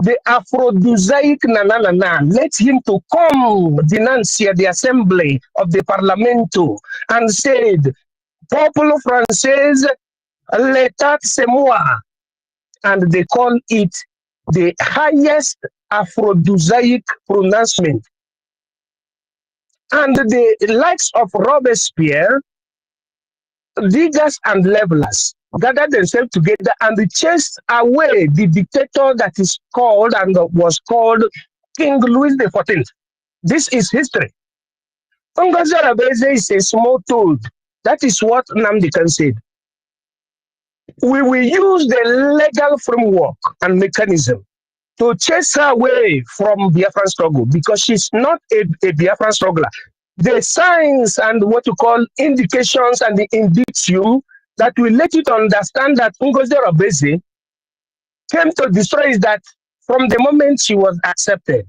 the Aphrodisiac Nanana, let him to come denunciate the assembly of the Parlamento and said, Popolo Française, l'état c'est moi. And they call it the highest Aphrodisiac pronouncement. And the likes of Robespierre, diggers and levelers, gathered themselves together and chased away the dictator that is called and was called King Louis XIV. This is history. NGOZI is a small toad. That is what Nnamdi Kanu said. We will use the legal framework and mechanism to chase her away from Biafran struggle because she's not a Biafran struggler. The signs and what you call indications and the indicium that will let you to understand that NGOZI came to destroy is that from the moment she was accepted,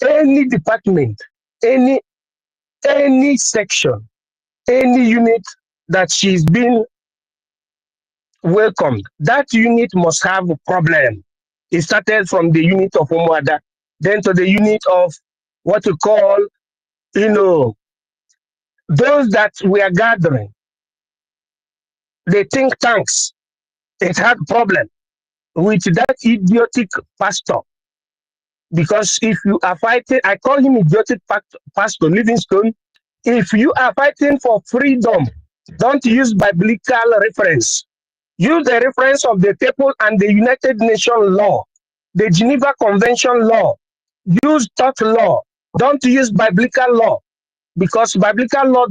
any department, any section, any unit that she's been welcomed, that unit must have a problem. It started from the unit of Umuada, then to the unit of what we call, those that we are gathering, the think tanks. It had problem with that idiotic pastor. Because if you are fighting, I call him idiotic pastor Livingstone. If you are fighting for freedom, don't use biblical reference. Use the reference of the people and the United Nations law, the Geneva Convention law. Use tort law. Don't use biblical law because biblical law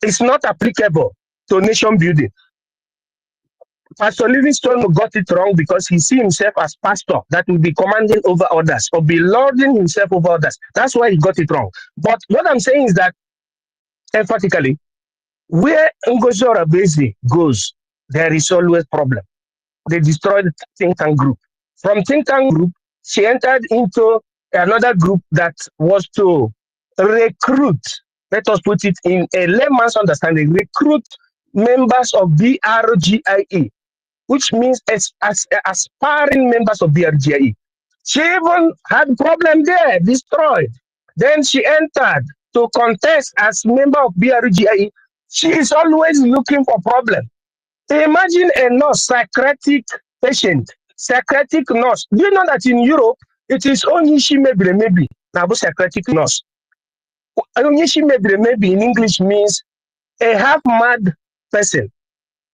it's not applicable to nation building. Pastor Livingstone got it wrong because he sees himself as pastor that will be commanding over others or be lording himself over others. That's why he got it wrong. But what I'm saying is that emphatically, where NGOZI goes, there is always problem. They destroyed the think tank group. From think tank group, she entered into another group that was to recruit, let us put it in a layman's understanding, recruit members of BRGIE, which means as aspiring members of BRGIE. She even had problem there, destroyed. Then she entered to contest as member of BRGIE. She is always looking for problem. Imagine a nurse, psychiatric patient, psychiatric nurse. Do you know that in Europe, it is onyishi maybe, now psychiatric nurse. Onyishi maybe in English means a half-mad person.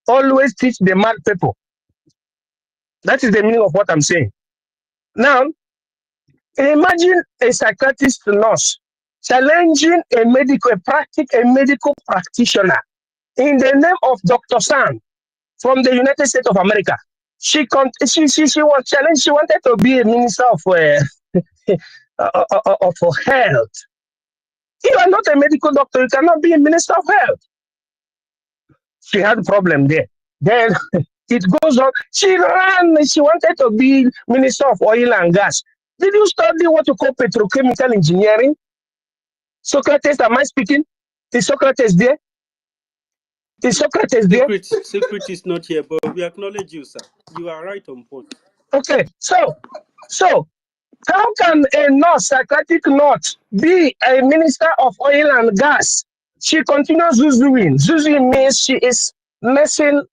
Always teach the mad people. That is the meaning of what I'm saying. Now, imagine a psychiatrist nurse challenging a medical practitioner in the name of Dr. Sam from the United States of America. She was challenged. She wanted to be a minister of health. You are not a medical doctor. You cannot be a minister of health. She had a problem there. Then it goes on. She ran. She wanted to be minister of oil and gas. Did you study what you call petrochemical engineering? Socrates, am I speaking? Is Socrates there? Is Socrates there? Secret is not here, but we acknowledge you, sir. You are right on point. Okay, so how can a nurse, psychiatric nurse, be a minister of oil and gas? She continues zuzuing. Zuzuing means she is messing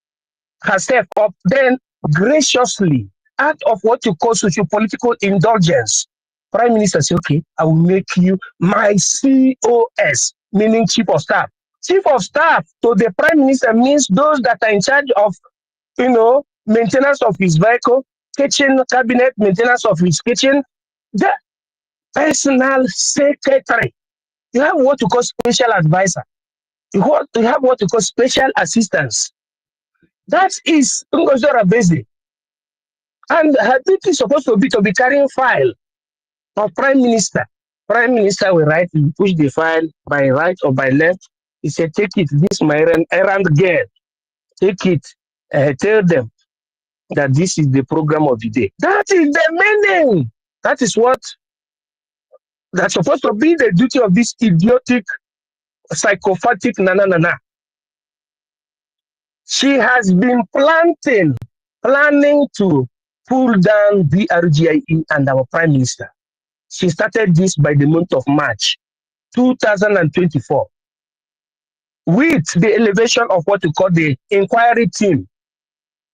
herself up, then graciously, out of what you call socio-political indulgence, Prime Minister says, okay, I will make you my COS, meaning Chief of Staff. Chief of Staff to the Prime Minister means those that are in charge of, maintenance of his vehicle, kitchen, cabinet, maintenance of his kitchen, the personal secretary. You have what you call special advisor. You have what you call special assistants. That is NGOZI. And her duty is supposed to be carrying file of Prime Minister. Prime Minister will write, push the file by right or by left. He said, take it, this is my errand girl. Take it, tell them that this is the program of the day. That is the meaning. That is what that's supposed to be the duty of this idiotic, psychopathic Nana. She has been planting planning to pull down BRGIE and our Prime Minister. She started this by the month of March 2024 with the elevation of what we call the inquiry team.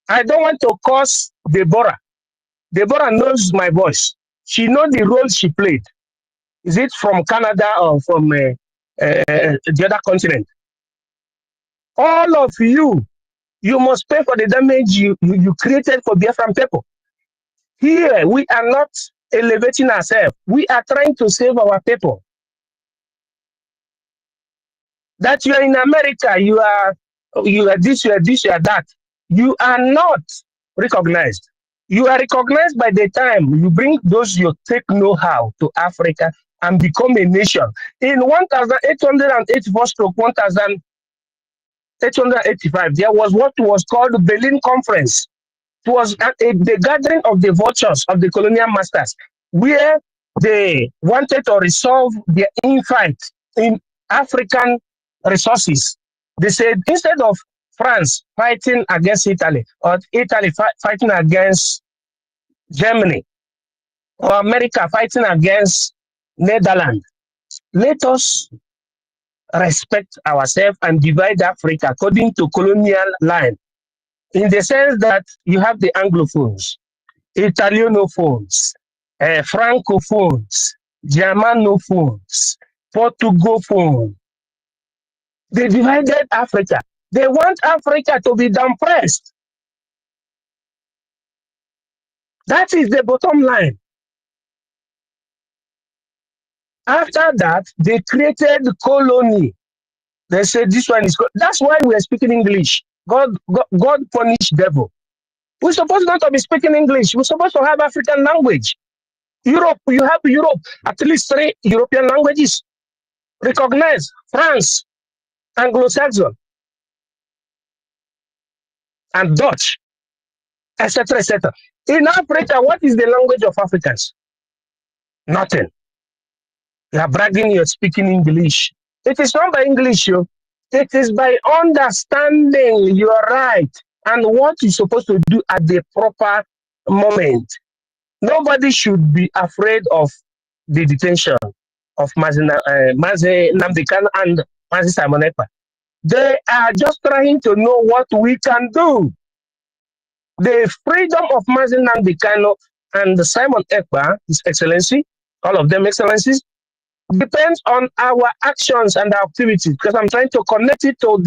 I don't want to curse Deborah. Deborah knows my voice. She knows the role she played. Is it from Canada or from the other continent? All of you, you must pay for the damage you created for Biafran people. Here, we are not elevating ourselves. We are trying to save our people. That you are in America, you are this, you are this, you are that. You are not recognized. You are recognized by the time you bring those you take know-how to Africa and become a nation. In 1884 stroke 1885, there was what was called the Berlin Conference. It was the gathering of the vultures of the colonial masters, where they wanted to resolve their infight in African resources. They said instead of France fighting against Italy, or Italy fighting against Germany, or America fighting against Netherlands, let us respect ourselves and divide Africa according to colonial line, in the sense that you have the Anglophones, Italianophones, Francophones, Germanophones, Portugophones. They divided Africa. They want Africa to be downpressed. That is the bottom line. After that, they created colony. They said this one is good. That's why we are speaking English. God punished devil. We're supposed not to be speaking English. We're supposed to have African language. Europe, you have Europe, at least 3 European languages. Recognize France, Anglo-Saxon, and Dutch, etc., etc. In Africa, what is the language of Africans? Nothing. You are bragging you're speaking English. It is not by English, you. It is by understanding your right and what you're supposed to do at the proper moment. Nobody should be afraid of the detention of Mazi Nnamdi Kanu and Mazi Simon Ekpa. They are just trying to know what we can do. The freedom of Mazi Nnamdi Kanu and Simon Ekpa, His Excellency, all of them Excellencies, depends on our actions and our activities, because I'm trying to connect it to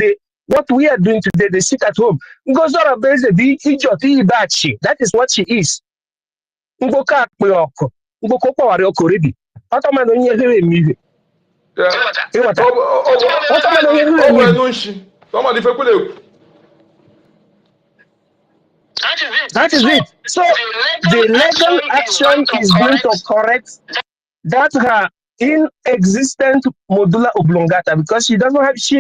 what we are doing today. They sit at home. That is what she is. That is it. So the legal action is going to correct that her inexistent medulla oblongata, because she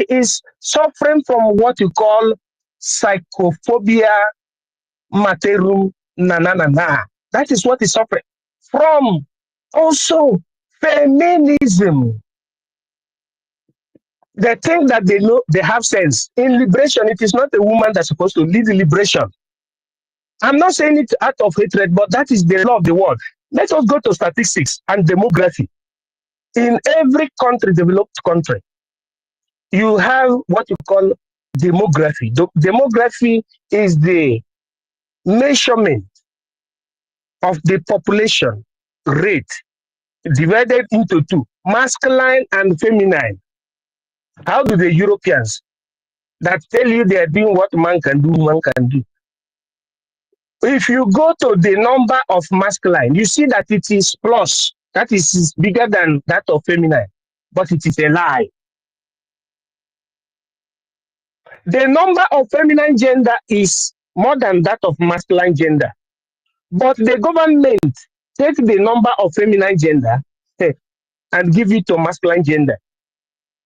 is suffering from what you call psychophobia materum na. That is what is suffering from. Also feminism. They think that they know, they have sense. In liberation, it is not a woman that's supposed to lead the liberation. I'm not saying it out of hatred, but that is the law of the world. Let us go to statistics and demography. In every country, developed country, you have what you call demography. Demography is the measurement of the population rate divided into two, masculine and feminine. How do the Europeans that tell you they are doing what man can do? If you go to the number of masculine, you see that it is plus. That is bigger than that of feminine, but it is a lie. The number of feminine gender is more than that of masculine gender. But the government take the number of feminine gender and give it to masculine gender.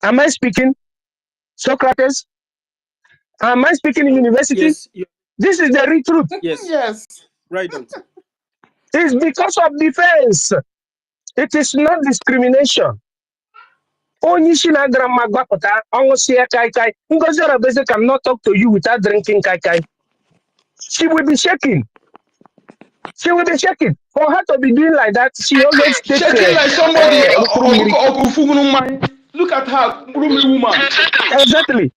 Am I speaking Socrates? Am I speaking in university? Yes. This is the real truth. Yes. Yes. Right on. It's because of defense. It is not discrimination. Ngozi cannot talk to you without drinking kai kai. she will be shaking. She will be shaking. For her to be doing like that, she always take shaking like somebody. Look at her, woman. exactly.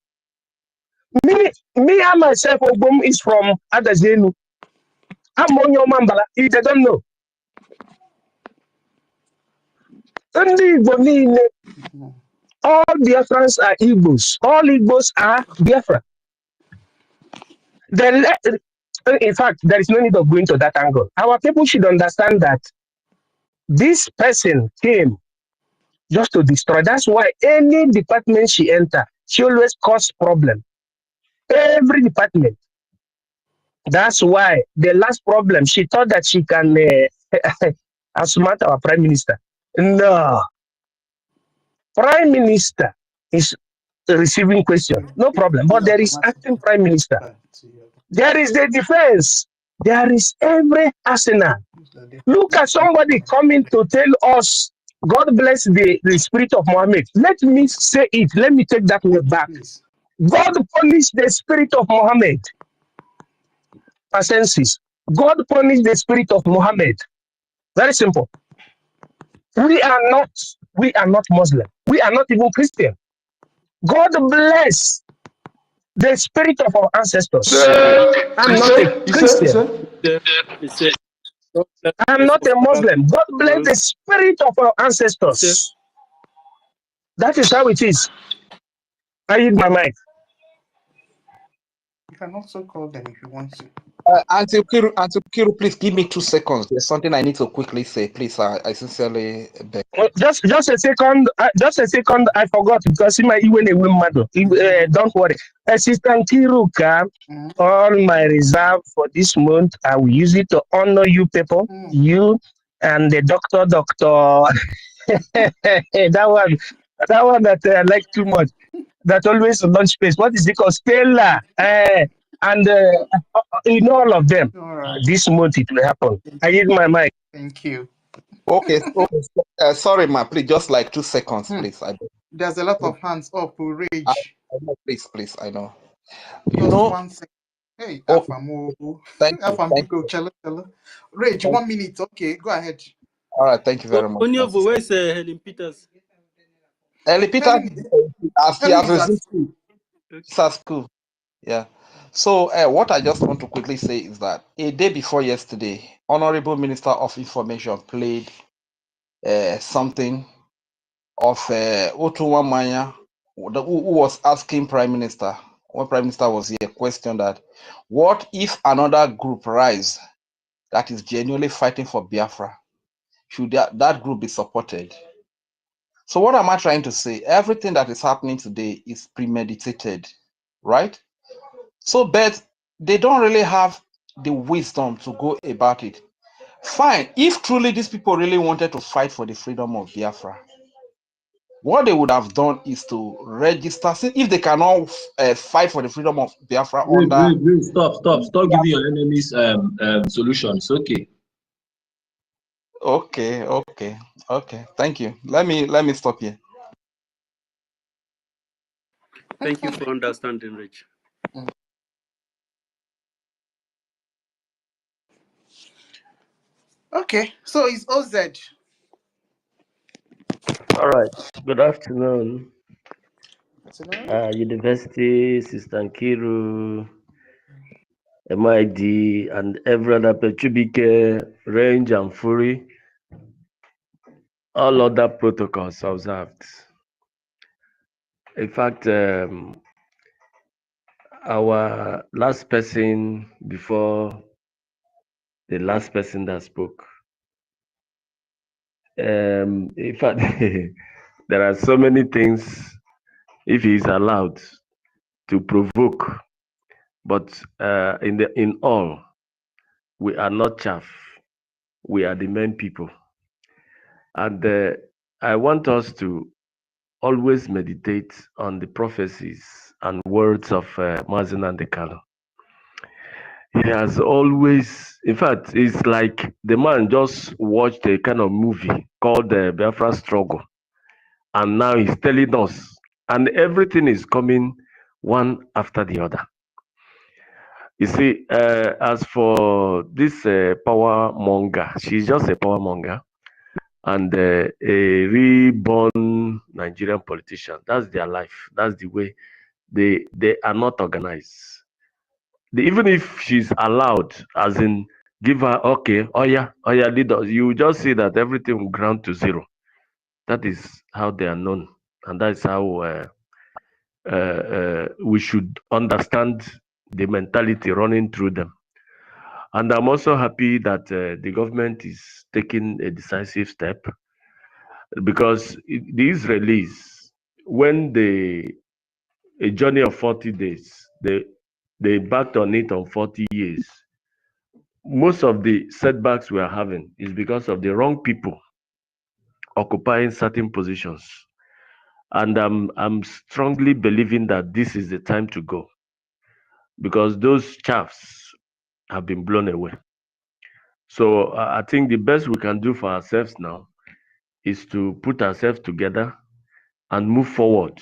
Me and myself, Obum is from Adazenu. I'm on your mambala. If they don't know. All Biafrans are Igbos. All Igbos are Biafra. In fact, there is no need of going to that angle. Our people should understand that this person came just to destroy. That's why any department she enter, she always cause problem. Every department. That's why the last problem, she thought that she can outsmart our prime minister. No. Prime minister is receiving question. No problem. But there is acting prime minister. There is the defense. There is every arsenal. Look at somebody coming to tell us, God bless the spirit of Muhammad. Let me say it. Let me take that word back. God punished the spirit of Muhammad. Ascensis. God punished the spirit of Muhammad. Very simple. We are not Muslim. We are not even Christian. God bless the spirit of our ancestors. I'm not a Christian. I'm not a Muslim. God bless the spirit of our ancestors. That is how it is. I hit my mic. You can also call them if you want to. Auntie Kiru, please give me 2 seconds. There's something I need to quickly say. Please, I sincerely beg. Just a second. Just a second. I forgot because my even a woman. Don't worry. Assistant Kiruka, all my reserve for this month, I will use it to honor you people, you and the doctor. that one that I like too much. That always launch space. What is it called? Stella. And in all of them, this month it will happen. I use my mic. Thank you. Okay, sorry, ma. Please, just like 2 seconds, please. There's a lot of hands up. Rage. I know, please. I know. Just 1 second. Hey, okay. Thank you. Rage, 1 minute. Okay, go ahead. All right, thank you very much. On your voice, Helen Peters. Helen Peters, she has resisted. It's at school. Yeah. So what I just want to quickly say is that a day before yesterday, Honorable Minister of Information played something of Otuwa Manya, who was asking Prime Minister, when Prime Minister was here, question that, what if another group rise that is genuinely fighting for Biafra? Should that group be supported? So what am I trying to say? Everything that is happening today is premeditated, right? So, but they don't really have the wisdom to go about it. Fine, if truly these people really wanted to fight for the freedom of Biafra, what they would have done is to register. If they cannot fight for the freedom of Biafra Stop giving your enemies solutions. Okay. Thank you. Let me stop here. Thank you for understanding, Rich. Okay, so it's OZ. All right. Good afternoon. University, Sister Nkiru, MID, and every other Pechubike, Range, and Fury. All other protocols observed. In fact, our last person before the last person that spoke, in fact, there are so many things, if he is allowed, to provoke, but in all, we are not chaff. We are the main people. And I want us to always meditate on the prophecies and words of Mazen and Dekano. He has always, in fact, it's like the man just watched a kind of movie called the Biafra Struggle. And now he's telling us, and everything is coming one after the other. You see, as for this power monger, she's just a power monger and a reborn Nigerian politician. That's their life. That's the way they are not organized. Even if she's allowed, as in give her okay, oh yeah, lead us, you just see that everything will ground to zero. That is how they are known, and that's how we should understand the mentality running through them. And I'm also happy that the government is taking a decisive step, because the Israelis, when a journey of 40 days, they backed on it on 40 years. Most of the setbacks we are having is because of the wrong people occupying certain positions. And I'm strongly believing that this is the time to go, because those chaffs have been blown away. So I think the best we can do for ourselves now is to put ourselves together and move forward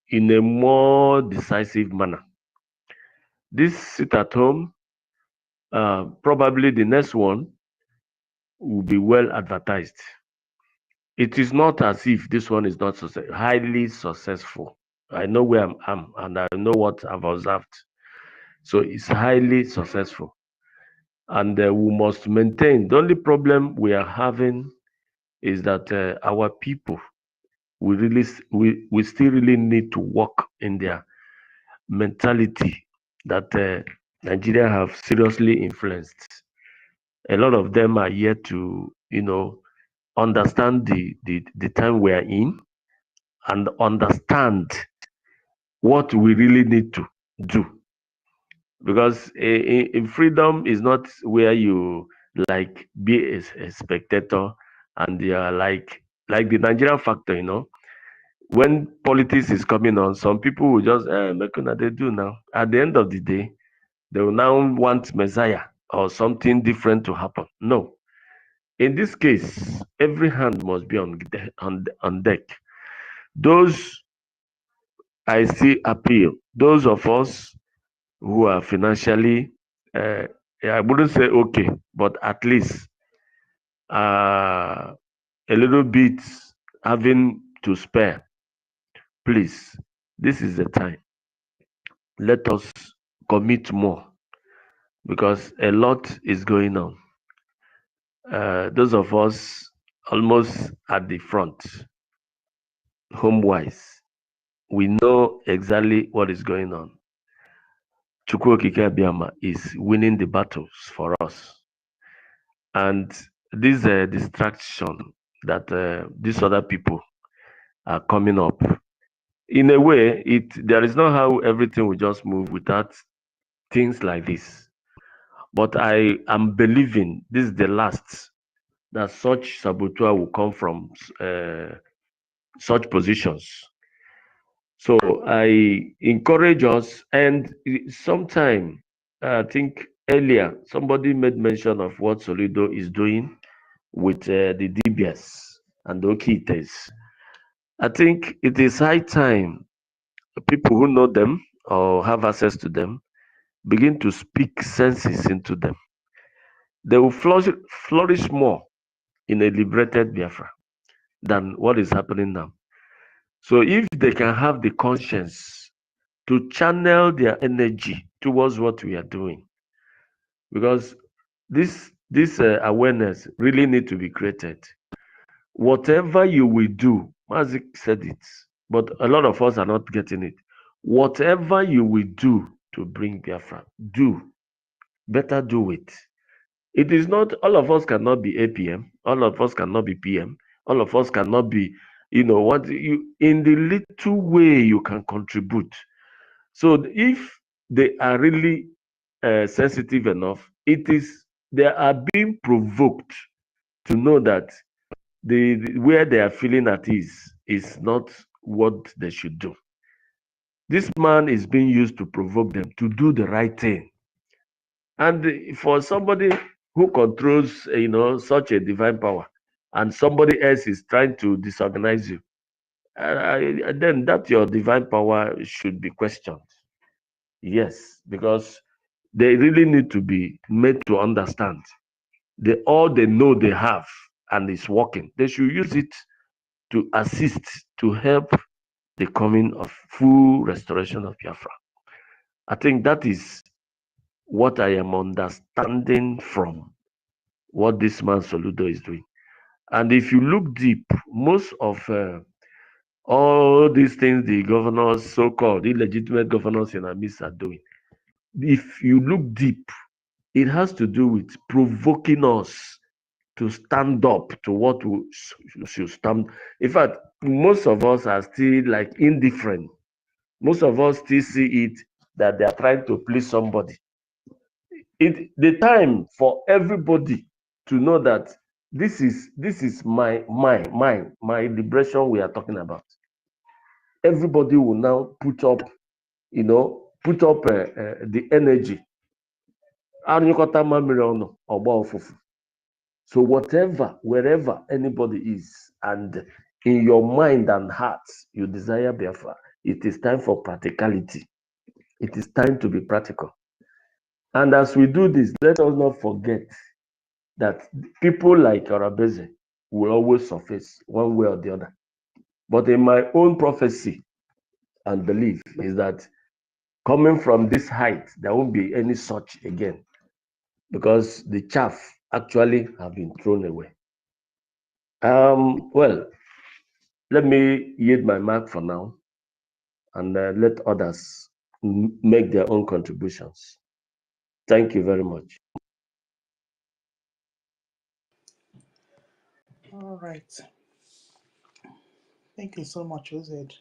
in a more decisive manner. This sit at home, probably the next one will be well advertised. It is not as if this one is not highly successful. I know where I'm and I know what I've observed. So it's highly successful. And we must maintain. The only problem we are having is that our people, we still really need to work in their mentality that Nigeria have seriously influenced. A lot of them are yet to, understand the time we are in and understand what we really need to do. Because in freedom is not where you like be a spectator and you are like the Nigerian factor. When politics is coming on, some people will just make una they do now. At the end of the day, they will now want Messiah or something different to happen. No. In this case, every hand must be on deck. Those I see appeal, those of us who are financially, I wouldn't say okay, but at least a little bit having to spare. Please, this is the time. Let us commit more, because a lot is going on. Those of us almost at the front, home-wise, we know exactly what is going on. Chukwu Okike Abiyama is winning the battles for us. And this distraction that these other people are coming up, in a way, there is not how everything will just move without things like this. But I am believing this is the last that such saboteur will come from such positions. So I encourage us, and sometime, I think earlier, somebody made mention of what Solido is doing with the DBS and the OKITs. I think it is high time people who know them or have access to them begin to speak senses into them. They will flourish more in a liberated Biafra than what is happening now. So if they can have the conscience to channel their energy towards what we are doing, because this awareness really need to be created. Whatever you will do, Mazik said it, but a lot of us are not getting it. Whatever you will do to bring Biafra, better do it. It is not, all of us cannot be APM, all of us cannot be PM, all of us cannot be, in the little way you can contribute. So if they are really sensitive enough, they are being provoked to know that where they are feeling at ease is not what they should do. This man is being used to provoke them to do the right thing. And for somebody who controls, such a divine power, and somebody else is trying to disorganize you, then that your divine power should be questioned. Yes, because they really need to be made to understand all they know they have and it's working. They should use it to assist, to help the coming of full restoration of Biafra. I think that is what I am understanding from what this man Soludo is doing. And if you look deep, most of all these things the governors, so-called illegitimate governors in our midst are doing, if you look deep, it has to do with provoking us to stand up to what we should stand. In fact, most of us are still like indifferent. Most of us still see it that they are trying to please somebody. The time for everybody to know that this is my liberation we are talking about. Everybody will now put up, the energy. So whatever, wherever anybody is, and in your mind and heart you desire Biafra, it is time for practicality. It is time to be practical. And as we do this, let us not forget that people like Arabeze will always surface one way or the other. But in my own prophecy and belief is that coming from this height, there won't be any such again, because the chaff actually have been thrown away. Well, let me yield my mark for now and let others make their own contributions. Thank you very much. All right. Thank you so much, Ozed.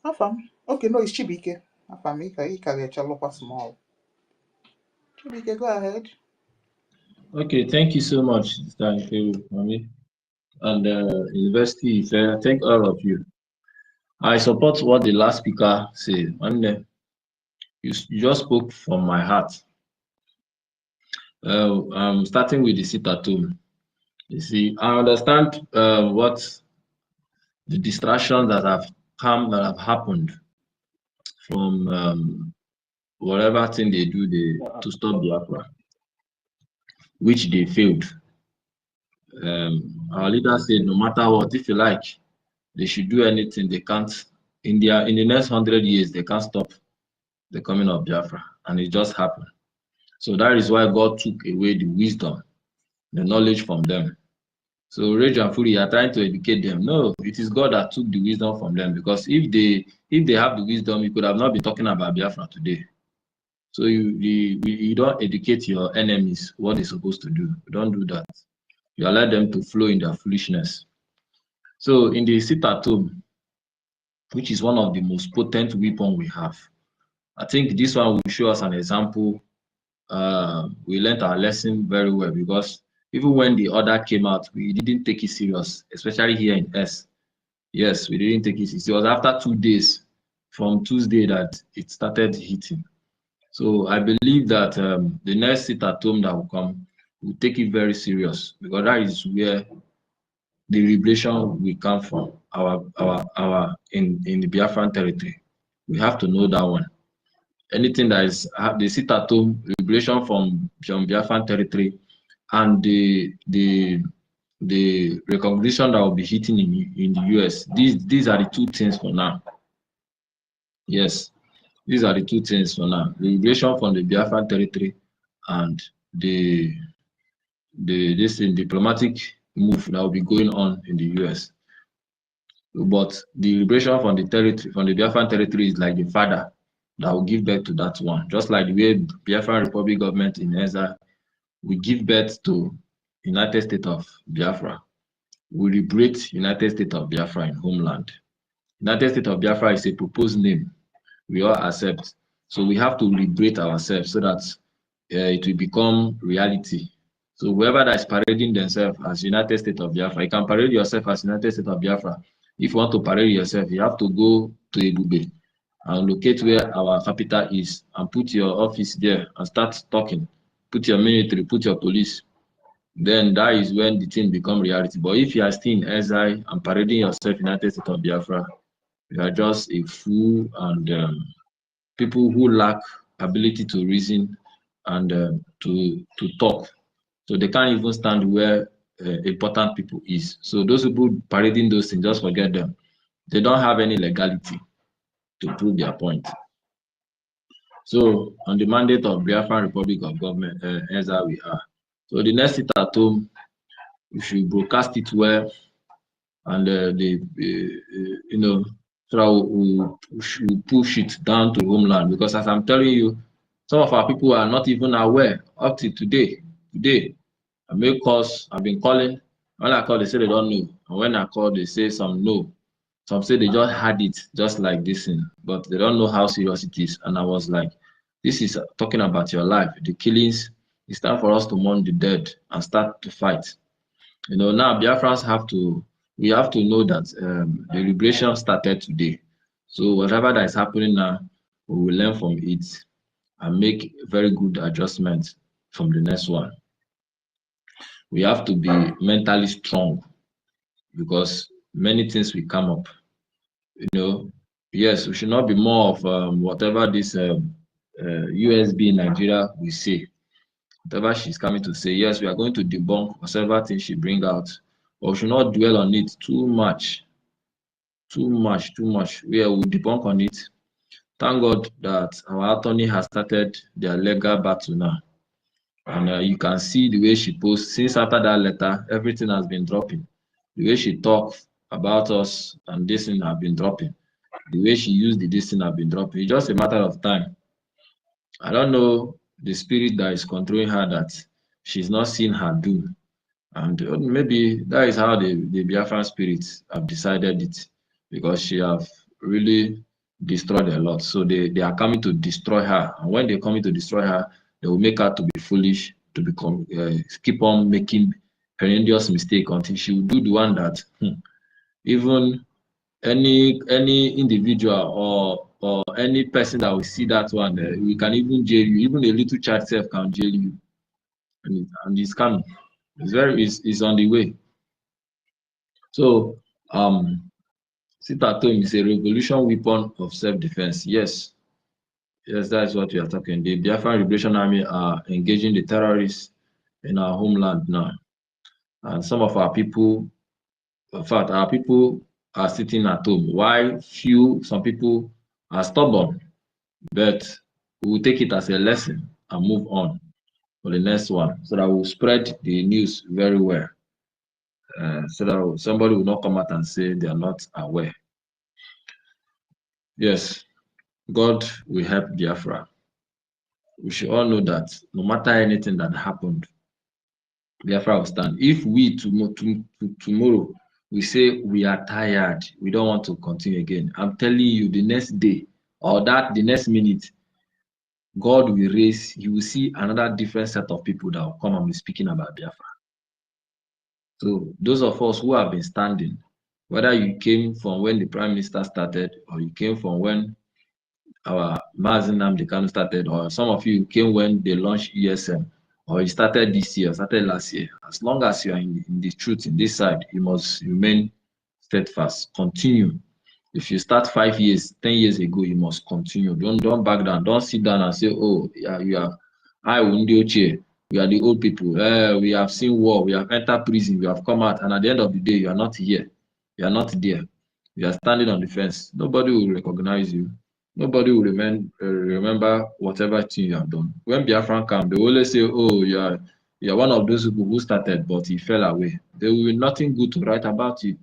Afam. Okay, no, it's Chibike. Afam, Ika small. Chibike, go ahead. Okay, thank you so much. Thank you, Mami. And University, thank all of you. I support what the last speaker said. And you just spoke from my heart. Starting with the sit-at-home. You see, I understand what the distractions that have come, that have happened from whatever thing they do to stop Biafra, which they failed. Our leader said, no matter what, if you like, they should do anything. They can't. In the next 100 years, they can't stop the coming of Biafra, and it just happened. So that is why God took away the wisdom, the knowledge from them. So Rage and Fury are trying to educate them. No, it is God that took the wisdom from them, because if they have the wisdom, you could have not been talking about Biafra today. So you don't educate your enemies what they're supposed to do. You don't do that. You allow them to flow in their foolishness. So in the sit-at-home, which is one of the most potent weapons we have, I think this one will show us an example. We learned our lesson very well, because even when the order came out, we didn't take it serious, especially here in S. Yes, we didn't take it serious. It was after 2 days from Tuesday that it started hitting. So I believe that the next sit-at-home that will come, will take it very serious, because that is where the liberation will come from, in the Biafran territory. We have to know that one. Anything that is the sit-at-home liberation from Biafran territory, and the recognition that will be hitting in the US. These are the two things for now. Yes, these are the two things for now: the liberation from the Biafran territory and this diplomatic move that will be going on in the US. But the liberation from the territory, from the Biafran territory, is like the father that will give birth to that one. Just like the way Biafran Republic government in exile we give birth to United States of Biafra. We liberate United States of Biafra in homeland. United States of Biafra is a proposed name we all accept. So we have to liberate ourselves so that it will become reality. So whoever that is parading themselves as United States of Biafra, you can parade yourself as United States of Biafra. If you want to parade yourself, you have to go to Ebube and locate where our capital is and put your office there and start talking. Put your military, put your police. Then that is when the thing become reality. But if you are still in exile and parading yourself United States of Biafra, you are just a fool and people who lack ability to reason and to talk. So they can't even stand where important people is. So those people parading those things, just forget them. They don't have any legality to prove their point. So on the mandate of Biafran Republic of Government, EZA we are. So the next sit at home, we should broadcast it well, and you know, so we should push it down to homeland, because as I'm telling you, some of our people are not even aware up to today. I make calls, I've been calling. When I call, they say they don't know. And when I call, they say some no. Some say they just had it, just like this thing, but they don't know how serious it is. And I was like, this is talking about your life, the killings. It's time for us to mourn the dead and start to fight. You know, now Biafrans we have to know that the liberation started today. So whatever that is happening now, we will learn from it and make very good adjustments from the next one. We have to be mentally strong, because many things will come up. You know, yes, we should not be more of whatever this USB in Nigeria will say. Whatever she's coming to say, yes, we are going to debunk whatever thing she bring out, but we should not dwell on it too much. We will debunk on it. Thank God that our attorney has started their legal battle now. And you can see the way she posts, since after that letter, everything has been dropping. The way she talks about us and this thing have been dropping. The way she used this thing have been dropping. It's just a matter of time. I don't know the spirit that is controlling her, that she's not seeing her doom. And maybe that is how the Biafran spirits have decided it, because she have really destroyed a lot. So they are coming to destroy her. And when they're coming to destroy her, they will make her to be foolish, to become keep on making horrendous mistake until she will do the one that even any individual or any person that will see that one, we can even jail you. Even a little child self can jail you, and it's coming. It's on the way. So sit at home is a revolution weapon of self-defense. Yes, that's what we are talking. The Biafran Liberation Army are engaging the terrorists in our homeland now, and some of our people, in fact, our people are sitting at home. Why some people are stubborn, but we will take it as a lesson and move on for the next one, so that we'll spread the news very well, so that somebody will not come out and say they are not aware. Yes, God will help Biafra. We should all know that no matter anything that happened, Biafra will stand. If we tomorrow we say we are tired, we don't want to continue again, I'm telling you, the next day or the next minute, God will raise, you will see another different set of people that will come and be speaking about Biafra. So those of us who have been standing, whether you came from when the Prime Minister started, or you came from when our Mazi Nnamdi Kanu started, or some of you came when they launched ESM, or you started this year, started last year, as long as you are in the truth, in this side, you must remain steadfast. Continue. If you start 5 years, 10 years ago, you must continue. Don't back down. Don't sit down and say, oh, yeah, we are the old people. We have seen war. We have entered prison. We have come out. And at the end of the day, you are not here. You are not there. You are standing on the fence. Nobody will recognize you. Nobody will remember whatever thing you have done. When Biafran come, they will always say, oh, you are one of those people who started, but he fell away. There will be nothing good to write about you.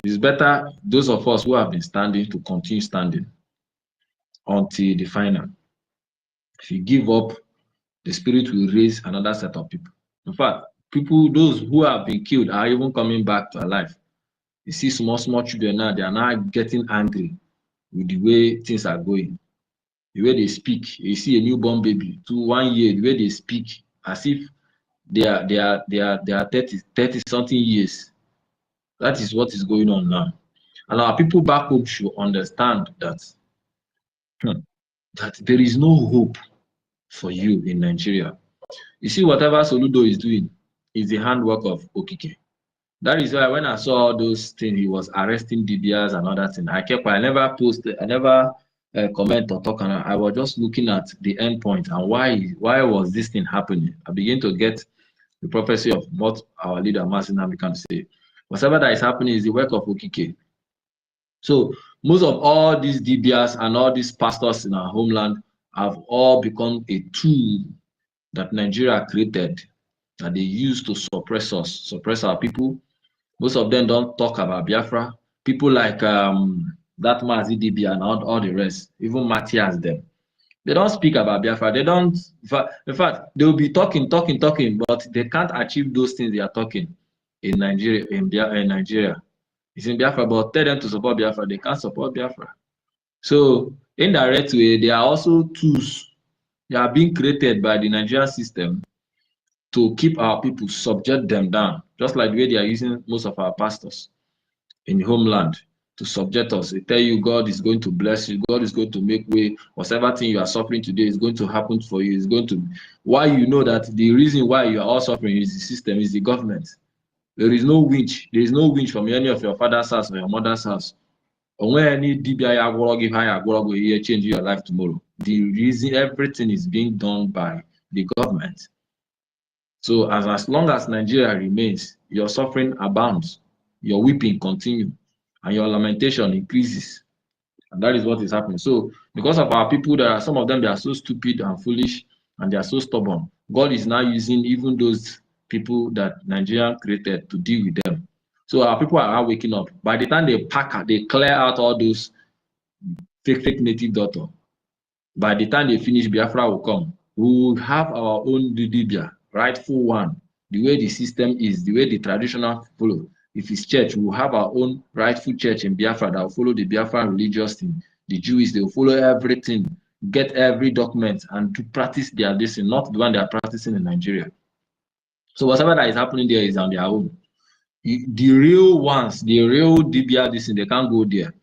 It's better those of us who have been standing to continue standing until the final. If you give up, the spirit will raise another set of people. In fact, those who have been killed are even coming back to life. You see small children now, they are now getting angry with the way things are going. The way they speak, you see a newborn baby, 1 year, the way they speak, as if they are 30 something years. That is what is going on now. And our people back home should understand that there is no hope for you in Nigeria. You see, whatever Soludo is doing is the handwork of Okike. That is why when I saw those things, he was arresting DBRs and other things. I never posted, I never comment or talk, and I was just looking at the end point and why was this thing happening. I begin to get the prophecy of what our leader Masinami can say. Whatever that is happening is the work of Okike. So most of all these DBS and all these pastors in our homeland have all become a tool that Nigeria created that they use to suppress us, suppress our people. Most of them don't talk about Biafra. People like that Mazi DB and all the rest, even Matthias them. They don't speak about Biafra. They don't, in fact, they'll be talking, but they can't achieve those things they are talking in Nigeria, in Nigeria. It's in Biafra, but tell them to support Biafra, they can't support Biafra. So, in direct way, they are also tools. They are being created by the Nigerian system to keep our people, subject them down, just like the way they are using most of our pastors in the homeland to subject us. They tell you God is going to bless you, God is going to make way, whatever thing you are suffering today is going to happen for you. It's going to, why you know that the reason why you are all suffering is the system, is the government. There is no winch. There is no winch from any of your father's house or your mother's house. Or when any DBI give higher change your life tomorrow. The reason everything is being done by the government. So as long as Nigeria remains, your suffering abounds, your weeping continue, and your lamentation increases. And that is what is happening. So because of our people, there are some of them, they are so stupid and foolish, and they are so stubborn. God is now using even those people that Nigeria created to deal with them. So our people are waking up. By the time they clear out all those fake native doctor, by the time they finish, Biafra will come. We will have our own Dibia, rightful one. The way the system is, the way the traditional follow. If it's church, we will have our own rightful church in Biafra that will follow the Biafran religious thing. The Jews, they will follow everything, get every document, and to practice their lesson, not the one they are practicing in Nigeria. So whatever that is happening there is on their own. The real ones, the real DBR, this thing, they can't go there.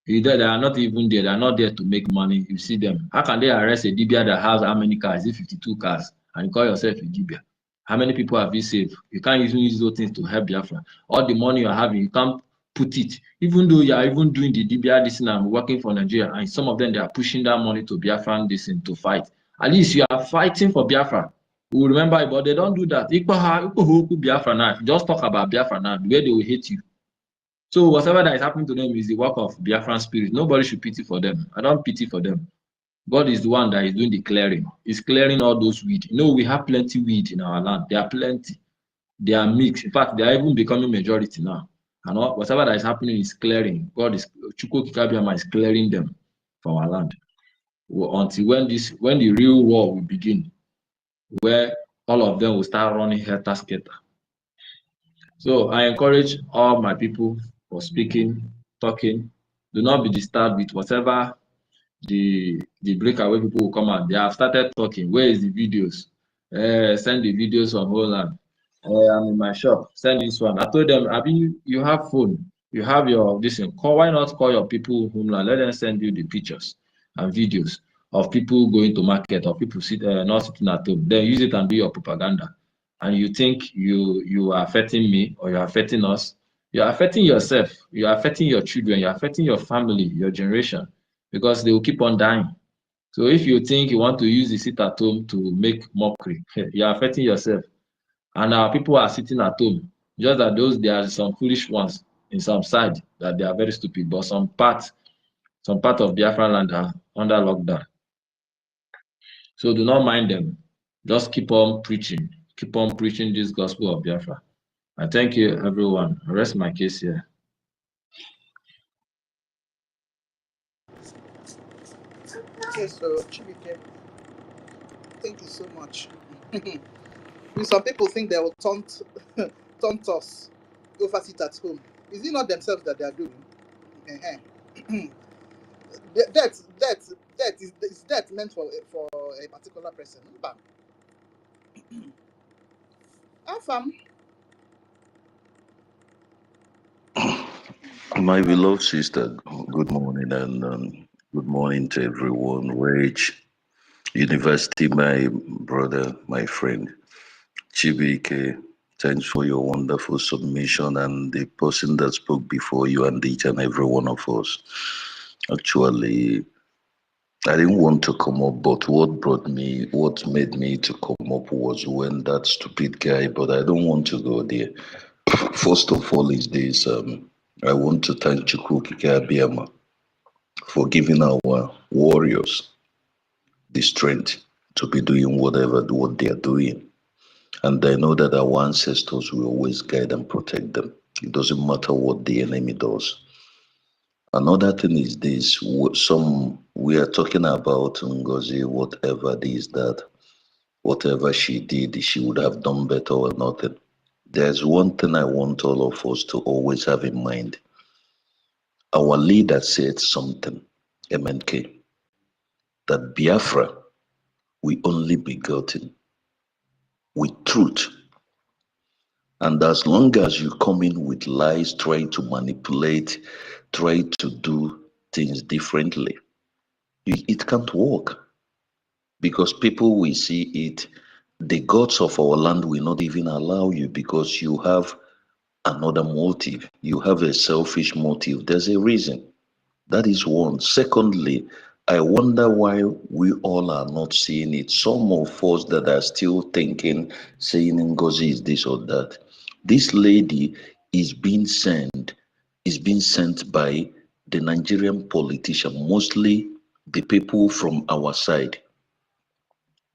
They are not even there. They are not there to make money. You see them. How can they arrest a DBA that has how many cars? Is it 52 cars? And you call yourself a DBA? How many people have you saved? You can't even use those things to help Biafra. All the money you're having, you can't put it. Even though you are even doing the DBA this and working for Nigeria, and some of them, they are pushing that money to Biafran this thing to fight. At least you are fighting for Biafra. We will remember it, but they don't do that. Biafra now. Just talk about Biafra now, the way they will hate you. So whatever that is happening to them is the work of Biafran spirit. Nobody should pity for them. I don't pity for them. God is the one that is doing the clearing. He's clearing all those weed. You know, we have plenty weed in our land. There are plenty. They are mixed. In fact, they are even becoming majority now. And whatever that is happening is clearing. God is, Chukwu Kikabiyama is clearing them from our land. Until when the real war will begin, where all of them will start running helter-skelter. So I encourage all my people for speaking, talking. Do not be disturbed with whatever the breakaway people will come out. They have started talking. Where is the videos? Send the videos from Holland. I'm in my shop. Send this one. I told them, you have phone. You have your this thing. Why not call your people homeland? Let them send you the pictures and videos of people going to market or people not sitting at home. Then use it and do your propaganda. And you think you are affecting me or you're affecting us, you're affecting yourself, you're affecting your children, you're affecting your family, your generation, because they will keep on dying. So if you think you want to use the sit at home to make mockery, you're affecting yourself. And our people are sitting at home. Just that there are some foolish ones in some side that they are very stupid, but some part of Biafra land are under lockdown. So do not mind them. Just keep on preaching. Keep on preaching this gospel of Biafra. I thank you, everyone. I rest my case here. Okay, so Chibike, thank you so much. Some people think they will taunt us over sit at home. Is it not themselves that they are doing? That is that meant for a particular person? Bam. Afam. My beloved sister, good morning, and good morning to everyone. Rage University, my brother, my friend, Chibike, thanks for your wonderful submission, and the person that spoke before you and each and every one of us. Actually, I didn't want to come up, but what made me to come up was when that stupid guy, but I don't want to go there. First of all is this, I want to thank EFIK-IBIBIO for giving our warriors the strength to be doing what they are doing. And I know that our ancestors will always guide and protect them. It doesn't matter what the enemy does. Another thing is this, we are talking about NGOZI, whatever this, that, whatever she did, she would have done better or nothing. There's one thing I want all of us to always have in mind. Our leader said something, MNK, that Biafra will only be gotten with truth. And as long as you come in with lies, trying to manipulate, try to do things differently, it can't work. Because people will see it, the gods of our land will not even allow you because you have another motive. You have a selfish motive. There's a reason. That is one. Secondly, I wonder why we all are not seeing it. Some of us that are still thinking, saying NGOZI is this or that. This lady is being sent by the Nigerian politician, mostly the people from our side.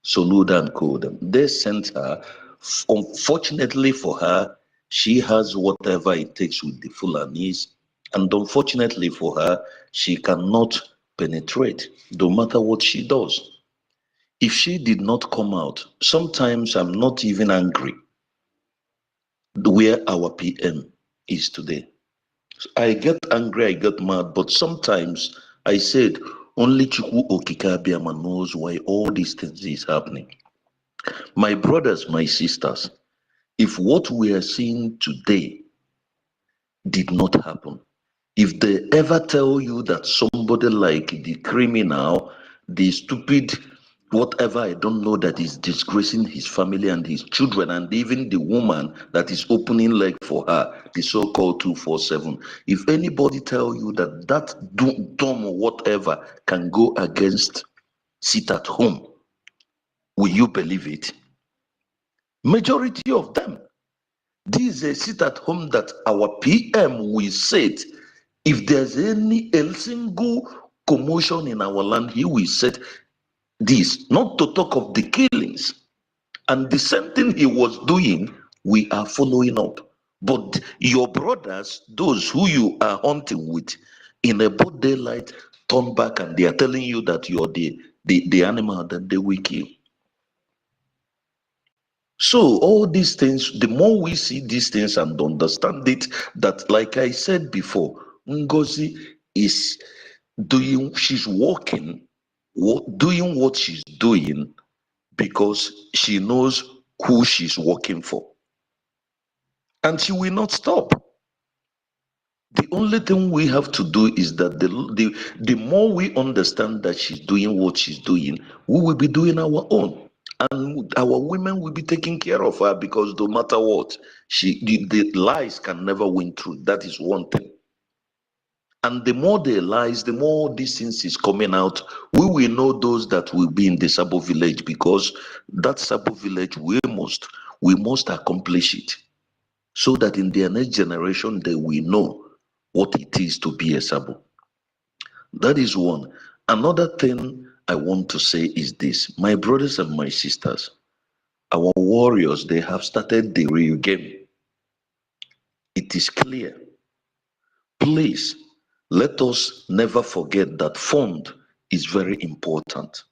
Soluda and Kodem. They sent her. Unfortunately for her, she has whatever it takes with the Fulanis. And unfortunately for her, she cannot penetrate, no matter what she does. If she did not come out, sometimes I'm not even angry where our PM is today. I get angry, I get mad, but sometimes I said, only Chukwu Okike-Abiyama knows why all these things is happening. My brothers, my sisters, if what we are seeing today did not happen, if they ever tell you that somebody like the criminal, the stupid, whatever, I don't know, that is disgracing his family and his children, and even the woman that is opening leg for her, the so-called 247, if anybody tell you that that dumb whatever can go against sit at home, will you believe it? Majority of them. This is a sit at home that our PM will set. If there's a single commotion in our land, he will set this, not to talk of the killings. And the same thing he was doing, we are following up. But your brothers, those who you are hunting with, in a broad daylight, turn back and they are telling you that you're the animal that they will kill. So all these things, the more we see these things and understand it, that like I said before, NGOZI is doing, she's working, doing what she's doing because she knows who she's working for. And she will not stop. The only thing we have to do is that the more we understand that she's doing what she's doing, we will be doing our own. And our women will be taking care of her because no matter what, the lies can never win truth. That is one thing. And the more they lies, the more these things is coming out, we will know those that will be in the Sabo village, because that Sabo village, we must accomplish it so that in their next generation, they will know what it is to be a Sabo. That is one. Another thing I want to say is this, my brothers and my sisters, our warriors, they have started the real game. It is clear. Please, let us never forget that fund is very important.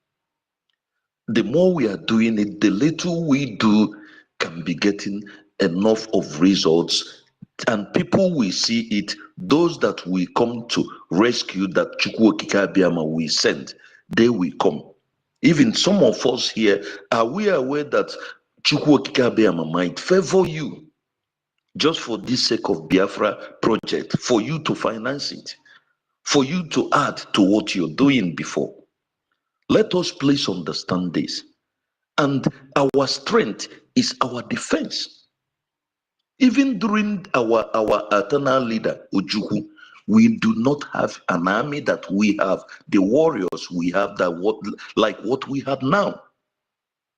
The more we are doing it, the little we do can be getting enough of results, and people will see it. Those that will come to rescue that Chukwu Okike-Abiyama will send, they will come. Even some of us here, are we aware that Chukwu Okike-Abiyama might favor you just for this sake of Biafra project, for you to finance it, for you to add to what you're doing before? Let us please understand this. And our strength is our defense. Even during our eternal leader, Ojukwu, We do not have an army that we have, the warriors we have that like what we have now.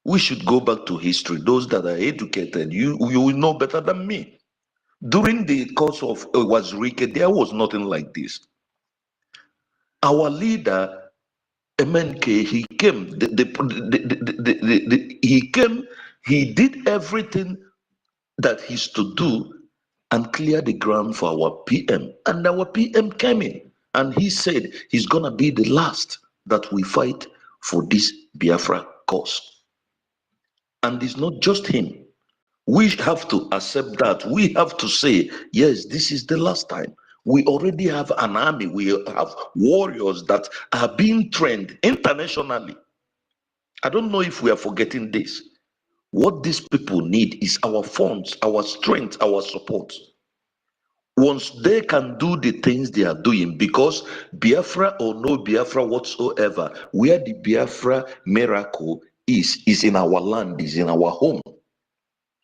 We should go back to history. Those that are educated, you will know better than me. During the course of Wazirike, there was nothing like this. Our leader, MNK, he came, he came, he did everything that he's to do and clear the ground for our PM. And our PM came in and he said he's gonna be the last that we fight for this Biafra cause. And it's not just him. We have to accept that. We have to say, yes, this is the last time. We already have an army. We have warriors that are being trained internationally. I don't know if we are forgetting this. What these people need is our funds, our strength, our support. Once they can do the things they are doing, because Biafra or no Biafra whatsoever, where the Biafra miracle is in our land, is in our home.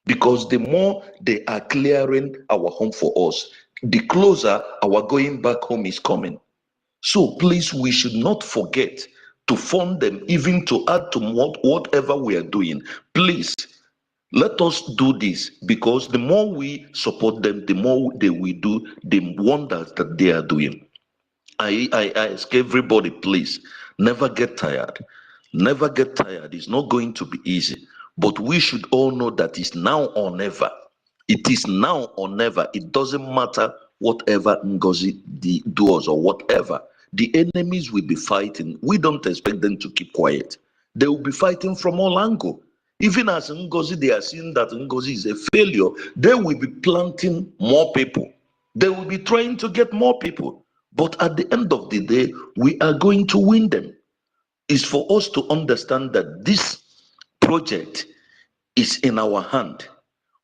Because the more they are clearing our home for us, the closer our going back home is coming. So please, we should not forget to fund them, even to add to whatever we are doing. Please, let us do this, because the more we support them, the more they will do the wonders that they are doing. I ask everybody, please, never get tired. Never get tired. It's not going to be easy. But we should all know that it's now or never. It is now or never. It doesn't matter whatever NGOZI does or whatever. The enemies will be fighting. We don't expect them to keep quiet. They will be fighting from all angles. Even as NGOZI, they are seeing that NGOZI is a failure. They will be planting more people. They will be trying to get more people. But at the end of the day, we are going to win them. It's for us to understand that this project is in our hand.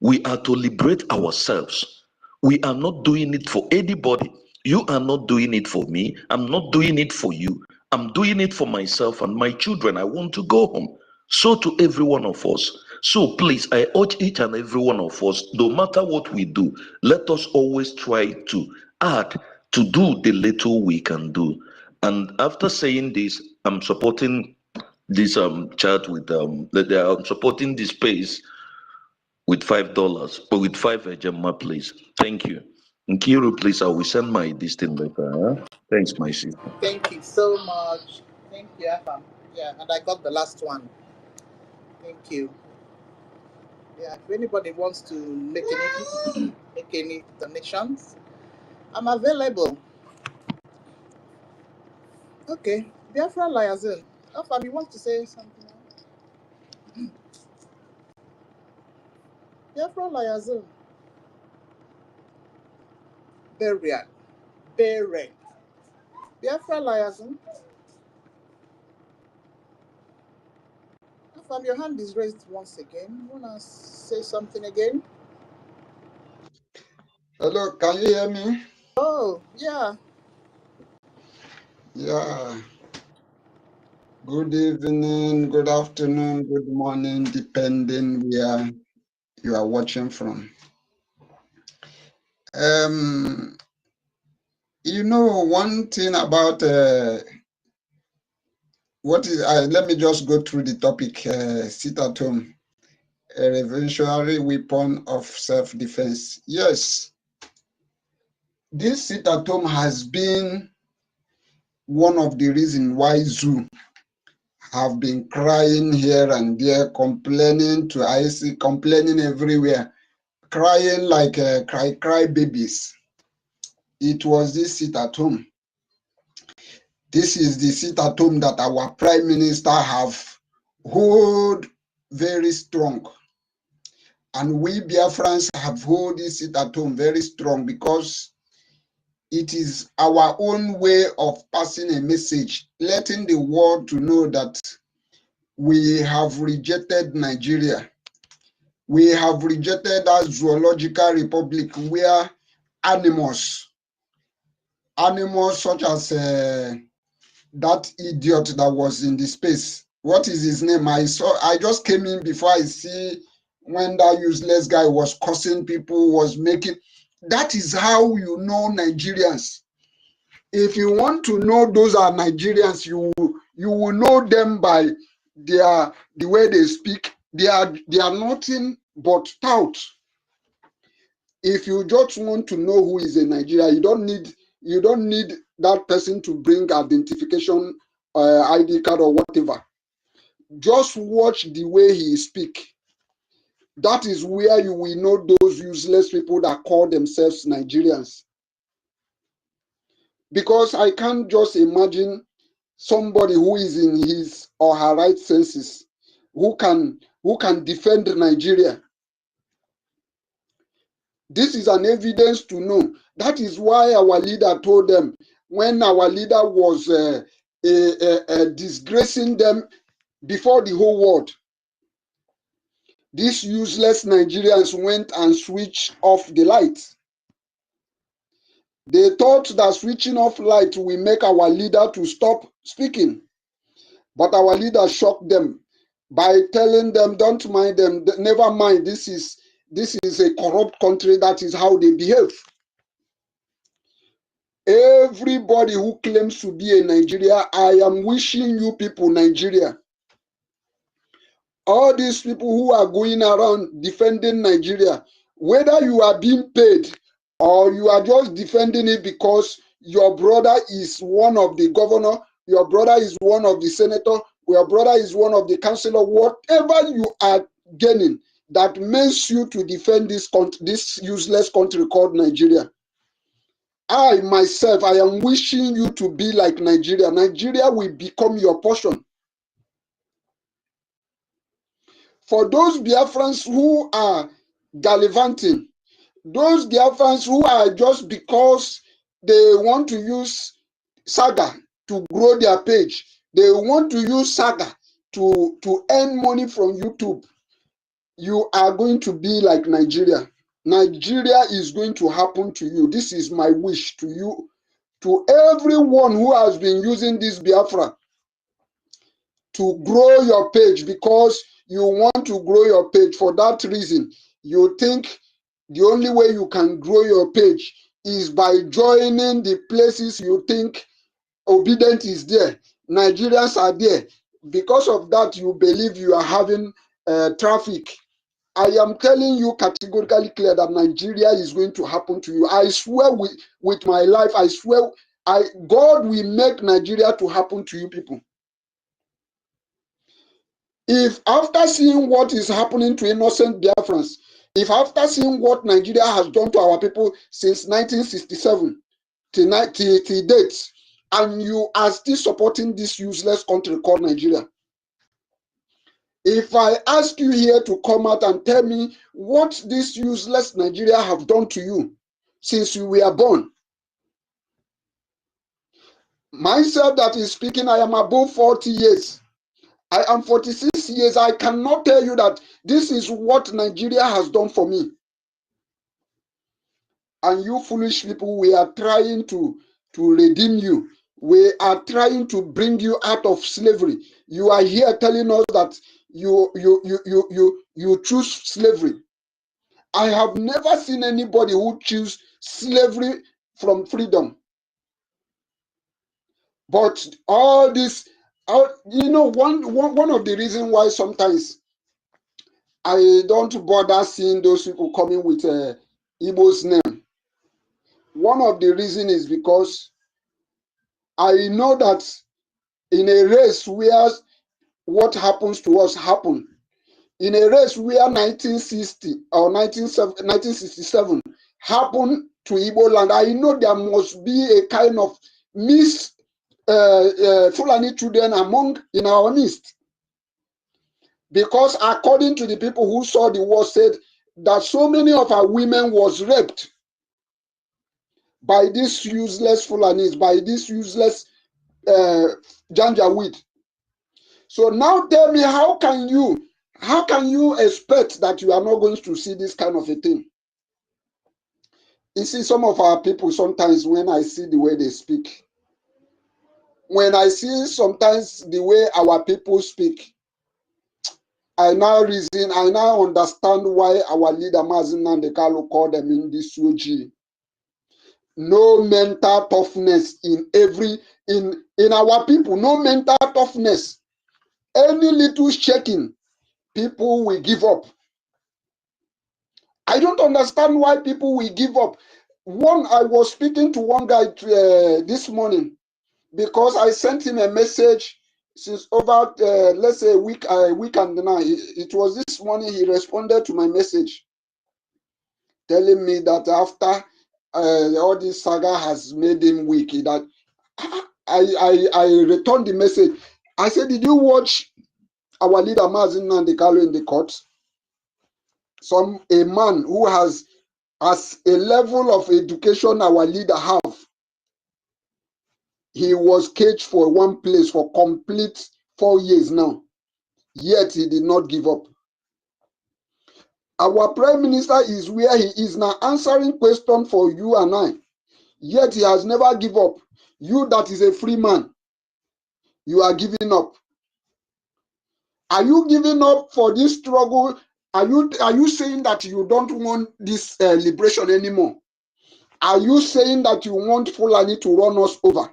We are to liberate ourselves. We are not doing it for anybody. You are not doing it for me. I'm not doing it for you. I'm doing it for myself and my children. I want to go home. So to every one of us. So please, I urge each and every one of us, no matter what we do, let us always try to add to do the little we can do. And after saying this, I'm supporting this chat with I'm supporting this space with $5, but with 5 Gemma, please. Thank you. Nkiru, please, I will send my this thing later. Huh? Thanks, my sister. Thank you so much. Thank you, Afam. Yeah, and I got the last one. Thank you. Yeah, if anybody wants to make any donations, I'm available. Okay, Biafra Liaison. Afam, you want to say something else? Biafra Liaison. Burial. Burial. Biafra Liaison. Afam, your hand is raised once again. You want to say something again? Hello, can you hear me? Oh, yeah. Yeah. Good evening, good afternoon, good morning, depending where you are watching from. You know, one thing about what is, let me just go through the topic, sit at home, a revolutionary weapon of self-defense. Yes, this sit at home has been one of the reasons why Zoo have been crying here and there, complaining to IC, complaining everywhere, crying like cry babies. It was this sit at home. This is the sit at home that our Prime Minister have hold very strong. And we Biafrans have hold this sit at home very strong, because it is our own way of passing a message, letting the world to know that we have rejected Nigeria. We have rejected that zoological republic where animals such as that idiot that was in the space. What is his name? I just came in before I see when that useless guy was cursing people, was making. That is how you know Nigerians. If you want to know those are Nigerians, you will know them by the way they speak. They are nothing but tout. If you just want to know who is a Nigerian, you don't need that person to bring identification ID card or whatever. Just watch the way he speak. That is where you will know those useless people that call themselves Nigerians. Because I can't just imagine somebody who is in his or her right senses who can defend Nigeria. This is an evidence to know. That is why our leader told them, when our leader was disgracing them before the whole world, these useless Nigerians went and switched off the lights. They thought that switching off light will make our leader to stop speaking. But our leader shocked them by telling them, don't mind them, never mind, this is a corrupt country, that is how they behave. Everybody who claims to be a Nigeria, I am wishing you people Nigeria. All these people who are going around defending Nigeria, whether you are being paid or you are just defending it because your brother is one of the governor, your brother is one of the senator, your brother is one of the councillor, whatever you are gaining that makes you to defend this useless country called Nigeria. I myself, I am wishing you to be like Nigeria. Nigeria will become your portion. For those Biafrans who are gallivanting, those Biafrans who are just because they want to use Saga to grow their page, they want to use Saga to earn money from YouTube, you are going to be like Nigeria. Nigeria is going to happen to you. This is my wish to you, to everyone who has been using this Biafra to grow your page, because you want to grow your page. For that reason, you think the only way you can grow your page is by joining the places you think obedient is there, Nigerians are there. Because of that, you believe you are having traffic. I am telling you categorically clear that Nigeria is going to happen to you. I swear with my life, I swear, God will make Nigeria to happen to you people. If after seeing what is happening to innocent Biafrans, if after seeing what Nigeria has done to our people since 1967 till date, and you are still supporting this useless country called Nigeria, if I ask you here to come out and tell me what this useless Nigeria have done to you since you were born, myself that is speaking, I am above 40 years. I am 46 years. I cannot tell you that this is what Nigeria has done for me. And you foolish people, we are trying to redeem you. We are trying to bring you out of slavery. You are here telling us that you choose slavery. I have never seen anybody who choose slavery from freedom. But all this, you know, one of the reasons why sometimes I don't bother seeing those people coming with Igbo's name. One of the reasons is because I know that in a race where what happens to us happen, in a race where 1960 or 1967 happened to Igbo land, I know there must be a kind of Fulani children in our midst. Because according to the people who saw the war, said that so many of our women was raped by these useless Fulanis, by this useless Janjaweed. So now tell me, how can you expect that you are not going to see this kind of a thing? You see, some of our people, sometimes when I see the way they speak, when I see sometimes the way our people speak, I now understand why our leader Mazin Nandekalo called them in this OG. no mental toughness in our people, no mental toughness. Any little shaking, people will give up. I don't understand why people will give up. I was speaking to one guy this morning because I sent him a message since over, let's say, a week and a night. It was this morning he responded to my message, telling me that after all this saga has made him weak, that I returned the message. I said, did you watch our leader Mazin Nandekalo in the court? A man who has as a level of education our leader have. He was caged for one place for complete 4 years now, yet he did not give up. Our prime minister is where he is now, answering questions for you and I, yet he has never give up. You that is a free man, you are giving up. Are you giving up for this struggle? Are you saying that you don't want this liberation anymore? Are you saying that you want Fulani to run us over?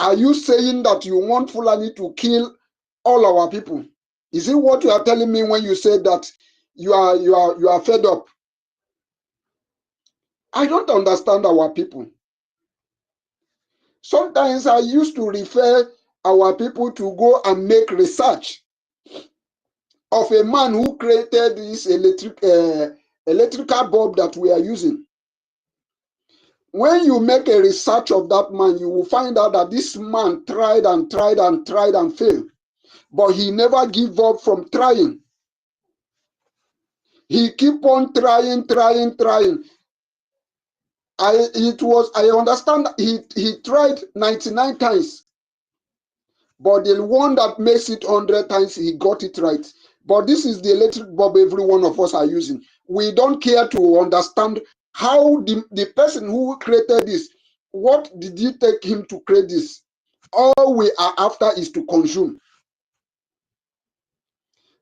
Are you saying that you want Fulani to kill all our people? Is it what you are telling me when you say that you are fed up? I don't understand our people. Sometimes I used to refer our people to go and make research of a man who created this electrical bulb that we are using. When you make a research of that man, you will find out that this man tried and tried and tried and failed, but he never gave up from trying. He keep on trying. I understand he tried 99 times, but the one that makes it 100 times, he got it right. But this is the electric bulb every one of us are using. We don't care to understand how the person who created this, what did it take him to create this? All we are after is to consume.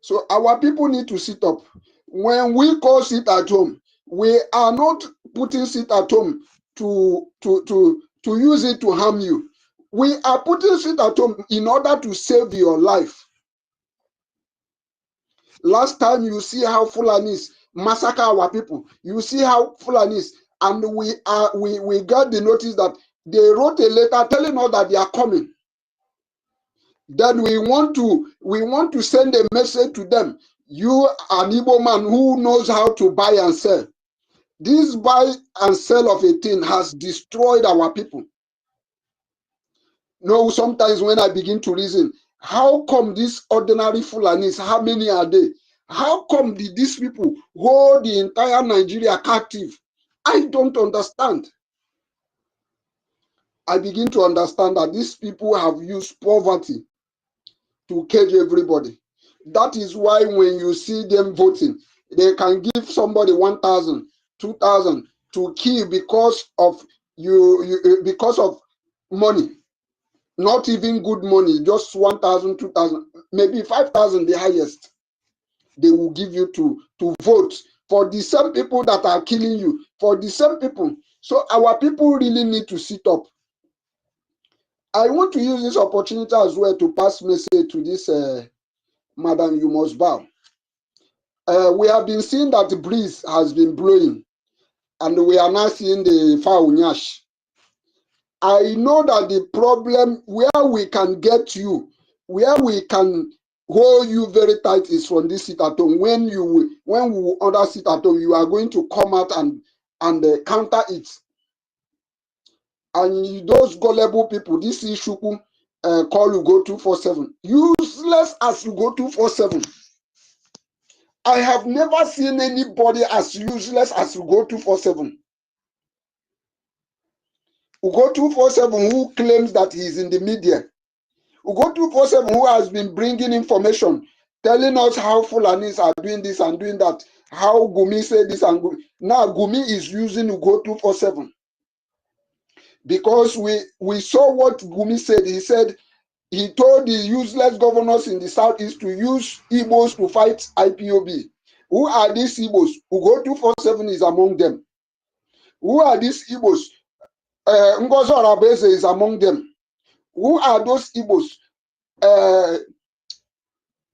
So our people need to sit up. When we call sit at home, we are not putting sit at home to use it to harm you. We are putting sit at home in order to save your life. Last time you see how Fulanis massacre our people. You see how Fulanis, and we got the notice that they wrote a letter telling us that they are coming. Then we want to send a message to them. You, an Igbo man who knows how to buy and sell. This buy and sell of a thing has destroyed our people. No, sometimes when I begin to reason, how come these ordinary Fulanis, how many are they? How come did these people hold the entire Nigeria captive? I don't understand. I begin to understand that these people have used poverty to cage everybody. That is why when you see them voting, they can give somebody 1,000, 2,000 to kill because of because of money. Not even good money, just 1,000, 2,000, maybe 5,000 the highest. They will give you to vote for the same people that are killing you, for the same people. So our people really need to sit up. I want to use this opportunity as well to pass message to this Madam, you must bow. We have been seeing that the breeze has been blowing, and we are now seeing the Faunyash. I know that the problem where we can get you, where we can hold you very tight is from this sit at home. When we order sit at home, you are going to come out and counter it. And those gullible people, this issue call you go 247. Useless as you go 247. I have never seen anybody as useless as you go 247. Ugo 247 who claims that he is in the media. Ugo 247 who has been bringing information, telling us how Fulanis are doing this and doing that, how Gumi said this and now Gumi is using Ugo 247. Because we saw what Gumi said. He said he told the useless governors in the southeast to use Igbos to fight IPOB. Who are these Igbos? Ugo 247 is among them. Who are these Igbos? Ngozi Arabese is among them. Who are those Igbos?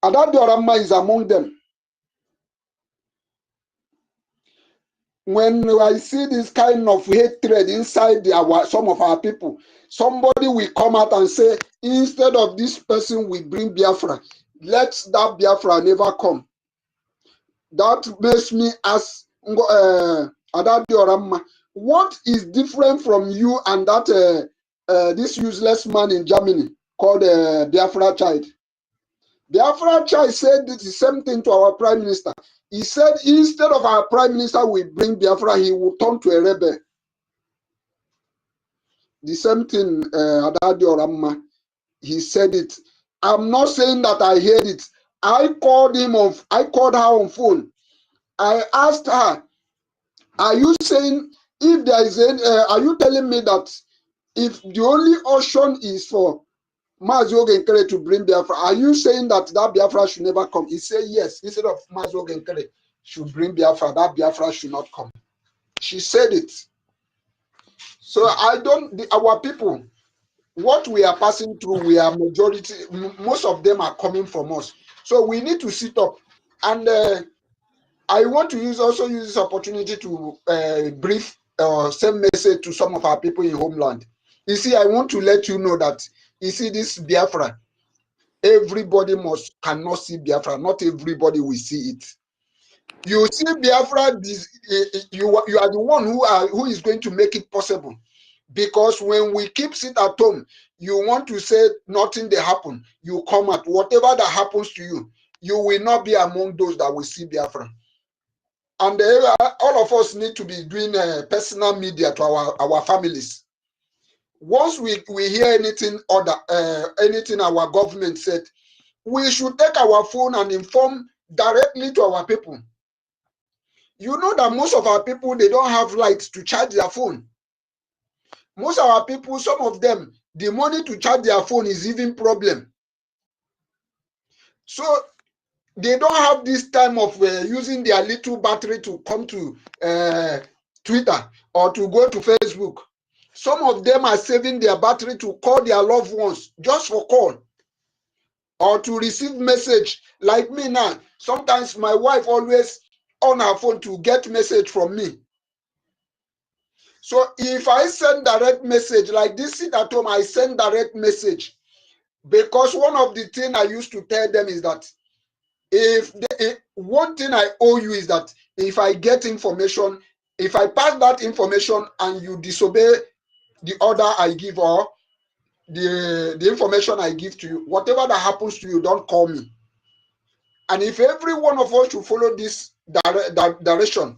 Adadioramma is among them. When I see this kind of hatred inside some of our people, somebody will come out and say, instead of this person, we bring Biafra. Let that Biafra never come. That makes me ask Adadioramma, what is different from you and that this useless man in Germany called Biafra Child? Biafra Child said the same thing to our Prime Minister. He said instead of our Prime Minister we bring Biafra, he will turn to a rebel. The same thing, Adadioramma, he said it. I'm not saying that I heard it. I called her on phone. I asked her, are you saying if there is are you telling me that if the only option is for Mazi Ogenkere to bring Biafra, are you saying that Biafra should never come? He said yes. Instead of Mazi Ogenkere should bring Biafra, that Biafra should not come. She said it. So our people, what we are passing through, we are majority, most of them are coming from us. So we need to sit up. And I want to also use this opportunity to brief or send message to some of our people in homeland. You see, I want to let you know that, you see, this Biafra, everybody cannot see Biafra. Not everybody will see it. You see Biafra, you are the one who is going to make it possible. Because when we keep sit at home, you want to say nothing they happen. You come out, whatever that happens to you, you will not be among those that will see Biafra. And all of us need to be doing personal media to our families. Once we hear anything anything our government said, we should take our phone and inform directly to our people. You know that most of our people, they don't have lights to charge their phone. Most of our people, some of them, the money to charge their phone is even problem. So they don't have this time of using their little battery to come to Twitter or to go to Facebook. Some of them are saving their battery to call their loved ones just for call or to receive message. Like me now, sometimes my wife always on her phone to get message from me. So if I send direct message like this, sit at home, I send direct message, because one of the things I used to tell them is that one thing I owe you is that if I get information, if I pass that information and you disobey the order I give or the information I give to you, whatever that happens to you, don't call me. And if every one of us should follow this direction,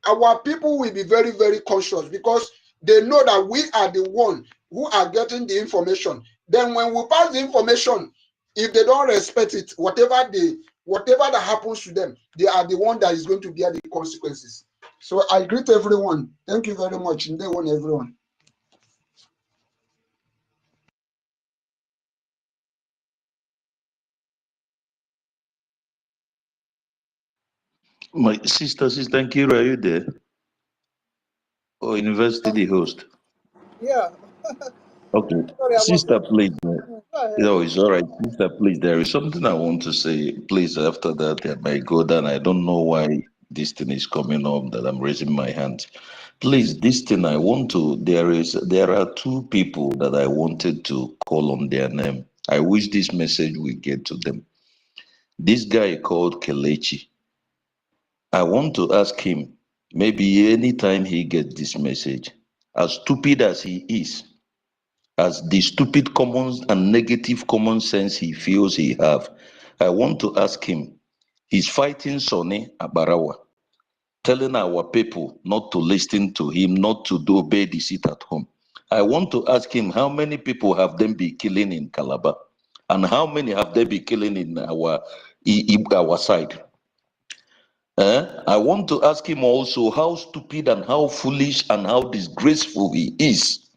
our people will be very, very conscious, because they know that we are the one who are getting the information. Then when we pass the information, if they don't respect it, whatever that happens to them, they are the one that is going to bear the consequences. So I greet everyone. Thank you very much. And they want everyone. My sister Nkira, are you there? Or university the host? Yeah. Okay. Sorry, I was. Sister, please. Go ahead. No, it's all right. Sister, please, there is something I want to say. Please, after that, I might go down. I don't know why this thing is coming up that I'm raising my hand. Please, this thing I want to, there are two people that I wanted to call on their name. I wish this message will get to them. This guy called Kelechi. I want to ask him, maybe anytime he gets this message, as stupid as he is, as the stupid common and negative common sense he feels he have, I want to ask him, he's fighting Sonny Abarawa, telling our people not to listen to him, not to obey the sit at home. I want to ask him, how many people have them been killing in Calabar? And how many have they been killing in our side? I want to ask him also how stupid and how foolish and how disgraceful he is,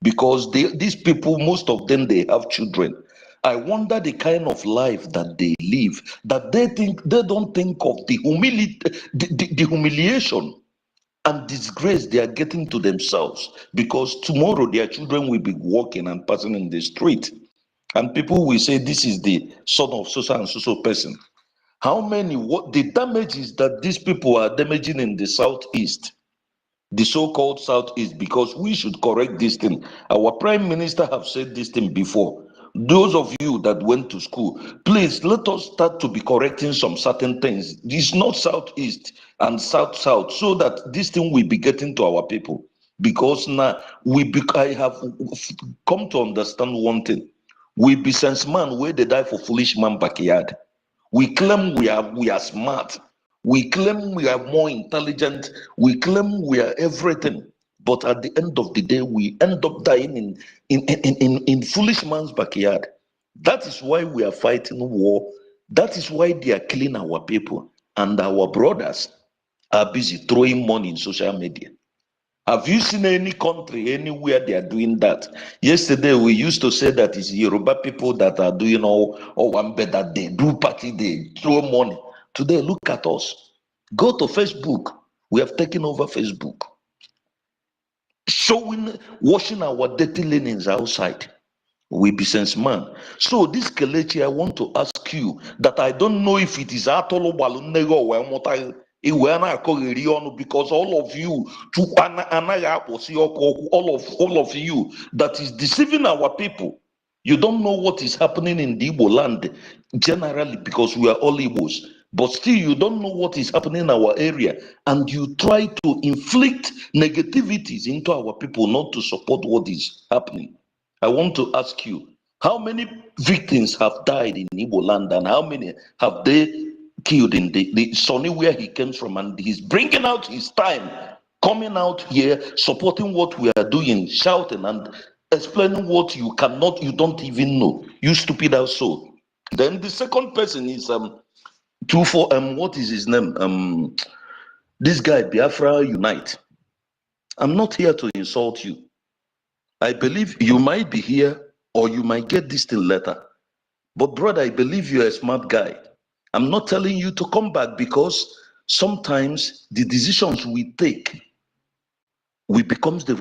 because these people, most of them, they have children. I wonder the kind of life that they live, that they don't think of the humiliation and disgrace they are getting to themselves, because tomorrow their children will be walking and passing in the street, and people will say this is the son of so and so person. How many, what the damages that these people are damaging in the southeast, the so-called southeast, because we should correct this thing. Our prime minister have said this thing before. Those of you that went to school, please let us start to be correcting some certain things. It's not southeast and south, so that this thing will be getting to our people. Because now I have come to understand one thing. We be sense man where they die for foolish man backyard. We claim we are smart. We claim we are more intelligent. We claim we are everything. But at the end of the day, we end up dying in foolish man's backyard. That is why we are fighting war. That is why they are killing our people. And our brothers are busy throwing money in social media. Have you seen any country, anywhere they are doing that? Yesterday, we used to say that it's Yoruba people that are doing all one better. They do party, they throw money. Today, look at us. Go to Facebook. We have taken over Facebook. Showing, washing our dirty linens outside. We be sense man. So this Kelechi, I want to ask you that I don't know if it is Atolo Balunego or because all of you, all of you that is deceiving our people. You don't know what is happening in the Igbo land generally, because we are all Igbos. But still, you don't know what is happening in our area, and you try to inflict negativities into our people, not to support what is happening. I want to ask you, how many victims have died in Igbo land, and how many have they killed in the Sonny where he came from? And he's bringing out his time, coming out here, supporting what we are doing, shouting and explaining what you don't even know. You stupid also. Then the second person is what is his name? This guy, Biafra Unite. I'm not here to insult you. I believe you might be here or you might get this thing later. But brother, I believe you're a smart guy. I'm not telling you to come back, because sometimes the decisions we take, we becomes the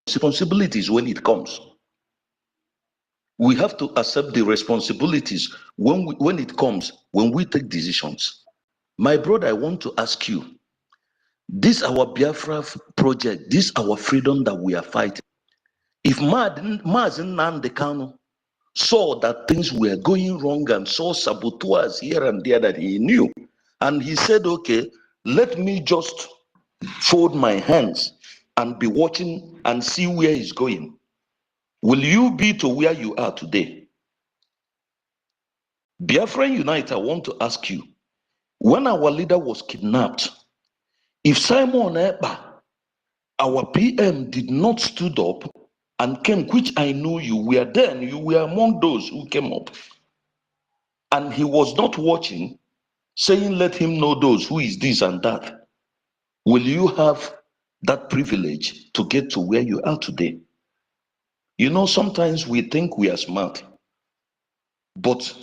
responsibilities when it comes. We have to accept the responsibilities when it comes, when we take decisions. My brother, I want to ask you, this our Biafra project, this our freedom that we are fighting. If Mazen Nnamdi Kanu saw that things were going wrong and saw saboteurs here and there that he knew, and he said, okay, let me just fold my hands and be watching and see where he's going, will you be to where you are today? Biafran Unite, I want to ask you, when our leader was kidnapped, if Simon Ekpa, our PM, did not stood up and came, which I know you were there, and you were among those who came up, and he was not watching, saying, let him know those who is this and that, will you have that privilege to get to where you are today? You know, sometimes we think we are smart, but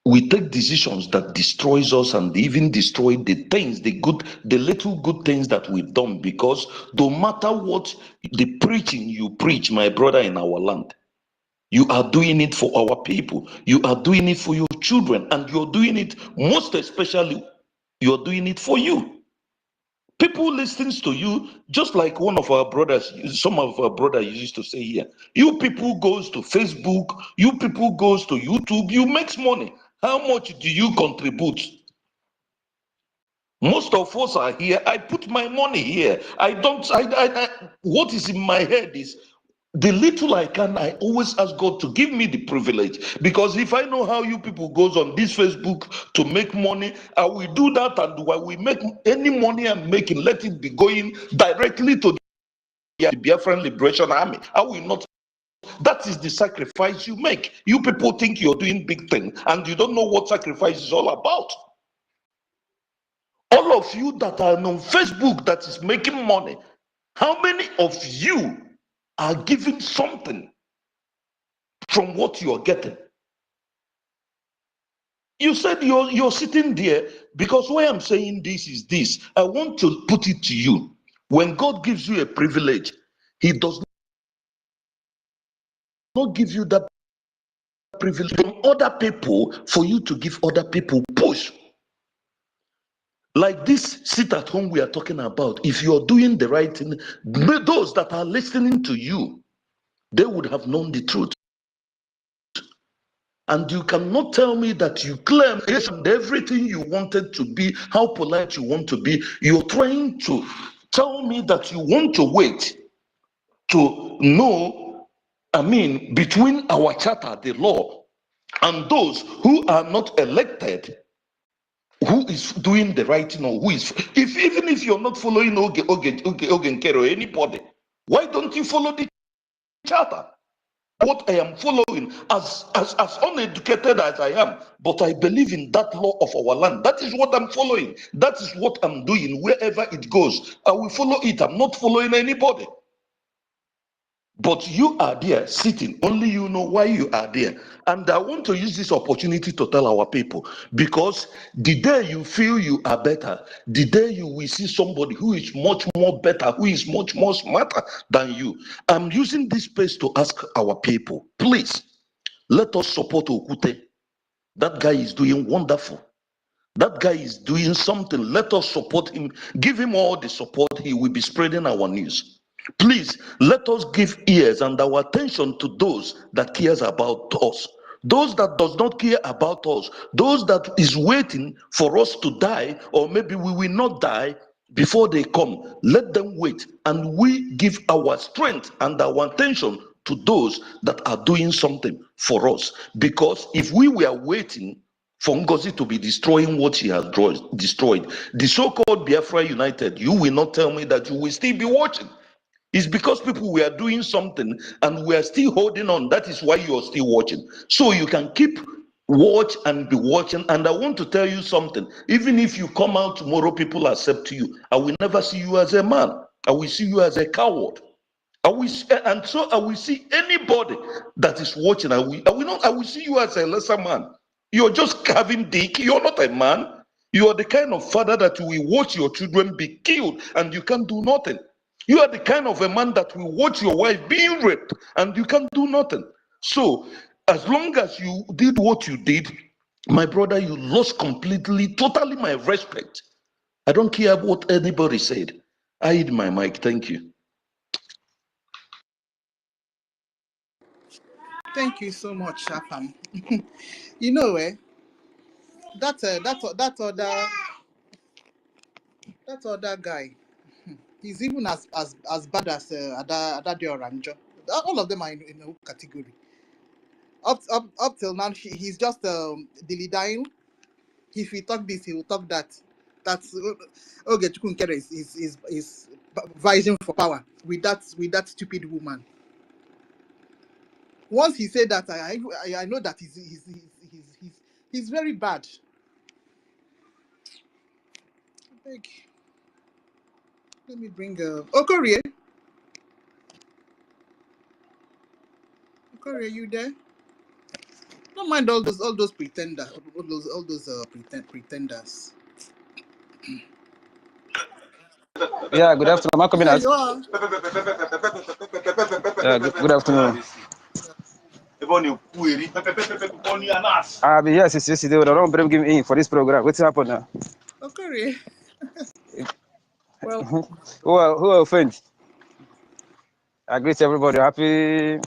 we take decisions that destroys us and even destroy the things, the little good things that we've done, because no matter what the preaching you preach, my brother, in our land, you are doing it for our people. You are doing it for your children, and you're doing it, most especially, you're doing it for you. People listens to you, just like one of our brothers, some of our brothers used to say here, you people goes to Facebook, you people goes to YouTube, you makes money. How much do you contribute? Most of us are here. I put my money here. What is in my head is, the little I can, I always ask God to give me the privilege, because if I know how you people goes on this Facebook to make money, I will do that, and while we make any money I'm making, let it be going directly to the Biafran Liberation Army. I will not. That is the sacrifice you make. You people think you're doing big thing, and you don't know what sacrifice is all about. All of you that are on Facebook that is making money, how many of you are giving something from what you are getting? You said you're sitting there because why I'm saying this is this. I want to put it to you. When God gives you a privilege, He does not give you that privilege from other people for you to give other people push. Like this sit at home we are talking about. If you're doing the right thing, those that are listening to you, they would have known the truth. And you cannot tell me that you claim everything you wanted to be, how polite you want to be. You're trying to tell me that you want to wait to know, between our charter, the law, and those who are not elected, who is doing the right thing or who is, even if you're not following Ogenkere or anybody, why don't you follow the charter? What I am following, as uneducated as I am, but I believe in that law of our land. That is what I'm following. That is what I'm doing. Wherever it goes, I will follow it. I'm not following anybody. But you are there sitting, only you know why you are there. And I want to use this opportunity to tell our people, because the day you feel you are better, the day you will see somebody who is much more better, who is much more smarter than you. I'm using this space to ask our people, please, let us support Okute. That guy is doing wonderful. That guy is doing something. Let us support him. Give him all the support. He will be spreading our news. Please, let us give ears and our attention to those that cares about us. Those that does not care about us. Those that is waiting for us to die, or maybe we will not die before they come. Let them wait, and we give our strength and our attention to those that are doing something for us. Because if we were waiting for NGOZI to be destroying what she has destroyed, the so-called Biafra United, you will not tell me that you will still be watching. It's because people were doing something and we are still holding on. That is why you are still watching. So you can keep watch and be watching. And I want to tell you something. Even if you come out tomorrow, people accept you. I will never see you as a man. I will see you as a coward. I will see anybody that is watching. I will see you as a lesser man. You're just having dick. You're not a man. You are the kind of father that will watch your children be killed and you can't do nothing. You are the kind of a man that will watch your wife being raped and you can't do nothing. So, as long as you did what you did, my brother, you lost completely, totally my respect. I don't care what anybody said. I hid my mic. Thank you. Thank you so much, Shafam. You know, that other guy, he's even as bad as Adade Oranjo. All of them are in a category. Up till now, he's just dilly dying. If he talk this, he will talk that. That's Chukwu is vying for power with that stupid woman. Once he said that, I know that he's very bad. Beg. Let me bring Okorie. Okorie, you there? Don't mind all those pretenders, all those pretenders. Yeah, good afternoon. Am I coming Yeah, out? you are. Good afternoon. I've been here since yesterday. I don't bring him in for this program. What's happened now? Okorie. Well, Who offend? I greet everybody. Happy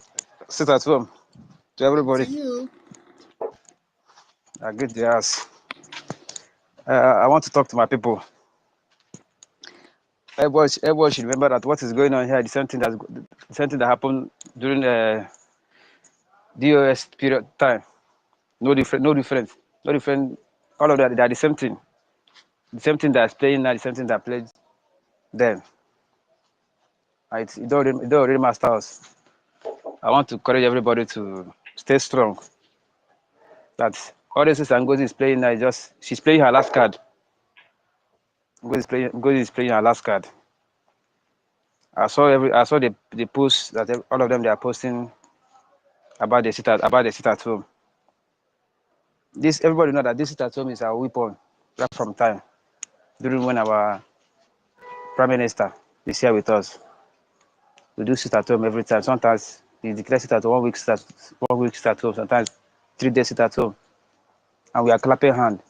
sit at home to everybody. to you. I greet the house. I want to talk to my people. Everybody should remember that what is going on here, the same thing that happened during the DOS period time. No difference. All of that, they are the same thing. The same thing that's playing now, the same thing that played then. It don't really master us. I want to encourage everybody to stay strong. That all this NGOZI is playing now, she's playing her last card. NGOZI is playing her last card. I saw the posts that all of them they are posting about the sit at home. This everybody know that this sit at home is our weapon right from time during when our Prime Minister is here with us. We do sit at home every time. Sometimes he declares sit at 1 week sit at home, sometimes 3 days sit at home. And we are clapping hand.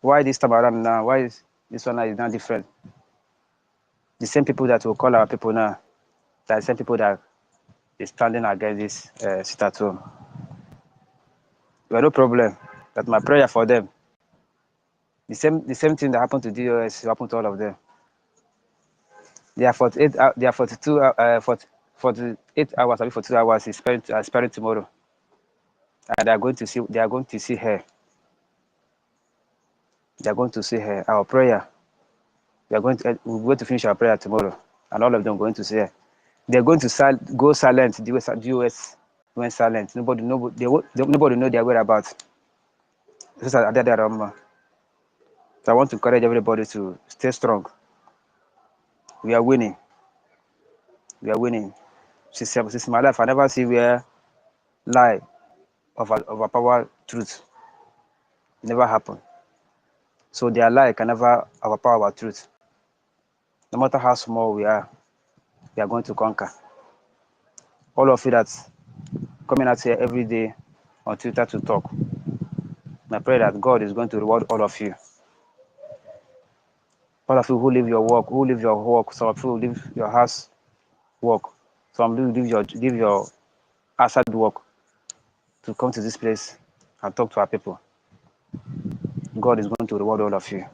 Why this time around now? Why is this one is not different? The same people that will call our people now, that the same people that is standing against this sit at home. We have no problem. That's my prayer for them. The same thing that happened to DOS happened to all of them. They are 48. They are 42. 48 hours. I mean, 42 hours is spent tomorrow, and they are going to see. They are going to see her. They are going to see her. Our prayer. We are going to. We're going to finish our prayer tomorrow, and all of them are going to see her. They are going to go silent. The US went silent. Nobody know their whereabouts. So I want to encourage everybody to stay strong. We are winning. We are winning. Since my life, I never see where lie overpower truth. It never happened. So their lie can never overpower our truth. No matter how small we are going to conquer. All of you that's coming out here every day on Twitter to talk, I pray that God is going to reward all of you. All of you who leave your work, some of you who leave your house work, some of you leave your outside work to come to this place and talk to our people. God is going to reward all of you.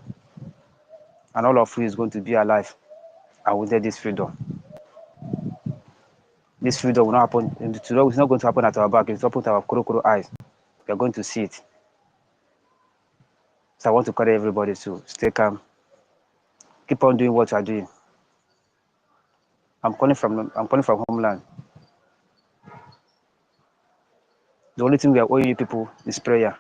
And all of you is going to be alive and will get this freedom. This freedom will not happen. It's not going to happen at our back. It's open to our kuro eyes. We are going to see it. So I want to encourage everybody to stay calm. Keep on doing what you are doing. I'm calling from homeland. The only thing we are owing you people is prayer.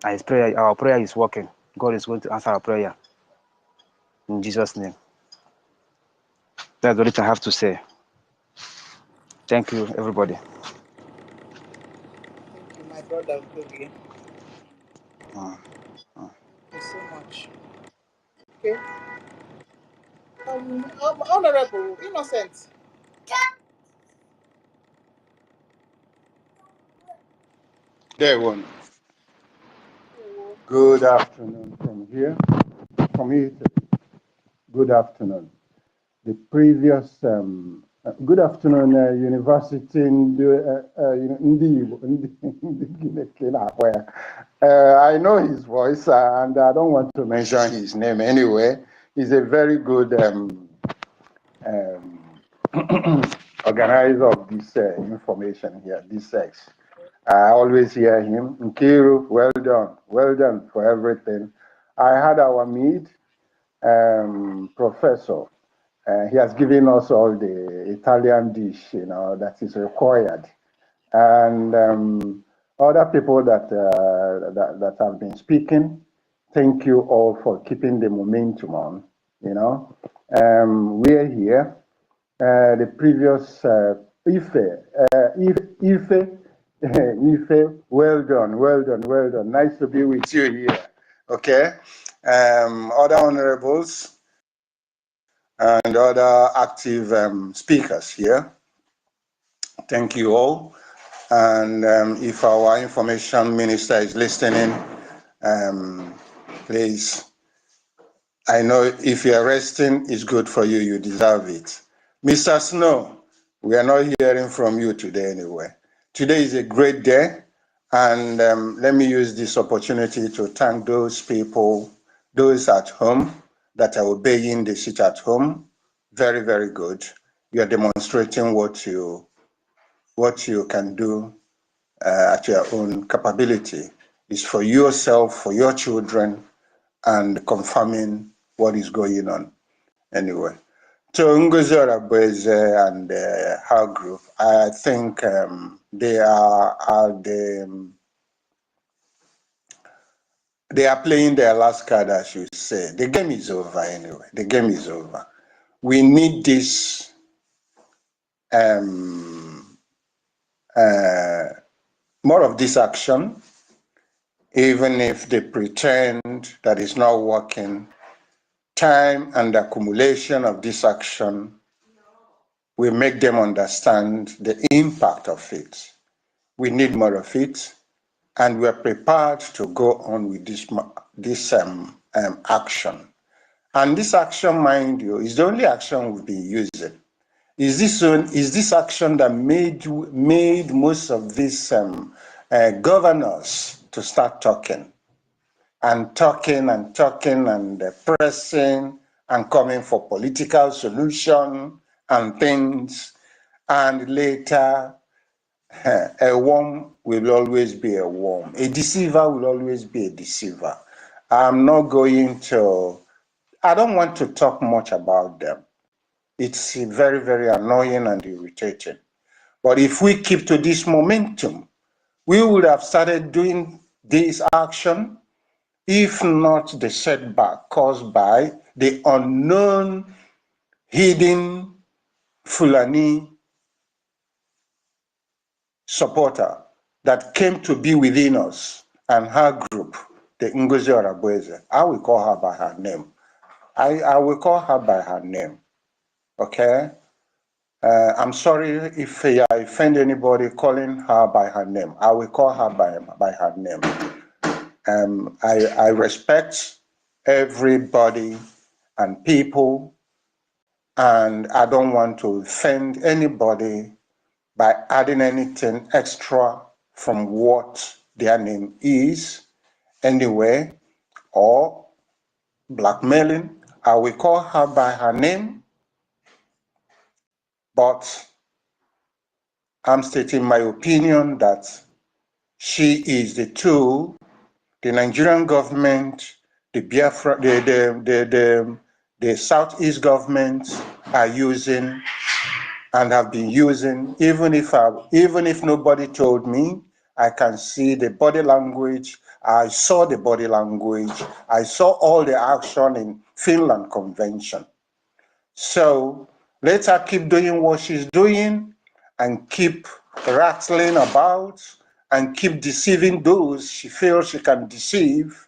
And our prayer is working. God is going to answer our prayer. In Jesus' name. That's the only thing I have to say. Thank you, everybody. Thank you, my brother Ogoje. Thank you so much. Okay. Honorable Innocent. There one. Good afternoon from here. From here. Good afternoon. The previous good afternoon, University in I know his voice and I don't want to mention his name anyway. He's a very good organizer of this information here, this sex. I always hear him. Nkiru, well done for everything. I had our meet, professor. He has given us all the Italian dish, that is required, and other people that have been speaking. Thank you all for keeping the momentum on. We're here. The previous Ife, well done. Nice to be with you here. Okay. Other honorables and other active speakers here. Thank you all. And if our information minister is listening, please, I know if you're resting, it's good for you, you deserve it. Mr. Snow, we are not hearing from you today anyway. Today is a great day, and let me use this opportunity to thank those people, those at home that are obeying the sit at home. Very, very good. You are demonstrating what you can do at your own capability. It's for yourself, for your children, and confirming what is going on. Anyway, so NGOZI and her group, I think they are playing their last card, as you say. The game is over anyway. The game is over. We need this more of this action, even if they pretend that it's not working. Time and accumulation of this action will make them understand the impact of it. We need more of it, and we're prepared to go on with this action. And this action, mind you, is the only action we'll be using. Is this action that made most of these governors to start talking and pressing and coming for political solution and things, and later a worm will always be a worm. A deceiver will always be a deceiver. I don't want to talk much about them. It's very, very annoying and irritating. But if we keep to this momentum, we would have started doing this action, if not the setback caused by the unknown, hidden Fulani supporter that came to be within us and her group, the NGOZI Orabueze. I will call her by her name. I will call her by her name, okay? I'm sorry if I offend anybody calling her by her name. I will call her by her name. I respect everybody and people, and I don't want to offend anybody by adding anything extra from what their name is anyway, or blackmailing. I will call her by her name, but I'm stating my opinion that she is the tool the Nigerian government, the Biafra, the Southeast government are using and have been using. Even if nobody told me, I can see the body language. I saw the body language. I saw all the action in Finland Convention. So let her keep doing what she's doing and keep rattling about and keep deceiving those she feels she can deceive.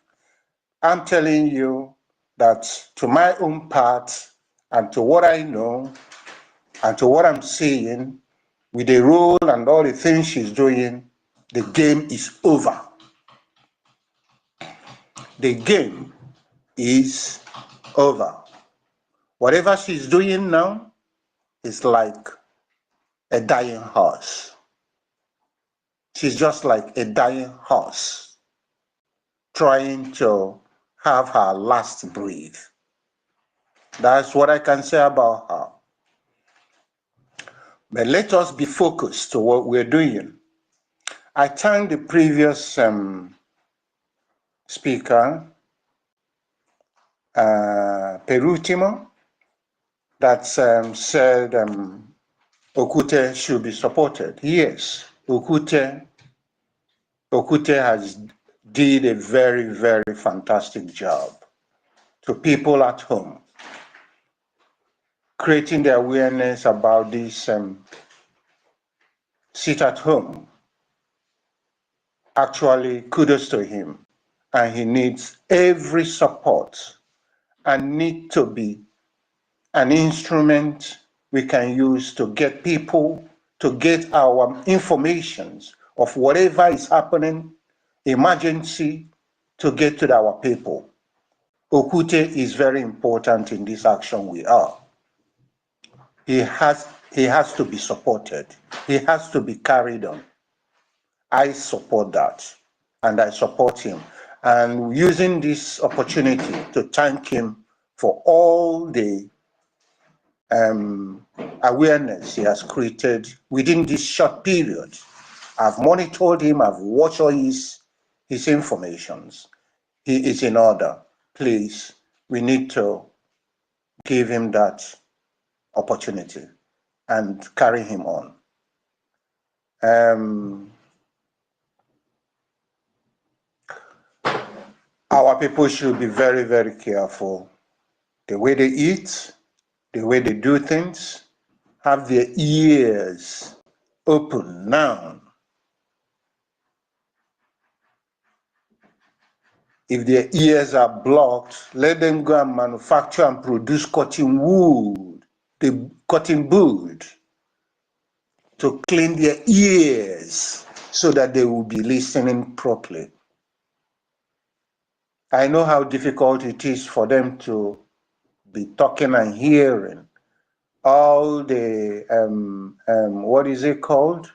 I'm telling you that to my own part and to what I know and to what I'm seeing, with the role and all the things she's doing, the game is over. The game is over. Whatever she's doing now is like a dying horse. She's just like a dying horse trying to have her last breath. That's what I can say about her. But let us be focused to what we're doing. I thank the previous speaker, Perutimo, that said Okute should be supported. Yes, Okute has did a very, very fantastic job to people at home, creating the awareness about this sit at home. Actually, kudos to him. And he needs every support and need to be an instrument we can use to get people, to get our informations of whatever is happening, emergency, to get to our people. Okute is very important in this action we are. He has to be supported. He has to be carried on. I support that, and I support him. And using this opportunity to thank him for all the awareness he has created within this short period. I've monitored him, I've watched all his informations. He is in order. Please, we need to give him that opportunity and carry him on. Our people should be very, very careful. The way they eat, the way they do things, have their ears open now. If their ears are blocked, let them go and manufacture and produce cotton wool, the cotton wood, to clean their ears so that they will be listening properly. I know how difficult it is for them to be talking and hearing all the, what is it called?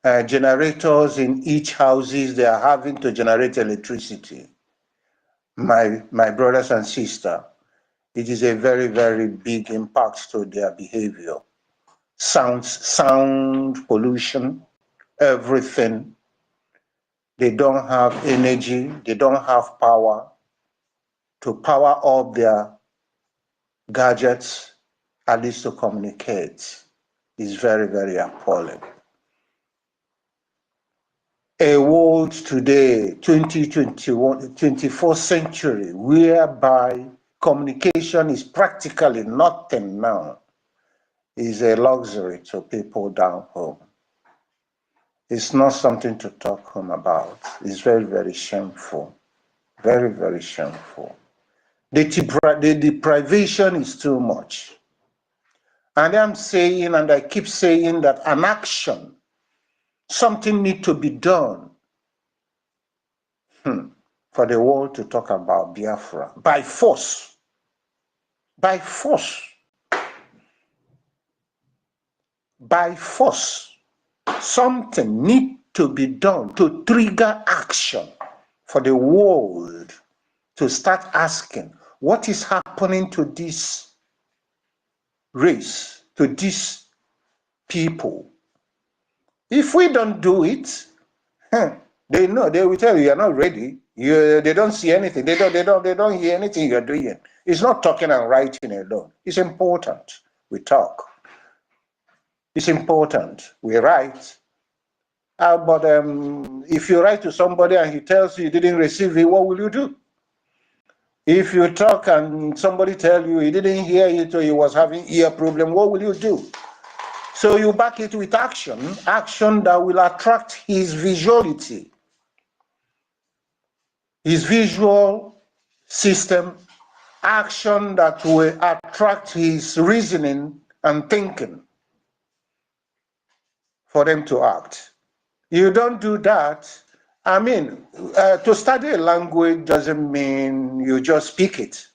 Generators in each houses, they are having to generate electricity. My brothers and sisters, it is a very, very big impact to their behavior. Sound pollution, everything. They don't have energy, they don't have power to power up their gadgets, at least to communicate. It's very, very appalling. A world today, 2021, 24th century, whereby communication is practically nothing now, is a luxury to people down home. It's not something to talk home about. It's very, very shameful. Very, very shameful. The deprivation is too much. And I'm saying, and I keep saying that an action, something needs to be done for the world to talk about Biafra by force. By force. By force. Something needs to be done to trigger action for the world to start asking what is happening to this race, to these people. If we don't do it, they know, they will tell you you're not ready. They don't see anything. They don't hear anything you're doing. It's not talking and writing alone. It's important. We talk. It's important. We write. But if you write to somebody and he tells you didn't receive it, what will you do? If you talk and somebody tells you he didn't hear it or he was having ear problem, what will you do? So you back it with action, action that will attract his visuality, his visual system, action that will attract his reasoning and thinking for them to act. You don't do that. I mean, to study a language doesn't mean you just speak it.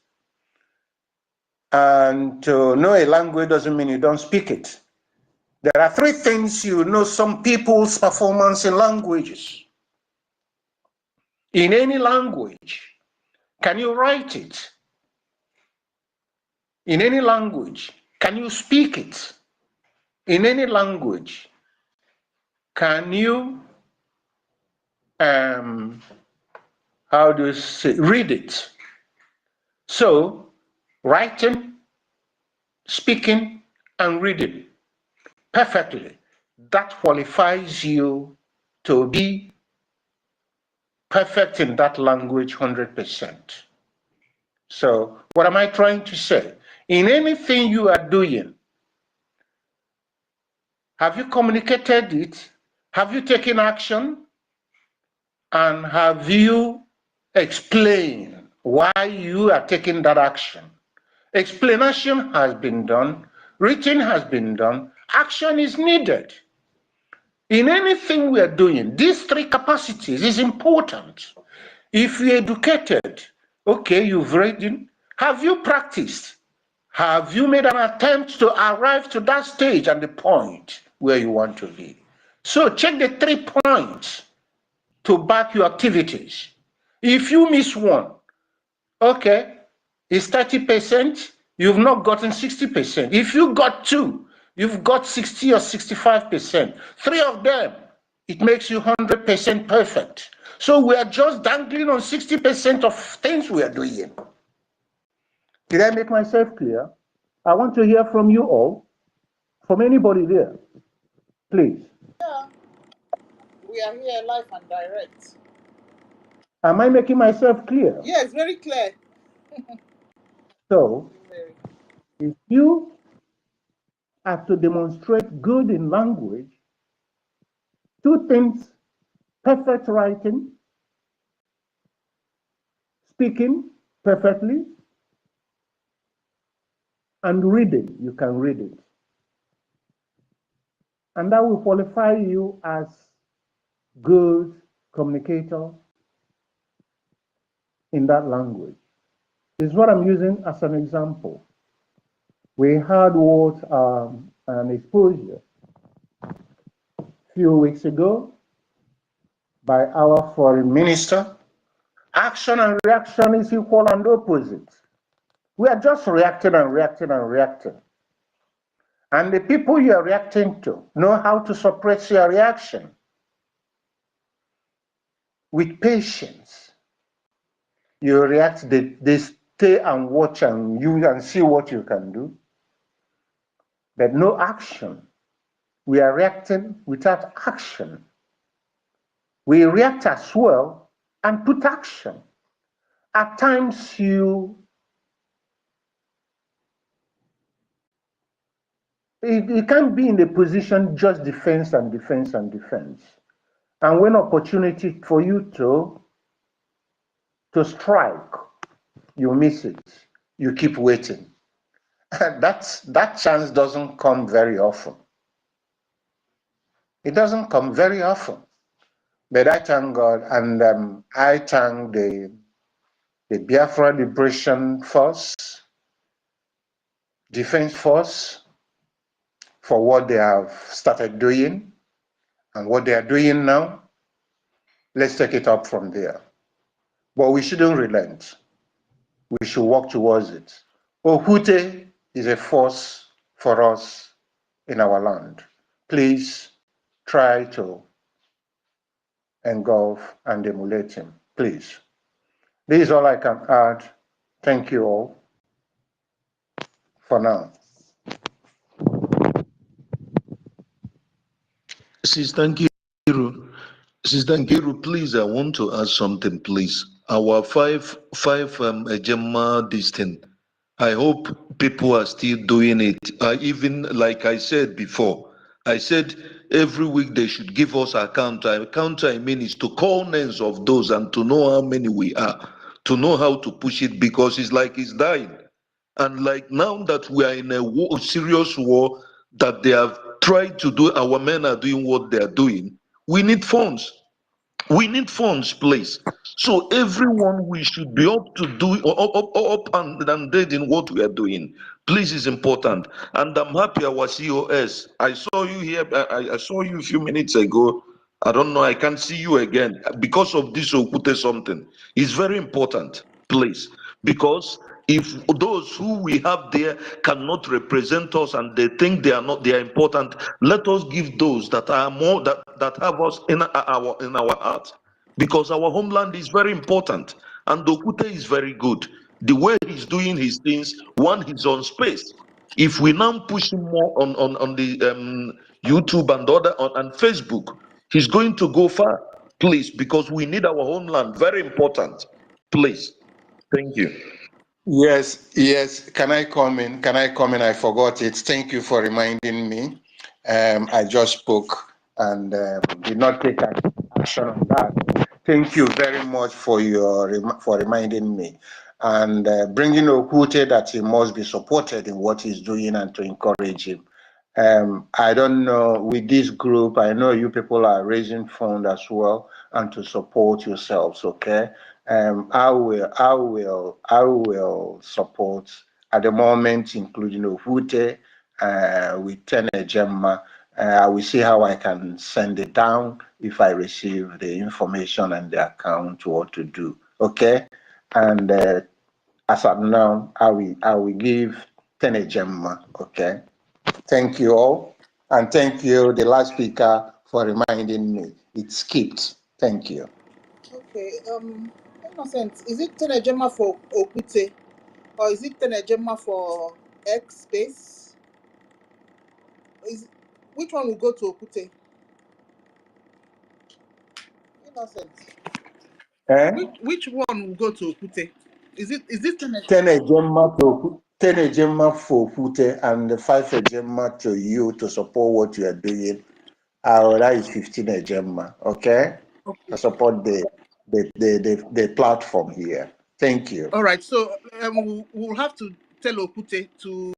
And to know a language doesn't mean you don't speak it. There are three things you know some people's performance in languages. In any language, can you write it? In any language, can you speak it? In any language, can you, how do you say, read it? So, writing, speaking, and reading perfectly, that qualifies you to be perfect in that language 100%. So, what am I trying to say? In anything you are doing, have you communicated it? Have you taken action? And have you explained why you are taking that action? Explanation has been done, written has been done, action is needed. In anything we are doing, these three capacities is important. If you're educated, okay, you've read, have you practiced? Have you made an attempt to arrive to that stage and the point where you want to be? So check the 3 points to back your activities. If you miss one, okay, it's 30%, you've not gotten 60%. If you got 2, you've got 60 or 65%. 3 of them, it makes you 100% perfect. So we are just dangling on 60% of things we are doing. Did I make myself clear? I want to hear from you all, from anybody there, please. Yeah, we are here live and direct. Am I making myself clear? Yes, very clear. So, if you have to demonstrate good in language, 2 things, perfect writing speaking perfectly, and reading, you can read it. And that will qualify you as good communicator in that language. This is what I'm using as an example. We had what an exposure a few weeks ago by our foreign minister. Action and reaction is equal and opposite. We are just reacting and reacting and reacting. And the people you are reacting to know how to suppress your reaction with patience. You react, they stay and watch and you and see what you can do, but no action. We are reacting without action. We react as well and put action. At times you can't be in the position just defense and defense and defense. And when opportunity for you to strike, you miss it. You keep waiting. That chance doesn't come very often. It doesn't come very often. But I thank God, and I thank the Biafra Liberation Force, Defense Force, for what they have started doing and what they are doing now. Let's take it up from there. But we shouldn't relent. We should work towards it. Ohute is a force for us in our land. Please try to engulf and emulate him, please. This is all I can add. Thank you all for now. Sister Nkiru, please, I want to ask something, please. Our five Ejema this thing. I hope people are still doing it. Even like I said before, I said every week they should give us a count. I mean is to call names of those and to know how many we are, to know how to push it, because it's like it's dying. And like now that we are in a war, serious war, that they have tried to do, our men are doing what they are doing. We need funds. We need funds, please. So everyone, we should be up to do up and dead in what we are doing. Please, is important. And I'm happy our COS. I saw you here. I saw you a few minutes ago. I don't know. I can't see you again because of this. Okute something. It's very important, please, because if those who we have there cannot represent us and they think they are important, let us give those that are more that have us in our heart, because our homeland is very important and Okute is very good. The way he's doing his things, one, he's on space. If we now push him more on the YouTube and and Facebook, he's going to go far, please, because we need our homeland. Very important, please. Thank you. Yes. Can I come in? I forgot it. Thank you for reminding me. I just spoke and did not take action on that. Thank you very much for for reminding me and bringing Okute that he must be supported in what he's doing and to encourage him. I don't know, with this group, I know you people are raising funds as well and to support yourselves, okay? I will support at the moment, including Ovute with Gemma. I will see how I can send it down if I receive the information and the account what to do. Okay, and as of now, I will give Gemma. Okay, thank you all, and thank you the last speaker for reminding me. It skipped. Thank you. Okay, Innocent, is it Tenejema for Okute or is it Tenejema for X space? Which one will go to Okute? Innocent. Which one will go to Okute? Is this Tenejema for Okute and the 5 Ejema to you to support what you are doing. That is 15 Ejema, okay? Okay. To support the platform here. Thank you. All right, so we'll have to tell Okute to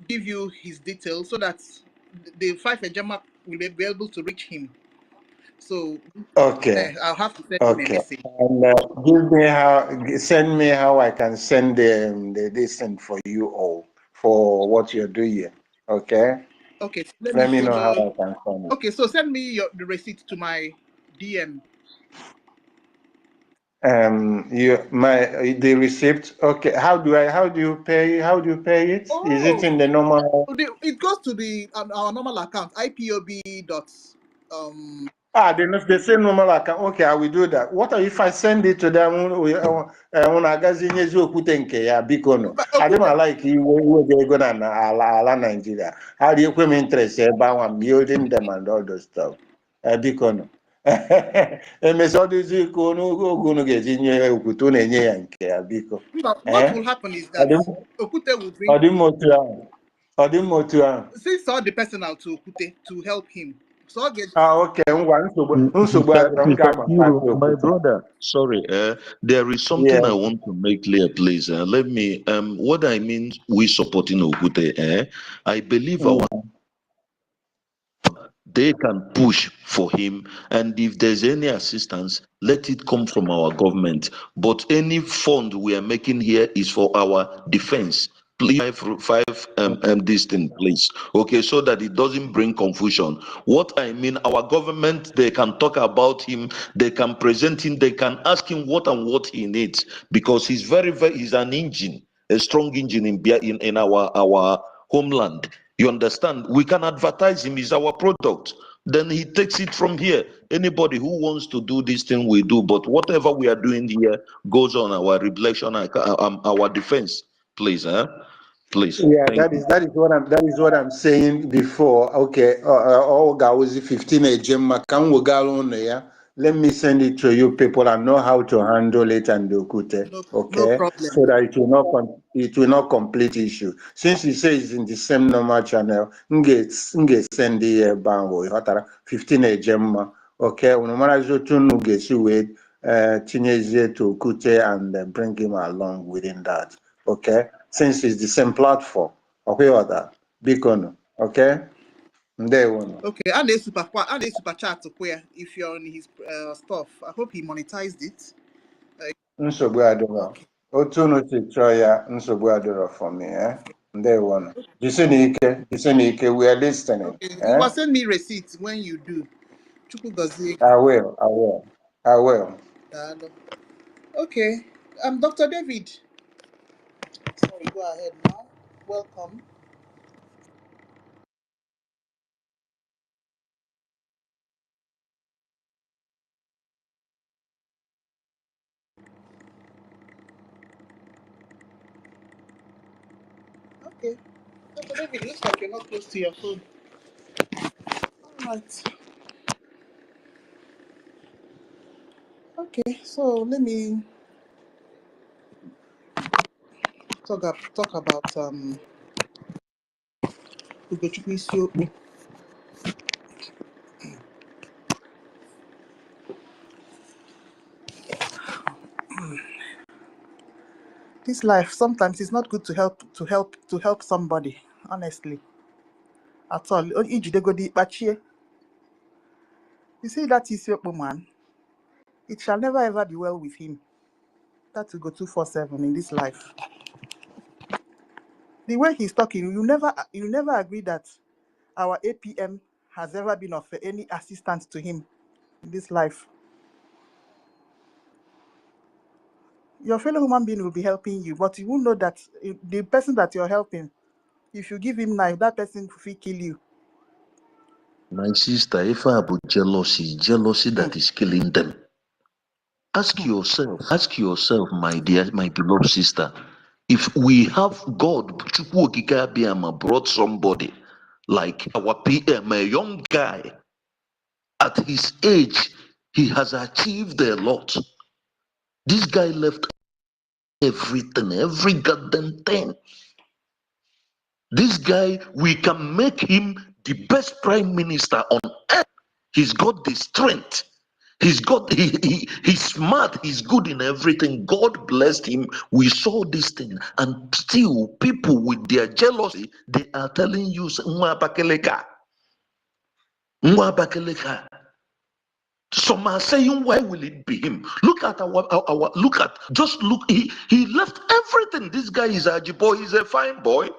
give you his details so that the 5 Ejema will be able to reach him. So Okay. I'll have to send him a Okay. message. And send me how I can send the listen for you all for what you're doing. Okay. Okay, so Let me know how I can send it. okay, so send me the receipt to my DM. The receipt. Okay. How do you pay it? Is it in the normal? It goes to our normal account, IPOB dot The same normal account. Okay, I will do that. What if I send it to them when I got in ya bikono? I don't like you go to ala Nigeria. How do you come interest about building them and all those stuff? Bikono. Emesodizi kono gono gezinye okuto nenye ya nke ya biko. What will happen is that Okute will bring since all the personnel to Okute to help him. So I'll get okay. Mr. My brother, sorry, there is something I want to make clear, please. Let me, what I mean, we supporting Ogute, I believe they can push for him, and if there's any assistance, let it come from our government. But any fund we are making here is for our defense. Please, this thing, please. Okay, so that it doesn't bring confusion. What I mean, our government, they can talk about him, they can present him, they can ask him what and what he needs, because he's he's an engine, a strong engine in our homeland. You understand? We can advertise him, he's our product. Then he takes it from here. Anybody who wants to do this thing, we do. But whatever we are doing here goes on our reflection, our defense. Please, please. Yeah, Thank that is what I'm saying before. Okay, Oga was 15 Ejema, can we go on there? Let me send it to you people and know how to handle it and do it. Okay, no problem. so that it will not complete issue. Since he says in the same normal channel, nge send the bango 15 Ejema. Okay, unomara zotu nuge siwe tinyezie to Kute and bring him along within that. Okay, since it's the same platform. Okay, other big one. Okay, there one. Okay, and a super chat where if you're on his stuff. I hope he monetized it. Nsogbu adịrọ. Otu unu si chọọ ya nsogbu adịrọ for me. There one. Jisi n'ike, we are listening. Okay, you will send me receipts when you do. I will. Okay, Dr. David. Sorry, go ahead now. Welcome. Okay. Dr. David, looks like you're not close to your phone. All right. Okay, so let me talk about Ugochukwu Isiokwu. This life sometimes it's not good to help somebody, honestly. At all. You see that Isiokwu man, it shall never ever be well with him. That will go 247 in this life. The way he's talking, you never agree that our APM has ever been of any assistance to him in this life. Your fellow human being will be helping you, but you will know that the person that you're helping, if you give him knife, that person will kill you. My sister, if I have jealousy that is killing them. Ask yourself, my dear, my beloved sister, if we have God, Chukwu Okike Abiyama brought somebody like our PM, a young guy, at his age, he has achieved a lot. This guy left everything, every goddamn thing. This guy, we can make him the best prime minister on earth. He's got the strength. He's got he's smart, he's good in everything. God blessed him. We saw this thing, and still people with their jealousy, they are telling you "Nwa Abakaleka, Nwa Abakaleka." Some are saying, why will it be him? Look at our look at, just look, he left everything. This guy is a boy, he's a fine boy.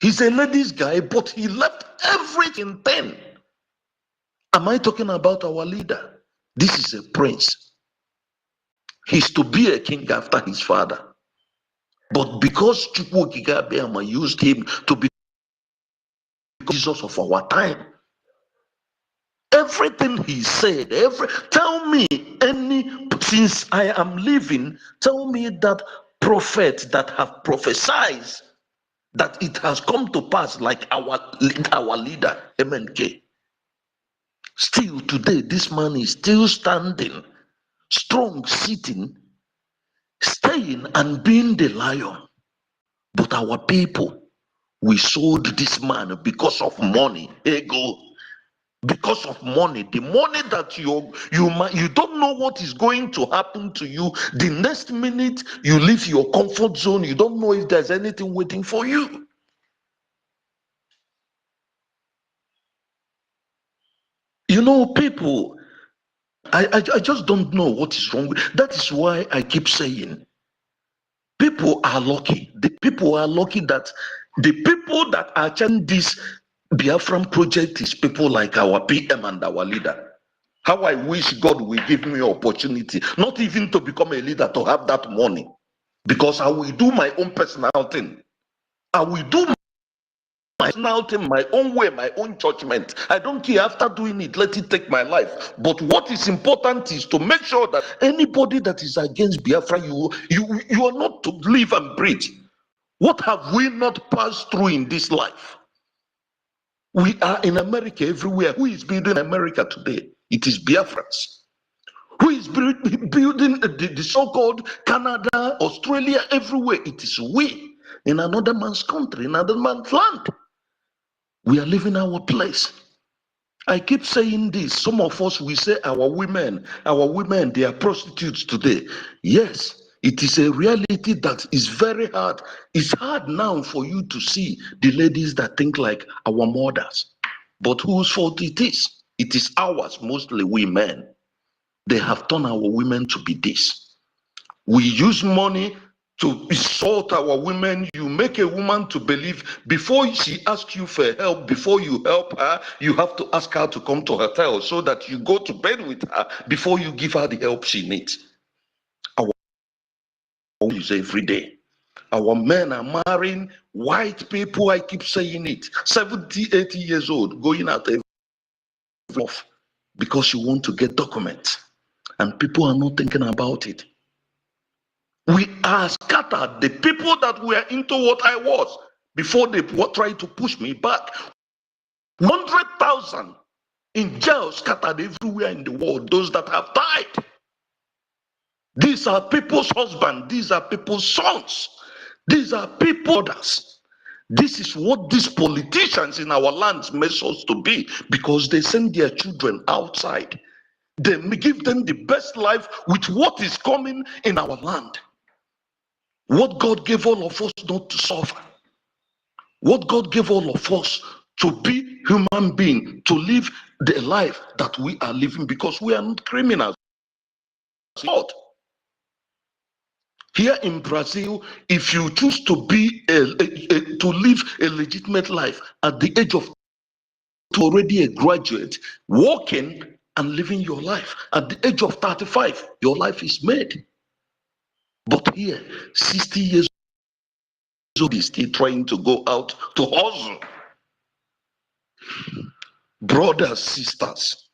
He's a ladies guy, but he left everything then. Am I talking about our leader? This is a prince. He's to be a king after his father. But because Chukwuokike used him to be Jesus of our time, everything he said, tell me since I am living, tell me that prophet that have prophesied that it has come to pass like our leader, MNK. Still today, this man is still standing, strong, sitting, staying and being the lion. But our people, we sold this man because of money, ego. Because of money, the money that you don't know what is going to happen to you. The next minute you leave your comfort zone, you don't know if there's anything waiting for you. You know, people, I just don't know what is wrong with that. Is why I keep saying people are lucky. The people are lucky that the people that are chanting this Biafran project is people like our PM and our leader. How I wish God will give me opportunity, not even to become a leader, to have that money. Because I will do my own personal thing. I will do my personal thing, my own way, my own judgment. I don't care after doing it, let it take my life. But what is important is to make sure that anybody that is against Biafra, you are not to live and breathe. What have we not passed through in this life? We are in America everywhere. Who is building America today? It is Biafrans. Who is building the so-called Canada, Australia, everywhere? It is we in another man's country, in another man's land. We are living our place. I keep saying this. Some of us, we say our women, they are prostitutes today. Yes, it is a reality that is very hard. It's hard now for you to see the ladies that think like our mothers. But whose fault it is? It is ours, mostly we men. They have turned our women to be this. We use money to insult our women. You make a woman to believe before she asks you for help, before you help her, you have to ask her to come to her hotel so that you go to bed with her before you give her the help she needs. Our women use every day. Our men are marrying white people. I keep saying it. 70, 80 years old, going out every month because you want to get documents. And people are not thinking about it. We are scattered. The people that were into what I was before they tried to push me back, 100,000 in jail, scattered everywhere in the world. Those that have died. These are people's husbands. These are people's sons. These are people's brothers. This is what these politicians in our lands make us to be, because they send their children outside. They give them the best life with what is coming in our land. What God gave all of us not to suffer. What God gave all of us to be human beings, to live the life that we are living, because we are not criminals. Here in Brazil, if you choose to be to live a legitimate life at the age of already a graduate, working and living your life at the age of 35, your life is made. But here, 60 years old is still trying to go out to hustle. Brothers, sisters,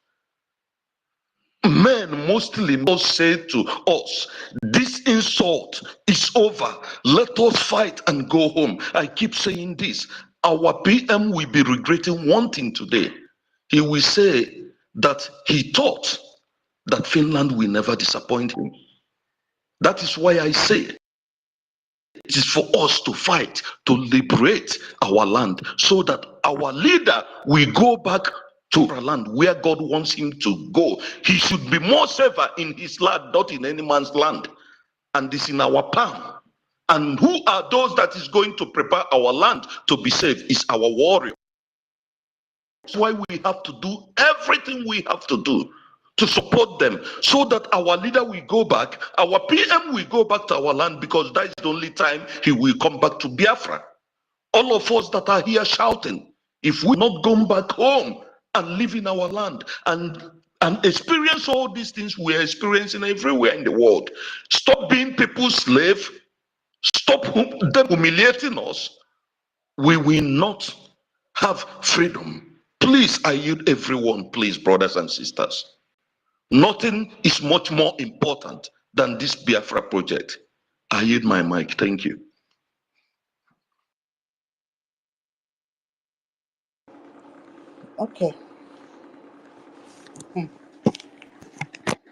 men mostly must say to us, this insult is over. Let us fight and go home. I keep saying this. Our PM will be regretting one thing today. He will say that he thought that Finland will never disappoint him. That is why I say it is for us to fight to liberate our land, so that our leader will go back to our land where God wants him to go. He should be more safer in his land, not in any man's land. And this in our palm. And who are those that is going to prepare our land to be safe? Is our warrior. That's why we have to do everything we have to do to support them, so that our leader will go back, our PM will go back to our land, because that is the only time he will come back to Biafra. All of us that are here shouting, if we're not going back home and live in our land and experience all these things we're experiencing everywhere in the world, stop being people's slave, stop them humiliating us, we will not have freedom. Please, I yield everyone, please, brothers and sisters. Nothing is much more important than this Biafra project. I yield my mic. Thank you. Okay.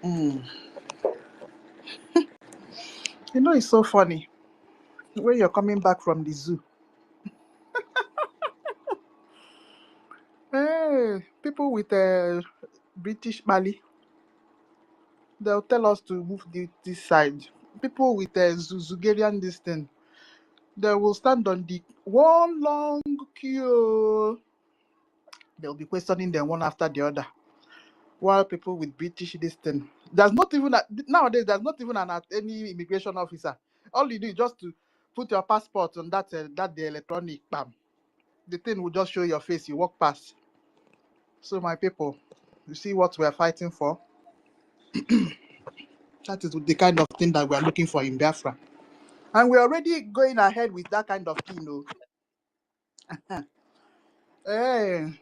Mm. You know, it's so funny when you're coming back from the zoo. Hey, people with a British Mali, they'll tell us to move this side. People with a Zuzugarian this thing, they will stand on the one long queue. They'll be questioning them one after the other. While people with British this thing, there's not even nowadays. There's not even any immigration officer. All you do is just to put your passport on that the electronic bam. The thing will just show your face. You walk past. So my people, you see what we are fighting for. That is the kind of thing that we are looking for in Biafra, and we're already going ahead with that kind of thing. Hey,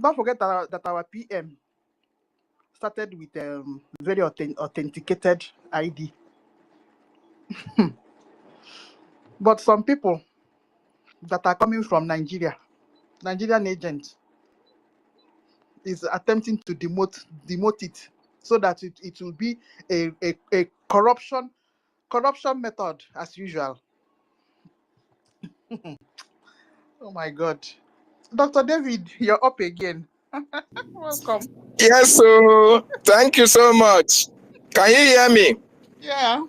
don't forget that our PM started with very authenticated ID. But some people that are coming from Nigerian agents, is attempting to demote it, so that it will be a corruption method as usual. Oh my God. Dr. David, you're up again. Welcome. Yes, so thank you so much. Can you hear me? Yeah.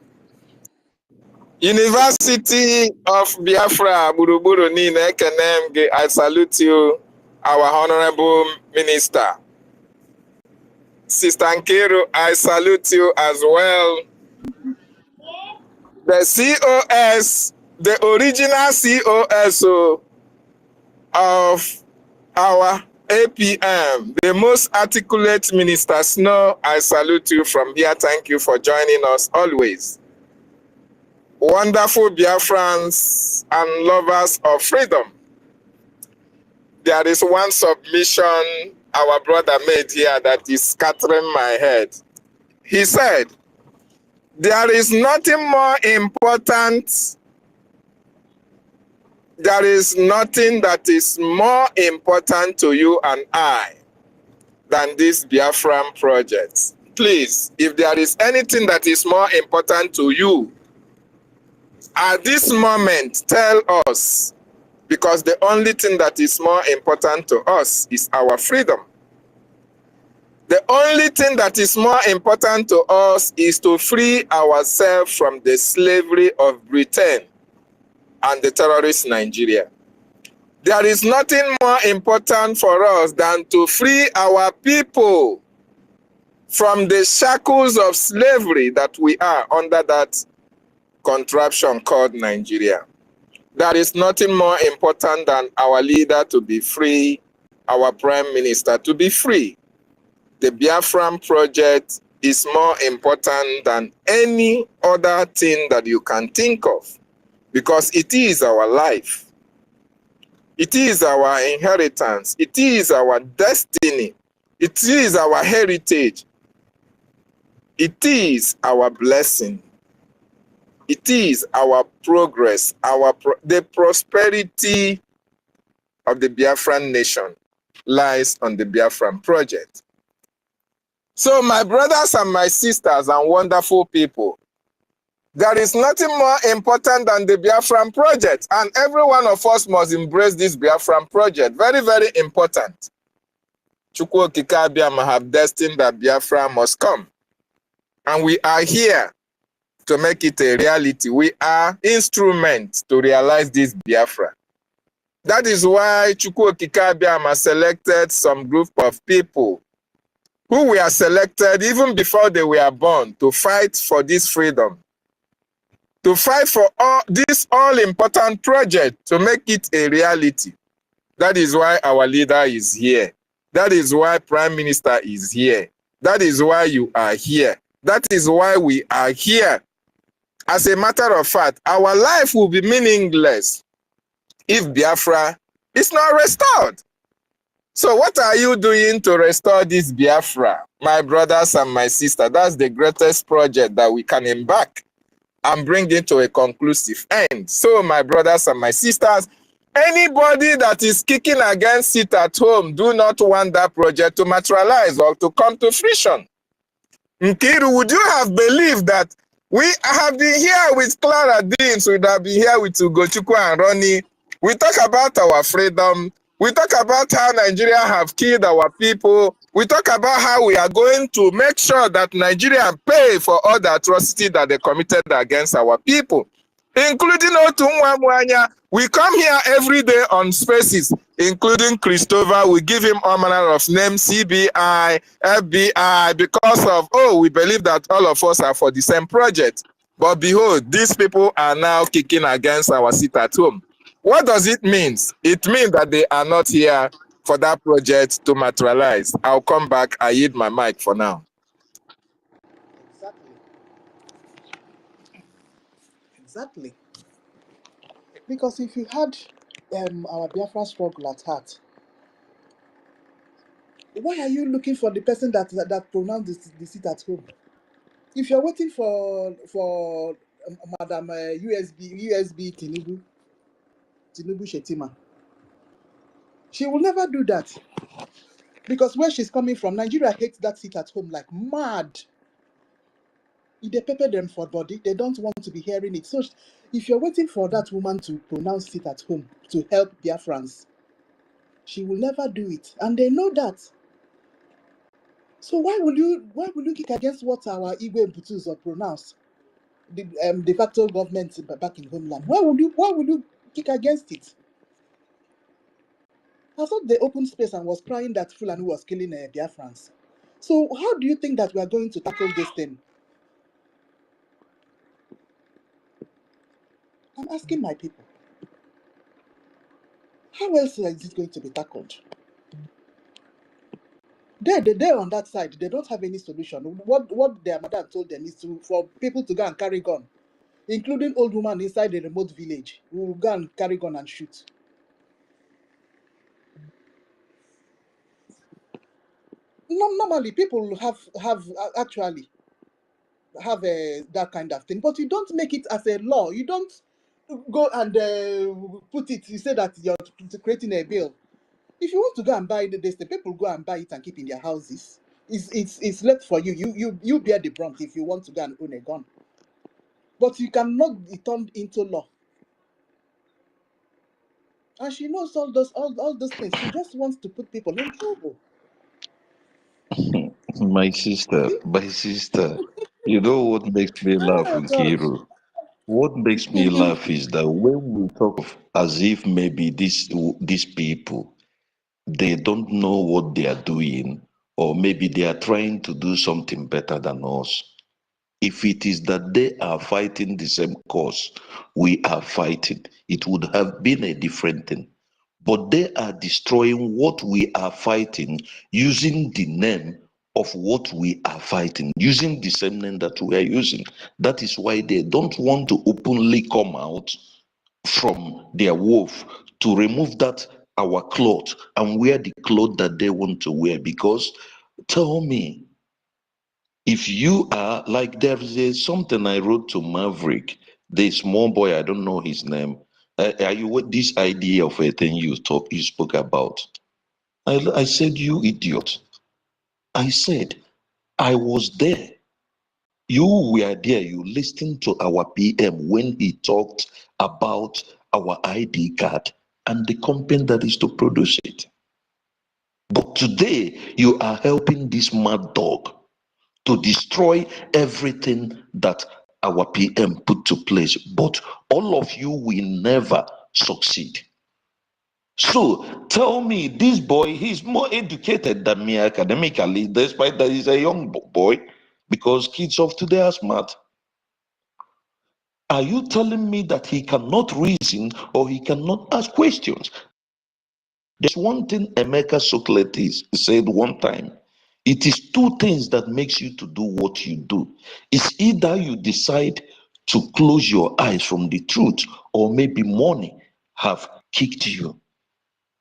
University of Biafra, Buruburu Nine Kenem, I salute you, our Honorable Minister. Sister Nkiru, I salute you as well. The COS, the original COS of our APM, the most articulate Minister Snow, I salute you from here. Thank you for joining us always. Wonderful Biafrans and lovers of freedom. There is one submission our brother made here that is scattering my head. He said, there is nothing more important. There is nothing that is more important to you and I than this Biafran project. Please, if there is anything that is more important to you, at this moment, tell us, because the only thing that is more important to us is our freedom. The only thing that is more important to us is to free ourselves from the slavery of Britain and the terrorist Nigeria. There is nothing more important for us than to free our people from the shackles of slavery that we are under, that contraption called Nigeria. There is nothing more important than our leader to be free, our prime minister to be free. The Biafran project is more important than any other thing that you can think of, because it is our life. It is our inheritance. It is our destiny. It is our heritage. It is our blessing. It is our progress, the prosperity of the Biafran nation lies on the Biafran project. So my brothers and my sisters and wonderful people, there is nothing more important than the Biafran project, and every one of us must embrace this Biafran project. Very, very important. Chukwu Okike Abiama have destined that Biafra must come. And we are here to make it a reality. We are instruments to realize this Biafra. That is why Chukwu Okike Abiama selected some group of people who were selected even before they were born to fight for this freedom, to fight for this all-important project, to make it a reality. That is why our leader is here. That is why Prime Minister is here. That is why you are here. That is why we are here. As a matter of fact, our life will be meaningless if Biafra is not restored. So what are you doing to restore this Biafra? My brothers and my sisters, that's the greatest project that we can embark and bring it to a conclusive end. So my brothers and my sisters, anybody that is kicking against it at home do not want that project to materialize or to come to fruition. Nkiru, would you have believed that we have been here with Clara Deans, we would have been here with Ugochukwu and Ronnie. We talk about our freedom. We talk about how Nigeria have killed our people. We talk about how we are going to make sure that Nigeria pay for all the atrocity that they committed against our people, including Otunwamwanya. We come here every day on spaces, including Christopher. We give him all manner of names, CBI, FBI, because of, we believe that all of us are for the same project. But behold, these people are now kicking against our seat at home. What does it mean? It means that they are not here for that project to materialize. I'll come back. I yield my mic for now. Exactly. Because if you had our Biafra struggle at heart, why are you looking for the person that pronounced the seat at home? If you're waiting for Madam USB Tinubu Shetima, she will never do that. Because where she's coming from, Nigeria hates that seat at home like mad. They pepper them for body. They don't want to be hearing it. So if you're waiting for that woman to pronounce it at home to help Biafrans, she will never do it. And they know that. So why will you kick against what our Igwe and Putuzo pronounce? The de facto government back in homeland. Why would you kick against it? I thought they opened space and was crying that Fulani was killing Biafrans. So how do you think that we are going to tackle this thing? I'm asking my people. How else is it going to be tackled? They're on that side. They don't have any solution. What their madam told them is for people to go and carry gun, including old woman inside a remote village who will go and carry gun and shoot. Normally, people actually have that kind of thing, but you don't make it as a law. You don't go and put it. You say that you're creating a bill. If you want to go and buy this, the people go and buy it and keep in their houses. It's left for you. You bear the brunt if you want to go and own a gun. But you cannot be turned into law. And she knows all those things. She just wants to put people in trouble. My sister, you know what makes me laugh, Oh gosh. Nkiru? What makes me laugh is that when we talk of as if maybe these people, they don't know what they are doing, or maybe they are trying to do something better than us. If it is that they are fighting the same cause we are fighting, it would have been a different thing. But they are destroying what we are fighting using the name of what we are fighting, using the same name that we are using. That is why they don't want to openly come out from their wolf to remove that our cloth and wear the cloth that they want to wear. Because tell me, if you are like, there is something I wrote to Maverick, the small boy, I don't know his name. Are you with this idea of a thing you spoke about? I said, you idiot. I said, I was there. You were there. You listened to our PM when he talked about our ID card and the company that is to produce it. But today, you are helping this mad dog to destroy everything that our PM put to place. But all of you will never succeed. So tell me, this boy, he's more educated than me academically, despite that he's a young boy, because kids of today are smart. Are you telling me that he cannot reason or he cannot ask questions? There's one thing Emeka Socrates said one time. It is two things that makes you to do what you do. It's either you decide to close your eyes from the truth, or maybe money have kicked you.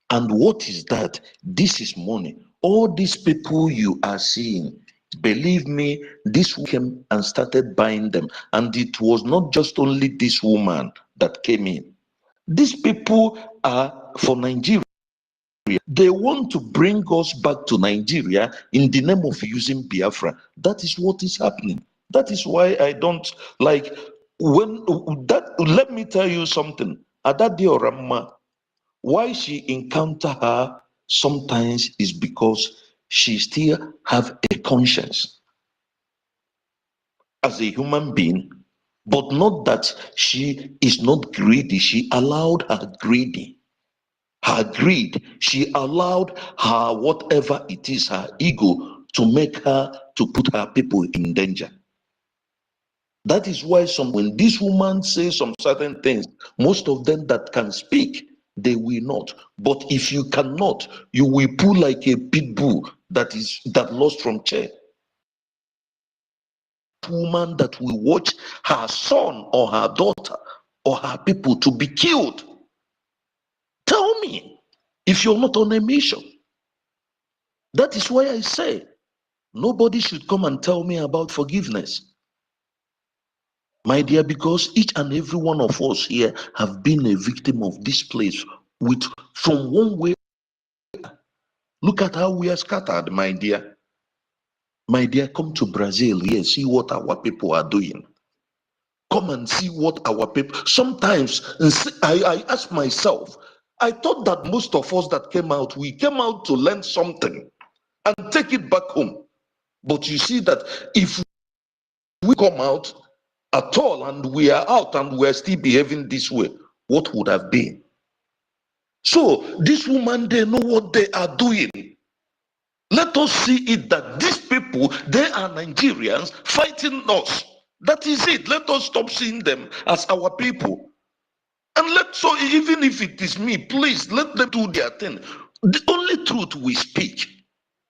And what is that? This is money. All these people you are seeing, believe me, this came and started buying them. And it was not just only this woman that came in. These people are for Nigeria. They want to bring us back to Nigeria in the name of using Biafra. That is what is happening. That is why I don't like when that. Let me tell you something. Adadi Orama, why she encounter her sometimes is because she still have a conscience as a human being, but not that she is not greedy. She allowed her greedy. Her greed, she allowed her whatever it is, her ego, to make her to put her people in danger. That is why when this woman says some certain things, most of them that can speak, they will not. But if you cannot, you will pull like a pit bull that lost from chair. Woman that will watch her son or her daughter or her people to be killed. Tell me if you're not on a mission. That is why I say nobody should come and tell me about forgiveness, my dear, because each and every one of us here have been a victim of this place from one way. Look at how we are scattered, my dear. My dear, come to Brazil here, see what our people are doing. Come and see what our people, sometimes I ask myself, I thought that most of us that came out, we came out to learn something and take it back home. But you see that if we come out at all and we are out and we are still behaving this way, what would have been? So this woman, they know what they are doing. Let us see it that these people, they are Nigerians fighting us. That is it. Let us stop seeing them as our people. And so even if it is me, please let them do their thing. The only truth we speak.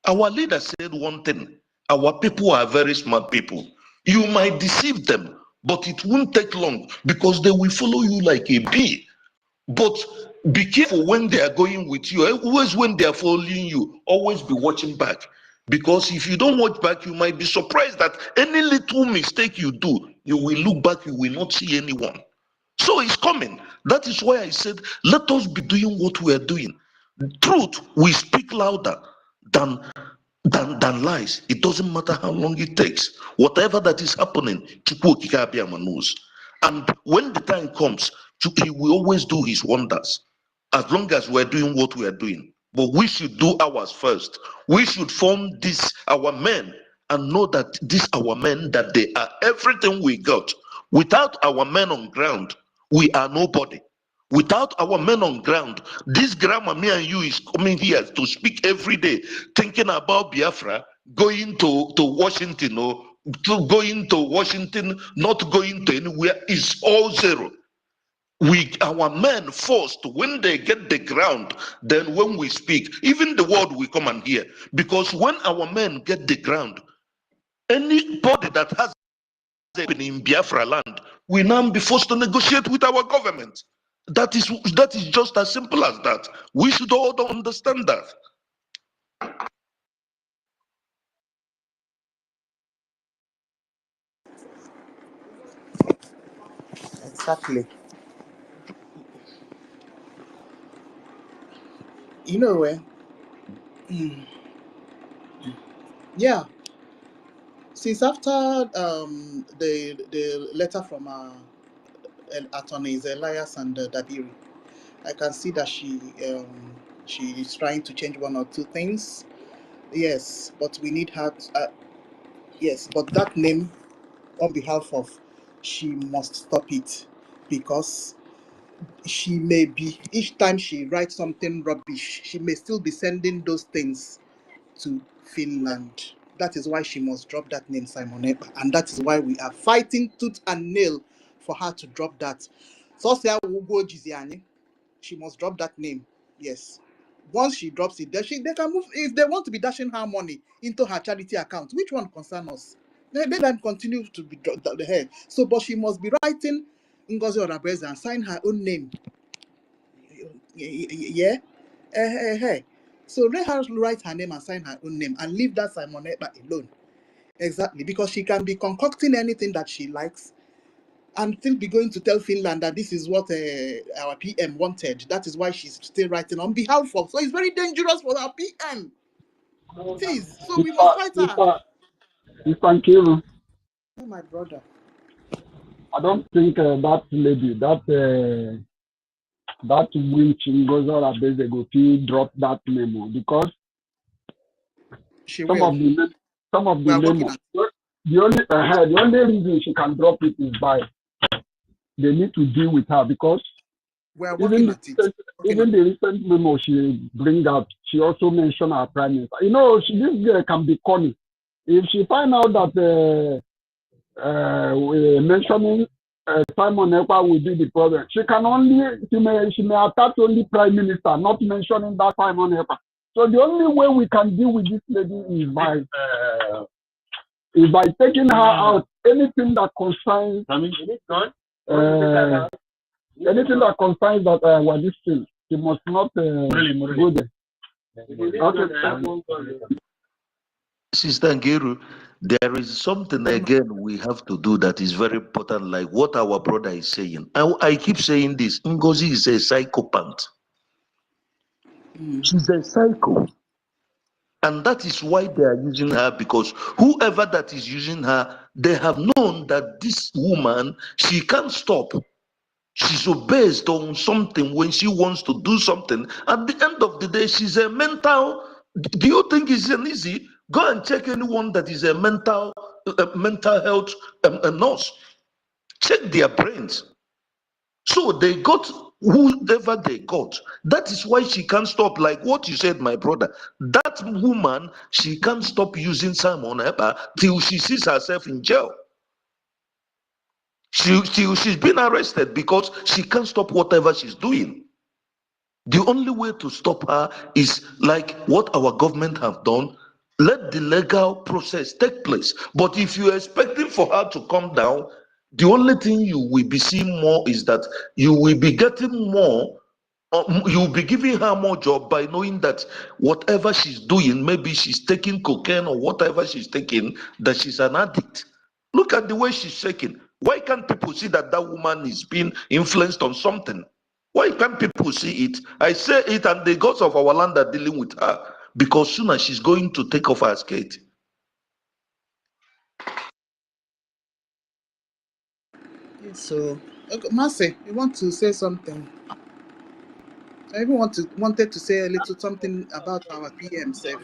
Our leader said one thing. Our people are very smart people. You might deceive them, but it won't take long because they will follow you like a bee. But be careful when they are going with you. Always when they are following you, always be watching back. Because if you don't watch back, you might be surprised that any little mistake you do, you will look back, you will not see anyone. So it's coming. That is why I said, let us be doing what we are doing. Truth will speak louder than lies. It doesn't matter how long it takes. Whatever that is happening, Chukwu Okike Abiyama knows. And when the time comes, he will always do his wonders. As long as we're doing what we are doing. But we should do ours first. We should form our men, and know that these our men, that they are everything we got. Without our men on ground, we are nobody. Without our men on ground, this grandma, me and you, is coming here to speak every day, thinking about Biafra, going to Washington, or going to Washington, not going to anywhere, is all zero. Our men first, when they get the ground, then when we speak, even the word will come and hear. Because when our men get the ground, anybody that has in Biafra land will now be forced to negotiate with our government. That is just as simple as that. We should all understand that. Exactly. You know, yeah. Since after the letter from attorneys Elias and Dabiri, I can see that she She is trying to change one or two things. Yes, but we need her. Yes, but that name, on behalf of, she must stop it, because she may be, each time she writes something rubbish, she may still be sending those things to Finland. That is why she must drop that name, Simon Ekpa, and that is why we are fighting tooth and nail for her to drop that. So she must drop that name. Yes. Once she drops it, they can move. If they want to be dashing her money into her charity account, which one concerns us? Let them continue to be the head. So, but she must be writing Ngozi Odabeze and sign her own name. Yeah. So let her write her name and sign her own name and leave that Simon Ekpa alone. Exactly, because she can be concocting anything that she likes and still be going to tell Finland that this is what our PM wanted. That is why she's still writing on behalf of. So it's very dangerous for our PM. Please, so we must fight her. Mr. Nkiru, Oh, my brother. I don't think that lady, that witch Ngozi Odabeze go to drop that memo, because She some will. of the We are working memo, at the only reason she can drop it is by they need to deal with her, because we are working at it. Even the recent memo she bring out, she also mentioned our prime minister. You know, this girl can be corny. If she find out that we're mentioning Simon Ekpa will be the problem, she may attack only prime minister, not mentioning that Simon Ekpa. So the only way we can deal with this lady is by taking her out. Anything that concerns anything that concerns that this thing, she must not go there. Sister Ngeru, there is something again we have to do that is very important, like what our brother is saying. I keep saying this. Ngozi is a psychopath. She's a psycho. And that is why they are using her, because whoever that is using her, they have known that this woman, she can't stop. She's so based on something when she wants to do something. At the end of the day, she's a mental. Do you think it's an easy? Go and check anyone that is a mental health nurse. Check their brains. So they got whoever they got. That is why she can't stop. Like what you said, my brother. That woman, she can't stop using Simon Ekpa till she sees herself in jail. She's been arrested because she can't stop whatever she's doing. The only way to stop her is like what our government have done. Let the legal process take place. But if you're expecting for her to come down, the only thing you will be seeing more is that you will be getting more, you will be giving her more job by knowing that whatever she's doing, maybe she's taking cocaine or whatever she's taking, that she's an addict. Look at the way she's shaking. Why can't people see that that woman is being influenced on something? Why can't people see it? I say it, and the gods of our land are dealing with her, because soon as she's going to take off her skate. So, okay, Marcy, you want to say something? I even wanted to say a little something about our PM self.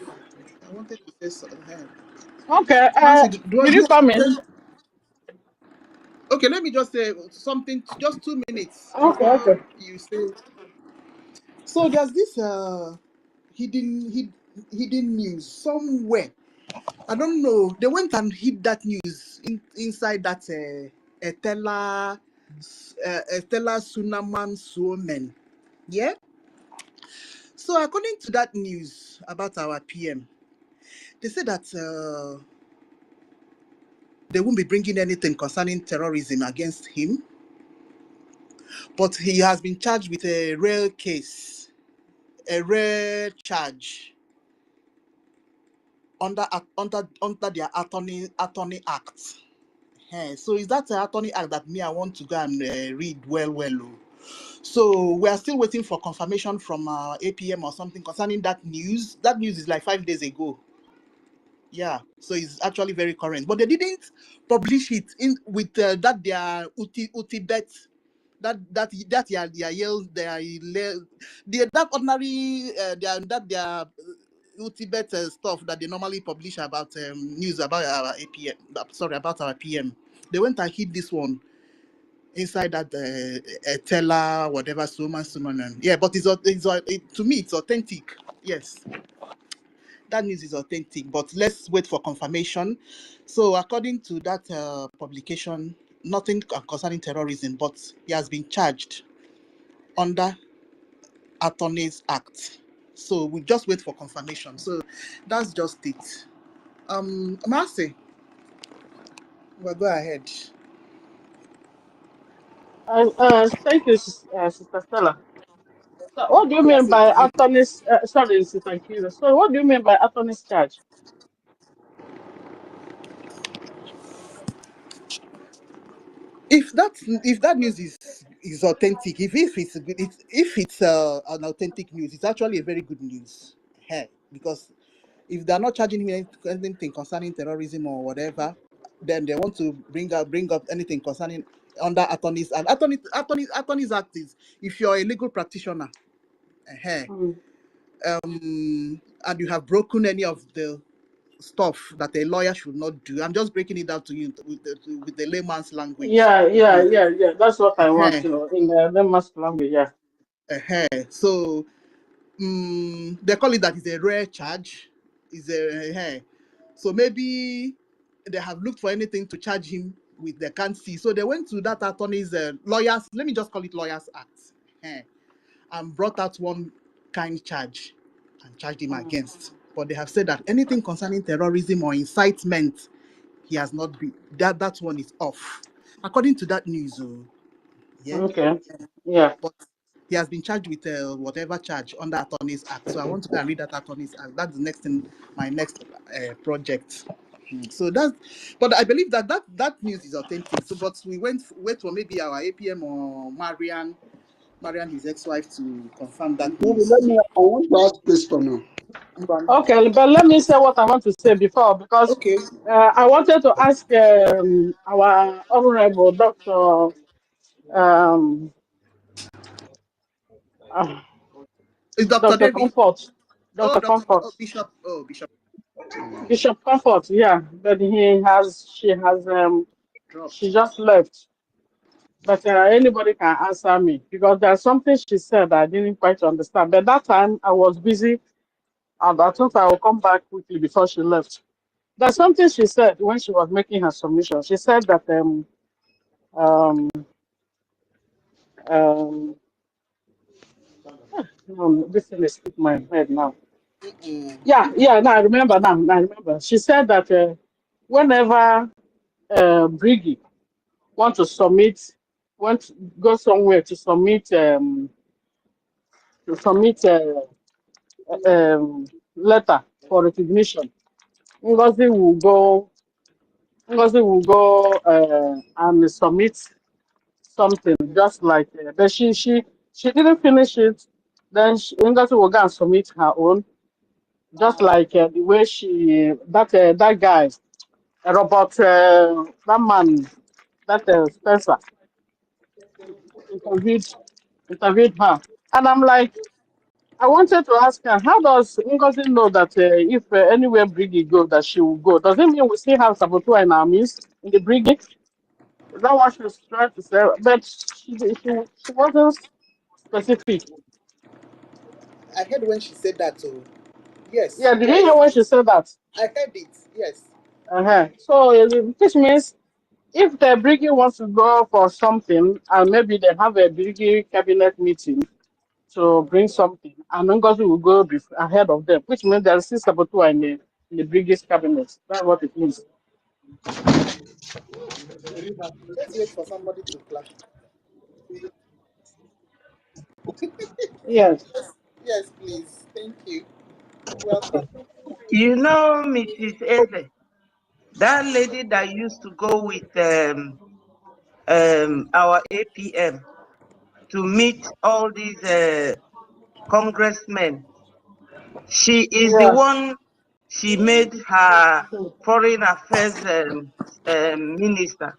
I wanted to say something. Okay, Marcy, did you come in? Okay, let me just say something, just 2 minutes Okay. before you say. So there's this hidden news somewhere. I don't know. They went and hid that news inside that Etela Sunaman Suomen. Yeah. So according to that news about our PM, they said that they won't be bringing anything concerning terrorism against him, but he has been charged with a rare case, a rare charge under their attorney act. So is that an attorney act that me I want to go and read well? So we are still waiting for confirmation from APM or something concerning that news. That news is like 5 days ago. Yeah, so it's actually very current, but they didn't publish it in with that their Uti bet their yells, that ordinary their ultimate stuff that they normally publish about news about our APM. Sorry, about our PM. They went and hid this one inside that teller, whatever, suman. Yeah, but to me it's authentic. Yes, that news is authentic. But let's wait for confirmation. So according to that publication, nothing concerning terrorism, but he has been charged under Attorneys Act. So we just wait for confirmation. So that's just it. Marcy, well, go ahead. Thank you, Sister Stella. So what do you Yeah, mean so by attorney's? Sorry, Sister Kira. So what do you mean by attorney's charge? if that news is authentic, if it's an authentic news, it's actually a very good news. Because if they're not charging him anything concerning terrorism or whatever, then they want to bring up anything concerning under attorneys and attorneys act is if you're a legal practitioner, Mm. and you have broken any of the stuff that a lawyer should not do. I'm just breaking it down to you with the layman's language. Yeah. That's what I want Uh-huh. to know in the mass language. Yeah. So they call it that is a rare charge. So maybe they have looked for anything to charge him with they can't see. So they went to that attorney's lawyers. Let me just call it Lawyers Act, and brought out one kind charge and charged him Mm. against. But they have said that anything concerning terrorism or incitement, he has not been that one is off. According to that news, yeah. Okay. Yeah. But he has been charged with whatever charge under Attorneys Act. So I want to go and read that Attorneys Act. That's the next thing, my next project. So but I believe that news is authentic. So, but we wait for maybe our APM or Marian, his ex-wife, to confirm that Maybe news. I want to ask question now. Okay, but let me say what I want to say before because Okay, I wanted to ask our honorable Doctor um, uh, it's Dr. Dr. David. Comfort, Oh, Dr. Comfort, Bishop. Oh, Bishop. Bishop Comfort. Yeah, but she Dropped. just left. But anybody can answer me because there's something she said I didn't quite understand. But that time I was busy and I thought I would come back quickly before she left. There's something she said when she was making her submission. She said that um, um, this thing is in my head now. Now I remember now. I remember. She said that whenever BRGIE want to go somewhere to submit letter for recognition, Ngozi will go and submit something just like but she didn't finish it. Then Ngozi will go and submit her own, just like the way that guy Robert that man that Spencer interviewed interviewed her, and I'm like, I wanted to ask her, how does Ngozi know that if anywhere BRGIE go, that she will go? Does it mean we still have Sabotua in our midst in the BRGIE? Is that what she was trying to say? But she wasn't specific. I heard when she said that too. Yes, Yeah, did you hear when she said that? I heard it. Yes. So which means if the BRGIE wants to go for something, and maybe they have a BRGIE cabinet meeting to bring something, and Ngozi will go ahead of them, which means there's still Sabotua in the BRGIE's cabinet. That's what it means. Let's wait for somebody to clap. Yes. Yes, please. Thank you. Welcome. You know, Mrs. Eze, that lady that used to go with our APM to meet all these congressmen, she is the Yeah. one, she made her foreign affairs minister.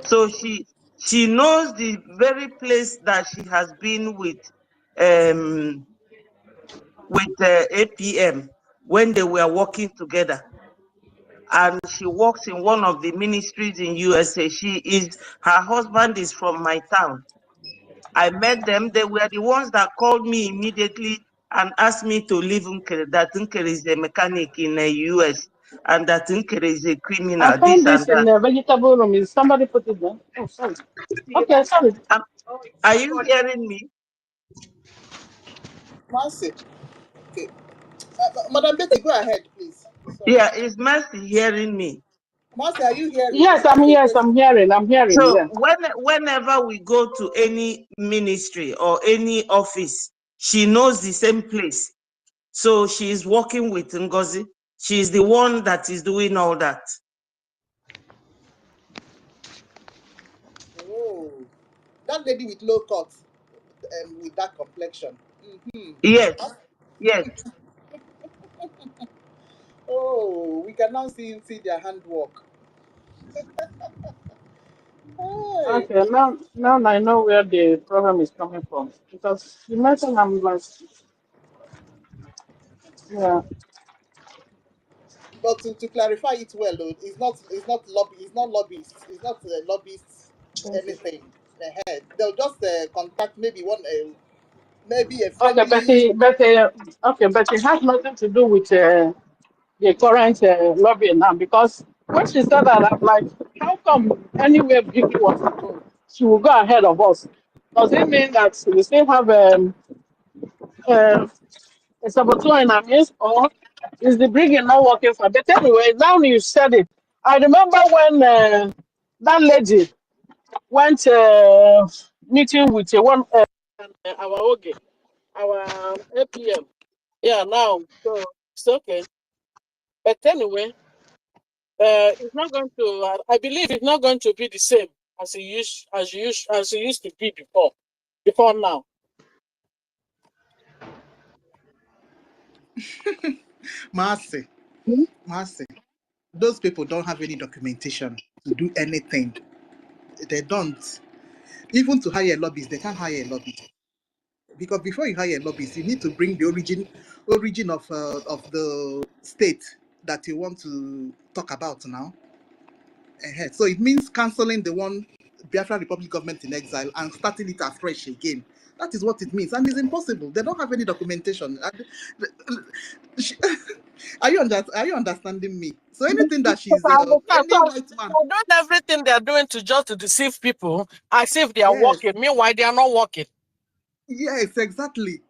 So she She knows the very place that she has been with APM when they were working together. And she works in one of the ministries in USA. Her husband is from my town. I met them. They were the ones that called me immediately and asked me to leave Nkere, that Nkere is a mechanic in the US and that Nkere is a criminal, I found this in the vegetable room. Is somebody put it there? Oh, sorry. Okay, sorry. Are you hearing me? Mercy. Okay. Madam Betty, go ahead, please. Sorry. Yeah, is Mercy hearing me? Mercy, are you hearing? Yes, I'm hearing. I'm hearing. So Yeah. whenever we go to any ministry or any office, she knows the same place. So she is working with NGOZI. She is the one that is doing all that. Oh, that lady with low cut with that complexion. Yes, yes. Oh, we can now see their handwork. Hey. Okay, now I know where the problem is coming from. Because you mentioned I'm like, yeah. But to clarify it well, though, it's not lobbyists. It's not lobbyists Thank you. anything. They'll just contact maybe maybe a Okay, friendly. but it has nothing to do with the current lobbying now. Because when she said that, I'm like, how come anywhere Briggy wants to go, she will go ahead of us? Does it mean that we still have a saboteur in our midst, or is the Briggy not working for? But anyway, now you said it. I remember when that lady went meeting with our OG, our APM. Yeah, now so it's okay. But anyway, it's not going to. I believe it's not going to be the same as it used to be before. Before now. Mercy. Those people don't have any documentation to do anything. They don't. Even to hire a lobbyist, they can't hire a lobbyist. Because before you hire a lobbyist, you need to bring the origin of the state that you want to talk about now. So it means cancelling the one Biafra Republic government in exile and starting it afresh again. That is what it means, and it's impossible. They don't have any documentation. Are you understanding me? So anything that she's any white man, They're doing everything they're doing to deceive people as if they are yes, working. Meanwhile, they are not working. yes, exactly.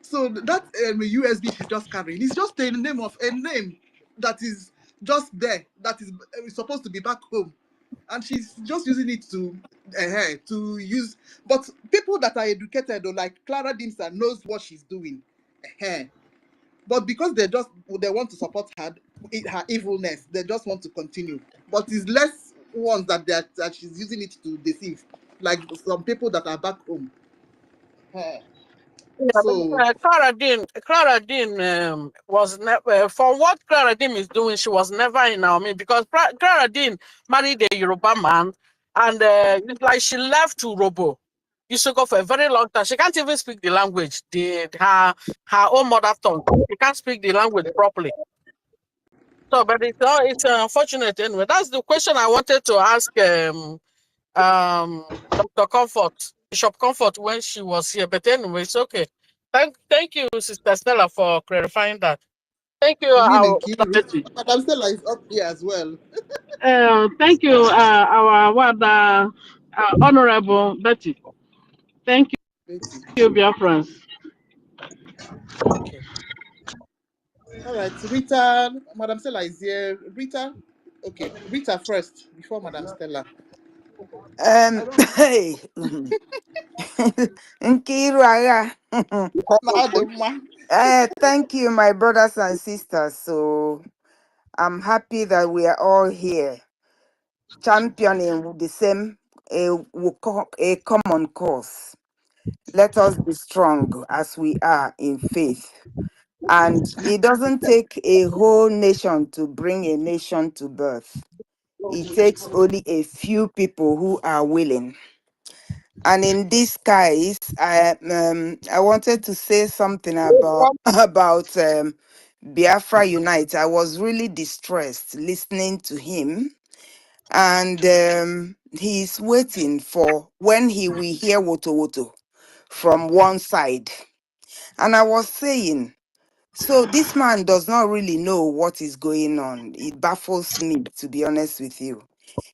So that USB she's just carrying is just a name that is just there, that is supposed to be back home, and she's just using it to use. But people that are educated, or like Clara Dimsa, knows what she's doing. But because they want to support her evilness, they just want to continue. But it's less ones that she's using it to deceive, like some people that are back home. Yeah, So but Clara Dean was never, for what Clara Dean is doing, she was never in Naomi because Clara Dean married a Yoruba man and it's like she left to Robo. Used to go for a very long time. She can't even speak the language, her own mother tongue. She can't speak the language properly. So, but it's unfortunate anyway. That's the question I wanted to ask Dr. Comfort, Bishop Comfort, when she was here. But anyway, it's okay. Thank you, Sister Stella, for clarifying that. Thank you, Madam Stella is up here as well. thank you, our Honorable Betty. Thank you, BIAFRANS. Okay. All right, Rita. Madam Stella is here. Rita. Okay, Rita first before Madam Stella. Hey, Nkiru Agha. Thank you, my brothers and sisters. So I'm happy that we are all here championing the same a common cause. Let us be strong as we are in faith. And it doesn't take a whole nation to bring a nation to birth. It takes only a few people who are willing. And in this case, I wanted to say something about Biafra Unite. I was really distressed listening to him, and he's waiting for when he will hear Woto Woto from one side. And I was saying, so this man does not really know what is going on. It baffles me, to be honest with you.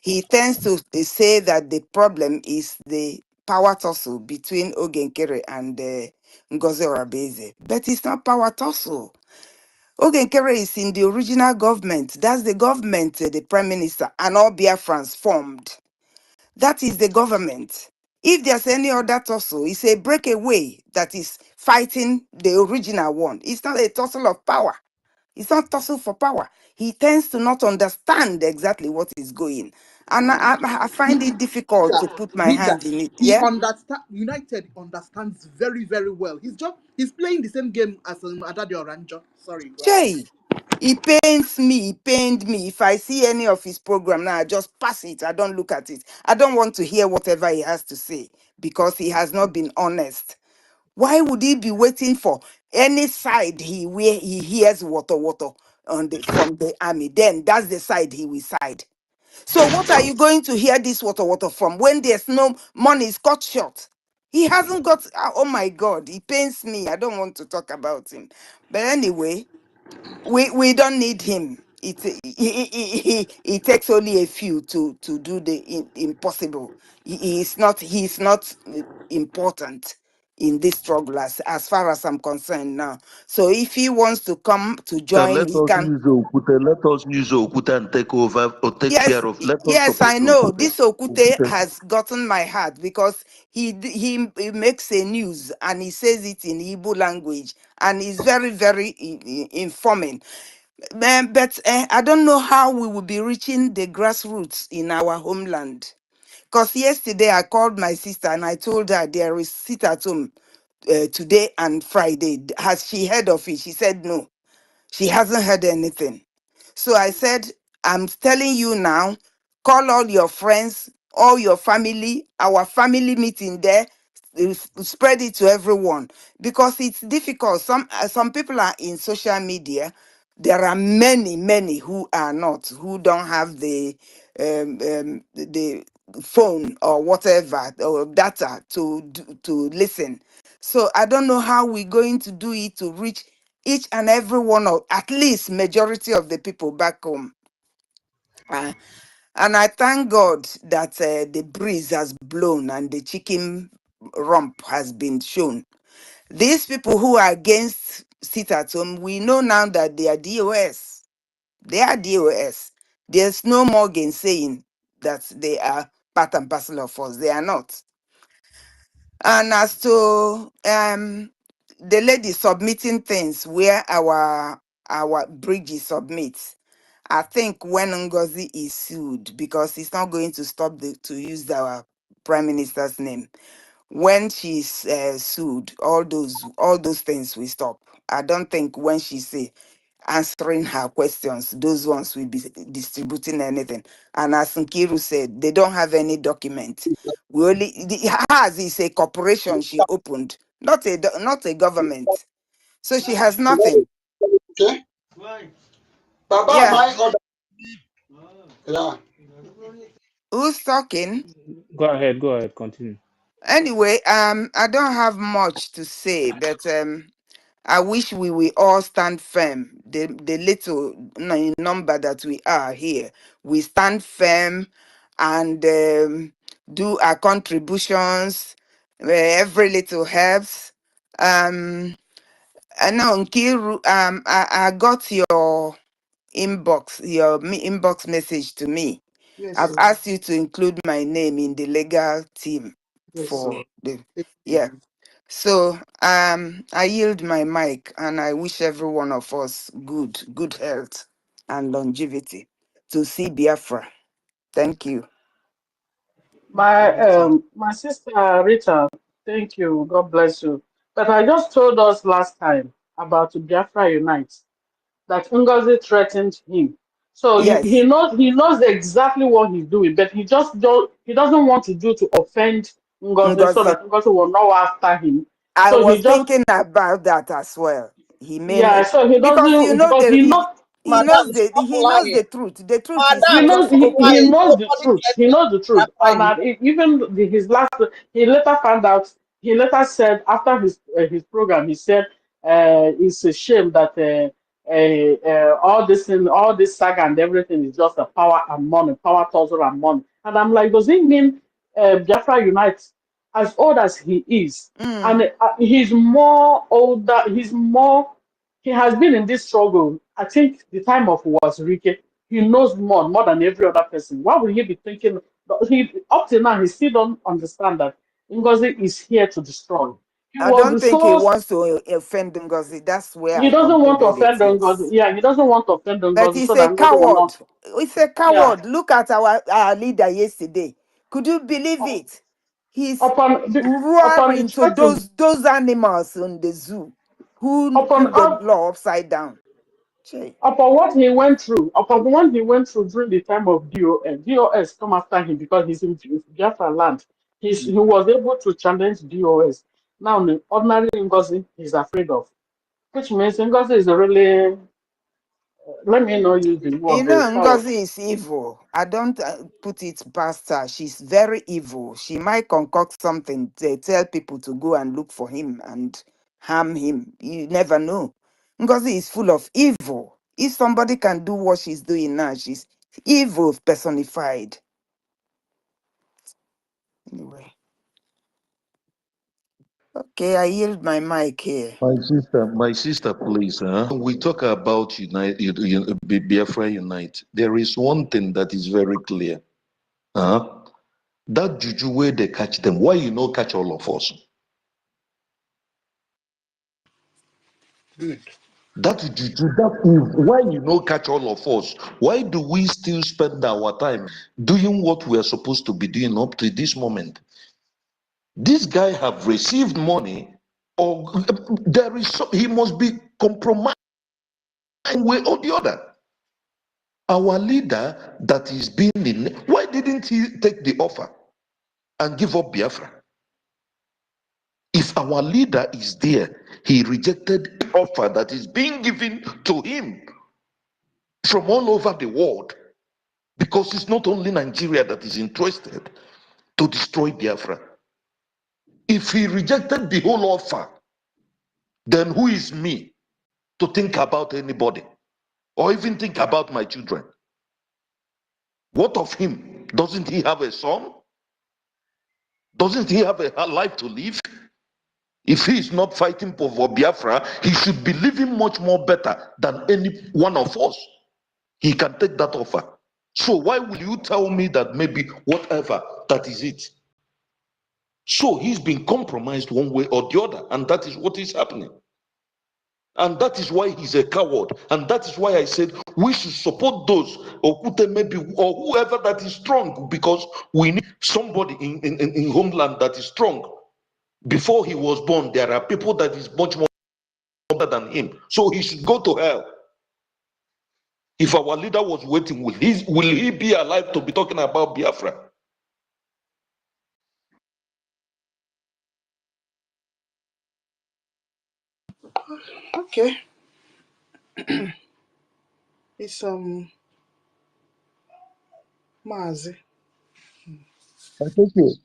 He tends to say that the problem is the power tussle between Ogenkere and Ngozi Orabeze. But it's not power tussle. Ogenkere is in the original government. That's the government the prime minister and all Biafrans formed. That is the government. If there's any other tussle, it's a breakaway that is fighting the original one. It's not a tussle of power. It's not tussle for power. He tends to not understand exactly what is going. And I find it difficult to put my Leader, hand in it. he Yeah? understand. United understands very, very well. He's playing the same game as Adadio Oranjo. Sorry, go ahead. Jay, he pains me, he pained me. If I see any of his program now, I just pass it. I don't look at it. I don't want to hear whatever he has to say because he has not been honest. Why would he be waiting for any side where he hears water on from the army? Then that's the side he will side. So what are you going to hear this water from when there's no money is cut short? He hasn't got. Oh my God, he pains me. I don't want to talk about him. But anyway, we don't need him. It takes only a few to do the impossible. He's not important in this struggle as far as I'm concerned now. So if he wants to come to join, Let he us can. use Okuta. Let us use Okuta and take over or take Yes, care of. Let us yes, support I know. Okuta. This Okute Okuta. has gotten my heart because he makes a news and he says it in Igbo language and he's very, very informing. But I don't know how we will be reaching the grassroots in our homeland. Because yesterday I called my sister and I told her there is sit at home today and Friday. Has she heard of it? She said no. She hasn't heard anything. So I said, I'm telling you now, call all your friends, all your family, our family meeting there, spread it to everyone because it's difficult. Some people are in social media. There are many who are not, who don't have the phone or whatever or data to listen. So I don't know how we're going to do it to reach each and every one of at least majority of the people back home. And I thank God that the breeze has blown and the chicken rump has been shown. These people who are against sit at home, we know now that they are DOS. They are DOS. There's no more gainsaying that they are part and parcel of us. They are not. And as to the lady submitting things where our BRGIE submits, I think when Ngozi is sued, because it's not going to stop to use our prime minister's name. When she's sued, all those things will stop. I don't think when she's answering her questions, those ones will be distributing anything. And as Nkiru said, they don't have any document. We only hers is a corporation she opened, not a government. So she has nothing. Okay. Baba, Yeah. my order. Yeah. Who's talking? Go ahead, continue. Anyway, I don't have much to say, but I wish we will all stand firm. The little number that we are here, we stand firm and do our contributions. Every little helps. And now, Nkiru, I got your inbox message to me. Yes, I've sir. asked you to include my name in the legal team Yes, for sir. the Thank you. yeah. So I yield my mic and I wish every one of us good health and longevity to see Biafra. Thank you. My sister Rita, thank you. God bless you. But I just told us last time about Biafra Unite that Ngozi threatened him. So Yes. he knows exactly what he's doing, but he doesn't want to do to offend Ngozi so Ngozi. that Ngozi will not after him. I So was he just thinking about that as well. He yeah, may so he because you doesn't know because he knows he knows the truth. The truth is just he open. knows the truth. He knows the truth. And even his last, he later found out. He later said after his program, he said it's a shame that all this saga and everything is just a power and money, power, tussle and money. And I'm like, does it mean Biafra Unite, as old as he is, Mm. and he's more older, he has been in this struggle. I think the time of was Ricky. He knows more than every other person. Why would he be thinking? He up till now he still don't understand that Ngozi is here to destroy. He I was don't the think he source. wants to offend Ngozi. That's where He I doesn't want to concluded it. offend Ngozi. Yes. Yeah, he doesn't want to offend But Ngozi he's so a that Ngozi will coward. not. He's a Yeah. coward. Look at our leader yesterday. Could you believe it? He's Upon roaring to inspecting those animals in the zoo who upon put the law upside down. Chey. upon what he went through, upon what he went through during the time of DOS. DOS come after him because he's in Biafra land. He was able to challenge DOS. Now, the ordinary Ngozi he's afraid of, which means Ngozi is a really, let me not use the You word, know, but coward. Ngozi is evil. I don't put it past her. She's very evil. She might concoct something to tell people to go and look for him and harm him. You never know. Ngozi is full of evil. If somebody can do what she's doing now, she's evil personified. Anyway, okay, I yield my mic here. My sister, please. When we talk about Biafra Unite, there is one thing that is very clear. That juju where they catch them, why you no catch all of us? Good. That juju, that is why you no catch all of us. Why do we still spend our time doing what we are supposed to be doing up to this moment? This guy have received money, or he must be compromised one way or the other. Our leader that is being in, why didn't he take the offer and give up Biafra? If our leader is there, he rejected the offer that is being given to him from all over the world, because it's not only Nigeria that is interested to destroy Biafra. If he rejected the whole offer, then who is me to think about anybody or even think about my children? What of him? Doesn't he have a son? Doesn't he have a life to live? If he is not fighting for Biafra, he should be living much more better than any one of us. He can take that offer. So why will you tell me that maybe whatever, that is it? So he's been compromised one way or the other, and that is what is happening. And that is why he's a coward. And that is why I said we should support those or whoever that is strong, because we need somebody in homeland that is strong. Before he was born, there are people that is much more than him. So he should go to hell. If our leader was waiting, will he be alive to be talking about Biafra? Okay. It's Mazi. Thank you.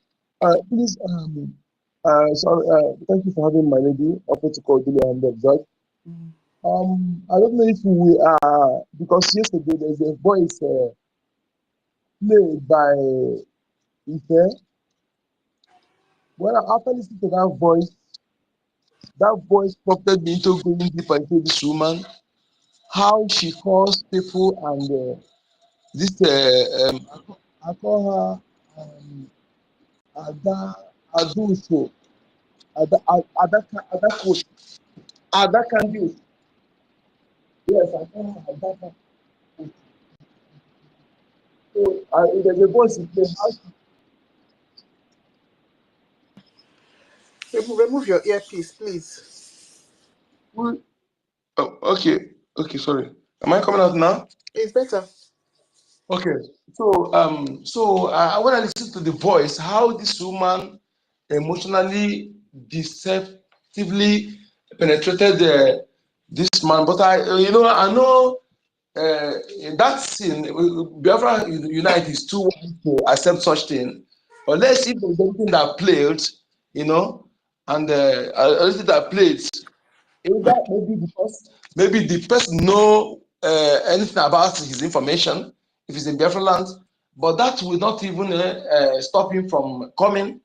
Please, thank you for having my lady, Operator Cordelia and Judge. I don't know if we are, because yesterday there's a voice played by Ife. Well, after listening to that voice prompted me into going deeper into this woman, how she calls people and I call her Adusho, Adakandi. Yes, I call her Adakandi. So there's a voice in play. Remove your earpiece, please. Oh, okay. Okay, sorry. Am I coming out now? It's better. Okay, so when I listen to the voice, how this woman emotionally, deceptively penetrated this man, but I know in that scene, Biafra Unite is too wise to accept such thing, unless if there's anything that played, and anything that played. Either maybe the person know anything about his information if he's in Biafra land, but that will not even stop him from coming.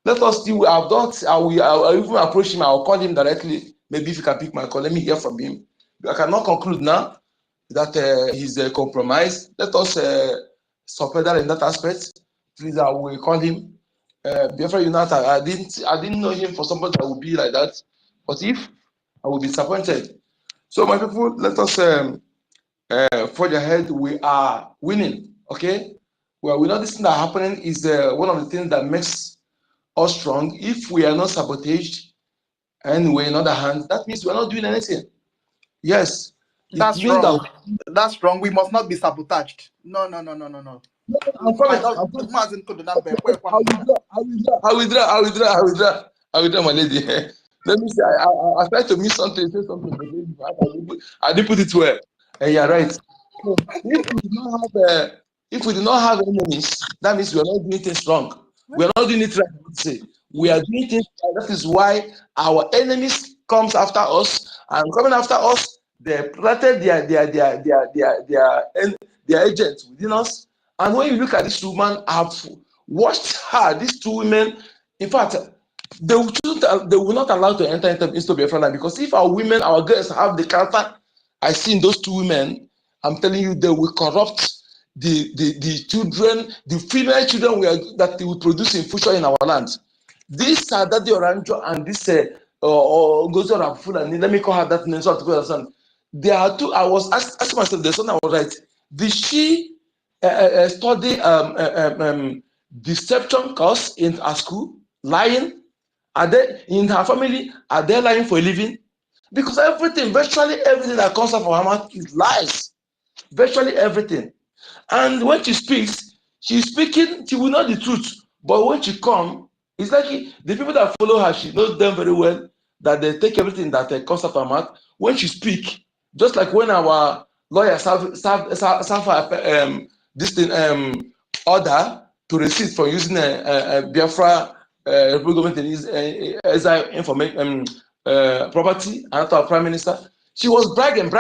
Let us see. I'll even approach him. I'll call him directly. Maybe if you can pick my call, let me hear from him. I cannot conclude now that he's compromised. Let us support that in that aspect. Please, I will call him. Biafra United. I didn't know him for somebody that would be like that. But if I will be disappointed. So my people, let us forge ahead. We are winning. Okay, well, we know this thing that happening is one of the things that makes us strong. If we are not sabotaged, and we're in other hands, that means we're not doing anything. Yes, it That's means wrong. that That's wrong. We must not be sabotaged. No. I'm coming. I withdraw, my lady. Let me say, I tried to miss something, say something, but I didn't put it well. And you're right. So if we do not have enemies, that means we are not doing things wrong. We are not doing it right. Say we are doing things right. That is why our enemies comes after us, and coming after us, they planted their agents within us. And when you look at this woman, I've watched her. These two women, in fact, they will not allow to enter into Biafra land, because if our women, our girls have the character I see in those two women, I'm telling you, they will corrupt the children, the female children that they will produce in future in our land. This Daddy Oranjo and this Ngozi Fulani, let me call her that name so I understand. There are two. I was asking myself, the son I was right. Did she study deception course in her school? Lying? Are they in her family? Are they lying for a living? Because virtually everything that comes out from her mouth is lies. Virtually everything. And when she speaks, she's speaking, she will know the truth. But when she comes, it's like the people that follow her, she knows them very well, that they take everything that comes out of her mouth. When she speaks, just like when our lawyers have this thing, order to resist for using a Biafra government as information property, and our prime minister, she was bragging,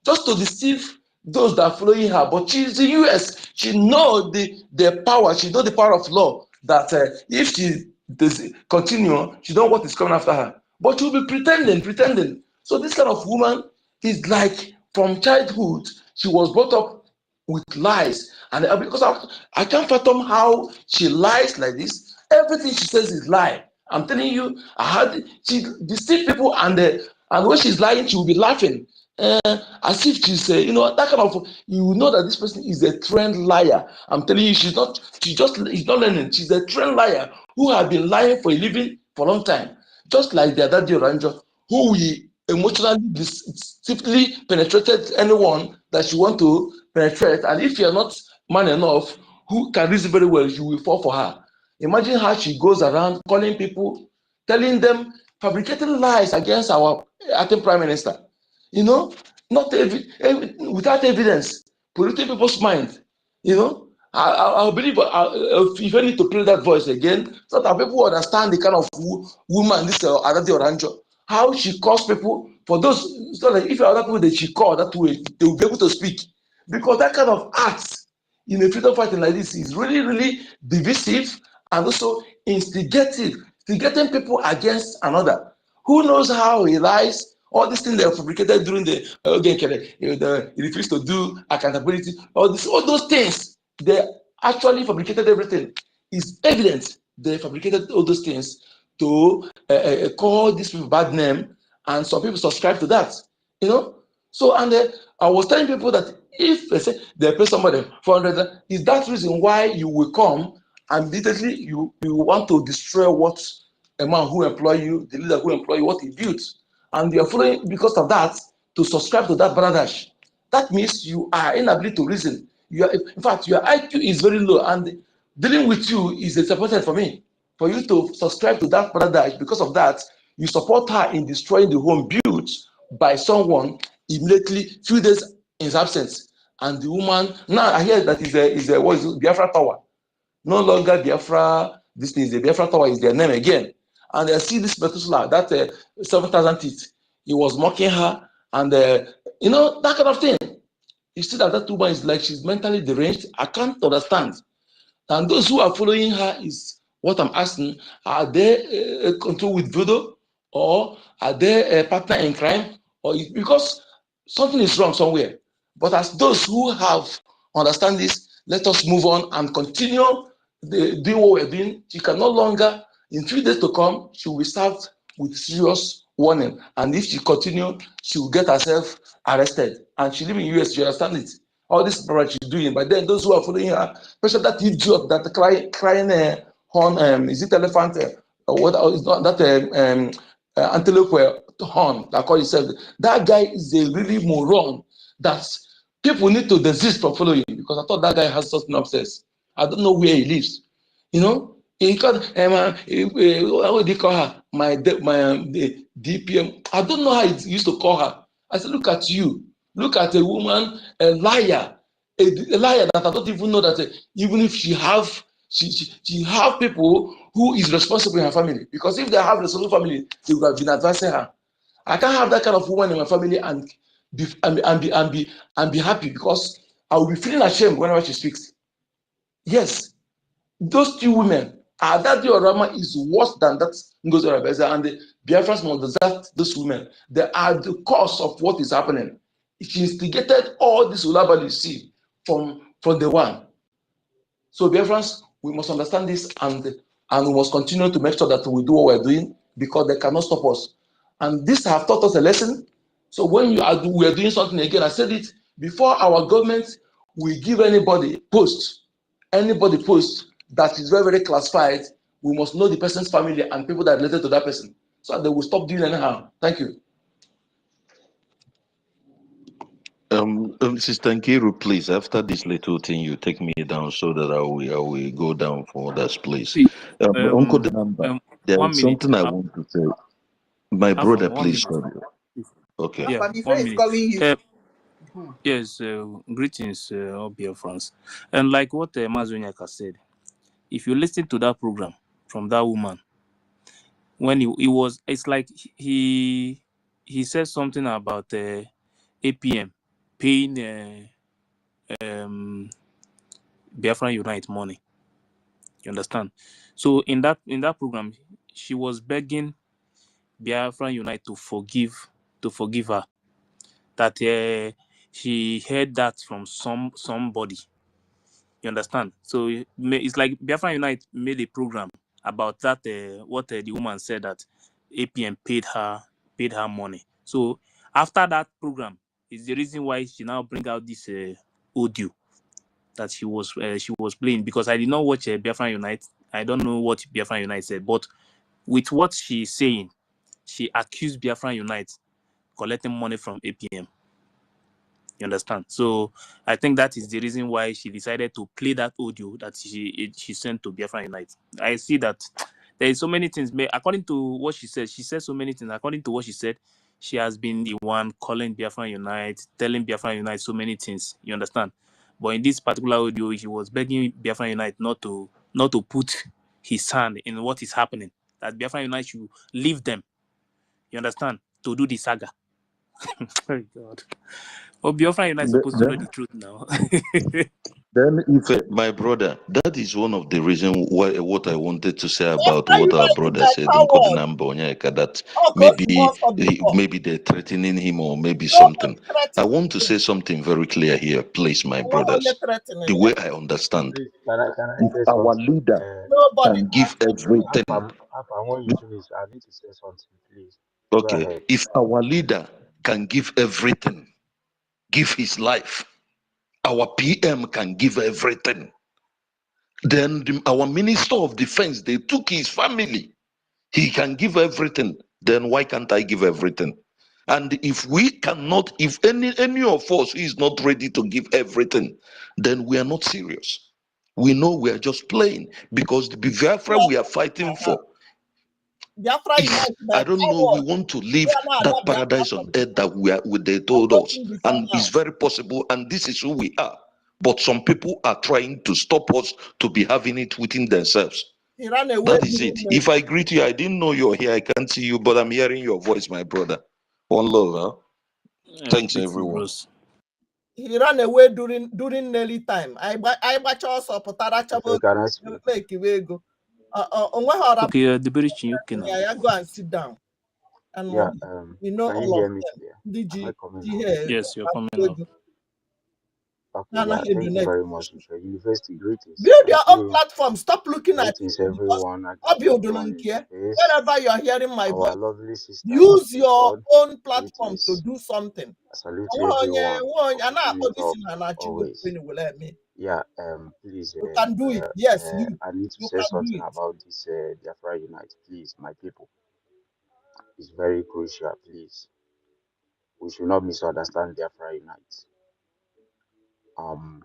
just to deceive those that are following her. But she's the US. She knows the power. She knows the power of law. That if she does continue, she knows what is coming after her. But she'll be pretending. So this kind of woman is like from childhood. She was brought up with lies, and because I can't fathom how she lies like this. Everything she says is lie. I'm telling you, she deceives people, and when she's lying, she will be laughing, as if she's that kind of. You know that this person is a trained liar. I'm telling you, she's not learning. She's a trained liar who has been lying for a living for a long time, just like the Daddy Oranjo, who we emotionally deeply penetrated anyone that she want to penetrate, and if you're not man enough who can reason very well, you will fall for her. Imagine how she goes around calling people, telling them, fabricating lies against our acting prime minister. Not without evidence, polluting people's mind. I believe if I need to play that voice again, so that people understand the kind of woman this Adati Oranjo, how she calls people. For those, so that if other people that she called that way, they will be able to speak, because that kind of act in a freedom fighting like this is really, really divisive and also instigating people against another. Who knows how he lies? All these things they are fabricated during the refuse to do accountability. All those things, they actually fabricated everything. It's evident they fabricated all those things to call these people bad name, and some people subscribe to that. So, and I was telling people that if they say they pay somebody 400, is that reason why you will come and immediately you want to destroy what a man who employ you, the leader who employ you, what he built, and you are following because of that to subscribe to that brothership. that means you are inability to reason. You are, in fact, your IQ is very low, and dealing with you is disappointing for me. For you to subscribe to that paradise, because of that, you support her in destroying the home built by someone immediately, few days in his absence. And the woman, now I hear that is a what is it, Biafra Tower. No longer Biafra, this is the Biafra Tower is their name again. And I see this Methuselah, that 7,000 teeth. He was mocking her, and you know, that kind of thing. You see that woman is like she's mentally deranged. I can't understand. And those who are following her is what I'm asking: are they controlled with voodoo, or are they a partner in crime, or because something is wrong somewhere? But as those who have understand this, let us move on and continue doing what we're doing. She can no longer, in 3 days to come, she will be served with serious warning. And if she continue, she will get herself arrested. And she live in US, she understand it. All this what she's doing. But then those who are following her, especially that idiot that crying horn, is it elephant? What is not that antelope horn that call itself? That guy is a really moron that people need to desist from following, because I thought that guy has something obsessed. I don't know where he lives. You know, he called what do you call her? The DPM. I don't know how he used to call her. I said, look at you. Look at a woman, a liar, a liar that I don't even know that even if she have people who is responsible in her family. Because if they have a responsible family, they would have been advising her. I can't have that kind of woman in my family and be happy, because I will be feeling ashamed whenever she speaks. Yes, those two women, that diorama is worse than that NGOZI Rabeza, and the Biafrans must desert those women. They are the cause of what is happening. She instigated all this ulabali you see from the one. So Biafrans, we must understand this, and we must continue to make sure that we do what we're doing, because they cannot stop us. And this have taught us a lesson. So when we are doing something again, I said it before, our government will give anybody post that is very, very classified. We must know the person's family and people that are related to that person, so they will stop doing anyhow. Thank you. Sister Nkiru, please, after this little thing, you take me down so that I will go down for others, please. See, Uncle Denamba, there 1 is minute. something I want to say. My brother, Afan, 1 please. minute. Sorry. Okay. Yeah, Before 1 is minute. calling you. Yes, greetings, all BIAFRANS. And like what Mazonyaka said, if you listen to that program from that woman, when he was, it's like he said something about APM paying Biafran Unite money. You understand? So in that program, she was begging Biafran Unite to forgive her. That she heard that from somebody. You understand? So it's like Biafran Unite made a program about that. What the woman said, that APM paid her money. So after that program is the reason why she now bring out this audio that she was playing, because I did not watch Biafran Unite. I don't know what Biafran Unite said, but with what she's saying, she accused Biafran Unite collecting money from APM. You understand? So I think that is the reason why she decided to play that audio that she sent to Biafran Unite. I see that there is so many things. According to what she said so many things. According to what she said, she has been the one calling Biafran Unite, telling Biafran Unite so many things. You understand? But in this particular audio, he was begging Biafran Unite not to put his hand in what is happening. That Biafran Unite should leave them. You understand? To do the saga. Oh God. Oh, Biafran Unite is supposed to know the truth now. Then, if my brother, that is one of the reasons why what I wanted to say about what our brother said, that maybe they're threatening him or maybe something. I want to say something very clear here, please, my brothers. The way I understand, Please, can I if say our something? leader can give everything, I want you to finish. I need to say something, please. Go okay, ahead. if our leader can give everything, give his life, our PM can give everything, then our Minister of Defense, they took his family. He can give everything. Then why can't I give everything? And if we cannot, if any of us is not ready to give everything, then we are not serious. We know we are just playing, because the Biafra we are fighting for, Biafra if Unite, I but don't know, we want to live that paradise on earth that they told us, and it's very possible, and this is who we are. But some people are trying to stop us to be having it within themselves. he ran away. That is it. If I greet you, I didn't know you're here. I can't see you, but I'm hearing your voice, my brother. One love, huh? Thanks, everyone. He ran away during Nelly time. I watch also Potara Chabo make go. Okay, the British you can now. Yeah, go and sit down. And Yeah, we know can you all hear of me them. clear? Am I DG, coming out? Yes, you're coming out. Okay, yeah, thank you very much, Mr. University. Greetings. Build Thank your own you. platform. Stop looking at Greetings, it because everyone. I I greet build everyone don't in the care. space. Wherever you are hearing my Our voice, lovely sister, use Mrs. your God. own platform to Greetings. do something. I salute everyone for keeping it up always. Yeah, please, You can do it. Yes, I need to you say can do something it. about this Biafra Unite, please, my people. It's very crucial, please. We should not misunderstand Biafra Unite. I'm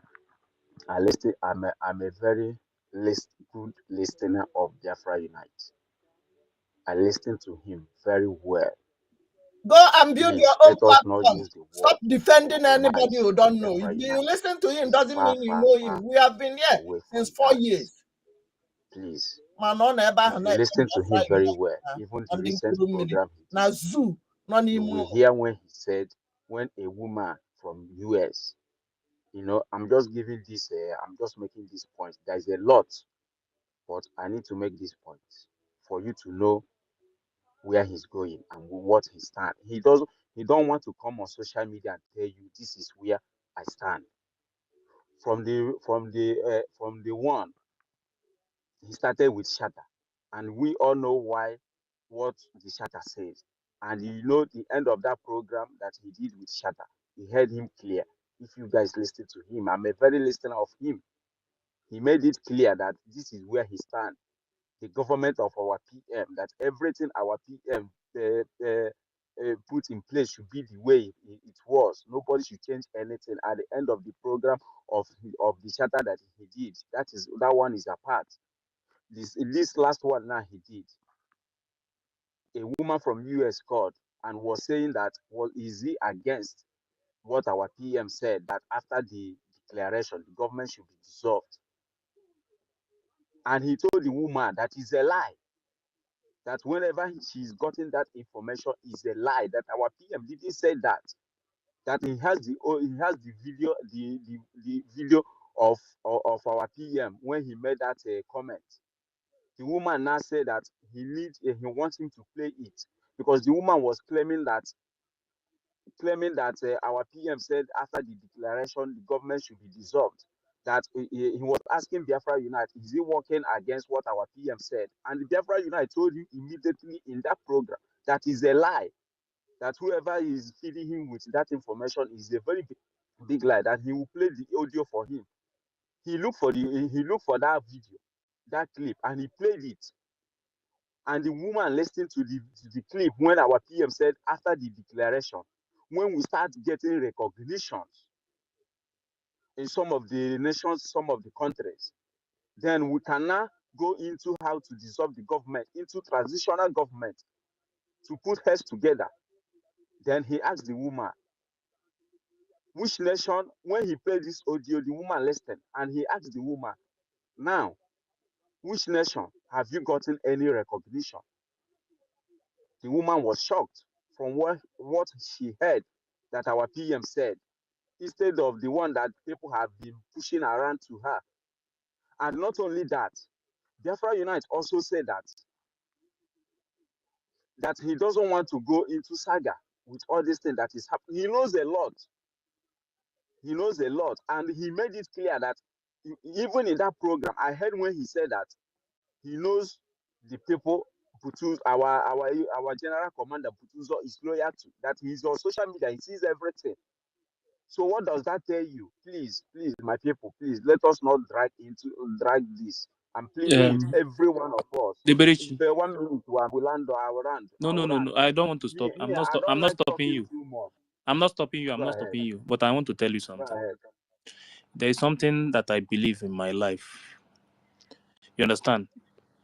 a very good listener of Biafra Unite. I listen to him very well. Go and build Please, your own let us not platform. use the word Stop defending anybody compromise who on don't know. If Biafra you Unite. listen to him, It's doesn't far, mean you far, know far him. We have been here away since from 4 that. years. Please, Man, on if you listen to him very well, even the recent program he did, zoo. you will hear when he said, when a woman from US, I'm just giving this, I'm just making this point. There's a lot, but I need to make this point for you to know where he's going and what he stands. He don't want to come on social media and tell you this is where I stand. From the one, he started with shatter, and we all know what the shatter says. And the end of that program that he did with shatter, he heard him clear. If you guys listen to him, I'm a very listener of him. He made it clear that this is where he stands. The government of our PM, that everything our PM put in place should be the way it was. Nobody should change anything. At the end of the program of the charter that he did, that one is apart. This last one now he did. A woman from US called and was saying that, is he against what our PM said, that after the declaration the government should be dissolved? And he told the woman that is a lie, that whenever she's gotten that information is a lie, that our PM didn't say that he has the video, the video of our PM when he made that comment. The woman now said that he wants him to play it, because the woman was claiming that our PM said after the declaration the government should be dissolved, that he was asking Biafra Unite, is he working against what our PM said? And the Biafra Unite told you immediately in that program that is a lie, that whoever is feeding him with that information is a very big lie, that he will play the audio for him. He looked for that video, that clip, and he played it. And the woman listened to the clip when our PM said after the declaration, when we start getting recognitions in some of the nations, some of the countries, then we can now go into how to dissolve the government into transitional government to put heads together. Then he asked the woman, which nation, when he played this audio, the woman listened, and he asked the woman, now, which nation have you gotten any recognition? The woman was shocked from what she heard that our PM said, instead of the one that people have been pushing around to her. And not only that, Biafra Unite also said that he doesn't want to go into saga with all this thing that is happening. He knows a lot. He knows a lot. And he made it clear that even in that program, I heard when he said that he knows the people our general commander Butuzo is loyal to, that he's on social media, he sees everything. So what does that tell you? Please, my people, please let us not drag this. I'm pleading with every one of us. If Liberace. the 1 minute we land, I will land. No. I don't want to stop. I I'm don't not like stopping talking you. too much. I'm not stopping you. I'm Go not ahead. stopping you. But I want to tell you Go something. ahead. There is something that I believe in my life. You understand?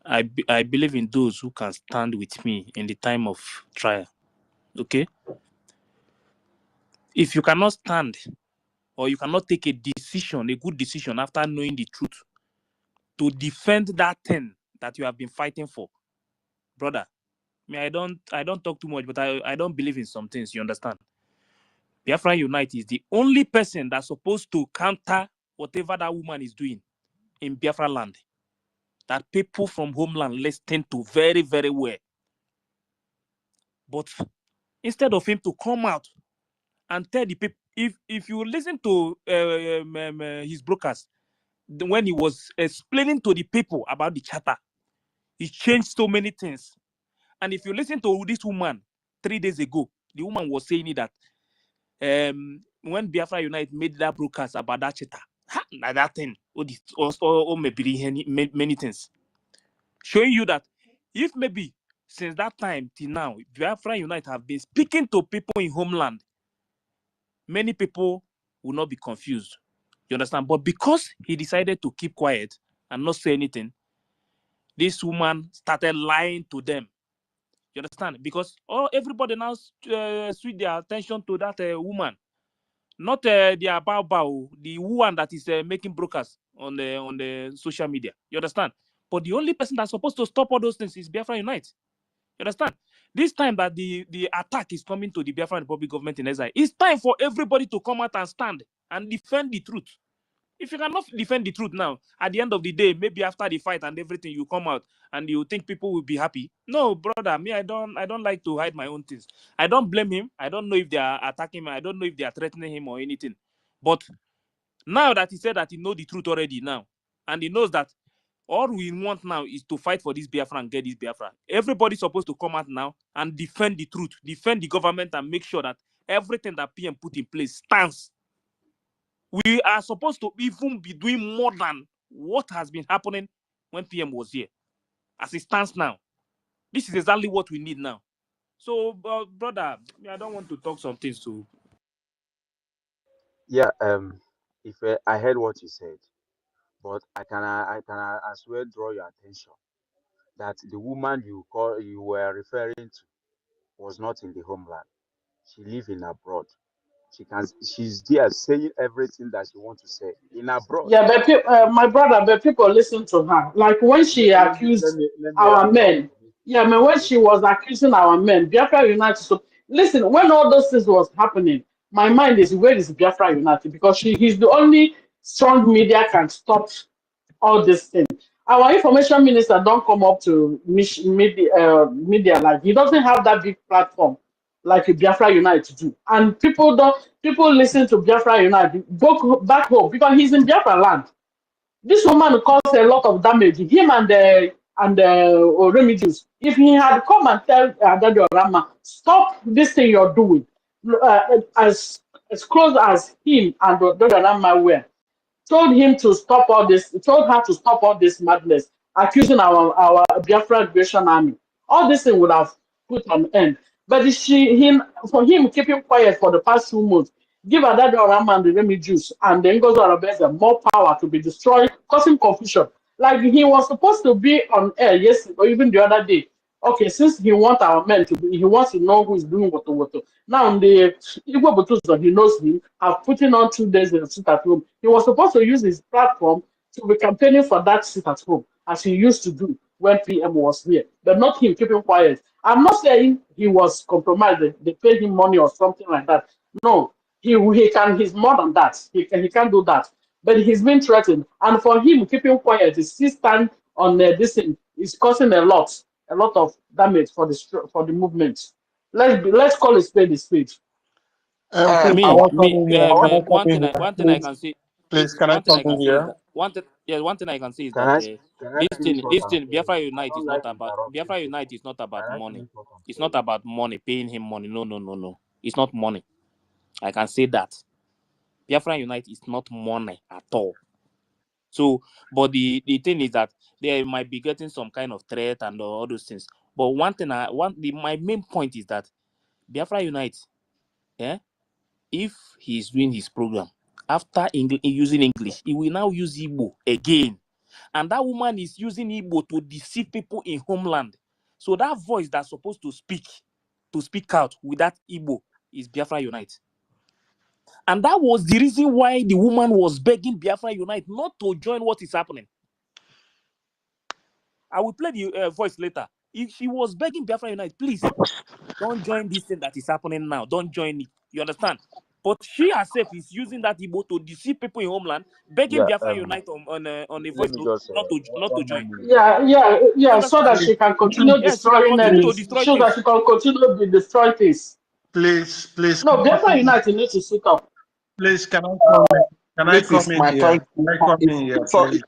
I believe in those who can stand with me in the time of trial. Okay? If you cannot stand or you cannot take a decision, a good decision after knowing the truth to defend that thing that you have been fighting for, brother, I don't talk too much, but I don't believe in some things, you understand? Biafra Unite is the only person that's supposed to counter whatever that woman is doing in Biafra land. That people from homeland listen to very, very well. But instead of him to come out and tell the people, if you listen to his broadcast, when he was explaining to the people about the charter, he changed so many things. And if you listen to this woman 3 days ago, the woman was saying that when Biafra Unite made that broadcast about that charter, that thing, many things, showing you that if maybe since that time till now, Biafra Unite have been speaking to people in homeland, many people will not be confused. You understand? But because he decided to keep quiet and not say anything, this woman started lying to them. You understand? Because everybody now switch their attention to that woman, not the Bao, the one that is making brokers on the social media. You understand? But the only person that's supposed to stop all those things is Biafra Unite. You understand? This time that the attack is coming to the Biafran Republic government in exile, it's time for everybody to come out and stand and defend the truth. If you cannot defend the truth now, at the end of the day, maybe after the fight and everything, you come out and you think people will be happy. No, brother, me, I don't like to hide my own things. I don't blame him. I don't know if they are attacking him. I don't know if they are threatening him or anything. But now that he said that he knows the truth already now, and he knows that all we want now is to fight for this Biafra and get this Biafra. Everybody's supposed to come out now and defend the truth, defend the government, and make sure that everything that PM put in place stands. We are supposed to even be doing more than what has been happening when PM was here. As it stands now, this is exactly what we need now. So, brother, I don't want to talk some things too. Yeah. If I heard what you said, but I can as well draw your attention that the woman you were referring to was not in the homeland. She live in abroad. She's there saying everything that she wants to say in abroad. Yeah, but my brother, but people listen to her. Like when she accused Let me our round up. men. Yeah, I mean, when she was accusing our men, Biafra United. So listen, when all those things was happening, my mind is where is Biafra United? Because he's the only strong media can stop all these things. Our information minister don't come up to media like he doesn't have that big platform like Biafra Unite do. And people listen to Biafra Unite go back home because he's in Biafra land. This woman caused a lot of damage. Him and the Remedios. If he had come and tell Daddy Orama, stop this thing you're doing, as close as him and Daddy Orama were, told him to stop all this, told her to stop all this madness, accusing our Biafra Liberation Army. All this thing would have put an end. But for him keeping quiet for the past 2 months, give Adada Orama and the Remedios and the NGOZI Arabeza more power to be destroyed, causing confusion. Like he was supposed to be on air yesterday or even the other day. Okay, since he wants our men to be, he wants to know who is doing what. Now the Igbo Butuzo, he knows him, have put in on 2 days in a sit at home. He was supposed to use his platform to be campaigning for that sit at home, as he used to do when PM was here, but not him keeping quiet. I'm not saying he was compromised, they paid him money or something like that. No, he's more than that. He can do that. But he's been threatened. And for him keeping quiet, his stand on this thing is causing a lot of damage for the movement. Let's call a spade a spade. Please, I Me, want something here. I want one something thing here. I can say, Please, can I one thing I something can say is here? that one thing I can say is Can that I finish what this I'm thing, saying? Biafra I Unite don't is like not about interrupting Biafra people. Unite is not about Can I money. finish what I'm It's not saying? about money, paying him money. No. It's not money. I can say that. Biafra Unite is not money at all. So, but the thing is that they might be getting some kind of threat and all those things. But one thing, my main point is that Biafra Unite, yeah, if he's doing his program after using English, he will now use Igbo again, and that woman is using Igbo to deceive people in homeland. So that voice that's supposed to speak out with that Igbo is Biafra Unite. And that was the reason why the woman was begging Biafra Unite not to join what is happening. I will play the voice later. If she was begging Biafra Unite, please don't join this thing that is happening now. Don't join it. You understand? But she herself is using that Igbo to deceive people in homeland, begging Yeah. Biafra Unite on a voice Let me note just not to join. You Yeah, so that understand? she can continue Yes, she can destroying continue to things. destroy So that things. she can continue to destroy things. Please, No, Biafra Unite need to sit up. please, can I come in? Can I Please, come it's in my here? turn. Can I come in here, So please?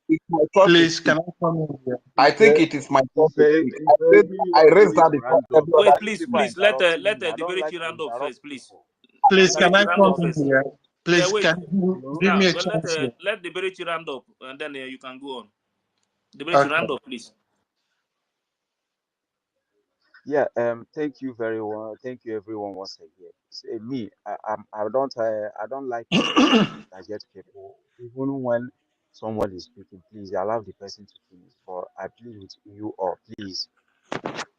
it's my turn to Please, speak. can I come in here? I think it is my turn to speak. I Let me raised need that to before round up. every Wait, other. You please, people are let interrupting me. the I don't like Liberace to round up interrupt first, please. people. Let Please, the can I Liberace round come up in first. here? Yeah, Please, wait. can you give Yeah, me a well, chance here? let the Liberace round up, and then you can go on. The Liberace Okay. round up, please. Yeah. Thank you very much. Thank you, everyone, once again. Me, I don't like to interject people, even when someone is speaking. Please allow the person to finish. But I plead with you all, please.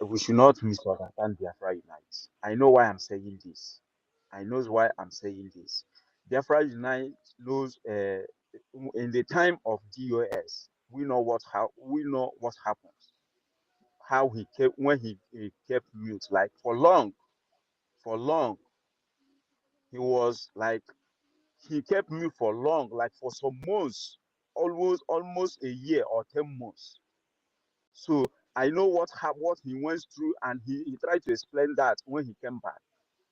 We should not misunderstand Biafra Unite. I know why I'm saying this. I know why I'm saying this. Biafra Unite knows in the time of DOS, we know what happens. How he kept when he kept mute, like for long. He was like he kept mute for long, like for some months, almost a year or 10 months. So I know what he went through, and he tried to explain that when he came back.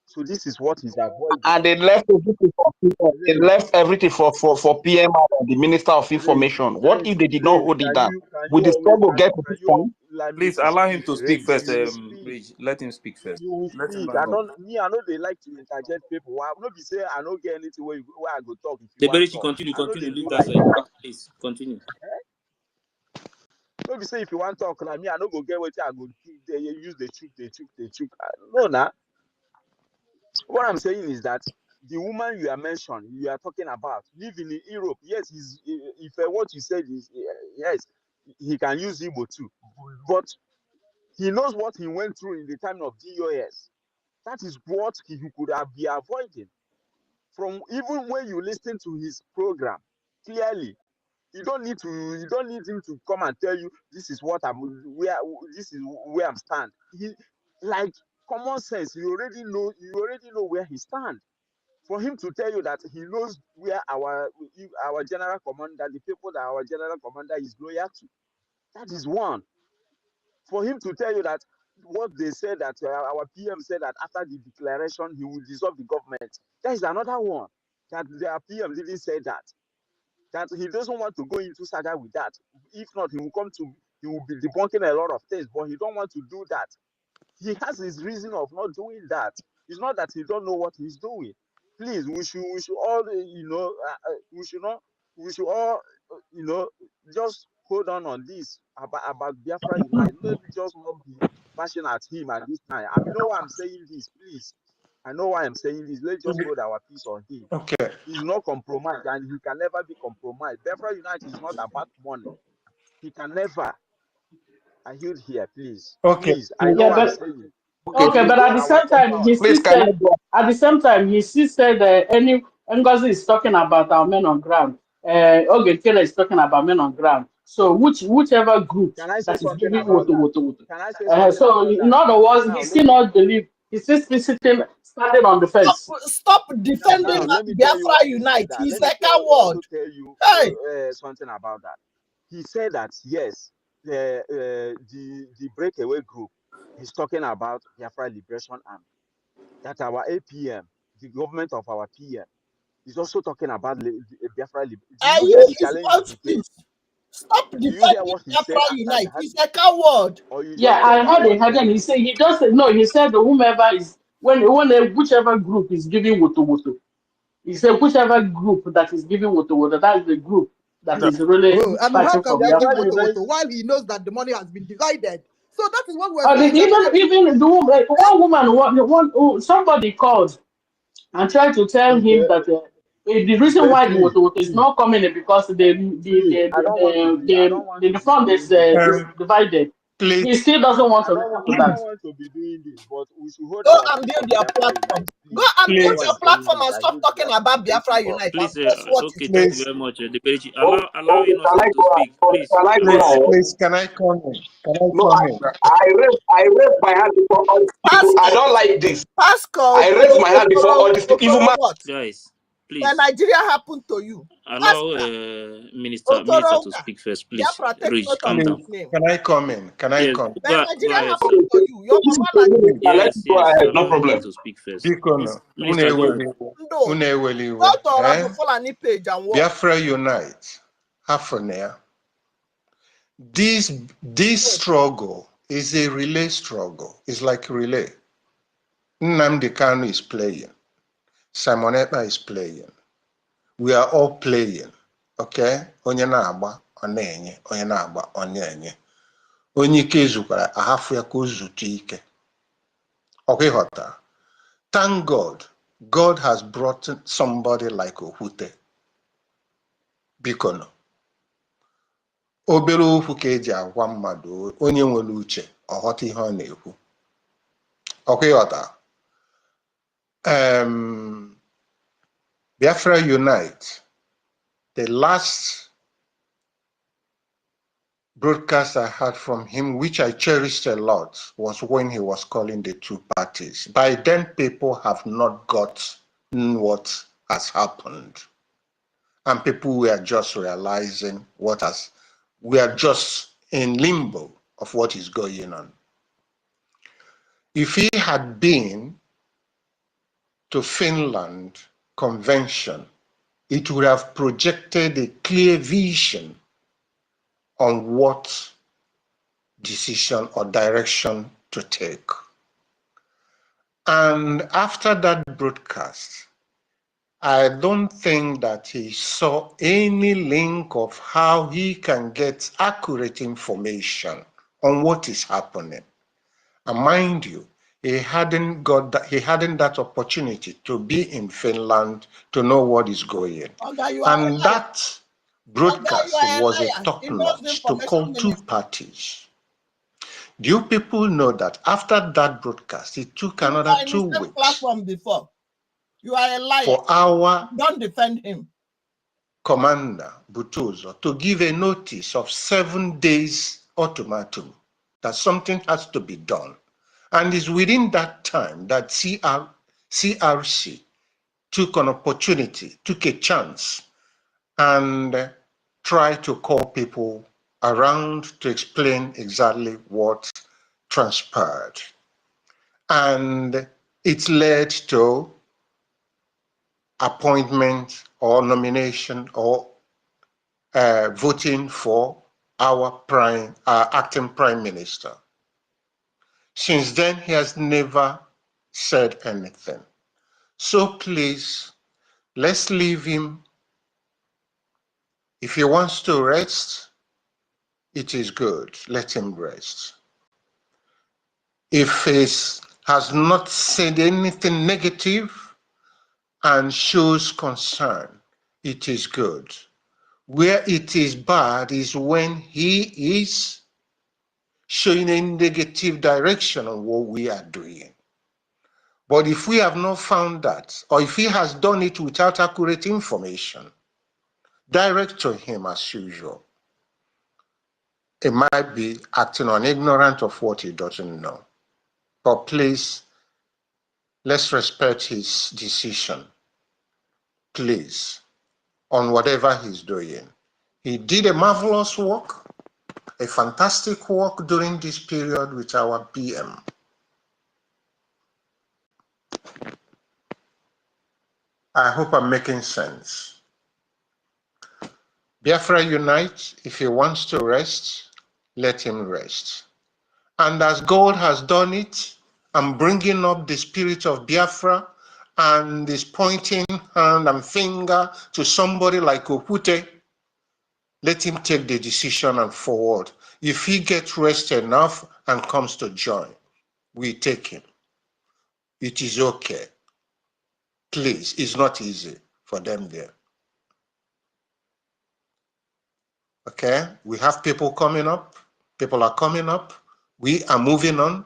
So this is what he's avoiding. And they left everything for people. They left everything for PMR and the Minister of Information. What if they did not hold it down? Would the struggle get to this point? Allow me Please to allow him speak? to speak first. You will speak. Rich. Let him speak first. You will Let him speak. I round up. know they like to interject people. I no be say I don't get anything where I go talk if you The want Liberace, talk. continue. I know they Leave do that like side. that. Please continue. No be say if you want talk like me, I no go get what I go they use the chook. No, nah. What I'm saying is that the woman you are mentioning, you are talking about, living in Europe. Yes, if what you said is yes, he can use Igbo too, but he knows what he went through in the time of DOS. That is what he could have been avoiding. From even when you listen to his program, clearly, you don't need him to come and tell you this is what this is where I'm stand. He like common sense. You already know where he stands. For him to tell you that he knows where our general commander, the people that our general commander is loyal to, that is one. For him to tell you that what they said that our PM said that after the declaration he will dissolve the government, that is another one. That their PM didn't say that. That he doesn't want to go into saga with that. If not, he will be debunking a lot of things, but he don't want to do that. He has his reason of not doing that. It's not that he don't know what he's doing. Please, we should all we should all just hold on this about Biafra Unite. Let me just not be bashing at him at this time. I know why I'm saying this, please. I know why I'm saying this. Let's just hold our peace on him. Okay. He's not compromised, and he can never be compromised. Biafra Unite is not about money. He can never. I heard here, please. Okay. Please, I know what I'm saying. Okay, but at the same time, he still Please, can I said, go? at the same time, he still said any NGOZI is talking about our men on ground. Kele is talking about men on ground. So whichever group Can I say that is something giving about that? woto. Can I say something So about in that? other words, Now he let still me not believe. He's still sitting, standing on the fence. Stop defending now let me tell you Biafra why he said Unite. that. He's Let me a coward. also tell you Hey, something about that. He said that yes, the breakaway group is talking about Biafra Liberation Army. That our APM, the government of our PM, is also talking about Biafra. Do you hear the his challenge he gave? mouthpiece. Stop Do you hear defending what he said Biafra after Unite. that? He's a coward. Or you Yeah, just I kept heard quiet? it. Heard him. He said he just said no. He said the whomever is whichever group is giving woto. He said whichever group that is giving woto, that is the group that is really And how fighting can for we give Biafra. Woto while he knows that the money has been divided? So that is what we're But saying. even the woman, somebody called and tried to tell him Okay, that the reason okay, why the please, Woto is please, not coming is because please. I don't want the to be fund doing is this. divided. Please, He still doesn't want to listen to I that. don't want to be doing this, but we should hold Go our and peace build on your Biafra platform. Unite. Go Please, and build before your he's please, saying platform this, and I stop think we talking have to about wait Biafra for. Unite and Please, post what you okay, say. thank you please, very much. The Debeji. Oh, Allow okay, can I Innocent to go speak. Please, can I go go please, ahead. ahead? please, can I come in? Can I No, come in? I raised my hand before all these people. I Pascal, don't like this. Pascal, I raised my hand before all these people. Even Okoro man, what? Guys, When please Nigeria happened to you? allow Pascal, minister Okoro, to speak first. Please, Biafra, take Rich, note of calm Please, down. his name. can I come in? Can I Yes, come? When go Nigeria ahead, sir. happened to you, your this is mama a like minute. Now let Yes, me go yes. ahead. No Allow him problem. to speak first. Bikono, Minister, go ahead. Ndo. Go Uneweliwe, to eh? Orago Fulani page and watch. Biafra Unite, Hafanea. This struggle is a relay struggle. It's like a relay. Nnamdi Kanu is playing. Simon Ekpa is playing. We are all playing. Okay? Onye na-agba, ọ na-enye. Onye na-agba, ọ na-enye. Onye ike zukwara, ahafụ ya ka o zute ike. Okay, Hota. Thank God, God has brought somebody like Ohute. Bikono. Obere okwu ka eji agwa mmadụ onye nwere uche ọghọta ihe ọ na-ekwu. Okay, Hota. Biafra Unite. The last broadcast I heard from him, which I cherished a lot, was when he was calling the two parties. By then, people have not gotten what has happened. And people were just realizing we are just in limbo of what is going on. If he had been to Finland convention, it would have projected a clear vision on what decision or direction to take. And after that broadcast, I don't think that he saw any link of how he can get accurate information on what is happening. And mind you, he hadn't that opportunity to be in Finland to know what is going. Oga, you are a And liar. that broadcast You are a was a liar. top He knows the notch to call information two minister. parties. Do you people know that after that broadcast, it took You another were in 2 the same weeks platform before. You are a liar. for our Don't defend him. commander, Butozo, to give a notice of 7 days ultimatum that something has to be done? And it's within that time that CRC took an opportunity, took a chance, and tried to call people around to explain exactly what transpired. And it led to appointment or nomination or voting for our acting prime minister. Since then, he has never said anything. So please, let's leave him. If he wants to rest, it is good. Let him rest. If he has not said anything negative and shows concern, it is good. Where it is bad is when he is showing a negative direction on what we are doing. But if we have not found that, or if he has done it without accurate information, direct to him as usual. It might be acting on ignorant of what he doesn't know. But please, let's respect his decision, please, on whatever he's doing. He did a marvelous work, a fantastic work during this period with our PM. I hope I'm making sense. Biafra Unite, if he wants to rest, let him rest. And as God has done it, I'm bringing up the spirit of Biafra and is pointing hand and finger to somebody like Opute. Let him take the decision and forward. If he gets rest enough and comes to join, we take him. It is okay. Please, it's not easy for them there. Okay, we have people coming up. People are coming up. We are moving on,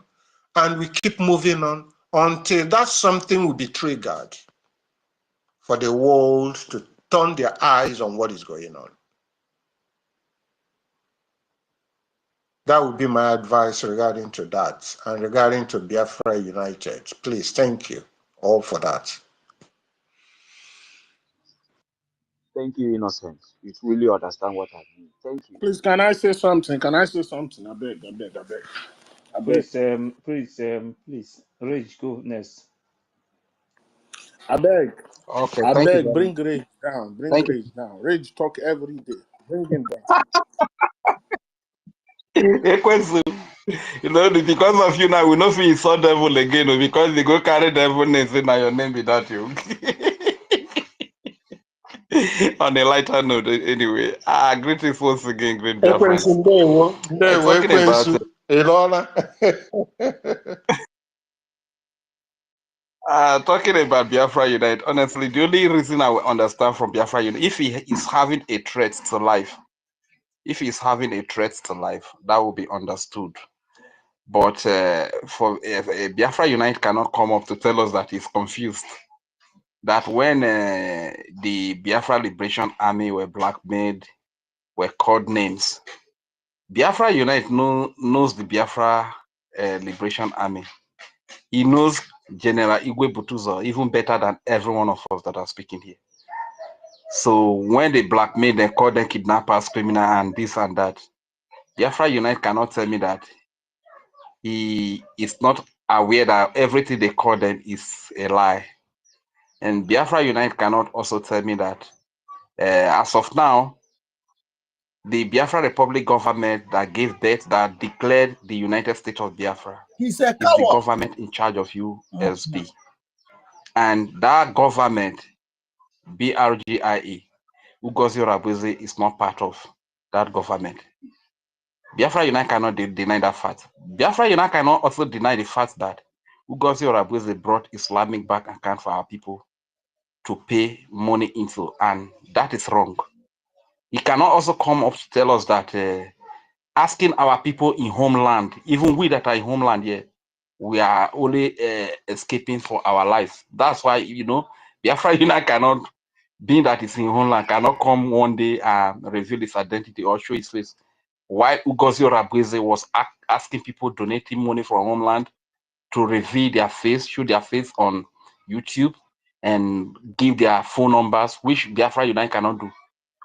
and we keep moving on until that something will be triggered for the world to turn their eyes on what is going on. That would be my advice regarding to that and regarding to Biafra United. Please, thank you all for that. Thank you, Innocent. You truly understand what I mean. Thank you. Please, can I say something? Can I say something? I beg. Please, Rage, go next. I beg. Okay, I thank you beg. very much. Bring Rage down. Bring Thank Rage down. Rage talk every day. Bring him down. you. Ekwensu, you know, because of you now, we know if you saw devil again, because they go carry devil name, say now your name be that you. On a lighter note, anyway, greetings once again, great Ekwensu Biafrans. ndewo, ndewo, Talking about Ekwensu, Ilona. talking about Biafra Unite, honestly, the only reason I will understand from Biafra Unite, if he is having a threat to life, that will be understood. But for Biafra Unite cannot come up to tell us that he's confused. That when the Biafra Liberation Army were blackmailed, were called names, Biafra Unite knows the Biafra Liberation Army. He knows General Igwe Butuzo even better than every one of us that are speaking here. So when they blackmail, they call them kidnappers, criminal, and this and that. Biafra Unite cannot tell me that he is not aware that everything they call them is a lie. And Biafra Unite cannot also tell me that as of now, the Biafra Republic government that gave birth, that declared the United States of Biafra, He's a is the coward. government in charge of USB. And that government, BRGIE, Ngozi Rabuzi, is not part of that government. Biafra Unite cannot deny that fact. Biafra Unite cannot also deny the fact that Ngozi Rabuzi brought Islamic bank account for our people to pay money into, and that is wrong. He cannot also come up to tell us that asking our people in homeland, even we that are in homeland here, we are only escaping for our lives. That's why, Biafra Unite cannot, being that it's in homeland, cannot come one day and reveal his identity or show his face. Why Ngozi Rabuzi was asking people donating money from homeland to reveal their face, show their face on YouTube, and give their phone numbers, which Biafra Unite cannot do.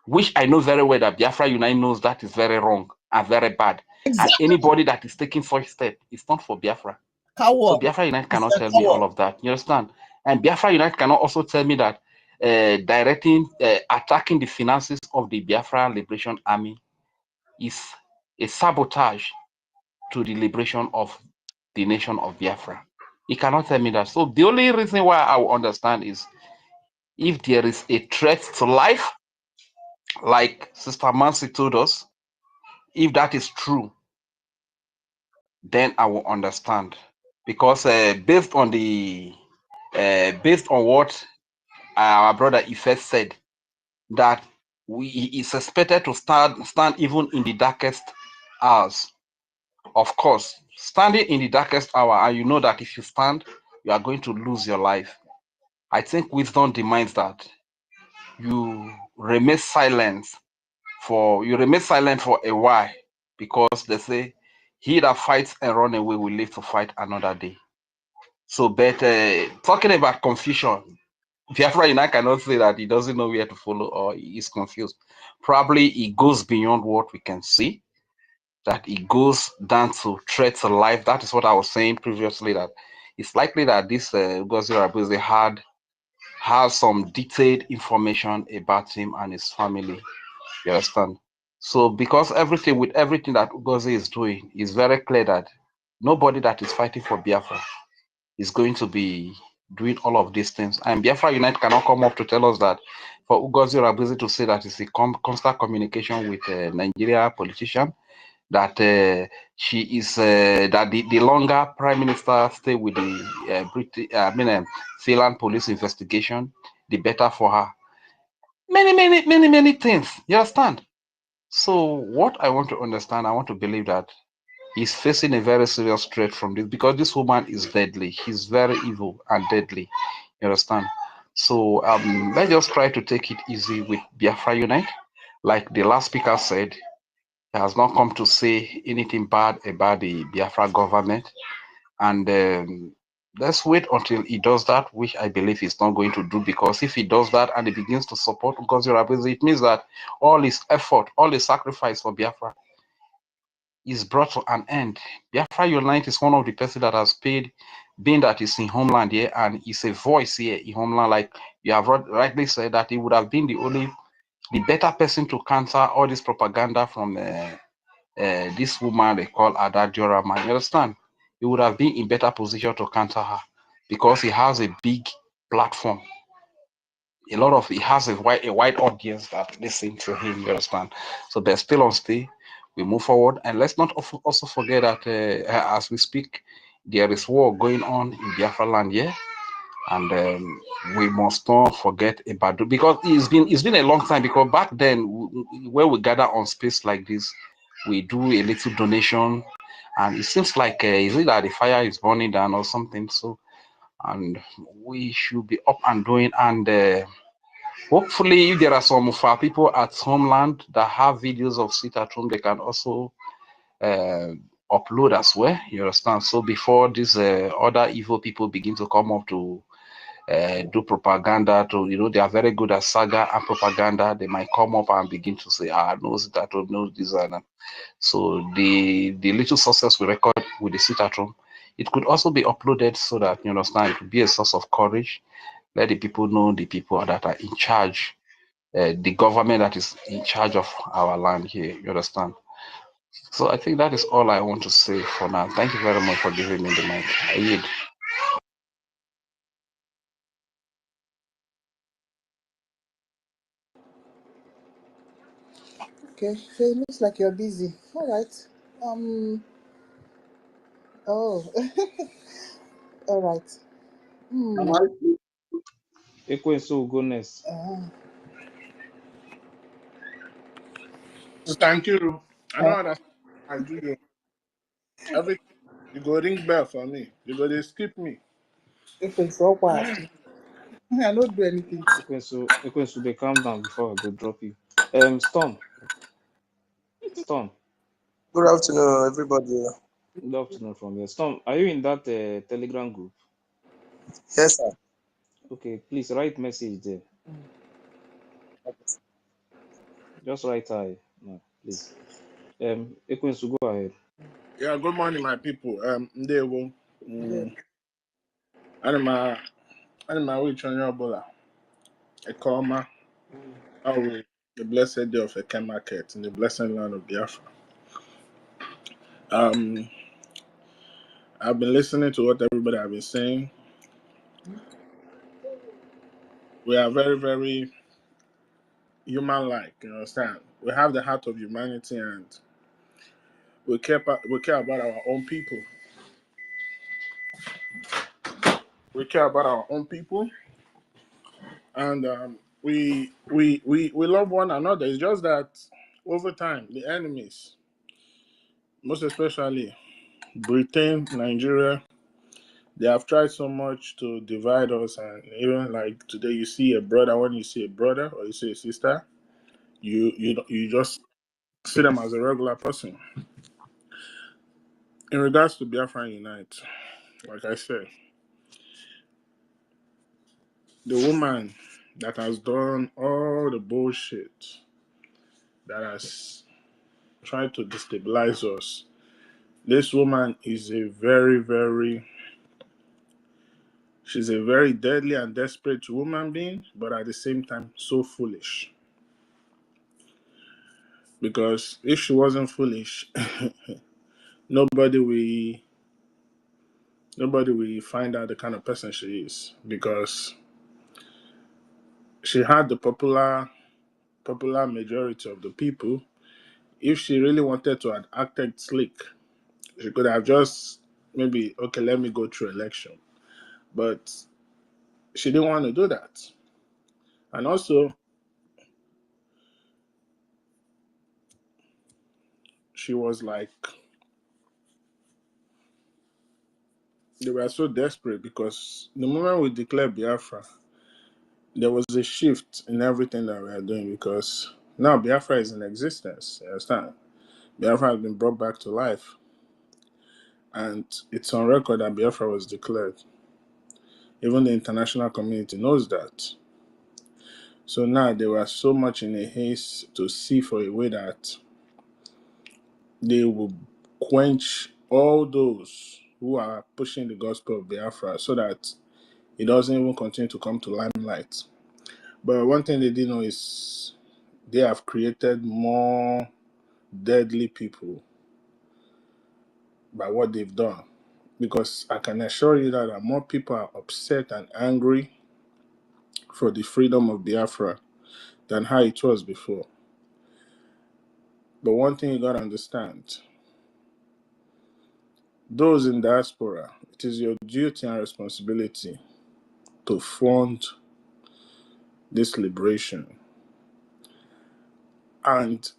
Which I know very well that Biafra Unite knows that is very wrong and very bad. Exactly. And anybody that is taking such step is not for Biafra. Coward. So Biafra Unite cannot tell me all of that. You understand? And Biafra Unite cannot also tell me that attacking the finances of the Biafra Liberation Army is a sabotage to the liberation of the nation of Biafra. He cannot tell me that. So the only reason why I will understand is if there is a threat to life, like Sister Mansi told us, if that is true, then I will understand. Because based on what our brother Ife said, that he is expected to stand even in the darkest hours. Of course, standing in the darkest hour, and you know that if you stand, you are going to lose your life. I think wisdom demands that you remain silent for a while, because they say he that fights and run away will live to fight another day. So, but talking about confusion, Biafra Unite cannot say that he doesn't know where to follow or he is confused. Probably it goes beyond what we can see, that it goes down to threats to life. That is what I was saying previously, that it's likely that this Ngozi Rabuzi has some detailed information about him and his family. You understand? So because everything that Ngozi is doing, is very clear that nobody that is fighting for Biafra is going to be doing all of these things. And Biafra Unite cannot come up to tell us that for Ngozi Rabuzi to say that it's a constant communication with Nigeria politician, that she is that the longer Prime Minister stay with the British, Finland police investigation, the better for her. Many things. You understand? So what I want to understand, I want to believe that he's facing a very serious threat from this, because this woman is deadly. She's very evil and deadly. You understand? So let's just try to take it easy with Biafra Unite. Like the last speaker said, he has not come to say anything bad about the Biafra government. And let's wait until he does that, which I believe he's not going to do, because if he does that and he begins to support Ngozi Rabuzi, it means that all his effort, all his sacrifice for Biafra is brought to an end. Biafra Unite is one of the person that has paid, being that is in homeland here and is a voice here in homeland. Like you have rightly said, that he would have been the better person to counter all this propaganda from this woman they call Ada Diorama. You understand? He would have been in better position to counter her, because he has a big platform. He has a wide audience that listen to him. You understand? So they're still on stay. We move forward, and let's not also forget that as we speak, there is war going on in Biafra land here, and we must not forget about it, because it's been a long time. Because back then, when we gather on space like this, we do a little donation, and it seems like is it that the fire is burning down or something? So, and we should be up and doing, and hopefully, if there are some of our people at homeland that have videos of sit at home, they can also upload as well. You understand? So before these other evil people begin to come up to do propaganda, they are very good at saga and propaganda. They might come up and begin to say, no sit at home, no this and that. So the little success we record with the sit at home, it could also be uploaded, so that you understand, it could be a source of courage. Let the people know the people that are in charge, the government that is in charge of our land here. You understand? So I think that is all I want to say for now. Thank you very much for giving me the mic. I yield. Okay, so it looks like you're busy. All right. Oh, all right. Am Hmm. I? Ekwensu go next. Thank you. I know that I do you. Everything you go ring bell for me. You go they skip me. If it's so bad, I don't do anything. Ekwensu, they calm down before I go drop you. Storm. Good afternoon, everybody. Good afternoon from here. Storm, are you in that Telegram group? Yes, sir. Okay, please write message there. Just write hi, no, please. Ekwensu, go ahead. Yeah, good morning, my people. They will. Anima, which on your bola? A comma. Oh, the blessed day of a market in the blessed land of Biafra. I've been listening to what everybody have been saying. We are very, very human-like. You understand? We have the heart of humanity, and we care about our own people. We care about our own people, and we love one another. It's just that over time, the enemies, most especially Britain, Nigeria, they have tried so much to divide us. And even like today, you see a brother. When you see a brother or you see a sister, you just see them as a regular person. In regards to Biafra Unite, like I said, the woman that has done all the bullshit, that has tried to destabilize us, this woman is she's a very deadly and desperate woman being, but at the same time, so foolish. Because if she wasn't foolish, nobody nobody will find out the kind of person she is, because she had the popular majority of the people. If she really wanted to have acted slick, she could have just maybe, okay, let me go through election. But she didn't want to do that. And also, she was like, they were so desperate because the moment we declared Biafra, there was a shift in everything that we are doing, because now Biafra is in existence. You understand? Biafra has been brought back to life. And it's on record that Biafra was declared. Even the international community knows that. So now they were so much in a haste to see for a way that they will quench all those who are pushing the gospel of Biafra, so that it doesn't even continue to come to limelight. But one thing they didn't know is they have created more deadly people by what they've done. Because I can assure you that more people are upset and angry for the freedom of Biafra than how it was before. But one thing you gotta understand, those in diaspora, it is your duty and responsibility to fund this liberation. And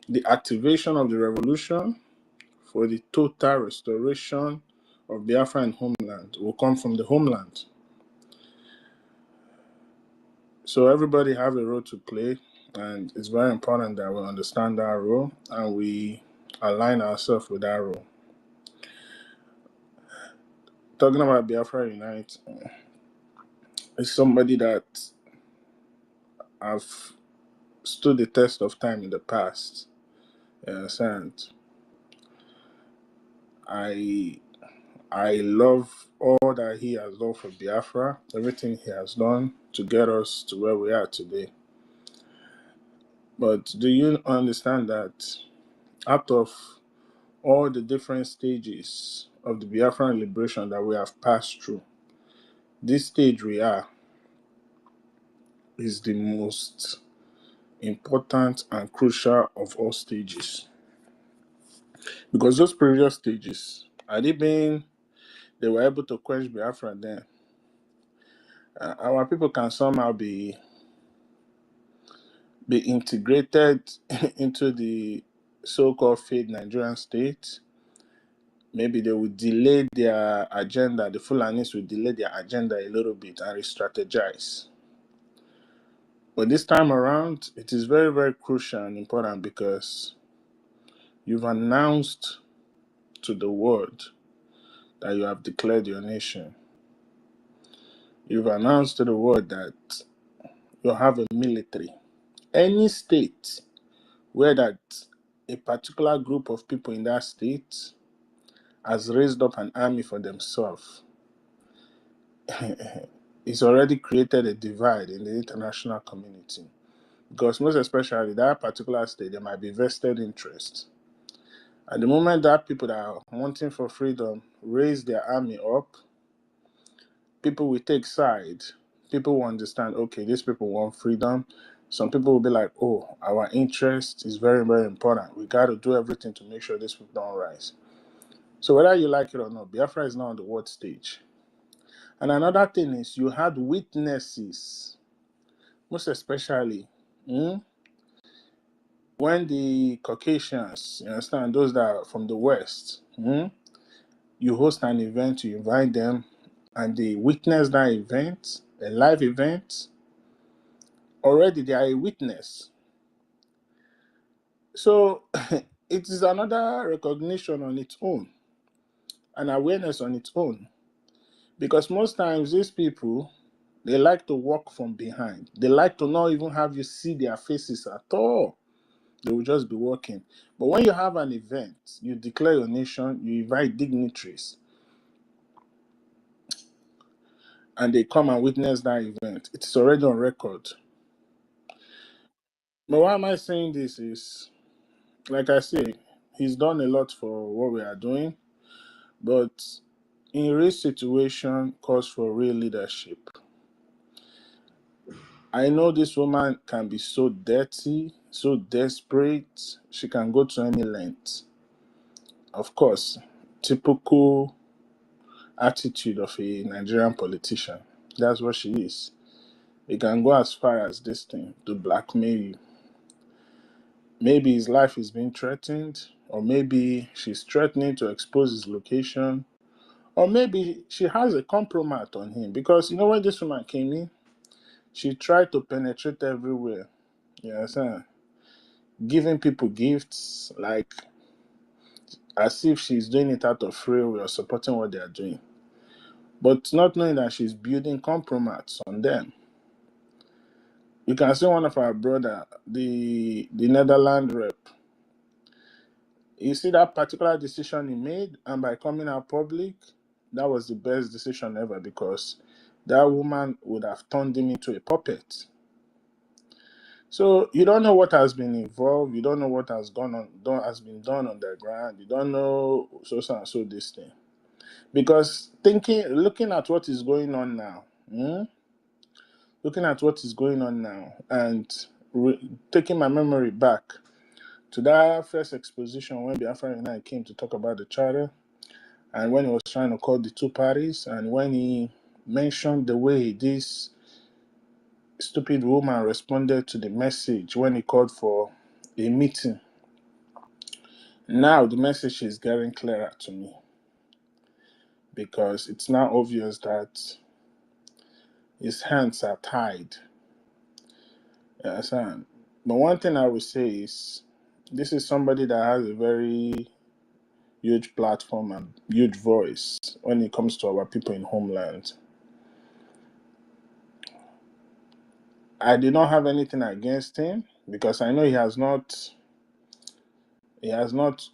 the activation of the revolution for the total restoration of Biafra and homeland will come from the homeland. So everybody have a role to play, and it's very important that we understand that role and we align ourselves with that role. Talking about Biafra Unite, is somebody that have stood the test of time in the past. You understand? I love all that he has done for Biafra, everything he has done to get us to where we are today. But do you understand that out of all the different stages of the Biafran liberation that we have passed through, this stage we are is the most important and crucial of all stages? Because those previous stages, they were able to quench Biafra then. Our people can somehow be integrated into the so-called failed Nigerian state. Maybe they will delay their agenda, the Fulanis will delay their agenda a little bit and re-strategize. But this time around, it is very, very crucial and important, because you've announced to the world that you have declared your nation. You've announced to the world that you have a military. Any state where that a particular group of people in that state has raised up an army for themselves, it's already created a divide in the international community. Because most especially that particular state, there might be vested interest. At the moment that people that are wanting for freedom raise their army up, people will take side. People will understand, okay, these people want freedom. Some people will be like, oh, our interest is very, very important. We got to do everything to make sure these people don't rise. So whether you like it or not, Biafra is now on the world stage. And another thing is you had witnesses, most especially when the Caucasians, you understand, those that are from the West, you host an event, you invite them, and they witness that event, a live event, already they are a witness. So it is another recognition on its own, an awareness on its own. Because most times these people, they like to walk from behind. They like to not even have you see their faces at all. They will just be walking. But when you have an event, you declare your nation, you invite dignitaries, and they come and witness that event. It's already on record. But why am I saying this is, like I say, he's done a lot for what we are doing. But in real situation calls for real leadership. I know this woman can be so dirty, so desperate, she can go to any length. Of course, typical attitude of a Nigerian politician. That's what she is. They can go as far as this thing to blackmail you. Maybe his life is being threatened, or maybe she's threatening to expose his location, or maybe she has a compromise on him. Because you know when this woman came in, she tried to penetrate everywhere. You understand? Giving people gifts, like as if she's doing it out of free will or supporting what they are doing. But not knowing that she's building compromise on them. You can see one of our brother, the Netherlands rep. You see that particular decision he made, and by coming out public, that was the best decision ever because that woman would have turned him into a puppet. So you don't know what has been involved, you don't know what has has been done on the ground, you don't know so and so this thing. Because looking at what is going on now, and taking my memory back to that first exposition when Biafra and I came to talk about the charter, and when he was trying to call the two parties, and when he mentioned the way this stupid woman responded to the message when he called for a meeting. Now the message is getting clearer to me because it's now obvious that his hands are tied. You understand? But one thing I would say is this is somebody that has a very huge platform and huge voice when it comes to our people in homeland. I did not have anything against him because I know he has not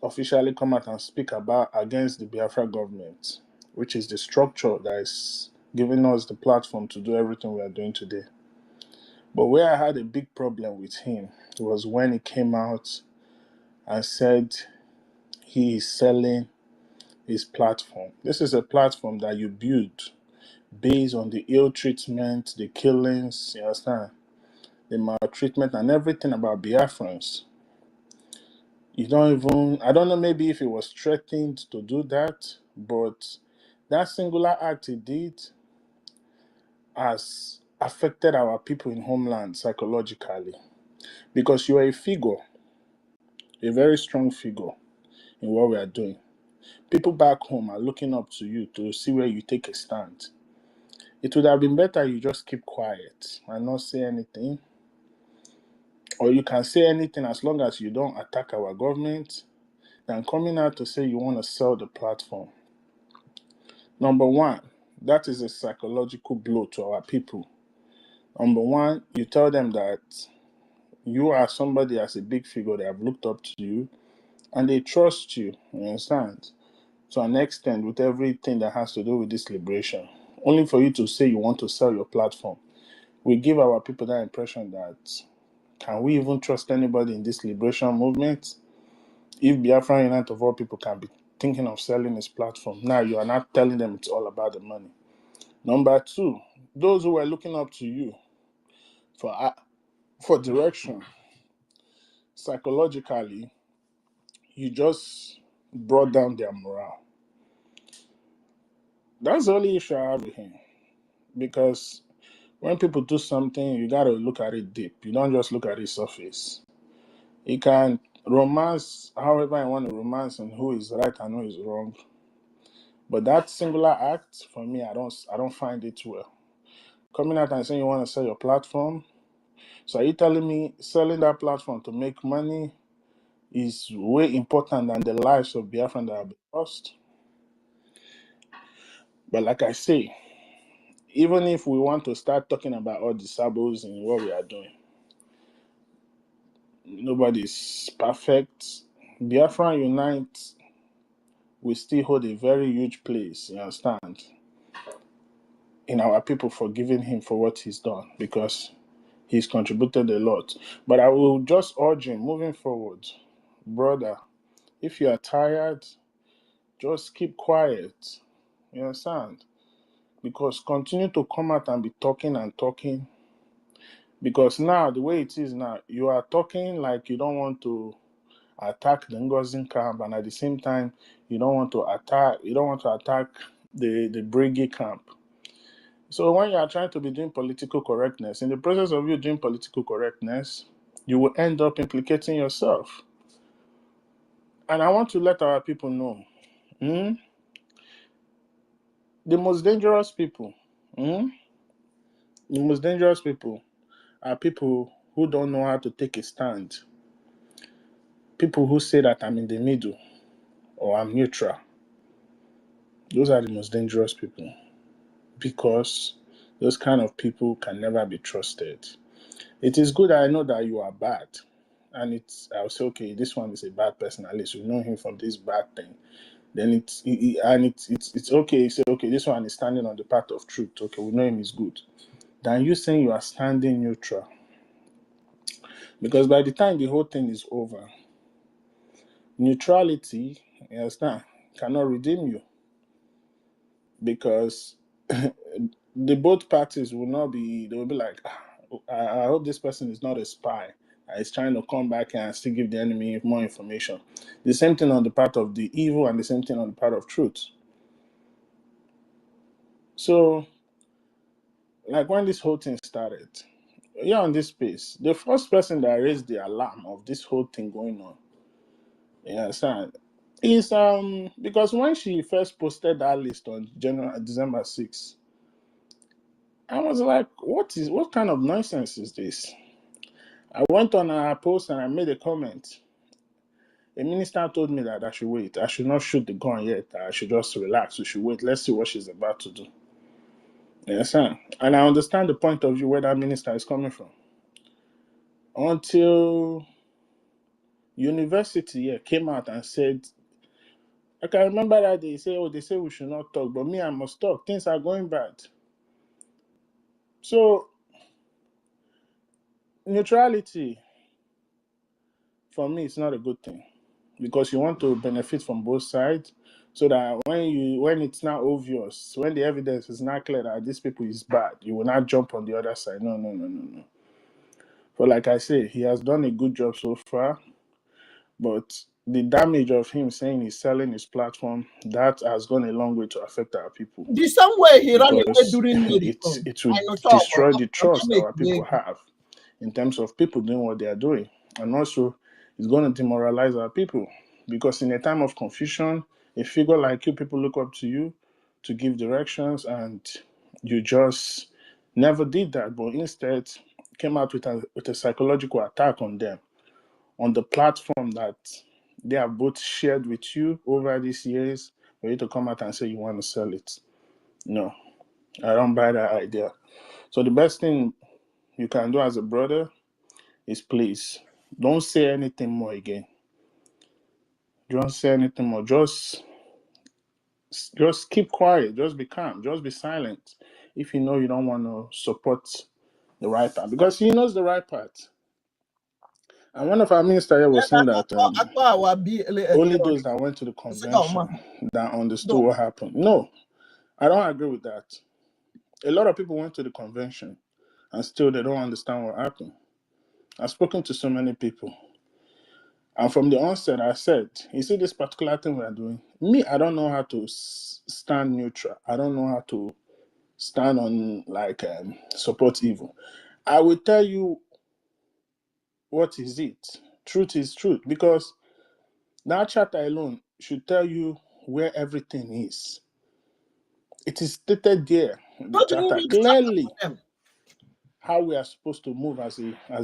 officially come out and speak against the Biafra government, which is the structure that is giving us the platform to do everything we are doing today. But where I had a big problem with him was when he came out and said he is selling his platform. This is a platform that you build based on the ill treatment, the killings, you understand, the maltreatment and everything about Biafrans. I don't know maybe if he was threatened to do that, but that singular act he did has affected our people in homeland psychologically. Because you are a figure, a very strong figure in what we are doing. People back home are looking up to you to see where you take a stand. It would have been better you just keep quiet and not say anything. Or you can say anything as long as you don't attack our government than coming out to say you want to sell the platform. Number one, that is a psychological blow to our people. Number one, you tell them that you are somebody as a big figure, they have looked up to you and they trust you, you understand? To an extent with everything that has to do with this liberation. Only for you to say you want to sell your platform. We give our people that impression that can we even trust anybody in this liberation movement? If Biafra Unite of all people can be thinking of selling his platform, now you are not telling them it's all about the money. Number two, those who were looking up to you for direction, psychologically, you just brought down their morale. That's the only issue I have with him. Because when people do something, you got to look at it deep. You don't just look at the surface. You can romance however I want to romance and who is right and who is wrong. But that singular act, for me, I don't find it well. Coming out and saying you want to sell your platform. So are you telling me selling that platform to make money is way important than the lives of Biafran that have been lost? But like I say, even if we want to start talking about all the sabos and what we are doing, nobody's perfect. Biafran Unite will still hold a very huge place, you understand, in our people forgiving him for what he's done because he's contributed a lot. But I will just urge him moving forward, brother, if you are tired, just keep quiet. You understand? Because continue to come out and be talking and talking. Because now, the way it is now, you are talking like you don't want to attack the NGOZI camp, and at the same time, you don't want to attack the BRGIE camp. So when you are trying to be doing political correctness, in the process of you doing political correctness, you will end up implicating yourself. And I want to let our people know, the most dangerous people, the most dangerous people are people who don't know how to take a stand. People who say that I'm in the middle or I'm neutral. Those are the most dangerous people, because those kind of people can never be trusted. It is good I know that you are bad, and I'll say, okay, this one is a bad person. At least we know him from this bad thing. Then it's okay. You say, okay, this one is standing on the path of truth. Okay, we know him is good. Than you saying you are standing neutral, because by the time the whole thing is over, neutrality, you understand, cannot redeem you, because the both parties will not be. They will be like, I hope this person is not a spy. He's trying to come back and still give the enemy more information. The same thing on the part of the evil, and the same thing on the part of truth. So, like when this whole thing started, yeah, on this space, the first person that raised the alarm of this whole thing going on, you understand, is because when she first posted that list on December 6th, I was like, what kind of nonsense is this? I went on her post and I made a comment. A minister told me that I should wait. I should not shoot the gun yet. I should just relax. We should wait. Let's see what she's about to do. You understand? And I understand the point of view where that minister is coming from. Until university came out and said, I can remember that they say we should not talk, but me, I must talk. Things are going bad. So neutrality, for me, it's not a good thing, because you want to benefit from both sides, so that when it's not obvious, when the evidence is not clear that these people is bad, you will not jump on the other side. No. But like I say, he has done a good job so far, but the damage of him saying he's selling his platform, that has gone a long way to affect our people, The same way he ran away because during the it will I know talk destroy the trust make our people have in terms of people doing what they are doing. And also, it's going to demoralize our people, because in a time of confusion, a figure like you, people look up to you to give directions, and you just never did that, but instead came out with a psychological attack on them, on the platform that they have both shared with you over these years, for you to come out and say you want to sell it. No, I don't buy that idea. So the best thing you can do as a brother is, please don't say anything more again. Don't say anything more. Just keep quiet. Just be calm. Just be silent. If you know you don't want to support the right part, because he knows the right part. And one of our ministers here was saying that only those that went to the convention that understood what happened. No, I don't agree with that. A lot of people went to the convention and still they don't understand what happened. I've spoken to so many people. And from the onset, I said, you see this particular thing we are doing? Me, I don't know how to stand neutral. I don't know how to stand on, support evil. I will tell you what is it. Truth is truth. Because that charter alone should tell you where everything is. It is stated there in the charter clearly how we are supposed to move as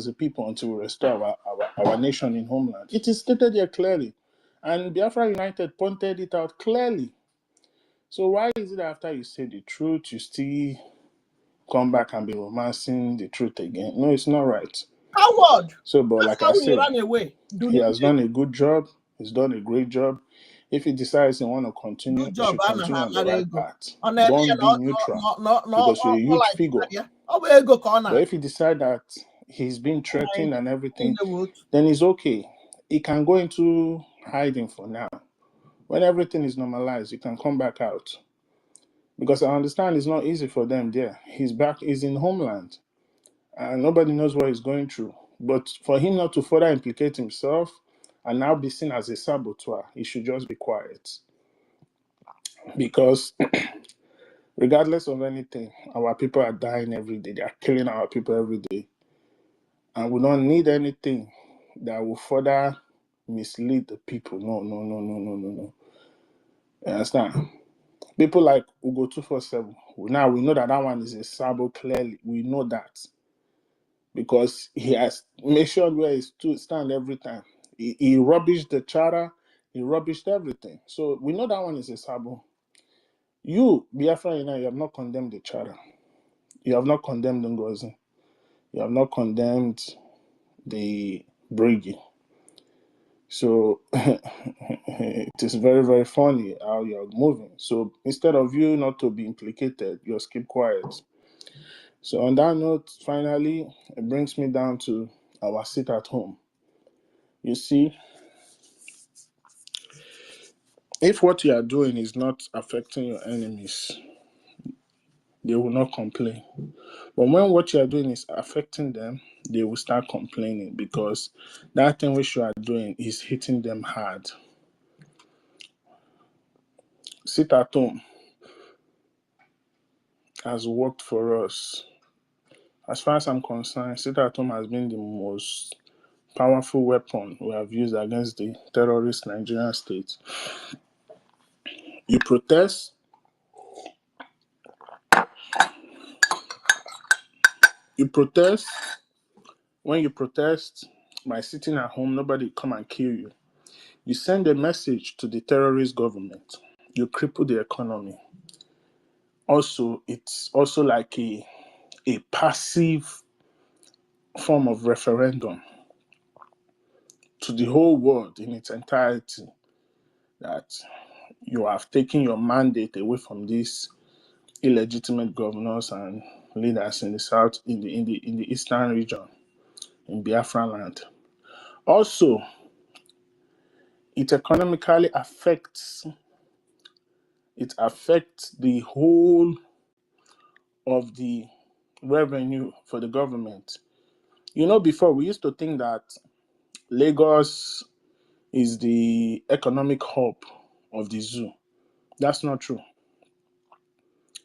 a people until we restore our nation in homeland. It is stated there clearly. And Biafra United pointed it out clearly. So why is it after you say the truth, you still come back and be romancing the truth again? No, it's not right. Coward. So, but That's like how I say, ran away. he has done a good job. He's done a great job. If he decides he want to continue, Good he job, should continue on the right path. Don't be neutral, because you're a huge figure. But if he decides that he's been threatened and everything, then it's okay. He can go into hiding for now. When everything is normalized, he can come back out. Because I understand it's not easy for them there. He's back, he's in homeland, and nobody knows what he's going through. But for him not to further implicate himself and now be seen as a saboteur, he should just be quiet. Because regardless of anything, our people are dying every day. They are killing our people every day. And we don't need anything that will further mislead the people. No, no, no, no, no, no, no. You understand? People like Ugo 247. Now we know that that one is a sabo clearly. We know that. Because he has made sure where he stand every time. He rubbished the charter, he rubbished everything. So we know that one is a sabo. You, Biafra, you have not condemned the charter. You have not condemned NGOZI. You have not condemned the BRGIE. So it is very, very funny how you're moving. So instead of you not to be implicated, you just keep quiet. So on that note, finally, it brings me down to our sit at home. You see, if what you are doing is not affecting your enemies, they will not complain. But when what you are doing is affecting them, they will start complaining because that thing which you are doing is hitting them hard. Sit at home has worked for us. As far as I'm concerned, sit at home has been the most powerful weapon we have used against the terrorist Nigerian state. You protest, when you protest by sitting at home, nobody come and kill you. You send a message to the terrorist government. You cripple the economy. Also, it's also like a passive form of referendum to the whole world in its entirety that you have taken your mandate away from these illegitimate governors and leaders in the south, in the eastern region, in Biafra land. Also, it economically affects the whole of the revenue for the government. You know, before we used to think that Lagos is the economic hub of the zoo. That's not true.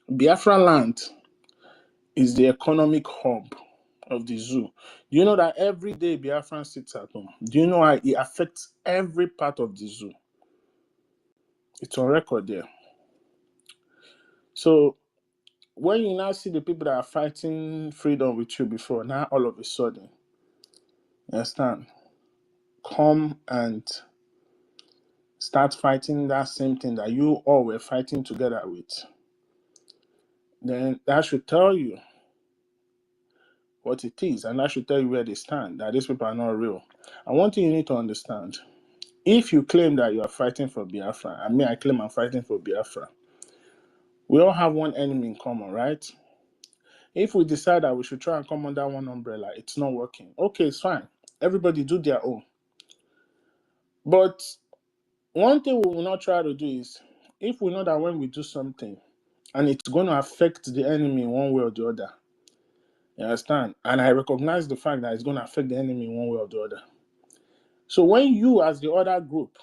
Biafra land is the economic hub of the zoo. Do you know that every day Biafran sits at home? Do you know how it affects every part of the zoo? It's on record there. So when you now see the people that are fighting freedom with you before, now all of a sudden, you understand, come and start fighting that same thing that you all were fighting together with, then that should tell you what it is, and that should tell you where they stand, that these people are not real. And one thing you need to understand, if you claim that you are fighting for Biafra, and me, I claim I'm fighting for Biafra, we all have one enemy in common, right? If we decide that we should try and come under one umbrella, it's not working. Okay, it's fine. Everybody do their own. But one thing we will not try to do is, if we know that when we do something, and it's going to affect the enemy in one way or the other, you understand? And I recognize the fact that it's going to affect the enemy in one way or the other. So when you, as the other group,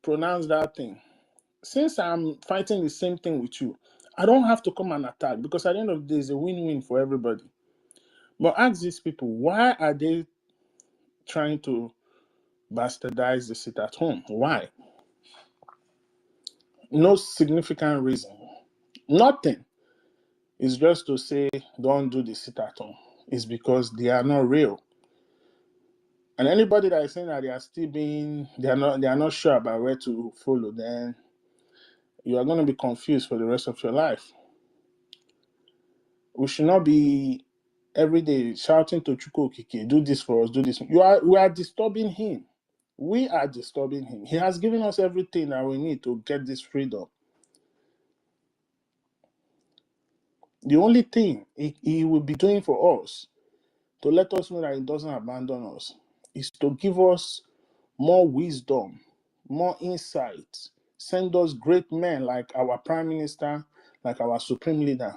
pronounce that thing, since I'm fighting the same thing with you, I don't have to come and attack, because at the end of the day, it's a win-win for everybody. But ask these people, why are they trying to bastardize the sit at home? Why? No significant reason. Nothing. It's just to say, don't do the sit at home. It's because they are not real. And anybody that is saying that they are still they are not sure about where to follow, then you are going to be confused for the rest of your life. We should not be every day shouting to Chuko Kike, do this for us, do this. We are disturbing him. We are disturbing him. He has given us everything that we need to get this freedom. The only thing he will be doing for us to let us know that he doesn't abandon us is to give us more wisdom, more insight, send us great men like our prime minister, like our supreme leader,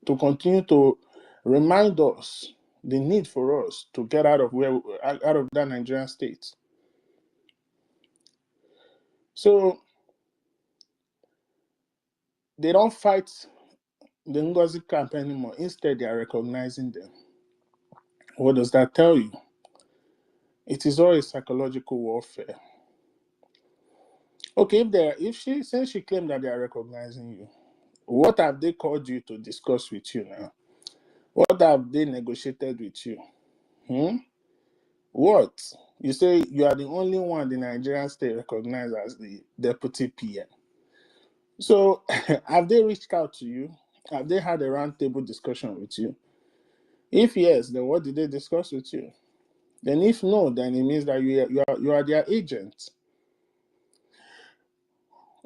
to continue to remind us the need for us to get out of that Nigerian state. So they don't fight the NGOZI camp anymore. Instead, they are recognizing them. What does that tell you? It is always psychological warfare. Okay, since she claimed that they are recognizing you, what have they called you to discuss with you now? What have they negotiated with you? What? You say you are the only one in the Nigerian state recognized as the deputy PM. So have they reached out to you? Have they had a roundtable discussion with you? If yes, then what did they discuss with you? Then if no, then it means that you are their agent.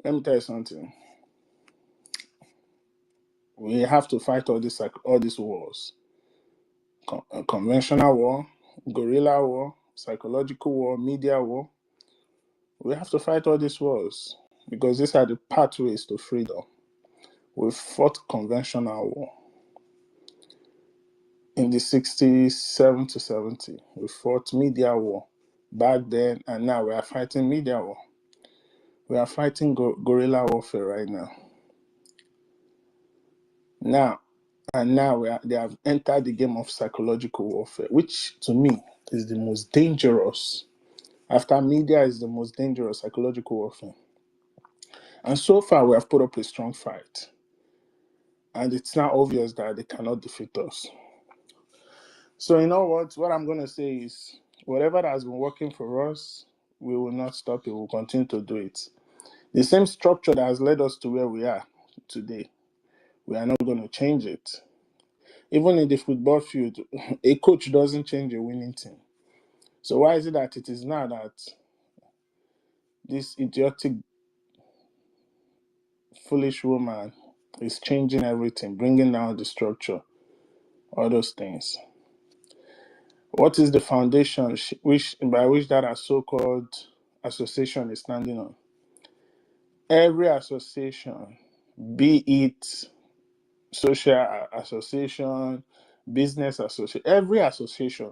Let me tell you something. We have to fight all these wars. Conventional war, guerrilla war, psychological war, media war. We have to fight all these wars because these are the pathways to freedom. We fought conventional war in the 60s, 70, 70. We fought media war back then, and now we are fighting media war. We are fighting guerrilla warfare right now. Now they have entered the game of psychological warfare, which to me is the most dangerous. After media is the most dangerous psychological warfare. And so far we have put up a strong fight. And it's now obvious that they cannot defeat us. So you know what I'm going to say is, whatever that has been working for us, we will not stop it. We'll continue to do it. The same structure that has led us to where we are today, we are not going to change it. Even in the football field, a coach doesn't change a winning team. So why is it that it is now that this idiotic, foolish woman is changing everything, bringing down the structure, all those things? What is the foundation by which that so-called association is standing on? Every association, be it social association, business association, every association,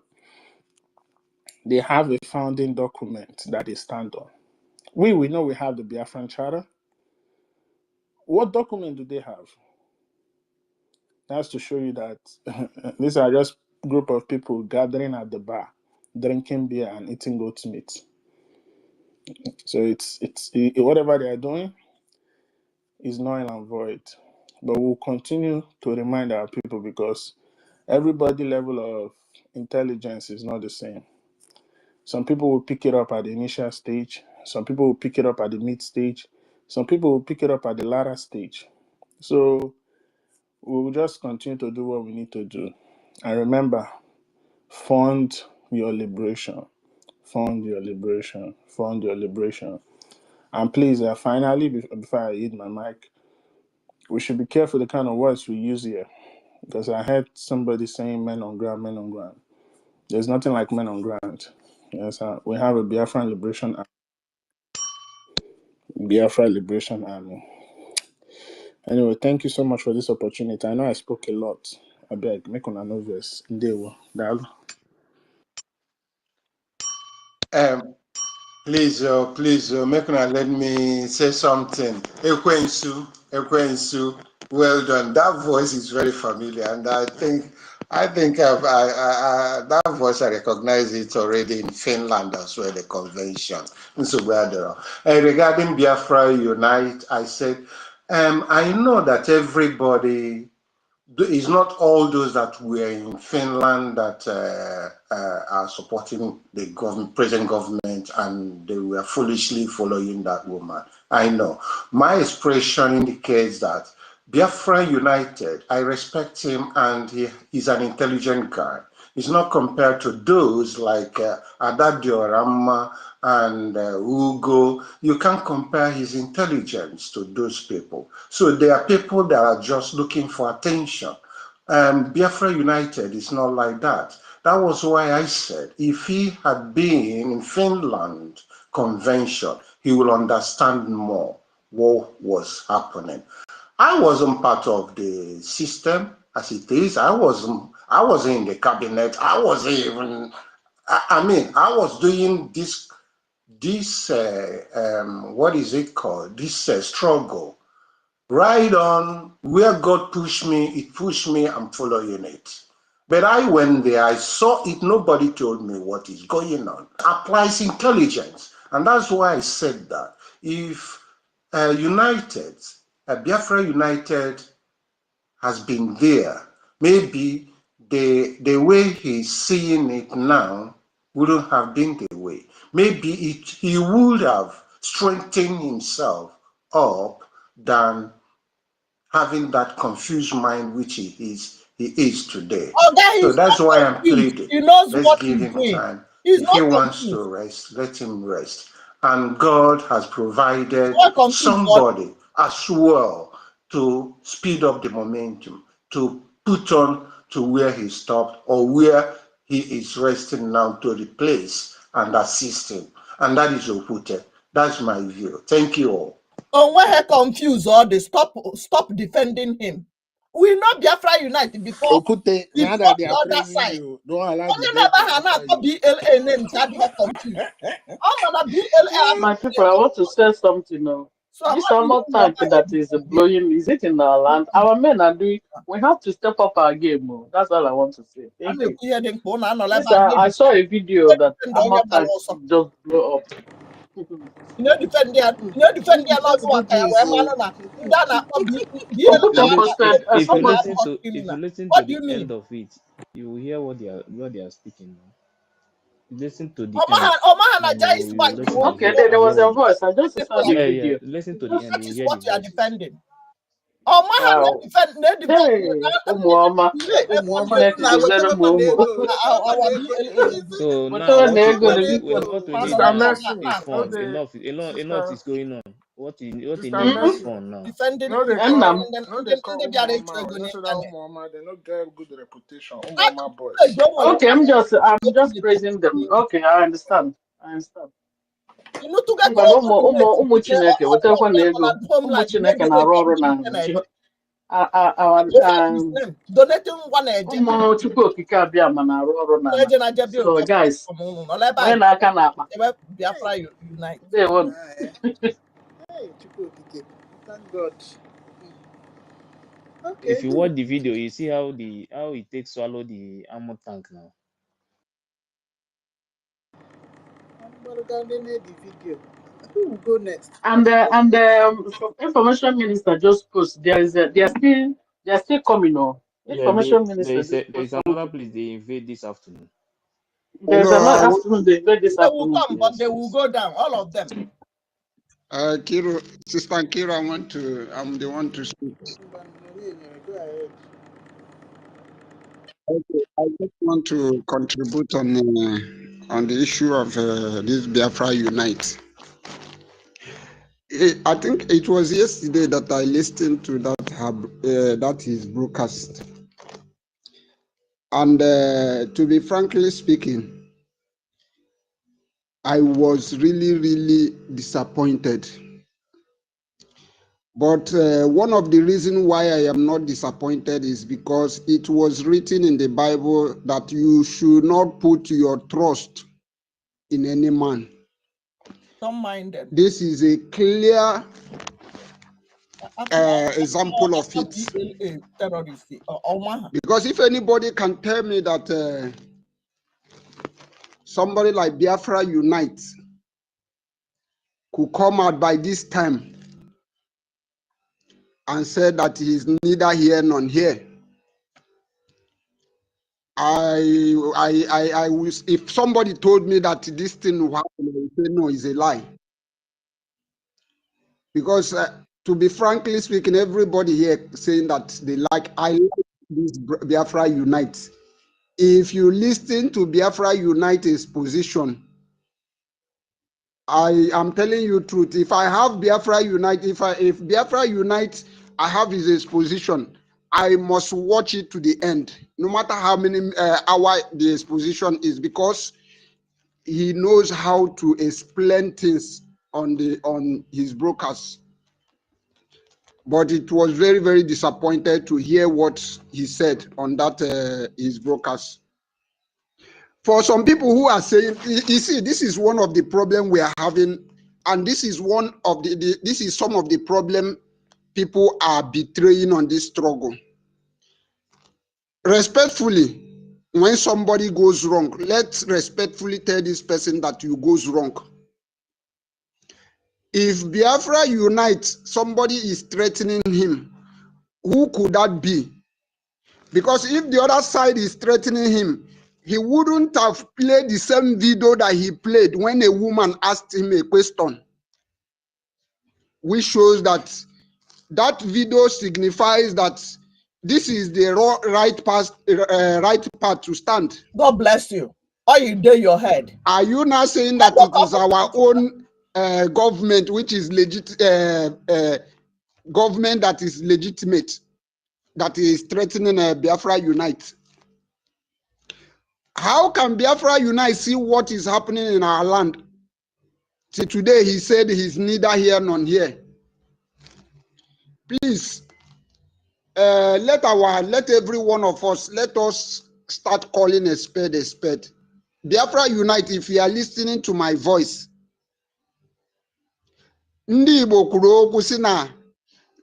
they have a founding document that they stand on. We know we have the Biafran Charter. What document do they have? That's to show you that these are just a group of people gathering at the bar, drinking beer and eating goat's meat. So it's whatever they are doing is null and void. But we'll continue to remind our people because everybody level of intelligence is not the same. Some people will pick it up at the initial stage. Some people will pick it up at the mid stage. Some people will pick it up at the latter stage. So we'll just continue to do what we need to do. And remember, fund your liberation. Fund your liberation. Fund your liberation. And please, finally, before I hit my mic, we should be careful the kind of words we use here. Because I heard somebody saying men on ground, men on ground. There's nothing like men on ground. Yes, we have a Biafran Liberation Army. Anyway, thank you so much for this opportunity. I know I spoke a lot. I beg, make on no verse. Please, make una let me say something. Ekwensu, well done. That voice is very familiar, and I think that voice I recognize it already in Finland as well, the convention. Regarding Biafra Unite, I said, I know that everybody. It's not all those that were in Finland that are supporting the present government and they were foolishly following that woman. I know. My expression indicates that Biafra United, I respect him and he's an intelligent guy. He's not compared to those like Adadio Rama and Ugo. You can't compare his intelligence to those people. So there are people that are just looking for attention. Biafra United is not like that. That was why I said if he had been in Finland convention, he will understand more. what was happening. I wasn't part of the system as it is. I wasn't in the cabinet. I wasn't even, I mean, I was doing this what is it called? This struggle. Right on where God pushed me, it pushed me, I'm following it. But I went there, I saw it, nobody told me what is going on. Applies intelligence. And that's why I said that. If Biafra United has been there, maybe the way he's seeing it now wouldn't have been the way. Maybe he would have strengthened himself up than having that confused mind which he is today. Oh, that So he's that's not why I'm confused. pleading. He knows Let's what give he's him doing. time. He's If he not wants to confused. rest, let him rest. And God has provided Not confused. What? somebody as well to speed up the momentum, to put on to where he stopped or where he is resting now to replace and assist him. And that is Okute. That's my view. Thank you all. On where he confused or they stop defending him. We know Biafra United before Okute, he now that fought they the are other praising side. you, don't allow the Only devil never enter had you. BLA name that he confused. I'm gonna BLA. My people, I want to say something now. So I'm This not armor tank that is blowing, is it in our land? Our men are doing, we have to step up our game. Oh. That's all I want to say. Thank you. Yes, I saw a video that armor tank just blew up. you know defend their not Let's do work this. Okuta posted, If you somebody, listen to what do the you mean? end of it, you will hear what they are speaking now. Listen to the end. Omahana You Jais will Bank. listen the okay, voice. there You hear was a what voice. I just saw the yeah. video. Listen to the end. You That will is hear the what you are voices. defending. Omahana Wow. defend Hey, Umuoma. Chineke gozere m ụmụ. our BLA. So now Whatever na ego na what we need Sister now Mercy, is no fun. the Enough sister is going on. What he Sister needs is Mercy, fun now. Defending no they people call Nnam. and then no they call they are Umuama. You know say that internet. Umuama, they not get good reputation. How Umuama come boys. don't want Okay, I'm just to praising them. Okay, I understand. you know to get Ngwa na all ụmụ Chineke wetakwa na ego. Ụmụ homeland Chineke na-arụ ọrụ na donating one agent. ụmụ Chukwu Okike abịa ma na-arụ ọrụ na ala. So guys, onye na-aka n'akpa. Biafra Unite. Ndewo. Hey, thank God. Okay, If you watch the video, you see how it takes swallow the ammo tank now. I'm going to the video. Who will go next? And the information minister just post they are still coming on. Yeah, Information minister just there is post another place they invade this afternoon. there's another afternoon they invade this They will afternoon. come, but they will go down, all of them. Sister Kira, I'm the one to speak. Go ahead. Okay, I just want to contribute on the issue of this Biafra Unite. I think it was yesterday that I listened to that his broadcast, and to be frankly speaking, I was really disappointed. But one of the reasons why I am not disappointed is because it was written in the Bible that you should not put your trust in any man. Don't mind them. This is a clear example of it. Because if anybody can tell me that somebody like Biafra Unite could come out by this time and say that he is neither here nor here, I wish if somebody told me that this thing will happen, I would say no, it's a lie. Because to be frankly speaking, everybody here saying that I like this Biafra Unite. If you listen to Biafra Unite's position, I am telling you truth. If I have Biafra Unite, if Biafra Unite, I have his position, I must watch it to the end, no matter how many hours the exposition is, because he knows how to explain things on his broadcast. but it was very, very disappointed to hear what he said on that his broadcast. For some people who are saying, you see, this is one of the problem we are having, and this is one of this is some of the problem people are betraying on this struggle. Respectfully, when somebody goes wrong, let's respectfully tell this person that you goes wrong. If Biafra unites, somebody is threatening him, who could that be? Because if the other side is threatening him, he wouldn't have played the same video that he played when a woman asked him a question, which shows that that video signifies that this is the right path to stand. God bless you. Or you do your head. Are you now saying that it is our own government which is legit, government that is legitimate, that is threatening Biafra Unite? How can Biafra Unite see what is happening in our land? See, today he said he's neither here nor here. Please, let every one of us, let us start calling a spade a spade. Biafra Unite, if you are listening to my voice, ndị Igbo kwuru okwu si na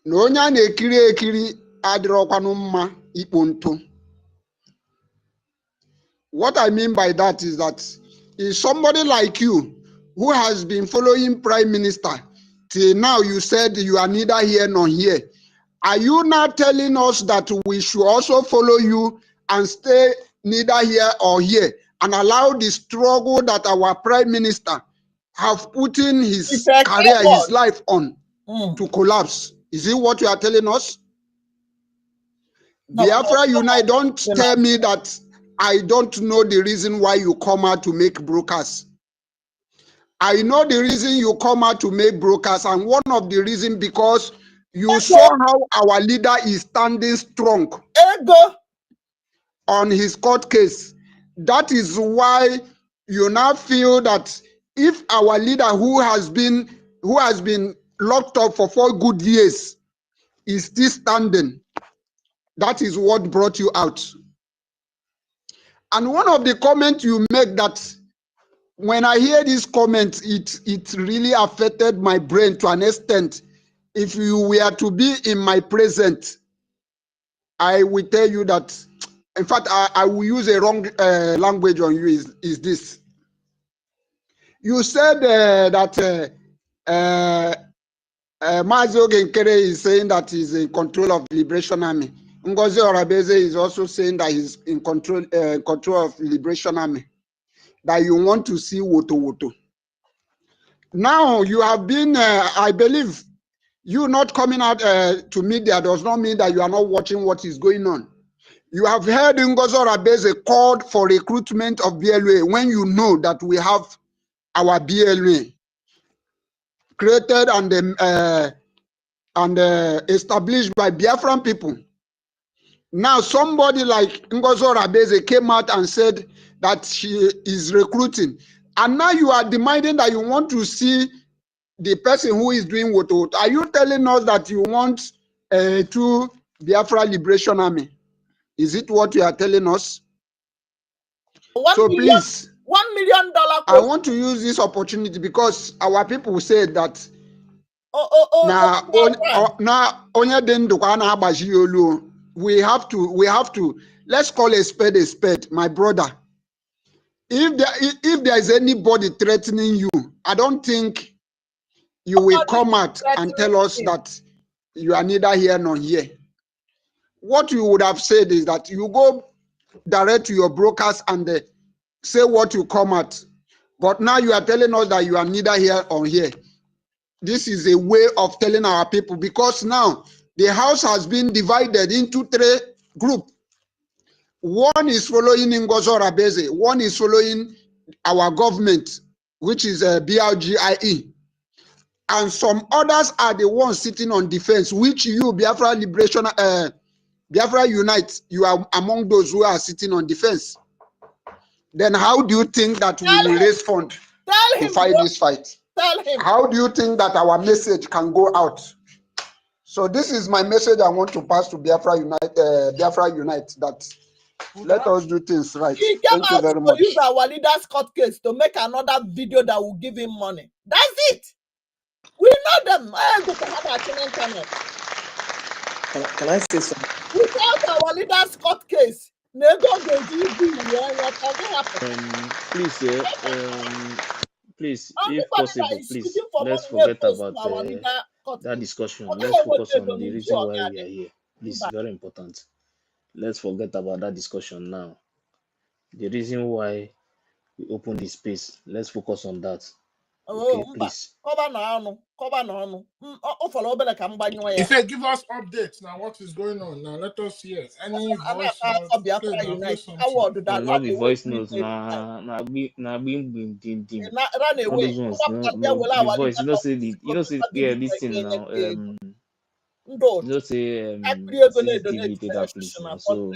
onye a na-ekiri ekiri adịrọkwanụ mma ikpo ntụ. What I mean by that is somebody like you who has been following Prime Minister till now, you said you are neither here nor here. Are you now telling us that we should also follow you and stay neither here or here and allow the struggle that our Prime Minister have put in his career, his life on to collapse? Is it what you are telling us? No, Biafra Unite, don't tell me that I don't know the reason why you come out to make broadcasts. I know the reason you come out to make broadcasts, and one of the reasons because you saw how our leader is standing strong on his court case. That is why you now feel that if our leader who has been locked up for 4 good years is still standing, that is what brought you out. And one of the comments you make, that when I hear this comment, it really affected my brain to an extent. If you were to be in my present, I will tell you that, in fact, I will use a wrong language on you, is this. You said that Mazi Ogenkere is saying that he's in control of the Liberation Army. NGOZI Orabeze is also saying that he's in control of the Liberation Army. That you want to see Woto Woto. Now you have been, I believe, you not coming out to media does not mean that you are not watching what is going on. You have heard NGOZI Orabeze called for recruitment of BLA when you know that we have our BLA created and established by Biafran people. Now somebody like NGOZI Orabeze came out and said that she is recruiting, and now you are demanding that you want to see the person who is doing what. Are you telling us that you want to Biafra Liberation Army? Is it what you are telling us? Please, $1 million. I want to use this opportunity because our people said that we have to let's call a spade, my brother. If there is anybody threatening you, I don't think you will come out and tell us that you are neither here nor here. What you would have said is that you go direct to your brokers and say what you come at. But now you are telling us that you are neither here or here. This is a way of telling our people, because now the house has been divided into 3 groups. One is following NGOZI Orabeze, one is following our government, which is BRGIE, and some others are the ones sitting on defense, which you, Biafra Liberation, Biafra Unite, you are among those who are sitting on defense. Then how do you think that we will raise funds to fight this fight? Tell him. How do you think that our message can go out? So this is my message I want to pass to Biafra Unite, that let us do things right. He came Thank you out very to much. use our leader's court case to make another video that will give him money. That's it. We know them. Can I say something? Without our leader's court case, Please, if anybody that possible, is please, shooting for let's money forget post about to our leader court that case. discussion. Okay, Let's focus on the you reason why okay, we are here. Please, very important. Let's forget about that discussion now. The reason why we open this space, let's focus on that. Okay, please. If they give us updates now, what is going on now? Let us hear any voice note. Please, now play something. No, not the voice notes. Nah, being dim. All those ones. No, the voice. Yeah, this thing now. CCTV did that place now. So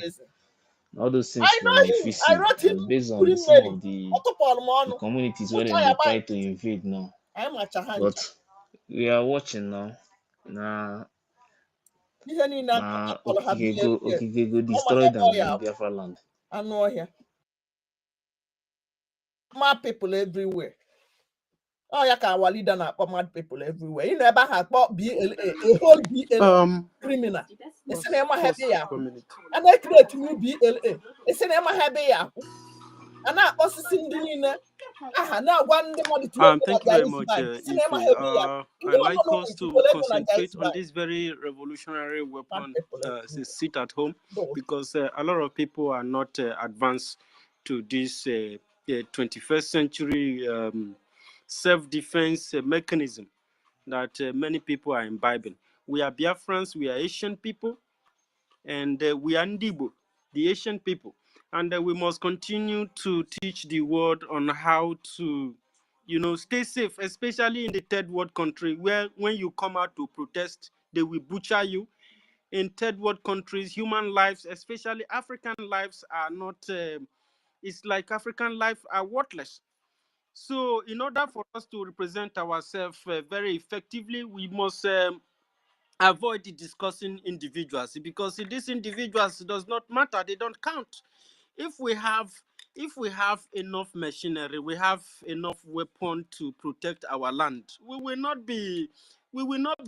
all those things I we know may him. face I it, wrote him and based on green some Mary. of the communities where they try to invade now. But we are watching now. Okike go destroy them in Biafra land. I know here. Mad people everywhere. Oh, yeah, our leader na mad people everywhere. You never have BLA, a whole BLA criminal. It's an Emma happy yaku. And I create new BLA. It's an Emma happy yaku. And I also sing the now one the money to Thank you very much, Ife. I'd like us to concentrate on this very revolutionary weapon, sit at home, because a lot of people are not advanced to this 21st century self-defense mechanism that many people are imbibing. We are Biafrans, we are Asian people, and we are Ndibo, the Asian people. And we must continue to teach the world on how to, stay safe, especially in the third world country, where when you come out to protest, they will butcher you. In third world countries, human lives, especially African lives, are not, it's like African lives are worthless. So in order for us to represent ourselves very effectively, we must avoid discussing individuals, because these individuals does not matter, they don't count. If we have enough machinery, we have enough weapon to protect our land, we will not be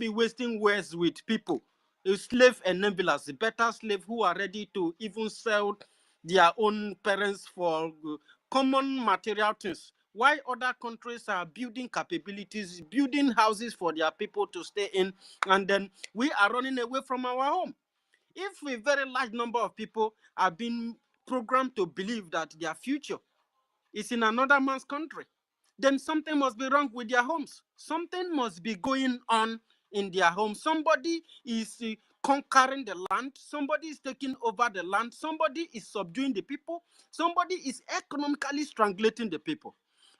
wasting words with people, slave enablers, the better slave who are ready to even sell their own parents for common material things. Why other countries are building capabilities, building houses for their people to stay in, and then we are running away from our home? If a very large number of people are being programmed to believe that their future is in another man's country, then something must be wrong with their homes. Something must be going on in their homes. Somebody is conquering the land. Somebody is taking over the land. Somebody is subduing the people. Somebody is economically strangulating the people.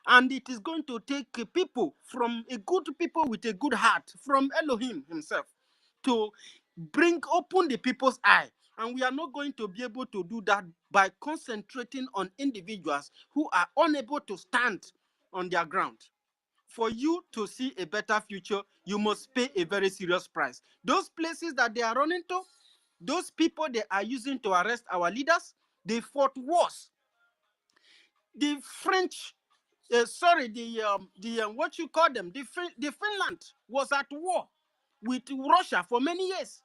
And it is going to take people from a good people with a good heart, from Elohim himself, to open the people's eye. And we are not going to be able to do that by concentrating on individuals who are unable to stand on their ground. For you to see a better future, you must pay a very serious price. Those places that they are running to, those people they are using to arrest our leaders, they fought wars. The French, what you call them, the Finland was at war with Russia for many years.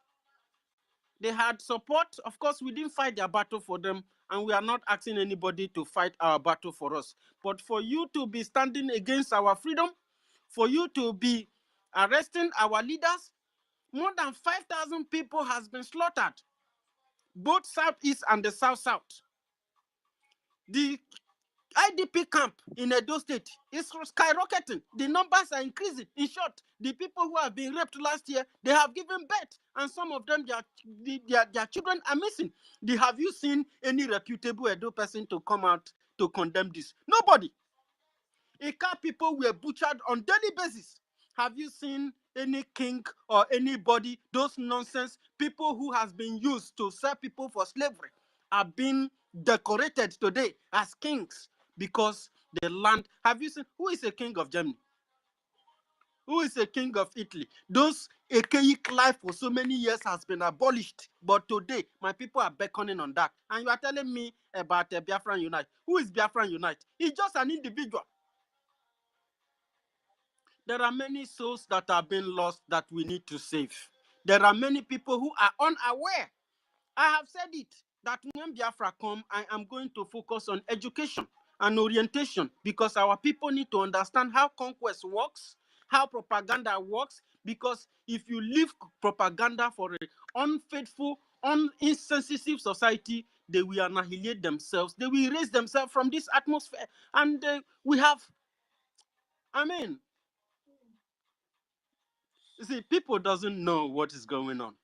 They had support. Of course, we didn't fight their battle for them, and we are not asking anybody to fight our battle for us. But for you to be standing against our freedom, for you to be arresting our leaders, more than 5,000 people has been slaughtered, both Southeast and the South-South. The IDP camp in Edo State is skyrocketing. The numbers are increasing. In short, the people who have been raped last year, they have given birth, and some of them, their children are missing. Have you seen any reputable Edo person to come out to condemn this? Nobody. Ika people were butchered on daily basis. Have you seen any king or anybody, those nonsense people who has been used to sell people for slavery are being decorated today as kings because the land? Have you seen who is a king of Germany? Who is a king of Italy? Those archaic life for so many years has been abolished. But today, my people are beckoning on that. And you are telling me about Biafran Unite. Who is Biafran Unite? He's just an individual. There are many souls that are being lost that we need to save. There are many people who are unaware. I have said it, that when Biafra come, I am going to focus on education and orientation, because our people need to understand how conquest works, how propaganda works, because if you leave propaganda for an unfaithful, insensitive society, they will annihilate themselves. They will erase themselves from this atmosphere. And we have, see, people doesn't know what is going on.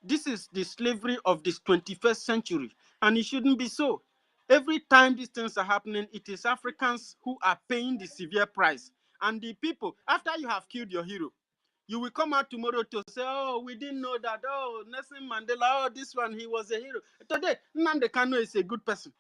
This is the slavery of this 21st century, and it shouldn't be so. Every time these things are happening, it is Africans who are paying the severe price. And the people, after you have killed your hero, you will come out tomorrow to say, oh, we didn't know that. Oh, Nelson Mandela, oh, this one, he was a hero. Today, Nnamdi Kanu is a good person.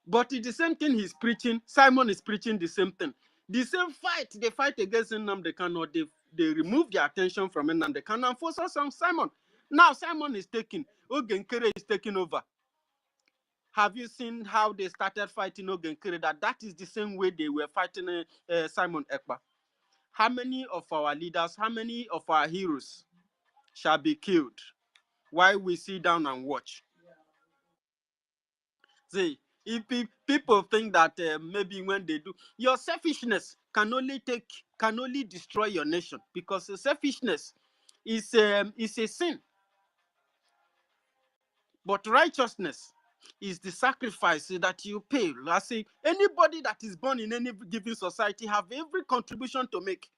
But it's the same thing he's preaching. Simon is preaching the same thing. The same fight, they fight against Nnamdi Kanu. They remove their attention from Nnamdi Kanu and focus on Simon. Now Simon is taking, Ogenkere is taking over. Have you seen how they started fighting Ogenkere? That is the same way they were fighting Simon Ekpa. How many of our leaders, how many of our heroes shall be killed while we sit down and watch? See, if people think that maybe when they do, your selfishness can only destroy your nation, because selfishness is a sin. But righteousness is the sacrifice that you pay. I say anybody that is born in any given society have every contribution to make.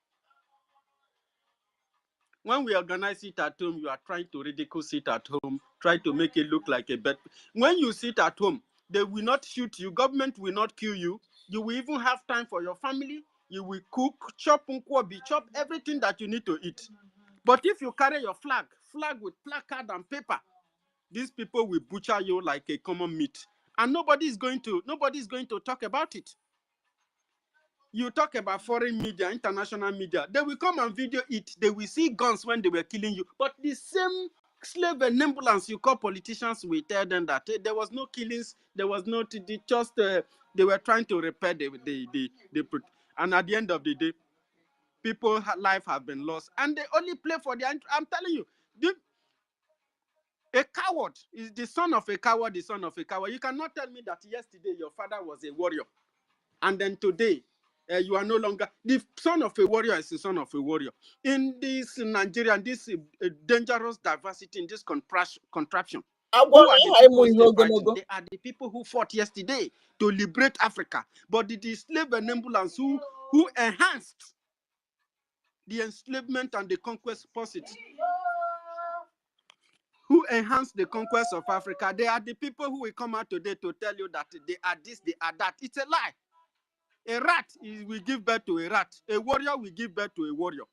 When we organize it at home, you are trying to ridicule it at home, try to make it look like a bed. When you sit at home, they will not shoot you. Government will not kill you. You will even have time for your family. You will cook, chop nkwobi, chop everything that you need to eat. But if you carry your flag with placard and paper, these people will butcher you like a common meat. And nobody is going to talk about it. You talk about foreign media, international media, they will come and video it. They will see guns when they were killing you. But the same slave ambulance you call politicians will tell them that there was no killings, there was no, they were trying to repair and at the end of the day, people's life have been lost. And they only play for the, I'm telling you, a coward is the son of a coward, the son of a coward. You cannot tell me that yesterday your father was a warrior, and then today you are no longer. The son of a warrior is the son of a warrior. In this Nigeria, this dangerous diversity, in this contraption, who are the people still fighting? They are the people who fought yesterday to liberate Africa. But it is slave and ambulance who enhanced the enslavement and the conquest pursuit. Who enhanced the conquest of Africa. They are the people who will come out today to tell you that they are this, they are that. It's a lie. A rat will give birth to a rat. A warrior will give birth to a warrior.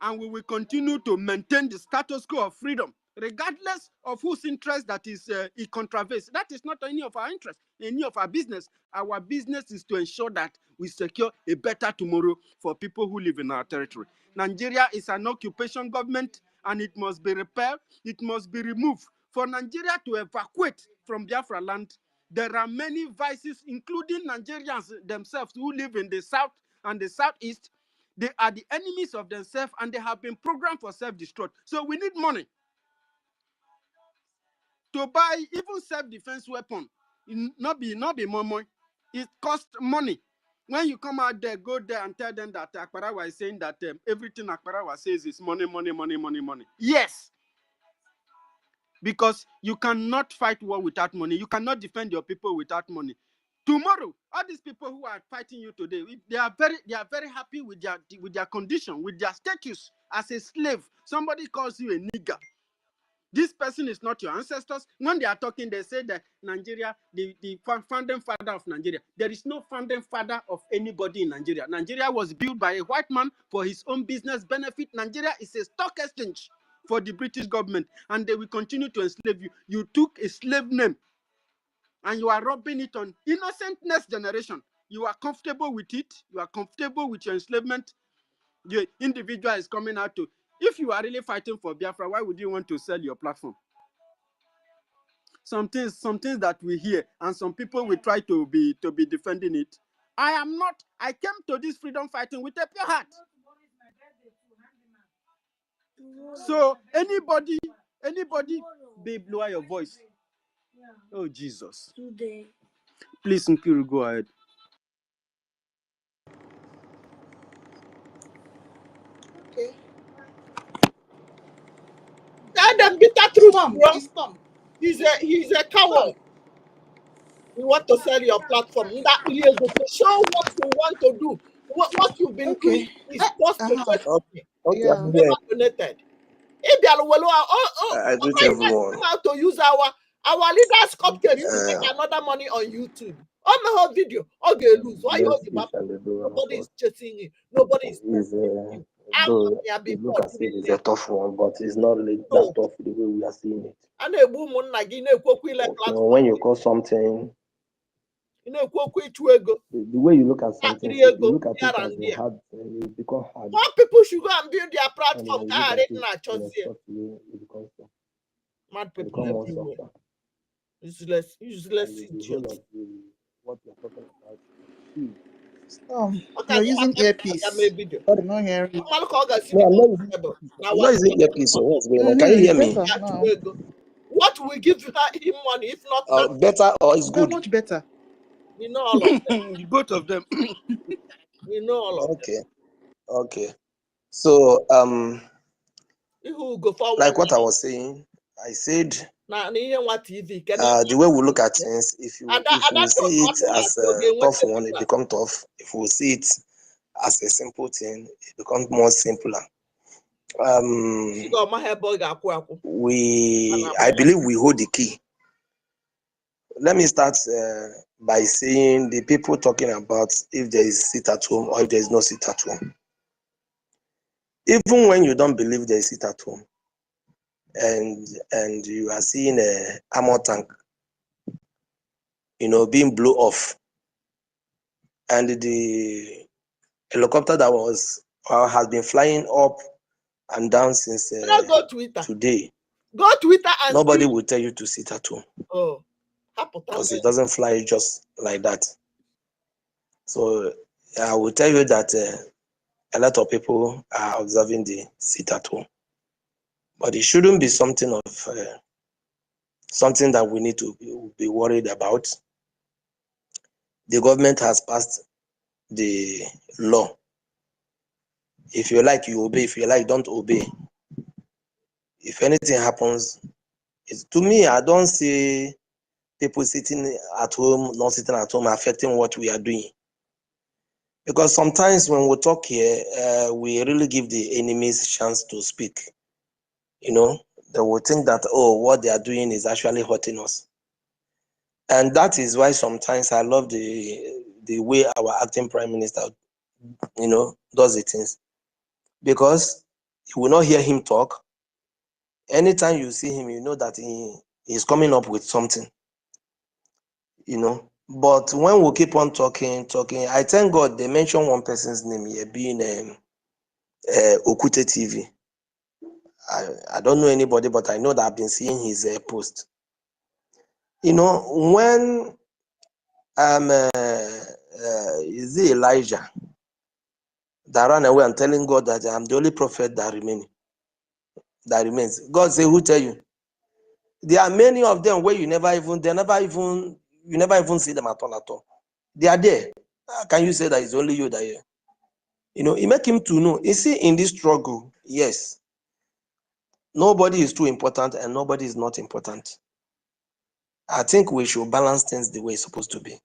And we will continue to maintain the status quo of freedom, regardless of whose interest that is it contravenes. That is not any of our interest, any of our business. Our business is to ensure that we secure a better tomorrow for people who live in our territory. Nigeria is an occupation government, and it must be repaired. It must be removed. For Nigeria to evacuate from Biafra land, there are many vices, including Nigerians themselves who live in the south and the southeast. They are the enemies of themselves, and they have been programmed for self-destruct. So we need money to buy even self-defense weapon. Not be more. It costs money. When you come out there, go there and tell them that Akparawa is saying that everything Akparawa says is money. Yes. Because you cannot fight war without money. You cannot defend your people without money. Tomorrow, all these people who are fighting you today, they are very happy with their condition, with their status as a slave. Somebody calls you a nigger. This person is not your ancestors. When they are talking, they say that Nigeria, the founding father of Nigeria. There is no founding father of anybody in Nigeria. Nigeria was built by a white man for his own business benefit. Nigeria is a stock exchange for the British government, and they will continue to enslave you. You took a slave name, and you are robbing it on innocent next generation. You are comfortable with it. You are comfortable with your enslavement. The individual is coming out to. If you are really fighting for Biafra, why would you want to sell your platform? Some things that we hear, and some people will try to be defending it. I am not. I came to this freedom fighting with a pure heart. So anybody, babe, lower your voice. Oh Jesus! Please, Nkiru, go ahead. Okay. Tell them bitter truth, bro. He's a coward. You want to sell your platform. That you go to show what you want to do. What you've been doing is just to first Okay, I'm never here. donated. I greet everyone. How to use our leaders' cupcake to make another money on YouTube. On the whole video, okay, lose. Why you hold the map? Nobody is chasing you. Nobody is chasing you. Though it look as if it's a tough one, but it's not really that tough the way we are seeing it. So when you call something, the way you look at something, if you look at it as a hard, it becomes hard. More people should go and build their platform. And when you look at it in a soft way, it becomes soft. Mad It people becomes more everywhere. softer. Useless And the whole idiots. of what you're talking about. You're using earpiece. I'm not using earpiece. So what's going on? Can you hear me? What will give him money if not better or is good? much better. We know all of them. Both of them. We know all of them. Okay. So Who go forward? like what I was saying, I said the way we look at things, if we see it as a tough one, it becomes tough. If we see it as a simple thing, it becomes more simpler. I believe we hold the key. Let me start by saying the people talking about if there is sit at home or if there is no sit at home. Even when you don't believe there is sit at home, and you are seeing a armor tank, being blown off, and the helicopter that has been flying up and down since today. Go Twitter and nobody will tell you to sit at home. Oh, because it doesn't fly just like that. So I will tell you that a lot of people are observing the sit at home, but it shouldn't be something of something that we need to be worried about. The government has passed the law. If you like, you obey. If you like, don't obey. If anything happens, to me, I don't see people sitting at home, not sitting at home, affecting what we are doing. Because sometimes when we talk here, we really give the enemies a chance to speak. They will think that, oh, what they are doing is actually hurting us. And that is why sometimes I love the way our acting prime minister, does the things. Because you will not hear him talk. Anytime you see him, you know that he is coming up with something. But when we keep on talking, I thank God they mentioned one person's name here being Okute TV. I don't know anybody, but I know that I've been seeing his post. When is it Elijah that ran away and telling God that I'm the only prophet that remains? God say, who tell you? There are many of them where you never even see them at all. They are there. How can you say that it's only you that you? It make him to know. You see, in this struggle, yes, nobody is too important and nobody is not important. I think we should balance things the way it's supposed to be.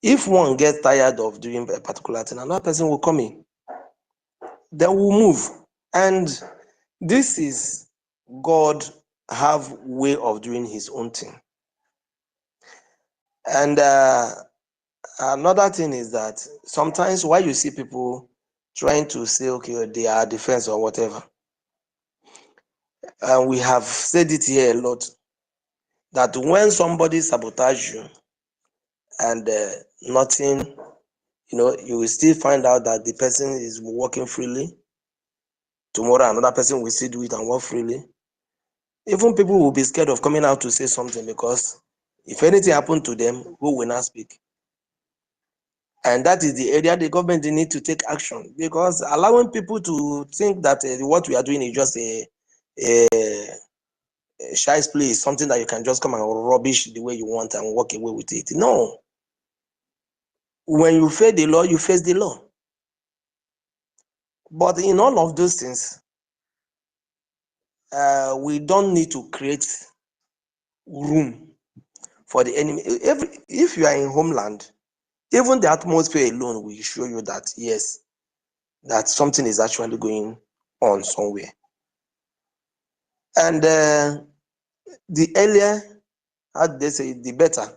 If one gets tired of doing a particular thing, another person will come in. Then we'll move. And this is God have way of doing his own thing. And another thing is that sometimes why you see people trying to say, okay, they are defense or whatever. And we have said it here a lot, that when somebody sabotage you and nothing, you will still find out that the person is working freely. Tomorrow, another person will still do it and work freely. Even people will be scared of coming out to say something because if anything happened to them, who will not speak? And that is the area the government need to take action, because allowing people to think that what we are doing is just a shy's play is something that you can just come and rubbish the way you want and walk away with it. No. When you face the law, you face the law. But in all of those things, we don't need to create room for the enemy. If you are in homeland, even the atmosphere alone will show you that, yes, that something is actually going on somewhere. And the earlier, how they say, the better.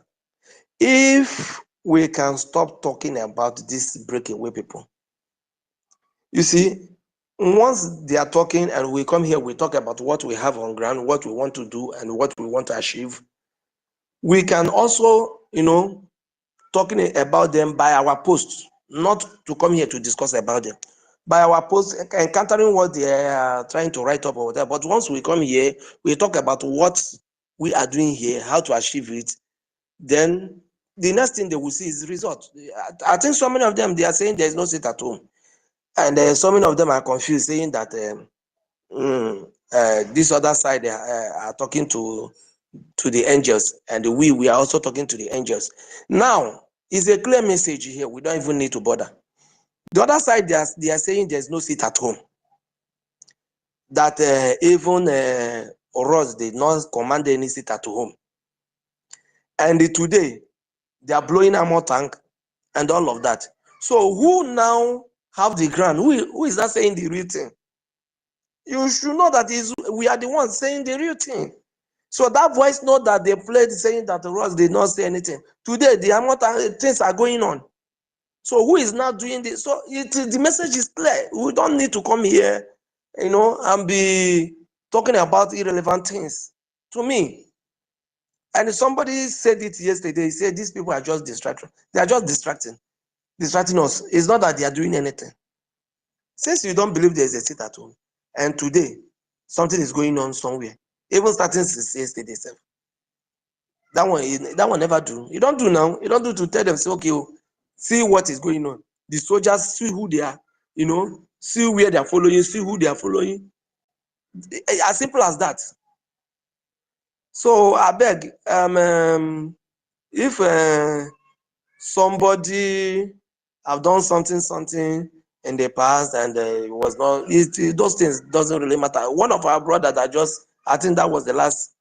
If we can stop talking about these breakaway people. You see, once they are talking and we come here, we talk about what we have on ground, what we want to do, and what we want to achieve. We can also, talking about them by our posts, not to come here to discuss about them. By our posts, encountering what they are trying to write up or whatever. But once we come here, we talk about what we are doing here, how to achieve it. Then the next thing they will see is the result. I think so many of them, they are saying there is no seat at home. And so many of them are confused, saying that this other side are talking to the angels, and we are also talking to the angels. Now, it's a clear message here. We don't even need to bother. The other side, they are saying there's no seat at home. That even Ross did not command any seat at home. And today, they are blowing ammo tank and all of that. So who now have the ground? Who is that saying the real thing? You should know that we are the ones saying the real thing. So that voice note that they played saying that Ross did not say anything. Today, the amount of things are going on. So who is not doing this? So the message is clear. We don't need to come here, and be talking about irrelevant things. To me, and somebody said it yesterday, he said these people are just distracting. They are just distracting us. It's not that they are doing anything. Since you don't believe there's a seat at home, and today, something is going on somewhere, even starting since yesterday. That one never do. You don't do now. You don't do to tell them, say, okay, see what is going on. The soldiers, see who they are, see where they are following, see who they are following. As simple as that. So I beg, if somebody have done something in the past and it was not, those things doesn't really matter. One of our brothers I think that was the last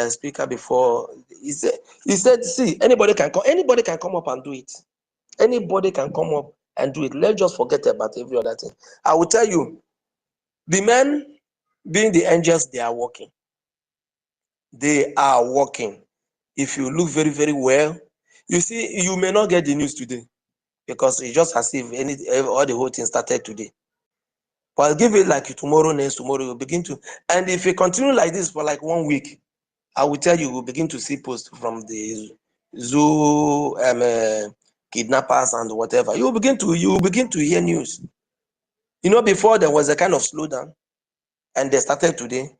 speaker before, he said, see, anybody can come up and do it. Anybody can come up and do it. Let's just forget about every other thing. I will tell you, the men being the angels, they are working. They are working. If you look very, very well, you see, you may not get the news today because it's just as if all the whole thing started today. But I'll give it like tomorrow, next tomorrow, you'll begin to, and if you continue like this for like 1 week, I will tell you, we'll begin to see posts from the zoo kidnappers and whatever. You will begin to hear news. Before there was a kind of slowdown, and they started today.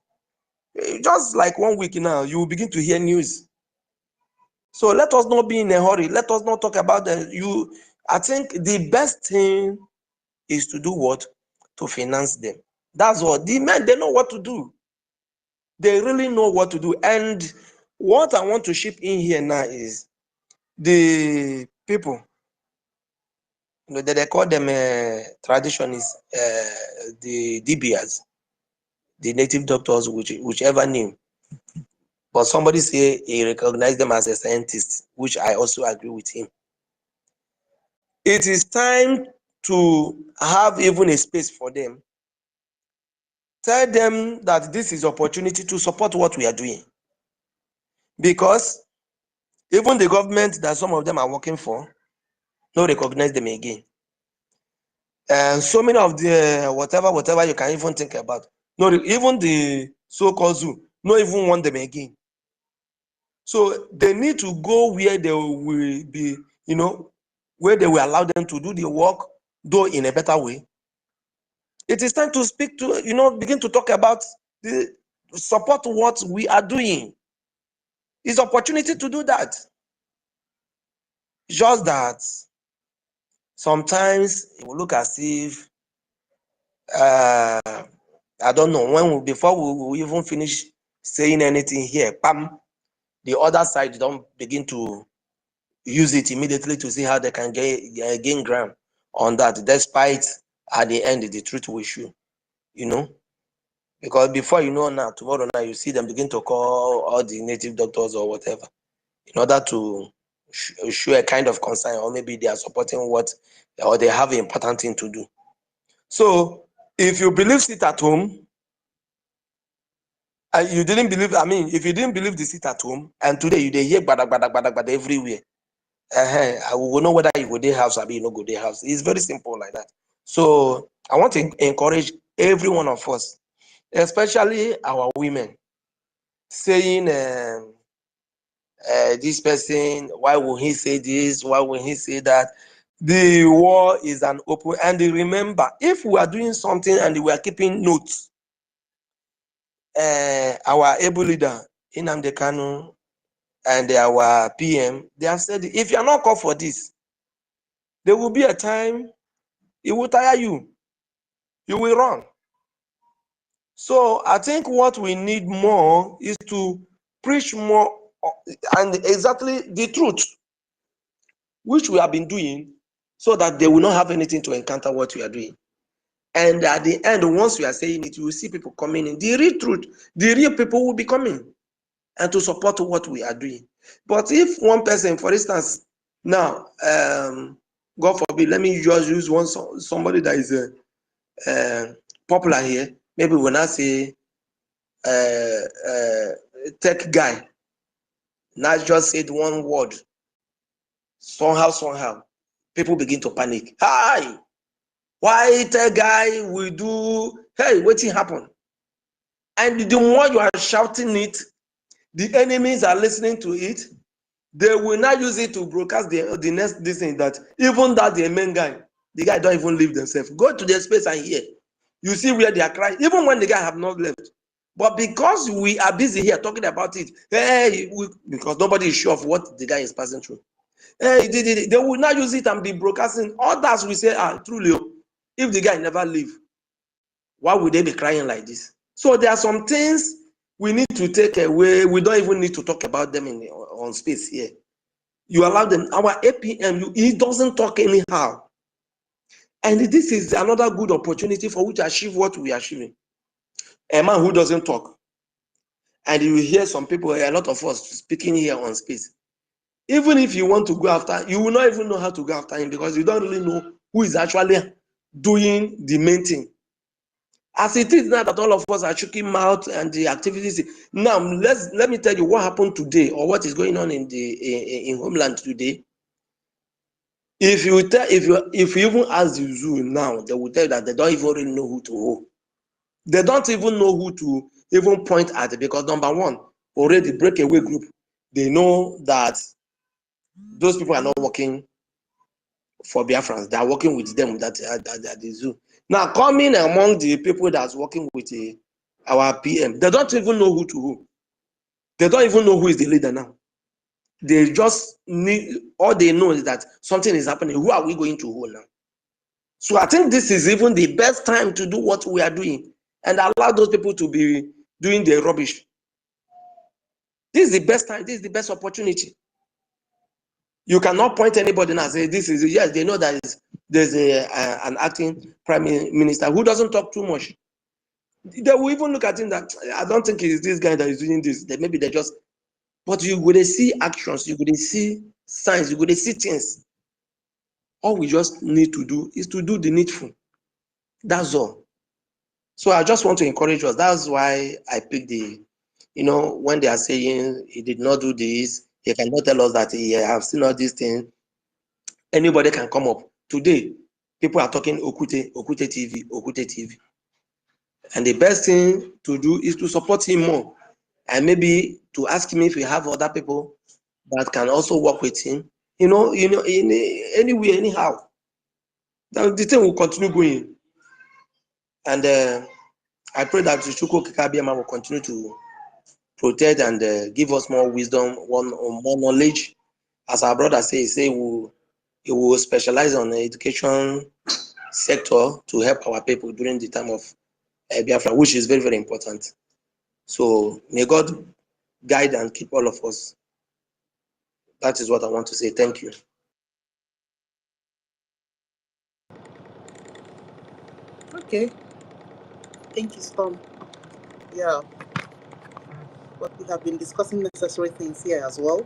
Just like 1 week now, you will begin to hear news. So let us not be in a hurry. Let us not talk about I think the best thing is to do what? To finance them. That's what the men, they know what to do. They really know what to do. And what I want to ship in here now is the people, they call them traditionists, the DBS, the native doctors, whichever name. But somebody say he recognized them as a scientist, which I also agree with him. It is time to have even a space for them. Tell them that this is opportunity to support what we are doing. Because even the government that some of them are working for, no recognize them again. And so many of the whatever you can even think about. No, even the so-called zoo, no even want them again. So they need to go where they will be, you know, where they will allow them to do the work, though in a better way. It is time to speak to, you know, begin to talk about the support what we are doing. It's opportunity to do that. Just that sometimes it will look as if I don't know when before we will even finish saying anything here, bam, the other side don't begin to use it immediately to see how they can gain ground on that, despite at the end the truth will show, you know. Because before you know now, tomorrow now you see them begin to call all the native doctors or whatever in order to show a kind of concern, or maybe they are supporting what, or they have an important thing to do. So if you believe sit at home, and you didn't believe, I mean, if you didn't believe the sit at home, and today you hear bada everywhere, I will know whether you go to house or you no go to house. It's very simple like that. So I want to encourage every one of us, especially our women, saying this person, why will he say this? Why will he say that? The war is an open, and remember, if we are doing something and we are keeping notes, our able leader, Nnamdi Kanu, and our PM, they have said, if you are not called for this, there will be a time it will tire you. You will run. So I think what we need more is to preach more and exactly the truth, which we have been doing, so that they will not have anything to encounter what we are doing. And at the end, once we are saying it, you will see people coming in. The real truth, the real people will be coming and to support what we are doing. But if one person, for instance, now, God forbid, let me just use somebody that is popular here. Maybe when I say tech guy, not just said one word, somehow, people begin to panic. Hi, why tech guy will do, hey, what's happen? And the more you are shouting it, the enemies are listening to it. They will not use it to broadcast the next thing that even that the main guy, the guy don't even leave themselves. Go to their space and hear. You see where they are crying, even when the guy have not left. But because we are busy here talking about it, hey, because nobody is sure of what the guy is passing through. Hey, they will not use it and be broadcasting. Others will say, truly, if the guy never leave, why would they be crying like this? So there are some things we need to take away. We don't even need to talk about them on space here. You allow them. Our APM, he doesn't talk anyhow. And this is another good opportunity for which to achieve what we are achieving. A man who doesn't talk. And you hear some people, a lot of us speaking here on space. Even if you want to go after, you will not even know how to go after him because you don't really know who is actually doing the main thing. As it is now that all of us are choking mouth and the activities. Now, let me tell you what happened today or what is going on in Homeland today. If you even ask the zoo now, they will tell you that they don't even really know who to hold. They don't even know who to even point at because number one, already breakaway group, they know that those people are not working for Biafrans. They are working with them at the zoo. Now, coming among the people that's working with our PM, they don't even know who to hold. They don't even know who is the leader now. They just need, all they know is that something is happening. Who are we going to hold now? So I think this is even the best time to do what we are doing and allow those people to be doing their rubbish. This is the best time. This is the best opportunity. You cannot point anybody now and say this is, yes, they know that there's an acting prime minister who doesn't talk too much. They will even look at him that I don't think it's this guy that is doing this. Maybe they just, but you would see actions, you would see signs, you would see things. All we just need to do is to do the needful. That's all. So I just want to encourage us. That's why I picked the, when they are saying he did not do this, he cannot tell us that he has seen all these things. Anybody can come up. Today, people are talking Okute TV. And the best thing to do is to support him more. and maybe to ask him if we have other people that can also work with him. In anywhere, anyhow. Then the thing will continue going. And I pray that the Chukwuka Abiyama will continue to protect and give us more wisdom, more knowledge. As our brother says, he will specialize on the education sector to help our people during the time of Biafra, which is very, very important. So may God guide and keep all of us. That is what I want to say. Thank you. Okay. Thank you, Storm. Yeah. But we have been discussing necessary things here as well.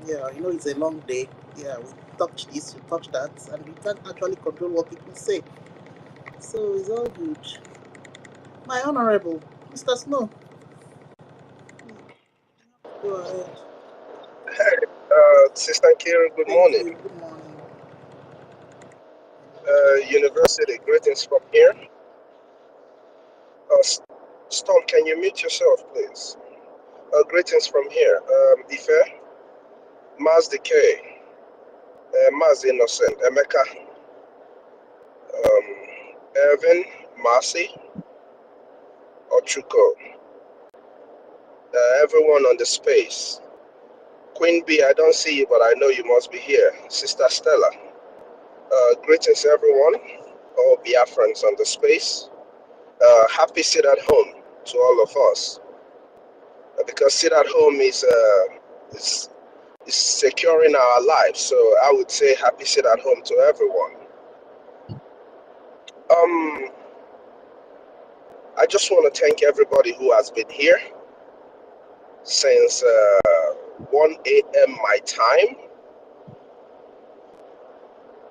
Yeah, it's a long day. Yeah, we touched this, we touched that, and we can't actually control what people say. So it's all good. My Honorable, Mr. Snow, go ahead. Sister Kira, good Thank morning. you. Good morning. University, greetings from here. Storm, can you mute yourself, please? Greetings from here. Ife, Maz Decay, Maz Innocent, Emeka, Ervin, Marcy, Ochuko, everyone on the space. Queen B, I don't see you, but I know you must be here. Sister Stella, greetings everyone, all Biafrans on the space. Happy sit at home to all of us, because sit at home is securing our lives. So I would say happy sit at home to everyone. I just want to thank everybody who has been here since 1 a.m. my time,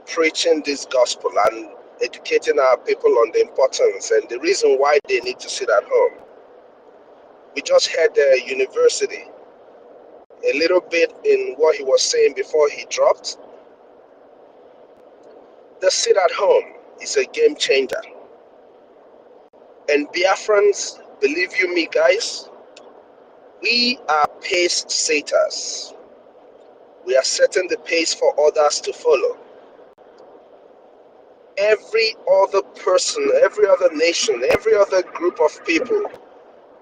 preaching this gospel and educating our people on the importance and the reason why they need to sit at home. We just had the university, a little bit in what he was saying before he dropped. The sit at home is a game changer. And Biafrans, believe you me, guys, we are pace setters. We are setting the pace for others to follow. Every other person, every other nation, every other group of people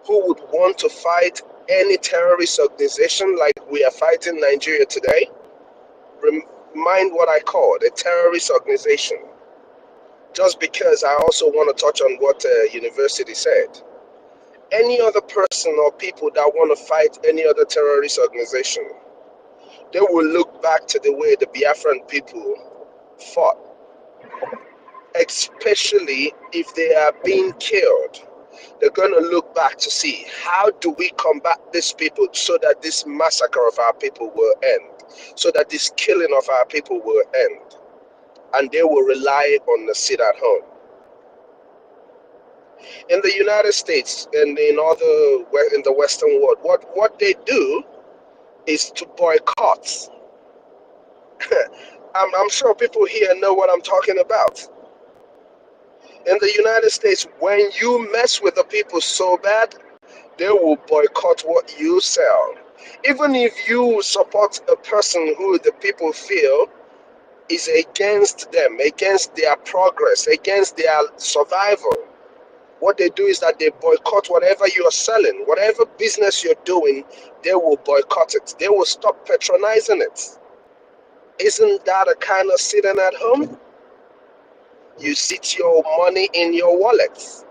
who would want to fight any terrorist organization like we are fighting Nigeria today, mind what I call a terrorist organization. Just because I also want to touch on what University said. Any other person or people that want to fight any other terrorist organization, they will look back to the way the Biafran people fought, especially if they are being killed. They're going to look back to see how do we combat these people so that this massacre of our people will end, so that this killing of our people will end, and they will rely on the sit at home. In the United States and in the Western world, what they do is to boycott. I'm sure people here know what I'm talking about. In the United States, when you mess with the people so bad, they will boycott what you sell. Even if you support a person who the people feel is against them, against their progress, against their survival, what they do is that they boycott whatever you are selling, whatever business you're doing, they will boycott it. They will stop patronizing it. Isn't that a kind of sitting at home? You sit your money in your wallet.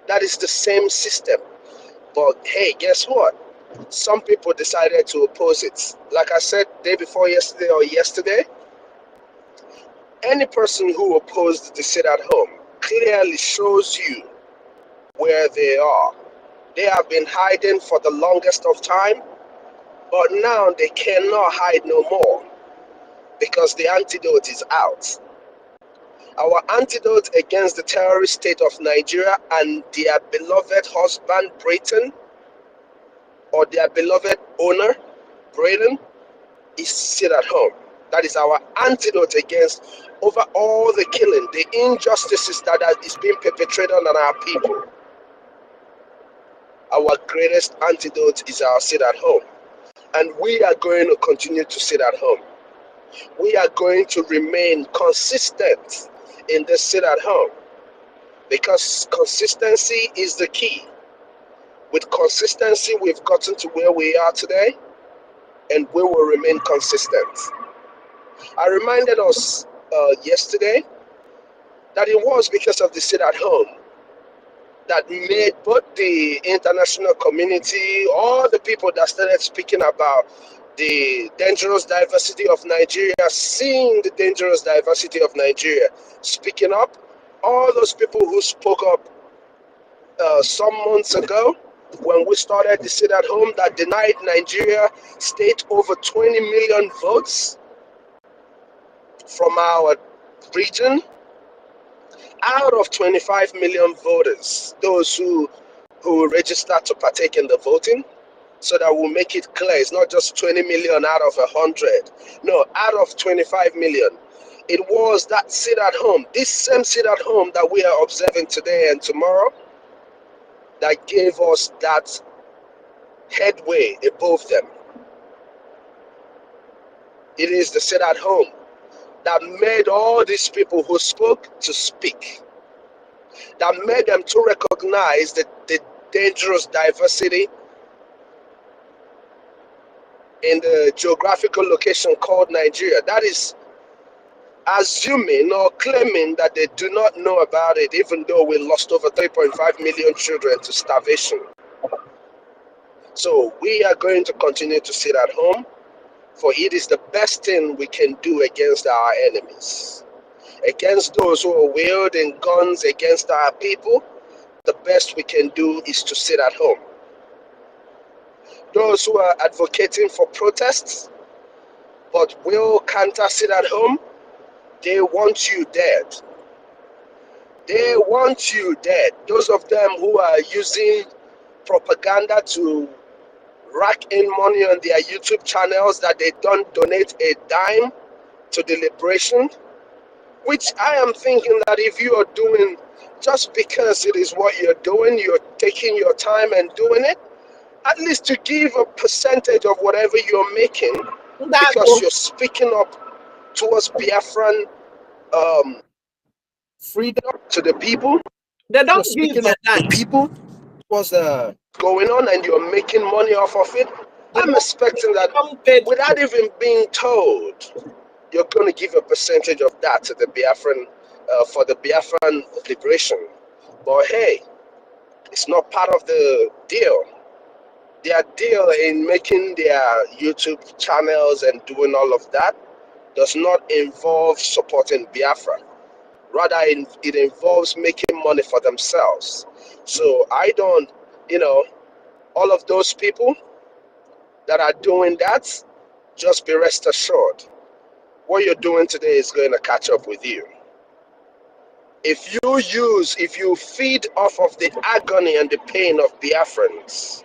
That is the same system. But hey, guess what? Some people decided to oppose it. Like I said day before yesterday or yesterday, any person who opposed the sit at home clearly shows you where they are. They have been hiding for the longest of time, but now they cannot hide no more because the antidote is out. Our antidote against the terrorist state of Nigeria and their beloved husband, Britain, or their beloved owner, Britain, is sit at home. That is our antidote against over all the killing, the injustices that is being perpetrated on our people. our greatest antidote is our sit at home. And we are going to continue to sit at home. We are going to remain consistent in the sit at home because consistency is the key. With consistency, we've gotten to where we are today, and we will remain consistent. I reminded us yesterday that it was because of the sit at home that made both the international community, all the people that started speaking about the dangerous diversity of Nigeria, seeing the dangerous diversity of Nigeria, speaking up, all those people who spoke up some months ago when we started the sit at home that denied Nigeria state over 20 million votes from our region out of 25 million voters, those who registered to partake in the voting, so that we'll make it clear, it's not just 20 million out of 100. No, out of 25 million. It was that sit at home, this same sit at home that we are observing today and tomorrow, that gave us that headway above them. It is the sit at home that made all these people who spoke to speak, that made them to recognize the dangerous diversity in the geographical location called Nigeria. That is assuming or claiming that they do not know about it, even though we lost over 3.5 million children to starvation. So we are going to continue to sit at home, for it is the best thing we can do against our enemies. Against those who are wielding guns against our people, the best we can do is to sit at home. Those who are advocating for protests but can't sit at home, they want you dead. They want you dead. Those of them who are using propaganda to rack in money on their YouTube channels that they don't donate a dime to the liberation, which I am thinking that if you are doing, just because it is what you're doing, you're taking your time and doing it, at least to give a percentage of whatever you're making, because you're speaking up towards Biafran freedom to the people. They You're don't give speaking a up to damn. the people what's going on, and you're making money off of it. I'm expecting that without even being told, you're going to give a percentage of that to the Biafran, for the Biafran liberation. But hey, it's not part of the deal. Their deal in making their YouTube channels and doing all of that does not involve supporting Biafra. Rather, it involves making money for themselves. So I don't, all of those people that are doing that, just be rest assured, what you're doing today is going to catch up with you. If you feed off of the agony and the pain of Biafrans,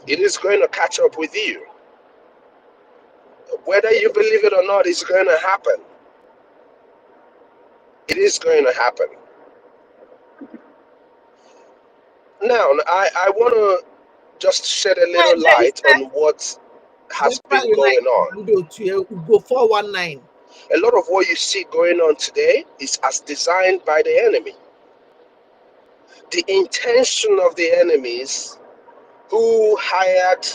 it is going to catch up with you. Whether you believe it or not, it's going to happen. It is going to happen. Now, I want to just shed a little light on what has been going on. Go 419. A lot of what you see going on today is as designed by the enemy. The intention of the enemies who hired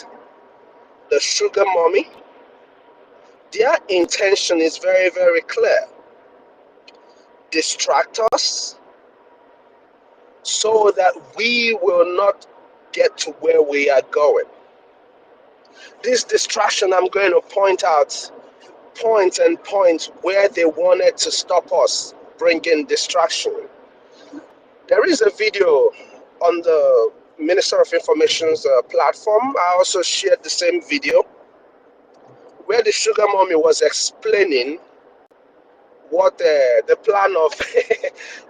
the sugar mommy, their intention is very, very clear. Distract us so that we will not get to where we are going. This distraction, I'm going to point where they wanted to stop us bringing distraction. There is a video on the Minister of Information's platform. I also shared the same video where the sugar mommy was explaining what the plan of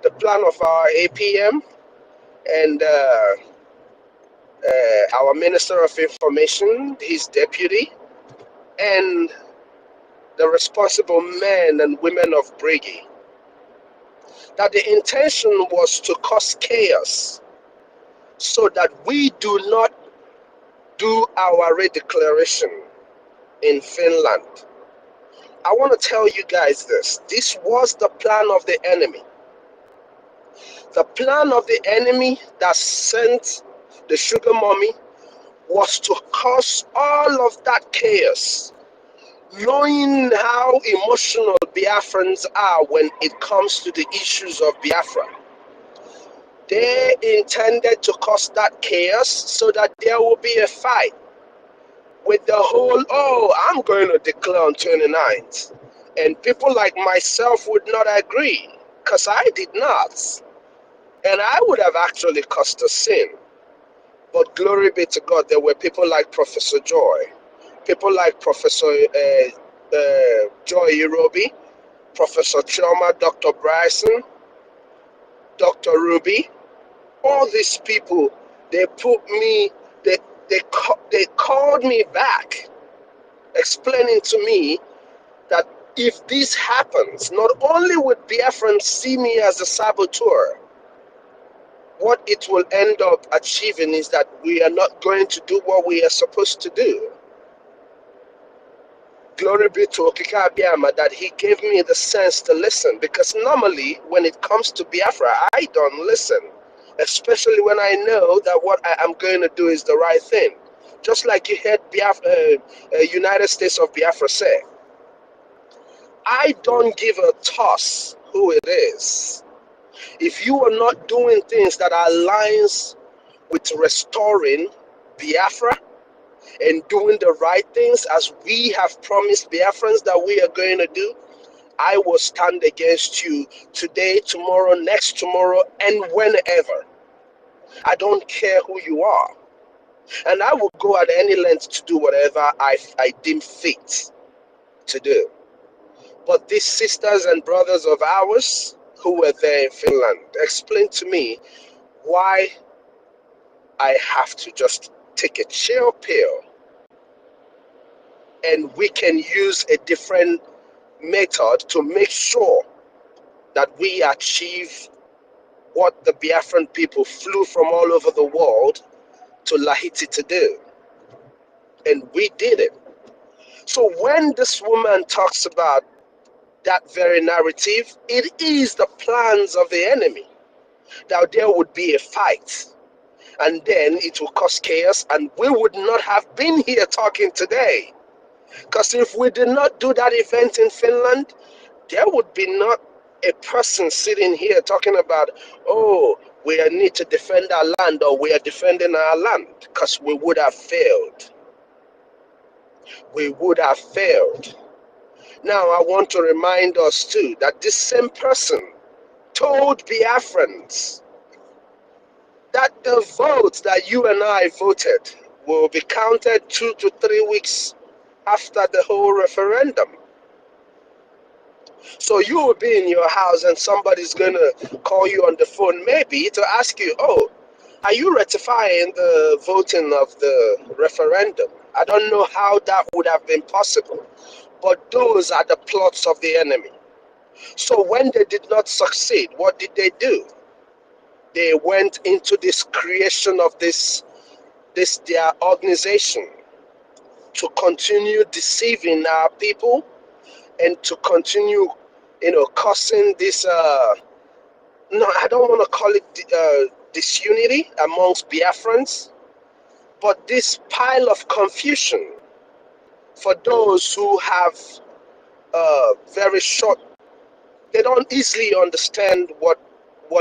the plan of our APM and our Minister of Information, his deputy, and the responsible men and women of BRGIE. That the intention was to cause chaos so so that we do not do our redeclaration in Finland. I want to tell you guys this. This was the plan of the enemy. The plan of the enemy that sent the sugar mommy was to cause all of that chaos, knowing how emotional Biafrans are when it comes to the issues of Biafra. They intended to cause that chaos so that there will be a fight with the whole, oh, I'm going to declare on 29th. And people like myself would not agree, because I did not. And I would have actually caused a sin. But glory be to God, there were people like Professor Joy, people like Professor Joy Irobi, Professor Chioma, Dr. Bryson, Dr. Ruby. All these people, they put me, they called me back, explaining to me that if this happens, not only would Biafrans see me as a saboteur, what it will end up achieving is that we are not going to do what we are supposed to do. Glory be to Okika Abiyama that he gave me the sense to listen, because normally when it comes to Biafra, I don't listen, especially when I know that what I am going to do is the right thing. Just like you heard United States of Biafra say, I don't give a toss who it is. If you are not doing things that aligns with restoring Biafra and doing the right things as we have promised Biafrans that we are going to do, I will stand against you today, tomorrow, next tomorrow, and whenever. I don't care who you are. And I will go at any length to do whatever I deem fit to do. But these sisters and brothers of ours who were there in Finland explained to me why I have to just take a chill pill and we can use a different method to make sure that we achieve what the Biafran people flew from all over the world to Lahiti to do. And we did it. So when this woman talks about that very narrative, it is the plans of the enemy that there would be a fight. And then it will cause chaos, and we would not have been here talking today. Because if we did not do that event in Finland, there would be not a person sitting here talking about, oh, we need to defend our land, or we are defending our land, because we would have failed. We would have failed. Now, I want to remind us too that this same person told Biafrans that the votes that you and I voted will be counted 2 to 3 weeks after the whole referendum. So you will be in your house and somebody's going to call you on the phone maybe to ask you, oh, are you ratifying the voting of the referendum? I don't know how that would have been possible, but those are the plots of the enemy. So when they did not succeed, what did they do? They went into this creation of this their organization to continue deceiving our people and to continue, causing this, no, I don't want to call it disunity amongst Biafrans, but this pile of confusion for those who have very short, they don't easily understand what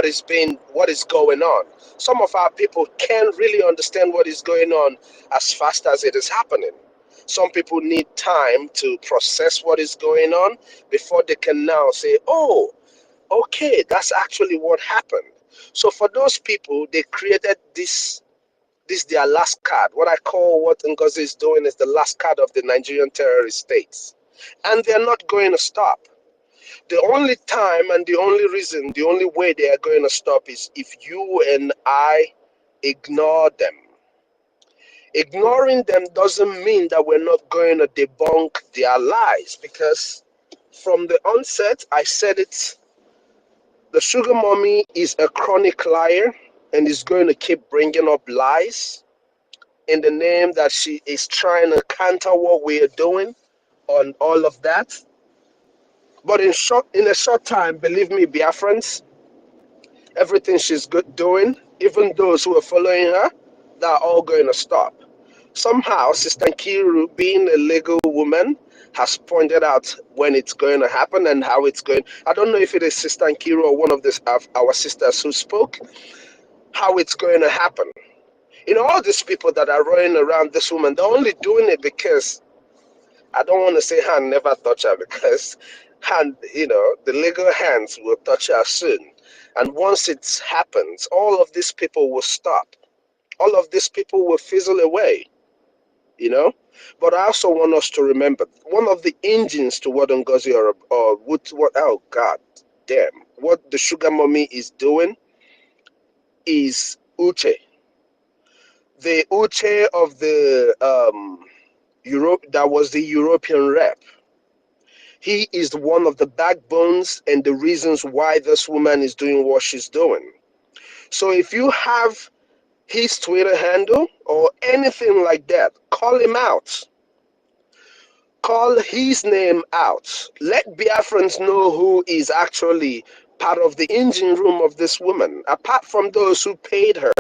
is going on. Some of our people can't really understand what is going on as fast as it is happening. Some people need time to process what is going on before they can now say, oh, okay, that's actually what happened. So for those people, they created this their last card. What I call what NGOZI is doing is the last card of the Nigerian terrorist states. And they're not going to stop. The only time and the only reason, the only way they are going to stop is if you and I ignore them. Ignoring them doesn't mean that we're not going to debunk their lies, because from the onset, I said it, the sugar mommy is a chronic liar, and is going to keep bringing up lies in the name that she is trying to counter what we are doing on all of that. But in a short time, believe me, Biafrans, everything she's doing, even those who are following her, they're all going to stop. Somehow, Sister Nkiru, being a legal woman, has pointed out when it's going to happen and how it's going. I don't know if it is Sister Nkiru or one of our sisters who spoke, how it's going to happen. You know, all these people that are running around this woman, they're only doing it because, I don't want to say hand never touch her, because hand, you know, the legal hands will touch her soon. And once it happens, all of these people will stop. All of these people will fizzle away, you know. But I also want us to remember, one of the engines to what NGOZI or what, oh God damn, what the sugar mommy is doing is Uche. The Uche of the Europe, that was the European rep. He is one of the backbones and the reasons why this woman is doing what she's doing. So if you have his Twitter handle or anything like that, call him out. Call his name out. Let Biafrans know who is actually part of the engine room of this woman, apart from those who paid her.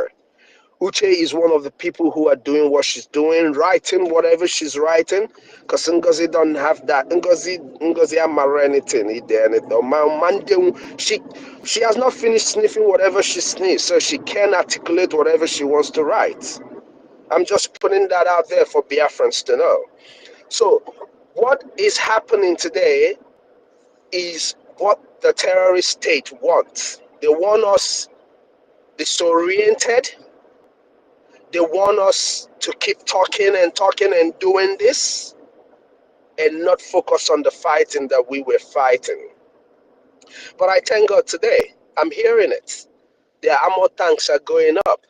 Uche is one of the people who are doing what she's doing, writing whatever she's writing, because Ngozi don't have that. Ngozi amara anything. She has not finished sniffing whatever she sniffs, so she can articulate whatever she wants to write. I'm just putting that out there for Biafrans to know. So what is happening today is what the terrorist state wants. They want us disoriented. They want us to keep talking and doing this and not focus on the fighting that we were fighting. But I thank God today, I'm hearing it. Their armor tanks are going up.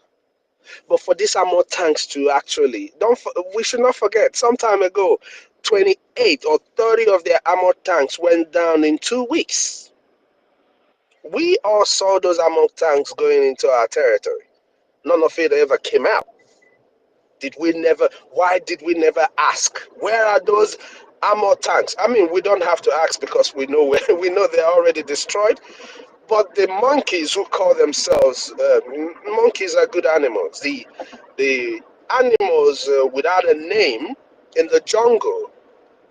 But for these armor tanks to actually, we should not forget, some time ago, 28 or 30 of their armor tanks went down in 2 weeks. We all saw those armor tanks going into our territory. None of it ever came out. Why did we never ask? Where are those armor tanks? I mean, we don't have to ask because we know we know they're already destroyed. But the monkeys who call themselves monkeys are good animals. The animals without a name in the jungle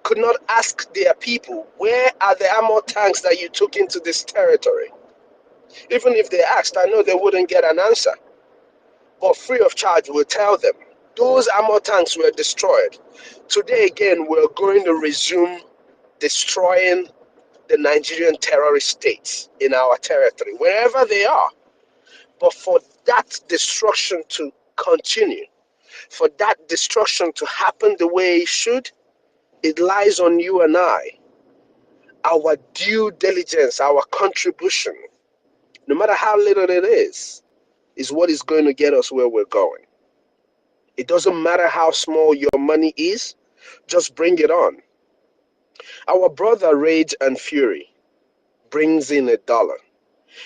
could not ask their people, where are the armor tanks that you took into this territory? Even if they asked, I know they wouldn't get an answer. But free of charge, we'll tell them. Those armor tanks were destroyed. Today again, we're going to resume destroying the Nigerian terrorist states in our territory, wherever they are. But for that destruction to continue, for that destruction to happen the way it should, it lies on you and I. Our due diligence, our contribution, no matter how little it is what is going to get us where we're going. It doesn't matter how small your money is, just bring it on. Our brother Rage and Fury brings in $1.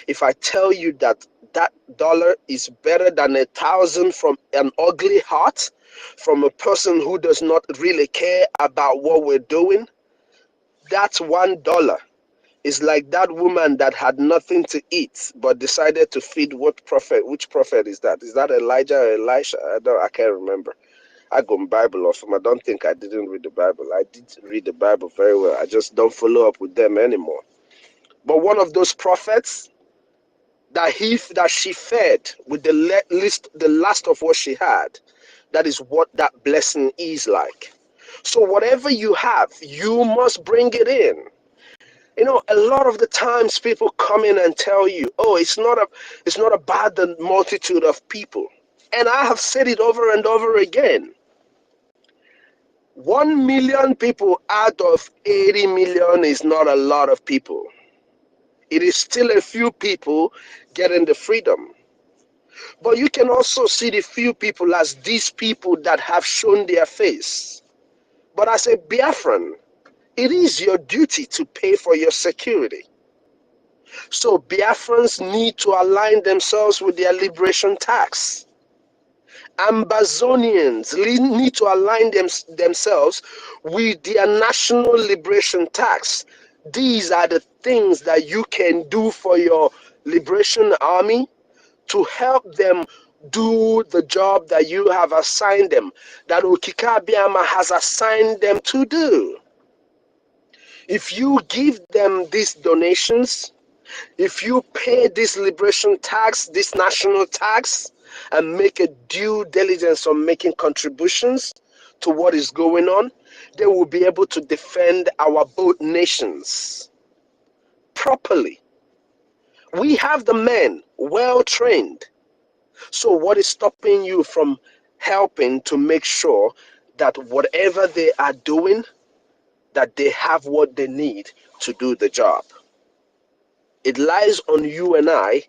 If I tell you that that dollar is better than 1,000 from an ugly heart, from a person who does not really care about what we're doing, that's $1. Is like that woman that had nothing to eat but decided to feed what prophet? Which prophet is that? Is that Elijah or Elisha? I can't remember. I go Bible off him. I don't think I didn't read the Bible. I did read the Bible very well. I just don't follow up with them anymore. But one of those prophets that she fed with the last of what she had, that is what that blessing is like. So whatever you have, you must bring it in. You know, a lot of the times people come in and tell you, oh, it's not about the multitude of people. And I have said it over and over again. 1 million people out of 80 million is not a lot of people. It is still a few people getting the freedom. But you can also see the few people as these people that have shown their face. But as a Biafran, it is your duty to pay for your security. So Biafrans need to align themselves with their liberation tax. Ambazonians need to align themselves with their national liberation tax. These are the things that you can do for your liberation army to help them do the job that you have assigned them, that Okikabiama has assigned them to do. If you give them these donations, if you pay this liberation tax, this national tax, and make a due diligence on making contributions to what is going on, they will be able to defend our both nations properly. We have the men well trained. So what is stopping you from helping to make sure that whatever they are doing, that they have what they need to do the job? It lies on you and I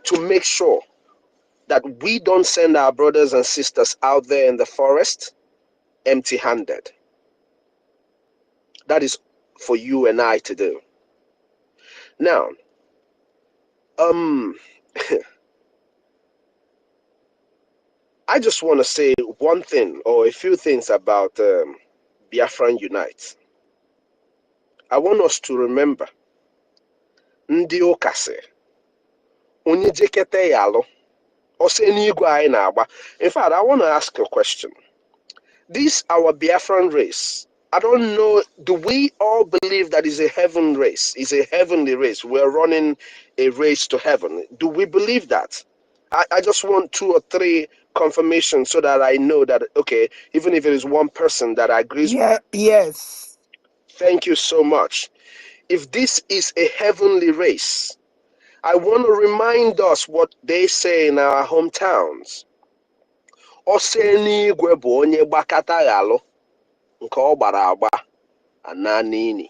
to make sure that we don't send our brothers and sisters out there in the forest empty-handed. That is for you and I to do. Now, I just want to say one thing or a few things about Biafran Unite. I want us to remember ndị ụka sị onye jekete ya alụ ọsọ n'igwe anyị na-agba. In fact, I want to ask a question. This our Biafran race, I don't know, do we all believe that is a heaven race? Is a heavenly race? We're running a race to heaven. Do we believe that? I just want 2 or 3 confirmations so that I know that, okay, even if it is one person that agrees. Yeah, yes. Thank you so much. If this is a heavenly race, I want to remind us what they say in our hometowns. Ose n'igwe bụ onye gbakata ghalụ nke ọ gbara agba ana n'ini.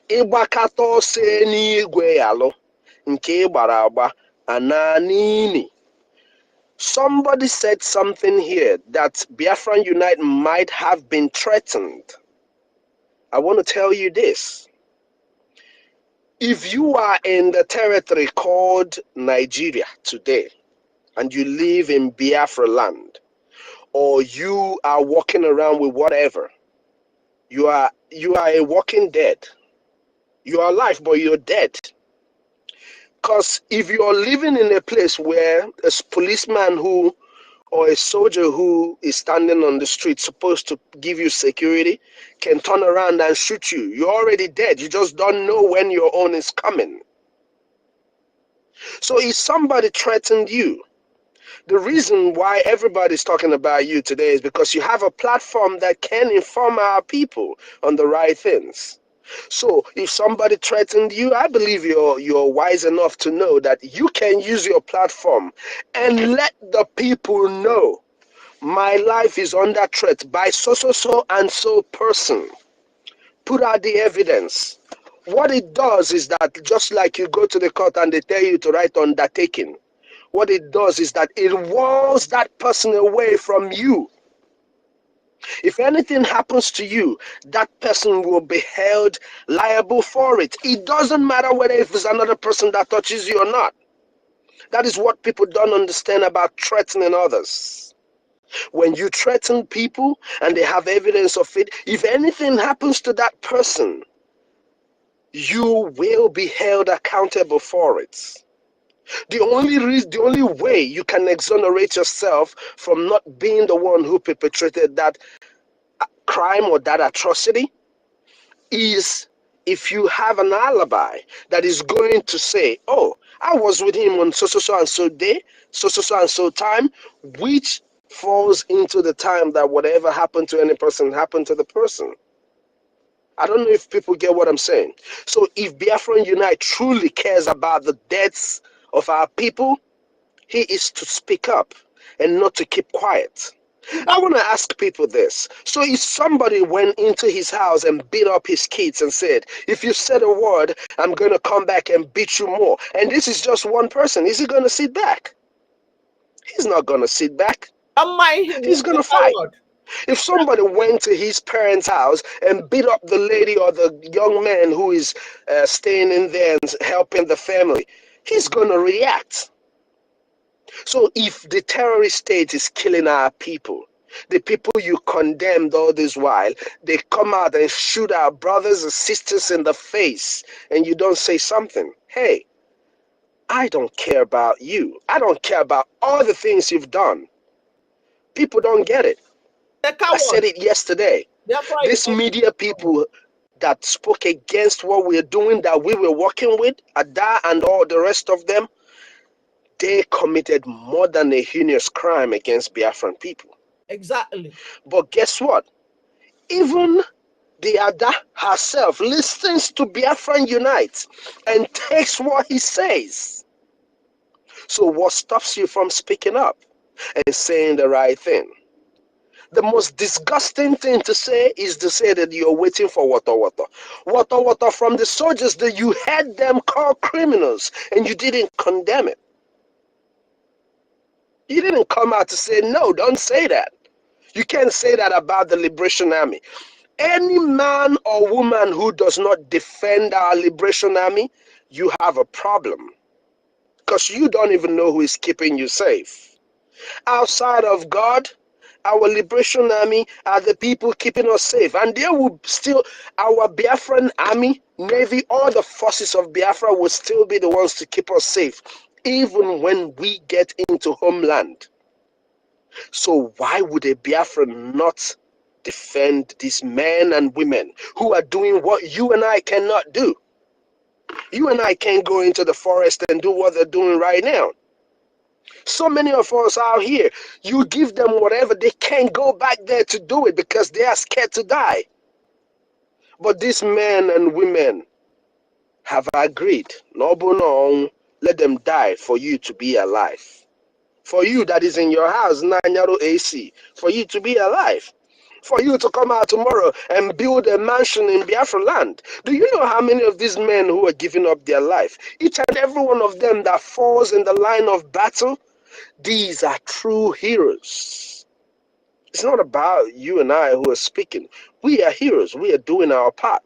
Ịgbakata ose n'igwe ghalụ nke ị gbara agba ana n'ini. Somebody said something here that Biafran Unite might have been threatened. I want to tell you this. If you are in the territory called Nigeria today, and you live in Biafra land, or you are walking around with whatever, you are a walking dead. You are alive, but you're dead. Because if you are living in a place where a policeman who or a soldier who is standing on the street supposed to give you security can turn around and shoot you, you're already dead. You just don't know when your own is coming. So if somebody threatened you, the reason why everybody's talking about you today is because you have a platform that can inform our people on the right things. So if somebody threatened you, I believe you're wise enough to know that you can use your platform and let the people know my life is under threat by so and so person. Put out the evidence. What it does is that just like you go to the court and they tell you to write undertaking, what it does is that it walls that person away from you. If anything happens to you, that person will be held liable for it. It doesn't matter whether if it's another person that touches you or not. That is what people don't understand about threatening others. When you threaten people and they have evidence of it, if anything happens to that person, you will be held accountable for it. The only way you can exonerate yourself from not being the one who perpetrated that crime or that atrocity is if you have an alibi that is going to say, oh, I was with him on so and so day, so and so time, which falls into the time that whatever happened to any person happened to the person. I don't know if people get what I'm saying. So if Biafran Unite truly cares about the deaths of our people, he is to speak up and not to keep quiet. I want to ask people this. So if somebody went into his house and beat up his kids and said, if you said a word, I'm going to come back and beat you more. And this is just one person. Is he going to sit back? He's not going to sit back. He's going to fight. If somebody went to his parents' house and beat up the lady or the young man who is staying in there and helping the family, he's going to react. So if the terrorist state is killing our people, the people you condemned all this while, they come out and shoot our brothers and sisters in the face, and you don't say something. Hey, I don't care about you. I don't care about all the things you've done. People don't get it. I said it yesterday. These media people that spoke against what we're doing, that we were working with, Ada and all the rest of them, they committed more than a heinous crime against Biafran people. Exactly. But guess what? Even the Ada herself listens to Biafran Unite and takes what he says. So what stops you from speaking up and saying the right thing? The most disgusting thing to say is to say that you're waiting for water. Water from the soldiers that you had them call criminals and you didn't condemn it. You didn't come out to say, no, don't say that. You can't say that about the Liberation Army. Any man or woman who does not defend our Liberation Army, you have a problem. Because you don't even know who is keeping you safe. Outside of God, our Liberation Army are the people keeping us safe. And there will still, our Biafran Army, Navy, all the forces of Biafra will still be the ones to keep us safe, even when we get into homeland. So why would a Biafran not defend these men and women who are doing what you and I cannot do? You and I can't go into the forest and do what they're doing right now. So many of us out here, you give them whatever, they can't go back there to do it because they are scared to die. But these men and women have agreed, no, let them die for you to be alive. For you that is in your house, Nanyaro AC, for you to be alive. For you to come out tomorrow and build a mansion in Biafra land. Do you know how many of these men who are giving up their life? Each and every one of them that falls in the line of battle, these are true heroes. It's not about you and I who are speaking. We are heroes. We are doing our part.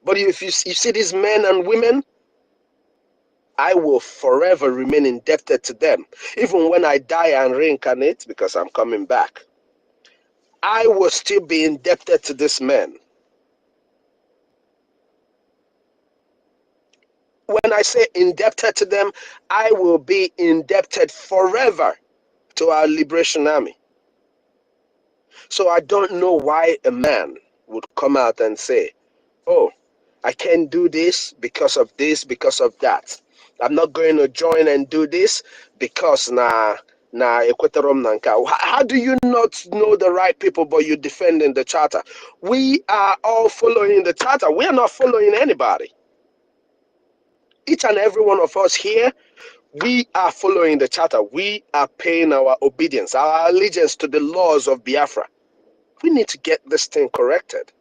But if you see these men and women, I will forever remain indebted to them. Even when I die and reincarnate, because I'm coming back, I will still be indebted to this man. When I say indebted to them, I will be indebted forever to our Liberation Army. So I don't know why a man would come out and say, oh, I can't do this, because of that. I'm not going to join and do this because na Equatorum Nanka. How do you not know the right people but you defending the charter? We are all following the charter. We are not following anybody. Each and every one of us here, we are following the charter. We are paying our obedience, our allegiance to the laws of Biafra. We need to get this thing corrected.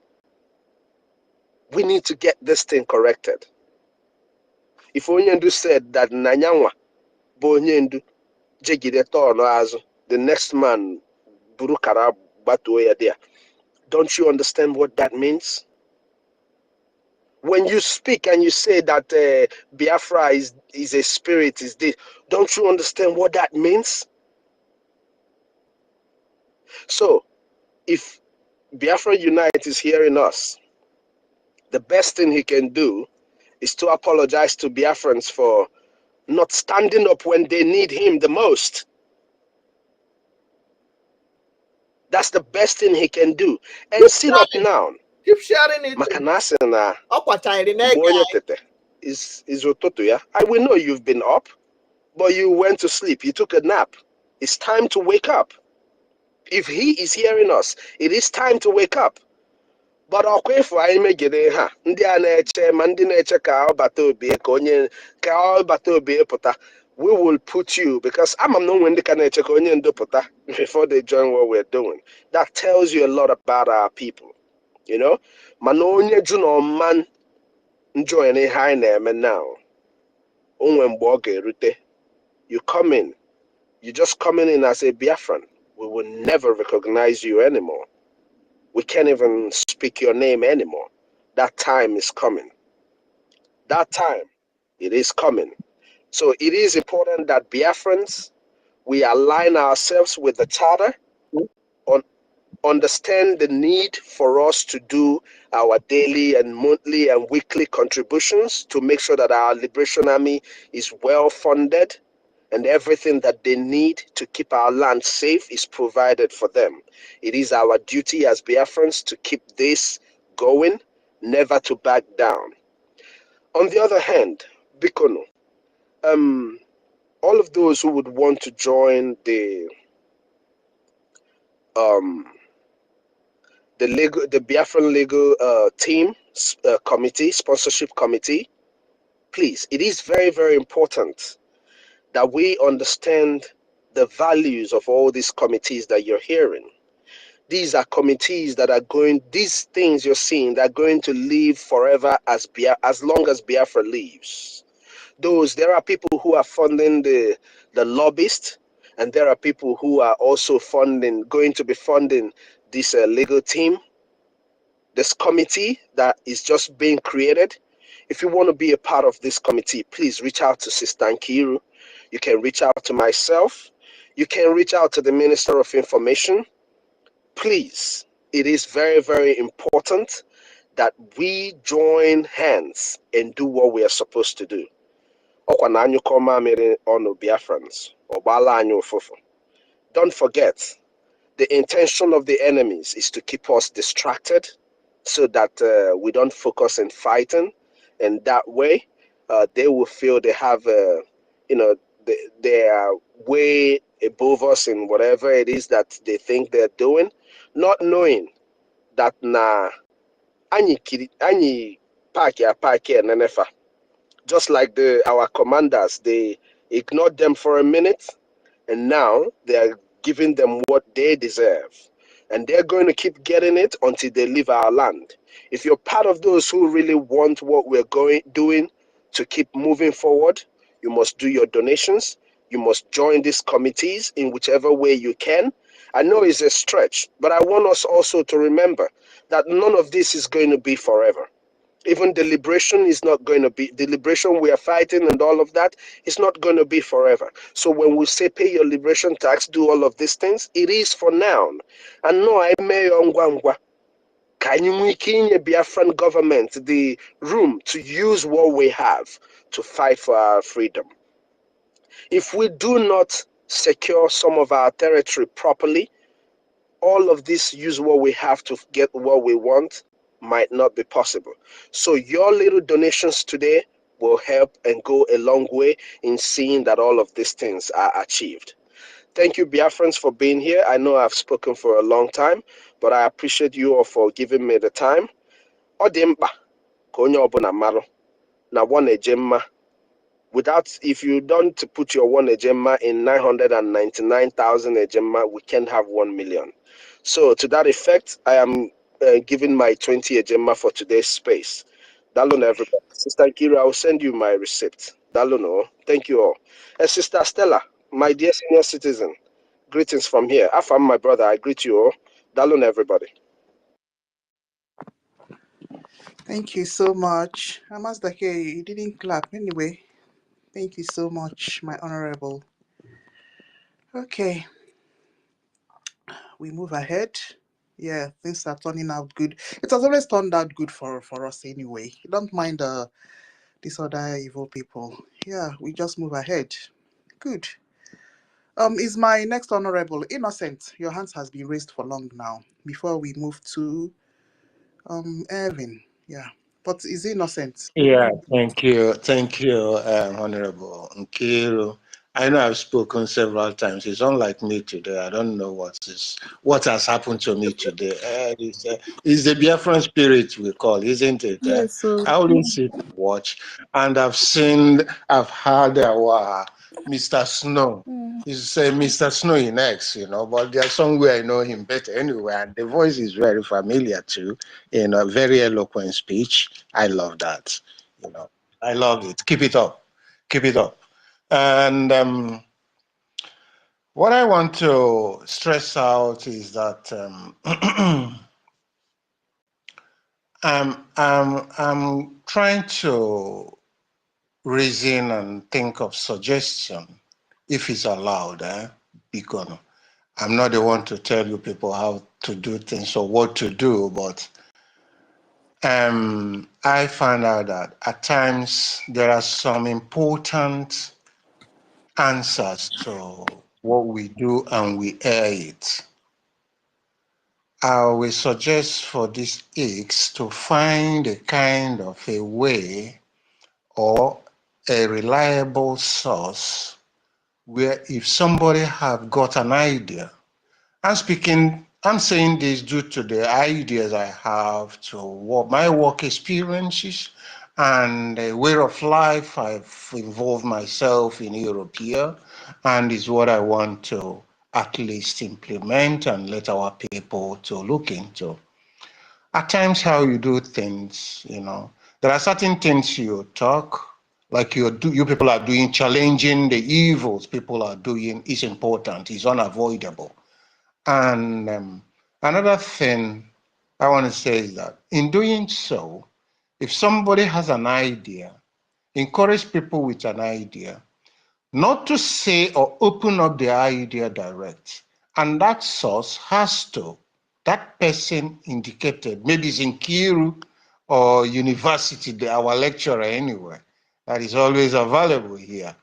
We need to get this thing corrected. If Onyendu said that Nanyangwa bo Onyendu jegide tono azu, the next man burukara batuoya there. Don't you understand what that means? When you speak and you say that Biafra is a spirit, is this, don't you understand what that means? So, if Biafra Unite is hearing us, the best thing he can do is to apologize to Biafrans for not standing up when they need him the most. That's the best thing he can do. And sit up now. Keep sharing it. Makanasena is Ototo, yeah? I will know you've been up, but you went to sleep. You took a nap. It's time to wake up. If he is hearing us, it is time to wake up. But okwefu anyị megide ha ndị a na-eche ma ndị na-eche ka ọ bata obi ka onye ka ọ bata obi pụta, we will put you, because ama m na onwe ndị ka na-eche ka onye ndo pụta before they join what we're doing. That tells you a lot about our people, you know. Mana onye ju na man join ihe anyị na-eme now, onwe mgbe ọ ga-erute, you come in, you just coming in as a Biafran. we will never recognize you anymore. We can't even speak your name anymore. That time is coming. That time, it is coming. So it is important that Biafrans, we align ourselves with the charter, understand the need for us to do our daily and monthly and weekly contributions to make sure that our Liberation Army is well funded and everything that they need to keep our land safe is provided for them. It is our duty as Biafrans to keep this going, never to back down. On the other hand, Bikono, all of those who would want to join um, the Biafran legal team committee, sponsorship committee, please, it is very, very important that we understand the values of all these committees that you're hearing. These are committees that are going, these things you're seeing, that are going to live forever as long as Biafra lives. There are people who are funding the lobbyists, and there are people who are also going to be funding this legal team, this committee that is just being created. If you want to be a part of this committee, please reach out to Sister Nkiru. You can reach out to myself. You can reach out to the Minister of Information. Please, it is very, very important that we join hands and do what we are supposed to do. Biafrans. Don't forget, the intention of the enemies is to keep us distracted so that we don't focus in fighting. And that way, they will feel they have, they are way above us in whatever it is that they think they're doing, not knowing that any park and nenefa. Just like our commanders, they ignored them for a minute, and now they are giving them what they deserve. And they're going to keep getting it until they leave our land. If you're part of those who really want what we're doing to keep moving forward, you must do your donations. You must join these committees in whichever way you can. I know it's a stretch, but I want us also to remember that none of this is going to be forever. Even the liberation is not going to be, the liberation we are fighting and all of that is not going to be forever. So when we say pay your liberation tax, do all of these things, it is for now. And no, I may can you make the Biafran government the room to use what we have to fight for our freedom? If we do not secure some of our territory properly, all of this use what we have to get what we want might not be possible. So your little donations today will help and go a long way in seeing that all of these things are achieved. Thank you, Biafrans, for being here. I know I've spoken for a long time, but I appreciate you all for giving me the time. Odimba, konyo obuna maro, na one ejemma. If you don't put your one ejemma in 999,000 ejemma, we can't have 1 million. So to that effect, I am giving my 20 ejemma for today's space. Dalun everybody. Sister Kira, I will send you my receipt. Dalun, thank you all. Sister Stella, my dear senior citizen, greetings from here. Afam, my brother, I greet you all. Dalun everybody. Thank you so much. Dake, you didn't clap anyway. Thank you so much, my honorable. Okay, we move ahead. Yeah, things are turning out good. It has always turned out good for us anyway. Don't mind these other evil people. Yeah, we just move ahead. Good. Is my next honorable Innocent? Your hands has been raised for long now. Before we move to Ervin. Yeah, but is Innocent? Yeah, thank you. Thank you, Honorable Nkiru. I know I've spoken several times. It's unlike me today. I don't know what has happened to me today. It's the Biafran spirit we call, isn't it? Yes, so I always sit and watch, and I've heard our Mr. Snow. He's Mr. Snow in X, but there's somewhere I know him better anyway, and the voice is very familiar too, in a very eloquent speech. I love that. I love it. Keep it up. Keep it up. And What I want to stress out is that I'm trying to reason and think of suggestion, if it's allowed, because I'm not the one to tell you people how to do things or what to do, but I find out that at times there are some important answers to what we do and we air it. I will suggest for these ICs to find a kind of a way or a reliable source where if somebody have got an idea, I'm saying this due to the ideas I have to what my work experiences and the way of life I've involved myself in Europe here, and is what I want to at least implement and let our people to look into. At times how you do things, there are certain things you talk, like you people are doing, challenging the evils people are doing is important, is unavoidable. And another thing I want to say is that in doing so, if somebody has an idea, encourage people with an idea, not to say or open up the idea direct. And that source has to, that person indicated, maybe it's in Kiru or university, our lecturer anyway, that is always available here.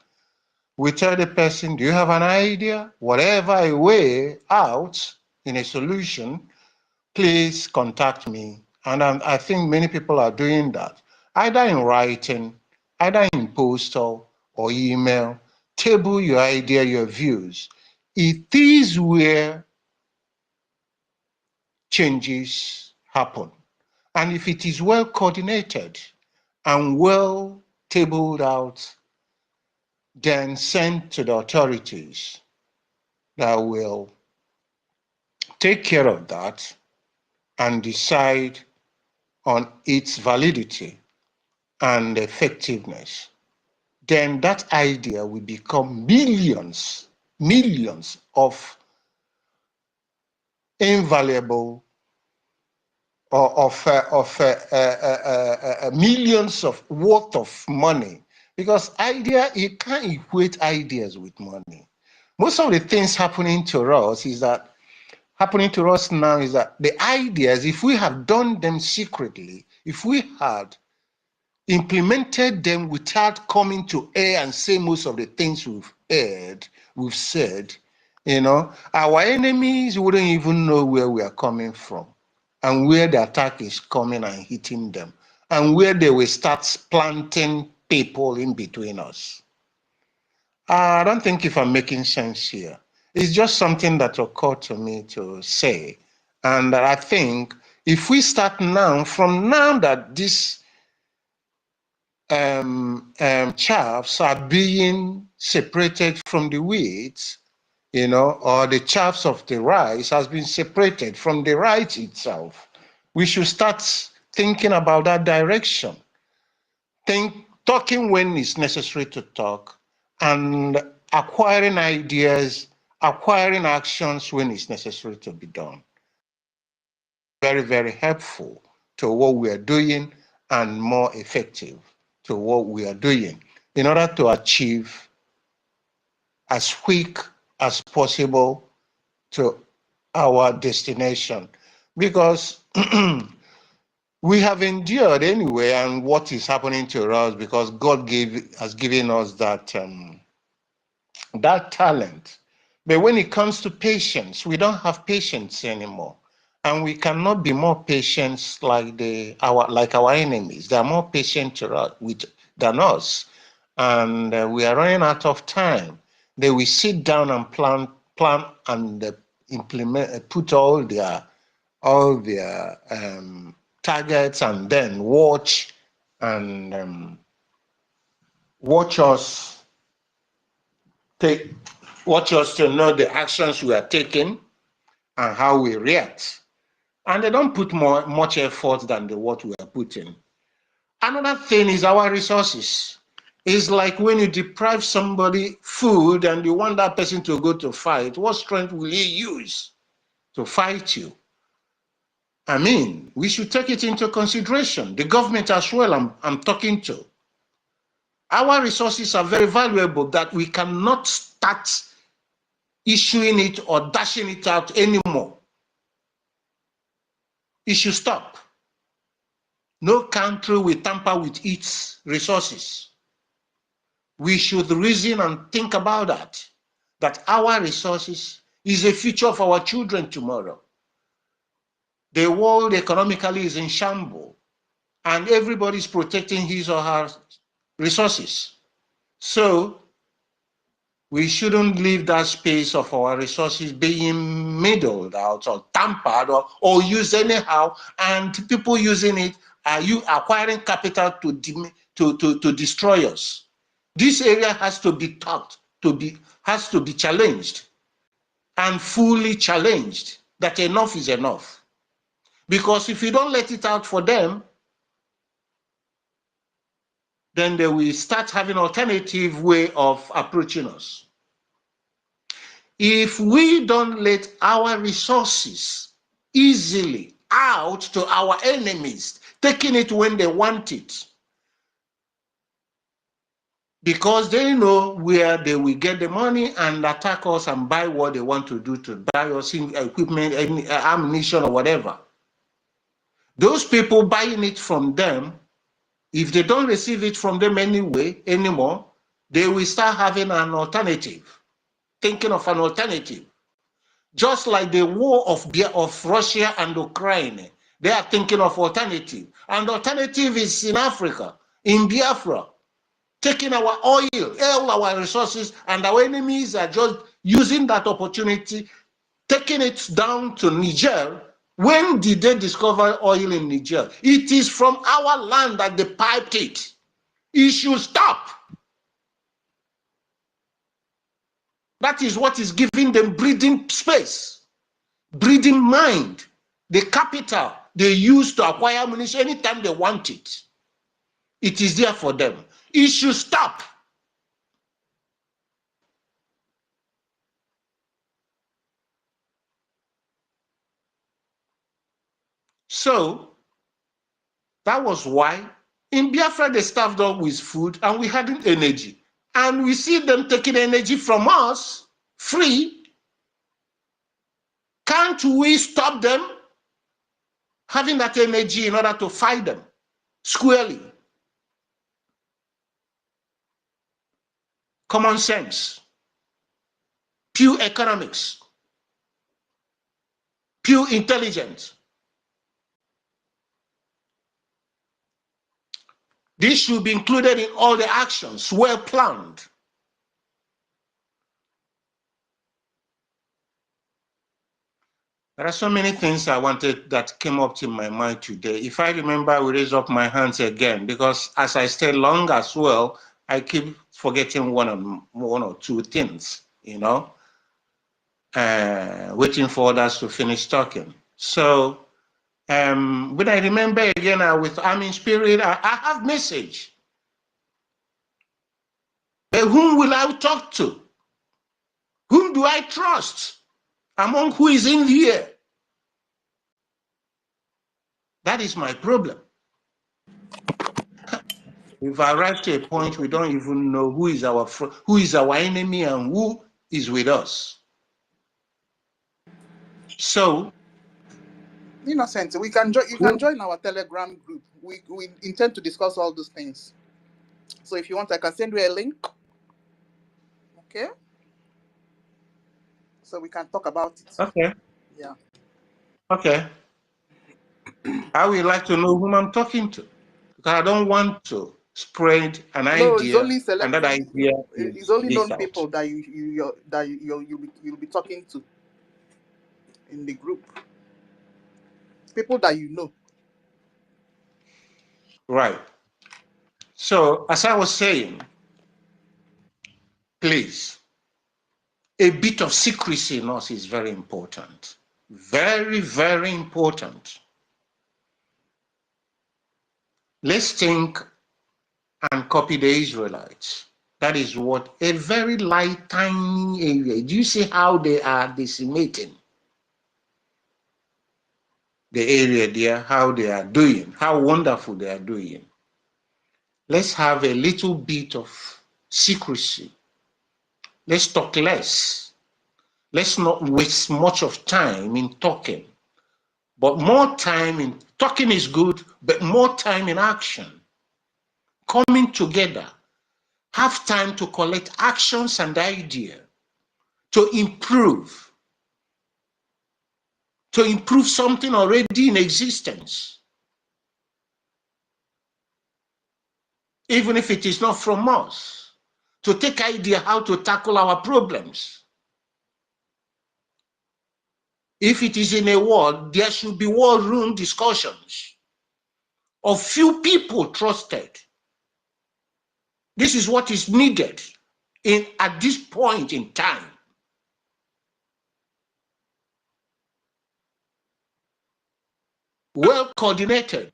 We tell the person, do you have an idea? Whatever a way out in a solution, please contact me. And I think many people are doing that, either in writing, either in postal or email. Table your idea, your views. It is where changes happen. And if it is well coordinated and well tabled out, then sent to the authorities that will take care of that and decide on its validity and effectiveness, then that idea will become millions of invaluable or of millions of worth of money. Because you can't equate ideas with money. Most of the things happening to us now is that the ideas, if we have done them secretly, if we had implemented them without coming to air and say most of the things we've said, our enemies wouldn't even know where we are coming from and where the attack is coming and hitting them and where they will start planting people in between us. I don't think if I'm making sense here. It's just something that occurred to me to say. And I think if we start now, from now that this chaffs are being separated from the wheat, or the chaffs of the rice has been separated from the rice itself. We should start thinking about that direction. Talking when it's necessary to talk, and acquiring ideas, acquiring actions when it's necessary to be done. Very, very helpful to what we are doing and more effective to what we are doing in order to achieve as quick as possible to our destination. Because we have endured anyway, and what is happening to us because God has given us that talent. But when it comes to patience, we don't have patience anymore. And we cannot be more patient like our enemies. They are more patient than us. And we are running out of time. They will sit down and plan and implement, put all their targets, and then watch us to know the actions we are taking and how we react. And they don't put much effort than what we are putting. Another thing is our resources. It's like when you deprive somebody food and you want that person to go to fight, what strength will he use to fight you? I mean, we should take it into consideration. The government as well, I'm talking to. Our resources are very valuable that we cannot start issuing it or dashing it out anymore. It should stop. No country will tamper with its resources. We should reason and think about that our resources is the future of our children tomorrow. The world economically is in shambles, and everybody is protecting his or her resources. So we shouldn't leave that space of our resources being middled out or tampered or used anyhow, and people using it are you acquiring capital to destroy us. This area has to be taught, has to be challenged and fully challenged that enough is enough. Because if you don't let it out for them, then they will start having alternative way of approaching us. If we don't let our resources easily out to our enemies, taking it when they want it, because they know where they will get the money and attack us and buy what they want to do to buy us equipment, ammunition, or whatever. Those people buying it from them, if they don't receive it from them anymore, they will start having an alternative, thinking of an alternative. Just like the war of Russia and Ukraine, they are thinking of alternative. And alternative is in Africa, in Biafra, taking our oil, all our resources, and our enemies are just using that opportunity, taking it down to Niger. When did they discover oil in Niger? It is from our land that they piped it. It should stop. That is what is giving them breathing space, breathing mind, the capital they use to acquire ammunition anytime they want it. It is there for them. It should stop. So that was why in Biafra they starved us with food and we hadn't energy. And we see them taking energy from us free. Can't we stop them having that energy in order to fight them squarely? Common sense, pure economics, pure intelligence. This should be included in all the actions, well planned. There are so many things I wanted that came up to my mind today. If I remember, I will raise up my hands again, because as I stay long as well, I keep forgetting one or two things, you know, waiting for others to finish talking. So when I remember again, I'm in spirit, I have message. But whom will I talk to? Whom do I trust among who is in here? That is my problem. We've arrived to a point we don't even know who is our enemy and who is with us. So, Innocent, you can join our Telegram group. We intend to discuss all those things. So if you want, I can send you a link. Okay. So we can talk about it. okay. Yeah. Okay. I would like to know whom I'm talking to, because I don't want to spread an No, it's idea only and that selective. idea It's is only leaked known out. people that you'll be talking to in the group. People that you know. Right. So, as I was saying, please, a bit of secrecy in us is very important. Very, very important. Let's think and copy the Israelites. That is what a very light, tiny area. Do you see how they are decimating the area there, how they are doing, how wonderful they are doing? Let's have a little bit of secrecy. Let's talk less. Let's not waste much of time in talking, but more time in talking is good, but more time in action, coming together, have time to collect actions and ideas to improve something already in existence, even if it is not from us, to take idea how to tackle our problems. If it is in a war, there should be war room discussions of few people trusted. This is what is needed at this point in time. Well coordinated.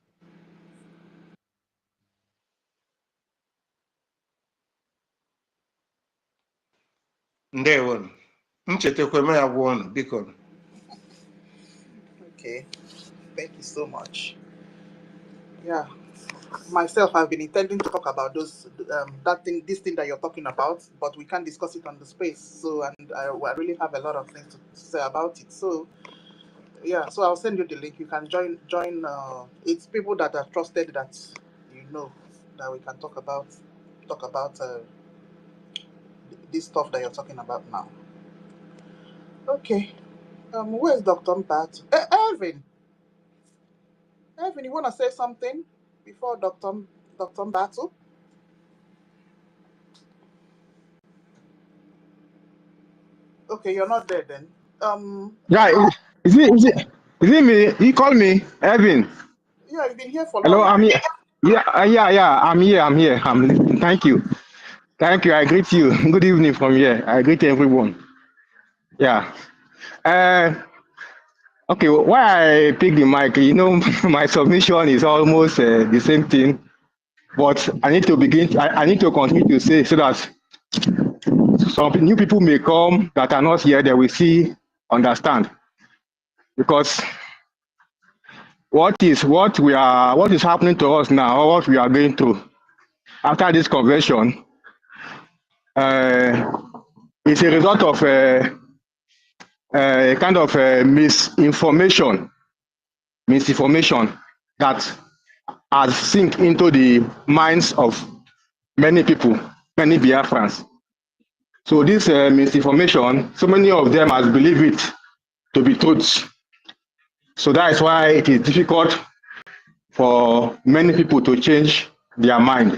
Ndewo. Nchetekwe m agwa unu, biko. Okay, thank you so much. Yeah, myself, I've been intending to talk about this thing that you're talking about, but we can't discuss it on the space. So, and I really have a lot of things to say about it. So, yeah, so I'll send you the link. You can join. It's people that are trusted that you know that we can talk about this stuff that you're talking about now. Okay. Where's Dr. Mbat? Evan, you want to say something before Dr. Mbatu? Okay, you're not there then. Yeah, is it me? You call me Evan. Yeah, you've been here for Hello, long. I'm here. Yeah, I'm here. I'm listening. Thank you. I greet you. Good evening from here. I greet everyone. Yeah. Uh, okay. Why I pick the mic? My submission is almost the same thing, but I need to begin. I need to continue to say so that some new people may come that are not here. They will see, understand, because what is happening to us now, or what we are going through after this convention, is a result of a kind of misinformation that has sink into the minds of many people, many Biafrans. So this misinformation, so many of them has believed it to be truth. So that is why it is difficult for many people to change their mind,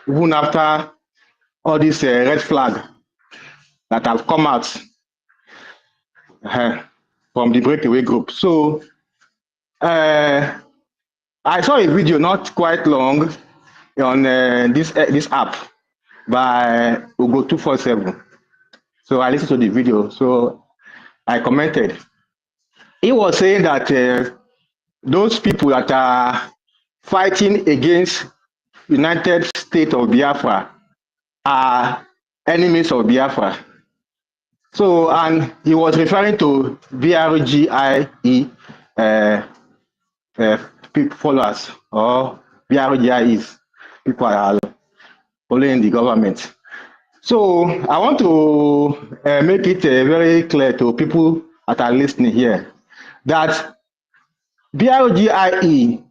even after all these red flags that have come out from the breakaway group. So I saw a video not quite long on this app by Ugo247. So I listened to the video. So I commented. He was saying that those people that are fighting against United States of Biafra are enemies of Biafra. So, and he was referring to BRGIE people followers, or BRGIEs, people are following the government. So I want to make it very clear to people that are listening here that BRGIE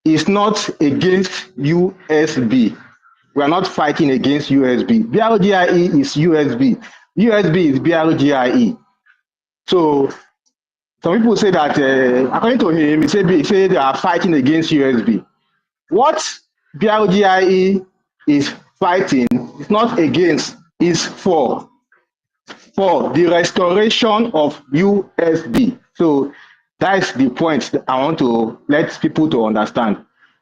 is not against USB. We are not fighting against USB. BRGIE is USB. USB is BRGIE. So some people say that, according to him, he say they are fighting against USB. What BRGIE is fighting is not against, is for the restoration of USB. So that's the point that I want to let people to understand.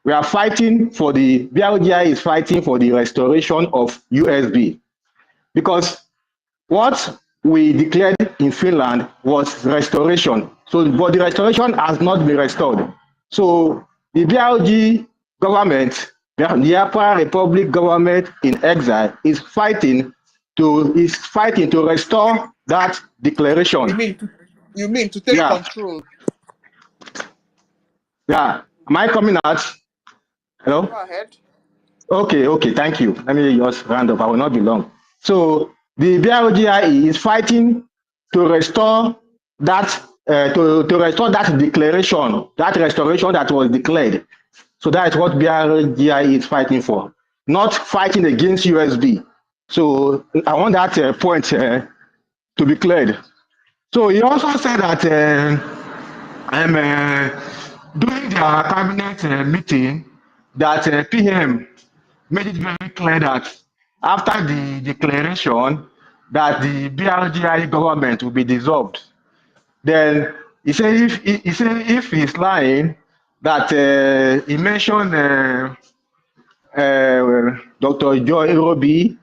We are fighting for BRGIE is fighting for the restoration of USB, because what we declared in Finland was restoration. So, but the restoration has not been restored. So the BRG government The Biafra Republic government in exile is fighting to restore that declaration. You mean to take Yeah, control? yeah. Am I coming out? Hello? Go ahead. Okay, thank you. Let me just round up. I will not be long. So the BRGIE is fighting to restore that to restore that declaration, that restoration that was declared. So that is what BRGIE is fighting for, not fighting against USB. So I want that point to be cleared. So he also said that during their cabinet meeting, that PM made it very clear that after the declaration that the BRGI government will be dissolved. Then he said if he's lying, that he mentioned Dr. Joy Irobi,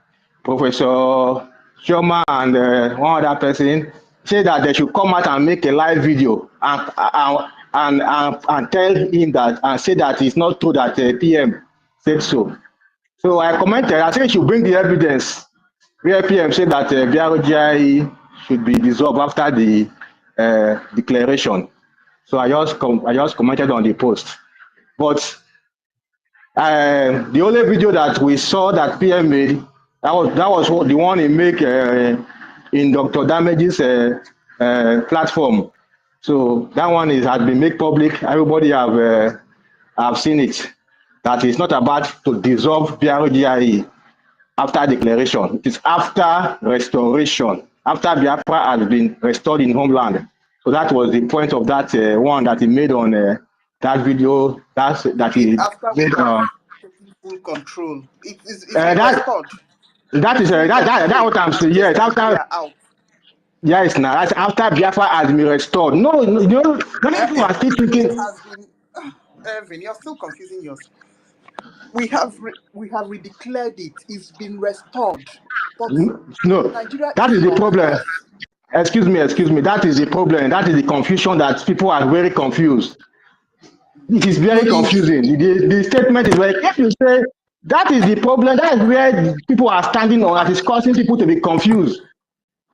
Professor Shoma, and one other person say that they should come out and make a live video and tell him that and say that it's not true that PM said so. So I commented, I think he should bring the evidence where PM said that BRGI should be dissolved after the declaration. So I just commented on the post. But the only video that we saw that PM made, that was the one he made in Dr. Damage's platform. So that one has been made public. Everybody have seen it. That is not about to dissolve BRGIE after declaration. It is after restoration, after Biafra has been restored in homeland. So that was the point of that one that he made on that video. That he After we made. have taken full control, it's been That restored. that is that what I'm saying. Yes, after Out. yes, now that's after Biafra has been restored. No, many people are still thinking. It has been. Ervin, you're still confusing yourself. We have redeclared it. It's been restored. But No, Nigeria that is is the on problem. pause. Excuse me. That is the problem. That is the confusion that people are very confused. It is very confusing. The statement is like, if you say that is the problem, that is where people are standing on, that is causing people to be confused.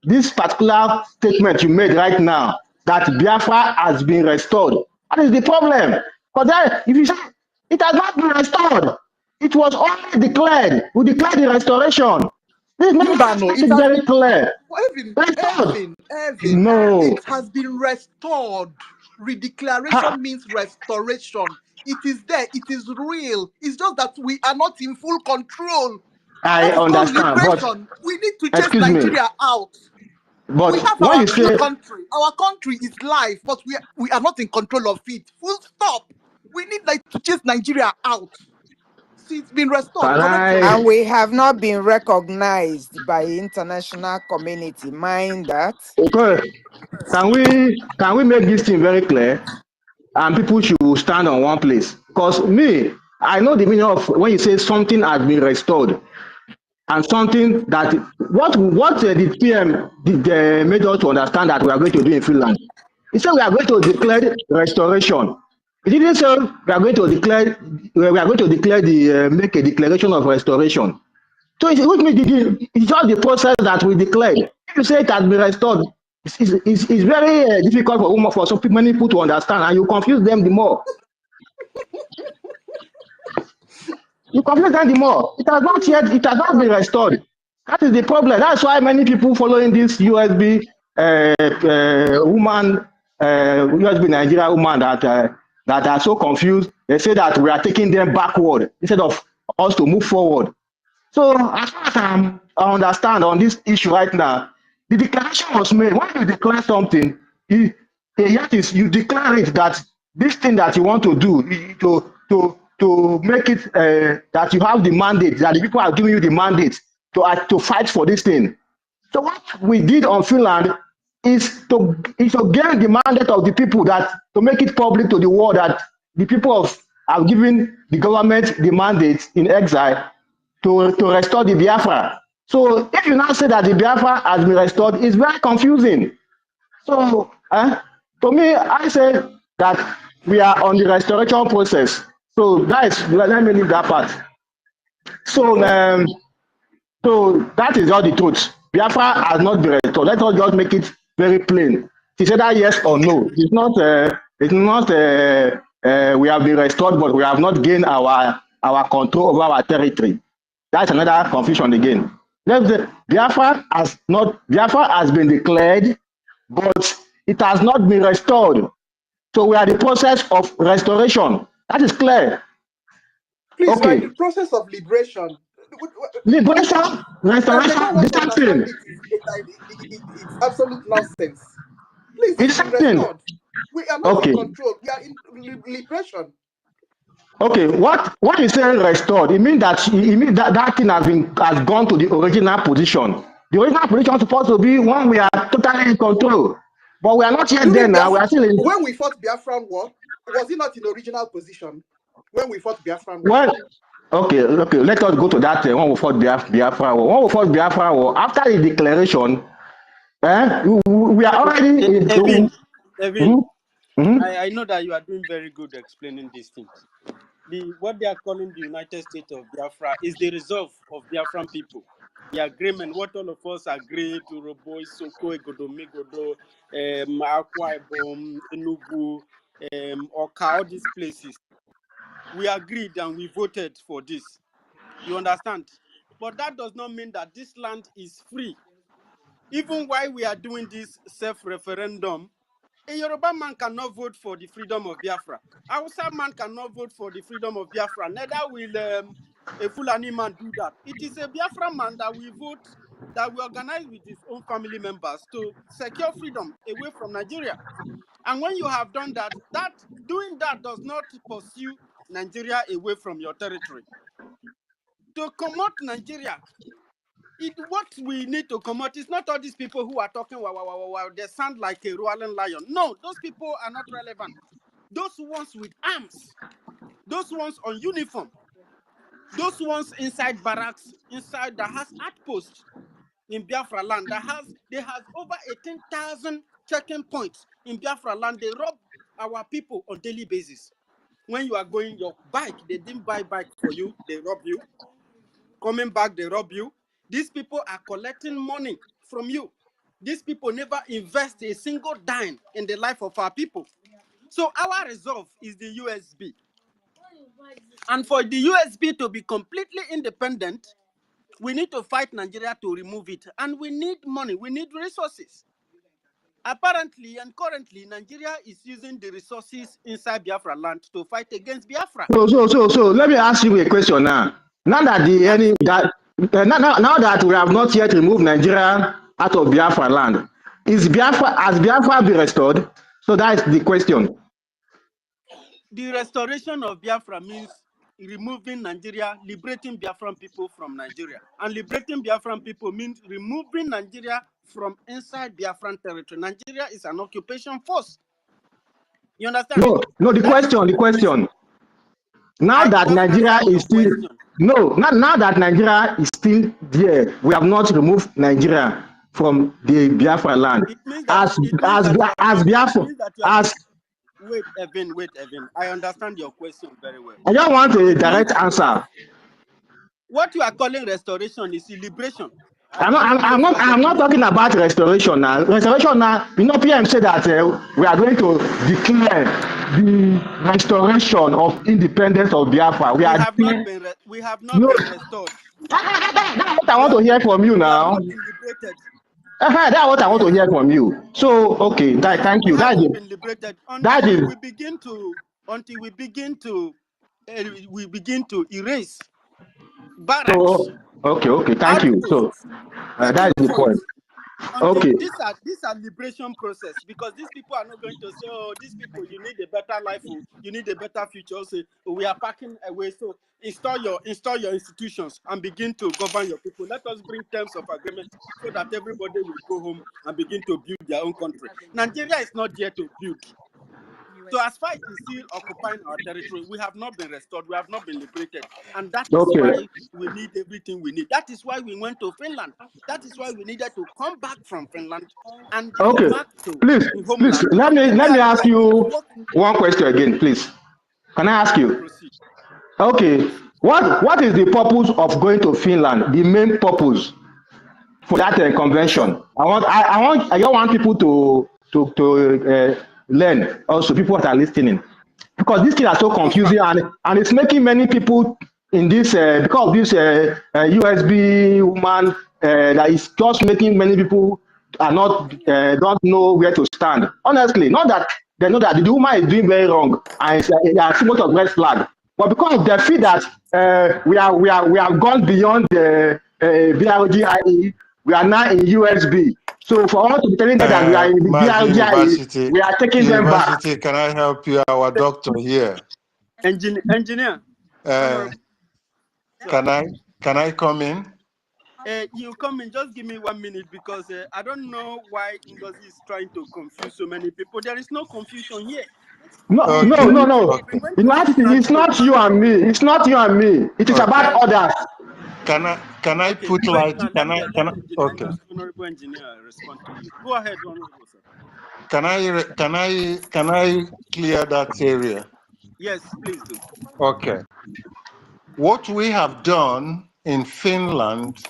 This particular statement you made right now, that Biafra has been restored, that is the problem. But then, if you say it has not been restored, it was only declared. We declared the restoration. This makes it very clear. Ervin, No. it has been restored. Redeclaration means restoration. It is there. It is real. It's just that we are not in full control. I That is called understand, but liberation. We need to chase excuse me. Nigeria out. But We have when our you real say country. Our country is life, but we are not in control of it. Full stop. We need to chase Nigeria out. See, it's been restored. And we have not been recognized by international community. Mind that. Okay, can we make this thing very clear? And people should stand on one place. Because I know the meaning of when you say something has been restored, and something that what the PM made us to understand that we are going to do in Finland. He said we are going to declare restoration. He didn't say we are going to declare make a declaration of restoration. So which means it's just the process that we declared. If you say it has been restored, it's very difficult for so many people to understand, and you confuse them the more. You confuse them the more. It has not been restored. That is the problem. That's why many people following this USB woman, USB Nigeria woman that are so confused. They say that we are taking them backward instead of us to move forward. So as far as I understand on this issue right now, the declaration was made. When you declare something, you declare it that this thing that you want to do to make it that you have the mandate, that the people are giving you the mandate to fight for this thing. So what we did on Finland is to gain the mandate of the people that to make it public to the world that the people have given the government the mandate in exile to restore the Biafra. So if you now say that the Biafra has been restored, it's very confusing. So to me, I say that we are on the restoration process. So that is, let me leave that part. So so that is all the truth. Biafra has not been restored. Let us just make it very plain. It's either yes or no. It's not. We have been restored, but we have not gained our control over our territory. That's another confusion again. Biafra has not. Biafra has been declared, but it has not been restored. So we are in the process of restoration. That is clear. Please, we're in Okay. the process of liberation. Liberation, They restoration, don't the want to same understand thing. it. It's absolute nonsense. Please, It's it's the been same thing. restored. We are not in Okay. control. We are in liberation. Okay. What is saying restored? It means that that thing has gone to the original position. The original position is supposed to be when we are totally in control. But we are not yet there During now. We are still in. when we fought Biafran War, was it not in original position? When we fought Biafran War? Well, okay. Let us go to that when we fought Biafra War. When we fought Biafra War, after the declaration, we are already. Evin, Evin, Mhm. I know that you are doing very good explaining these things. What they are calling the United States of Biafra is the resolve of Biafran people. The agreement, what all of us agree to Robo, Soko, Egodo, Migodo, Akwa Ibom, Enugu, Oka, all these places. We agreed and we voted for this. You understand? But that does not mean that this land is free. Even while we are doing this self-referendum, a Yoruba man cannot vote for the freedom of Biafra. A Hausa man cannot vote for the freedom of Biafra. Neither will a Fulani man do that. It is a Biafra man that will vote, that will organize with his own family members to secure freedom away from Nigeria. And when you have done that, doing that does not pursue Nigeria away from your territory. To come out Nigeria, what we need to come out is not all these people who are talking, wow, they sound like a roaring lion. No, those people are not relevant. Those ones with arms, those ones on uniform, those ones inside barracks, inside that has outposts in Biafra land, they have over 18,000 checking points in Biafra land. They rob our people on daily basis. When you are going your bike, they didn't buy bike for you, they rob you. Coming back, they rob you. These people are collecting money from you. These people never invest a single dime in the life of our people. So our resolve is the USB. And for the USB to be completely independent, we need to fight Nigeria to remove it. And we need money, we need resources. Apparently and currently, Nigeria is using the resources inside Biafra land to fight against Biafra. So let me ask you a question now. Now that now that we have not yet removed Nigeria out of Biafra land, has Biafra been restored? So that is the question. The restoration of Biafra means removing Nigeria, liberating Biafran people from Nigeria. And liberating Biafran people means removing Nigeria from inside Biafran territory. Nigeria is an occupation force. You understand? No, the question. Now I that just Nigeria answered is your still question. now that Nigeria is still there, we have not removed Nigeria from the Biafra land. It means that you have not. It Biafra means that you have. as Wait, Evan. I understand your question very well. I just want a It means direct that you have. answer. What you are calling restoration is liberation. I don't know if you are I'm getting not it. talking about restoration now. Restoration now, PM said that we are going to declare the restoration of independence of Biafra. We have not been No, restored. that's what I We want have to hear from you we have now. not been liberated. That's what I want to Yes, hear from you. So, okay, thank we you. haven't been liberated That until is we begin to erase barracks, so okay, thank you. So, outposts, that checking is the point. points. Until Okay, these are liberation process, because these people are not going to say, oh, these people, you need a better life, oh, you need a better future. Say, oh, we are packing away. So install your institutions and begin to govern your people. Let us bring terms of agreement so that everybody will go home and begin to build their own country. Nigeria is not there to build. So as far as it is still occupying our territory, we have not been restored, we have not been liberated. And that is why we need everything we need. That is why we went to Finland. That is why we needed to come back from Finland and go okay. back to Please, the homeland. let me Immediately ask we you work. one question again, please. Can I ask you? Proceed. Okay, Proceed. what is the purpose of going to Finland? The main purpose for that convention. I don't want people to learn. Also, people that are listening, because these things are so In confusing, fact, and it's making many people in this because of this USB woman that is just making many people are not don't know where to stand. Honestly, not that they know that the woman is doing very wrong and it's a symbol of red flag, but because they feel that we have gone beyond the BRGIE, we are now in USB. So for us to be telling them that we are in the Maz BRGIE, University, we are taking them back. can I help you? Our doctor here. engineer, Uh, honorable, sir. can I come in? You come in, just give me 1 minute because I don't know why Ngozi is trying to confuse so many people. There is no confusion here. No, We no, Okay, no, went no. we okay. went In to reality, it's Finland to not you learn and from. me. It's not you and me. It is about Okay. others. Can I Okay, put wait light? now. Let Can I can I? Okay. honorable engineer respond to you. Go ahead, honorable sir. Can I clear that area? Yes, please do. Okay. What we have done in Finland,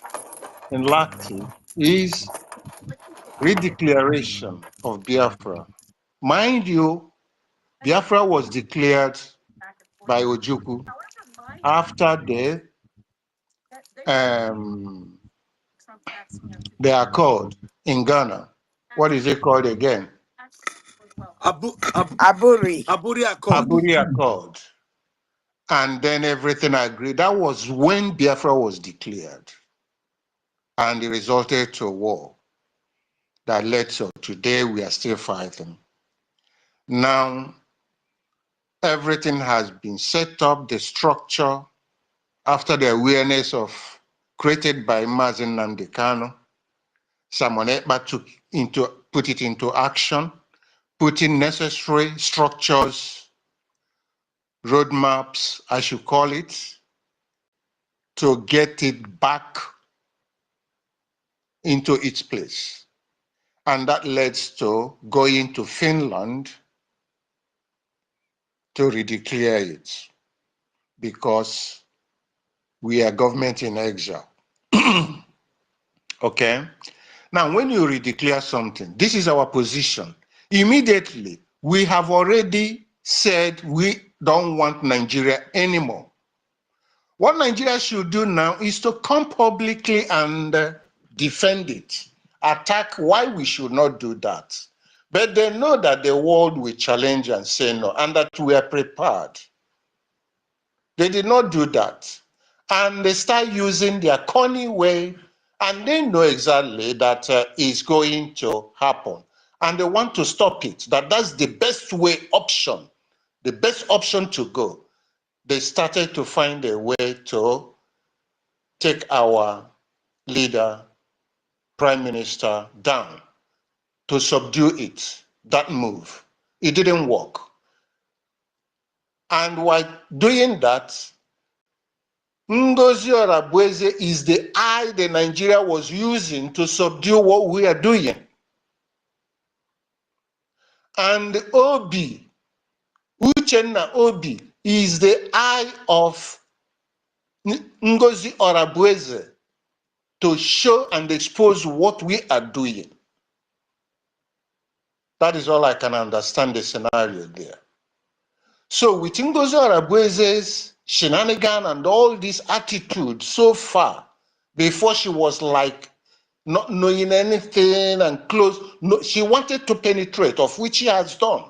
in Lahti, is redeclaration of Biafra. Mind you, Biafra was declared by Ojukwu after the accord in Ghana. What is it called again? Aburi. Aburi Accord. Aburi Accord. And then everything agreed. That was when Biafra was declared. And it resulted to a war that led to today we are still fighting. Now, everything has been set up, the structure, after the awareness of created by Mazen Nnamdi Kanu. Simon Ekpa put it into action, putting necessary structures, roadmaps, I should call it, to get it back into its place. And that leads to going to Finland to redeclare it because we are government in exile. Okay? Now, when you redeclare something, this is our position. Immediately, we have already said we don't want Nigeria anymore. What Nigeria should do now is to come publicly and defend it, attack why we should not do that. But they know that the world will challenge and say no, and that we are prepared. They did not do that. And they start using their corny way, and they know exactly that is going to happen. And they want to stop it, that's the best way option, the best option to go. They started to find a way to take our leader, prime minister, down, to subdue it, that move. It didn't work. And while doing that, Ngozi Orabueze is the eye the Nigeria was using to subdue what we are doing. And Obi, Uchenna Obi, is the eye of Ngozi Orabueze to show and expose what we are doing. That is all I can understand the scenario there. So with Ngozi Orabueze's shenanigan and all this attitude so far, before she was like not knowing anything and close, no, she wanted to penetrate, of which she has done.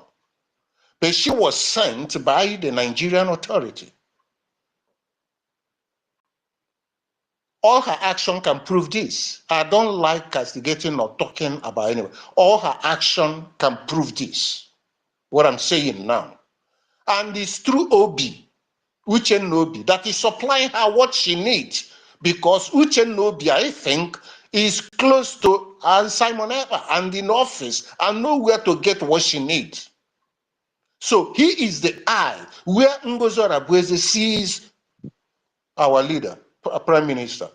But she was sent by the Nigerian authority. All her action can prove this. I don't like castigating or talking about anyone. All her action can prove this, what I'm saying now. And it's through Obi, Uchenna Obi, that is supplying her what she needs. Because Uchenna Obi, I think, is close to Simon Ekpa and in office and know where to get what she needs. So he is the eye where Ngozi Orabueze sees our leader, prime minister.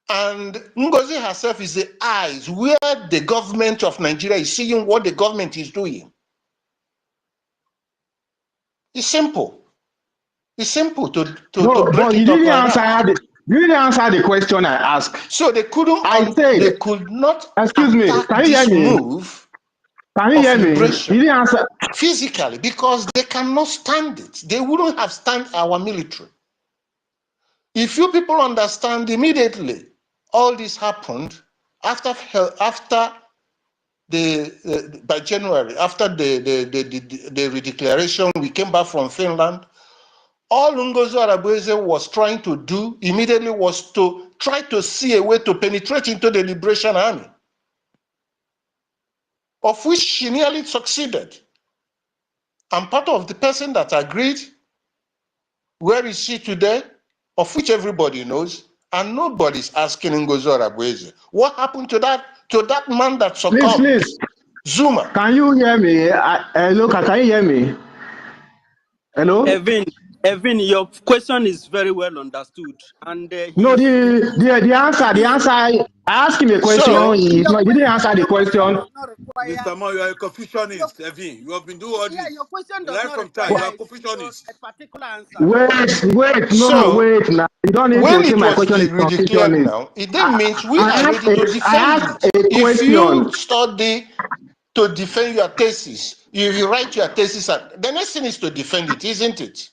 And Ngozi herself is the eyes where the government of Nigeria is seeing what the government is doing. It's simple. It's simple to No, break but it up like that. you didn't answer the question I asked. So they couldn't. I said, They could not excuse me, attack can you hear this me? move Can you of hear me? liberation You didn't answer. physically because they cannot stand it. They wouldn't have stand our military. If you people understand immediately, all this happened after by January, after the redeclaration, we came back from Finland. All NGOZI Arabese was trying to do immediately was to try to see a way to penetrate into the Liberation Army, of which she nearly succeeded. I'm part of the person that agreed. Where is she today? Of which everybody knows, and nobody's asking NGOZI Arabese. What happened to that man that succumbed? Please, Zuma. can you hear me? Hello, can you hear me? Hello? Evan, your question is very well understood, and No, he's the answer, I asked him a question. So, He didn't answer the Your question question. does not require. Mr. Mo, you are a Your, confucianist, Evin. You have been doing all yeah, your this. question does Right not from time, you require are a a single, confucianist. a particular answer. so Wait now. You don't need to when say it my was question is redeclared confucianist. now, it then means we are ready to I defend asked it. a If you question. study to defend your thesis, if you write your thesis, the next thing is to defend it, isn't it?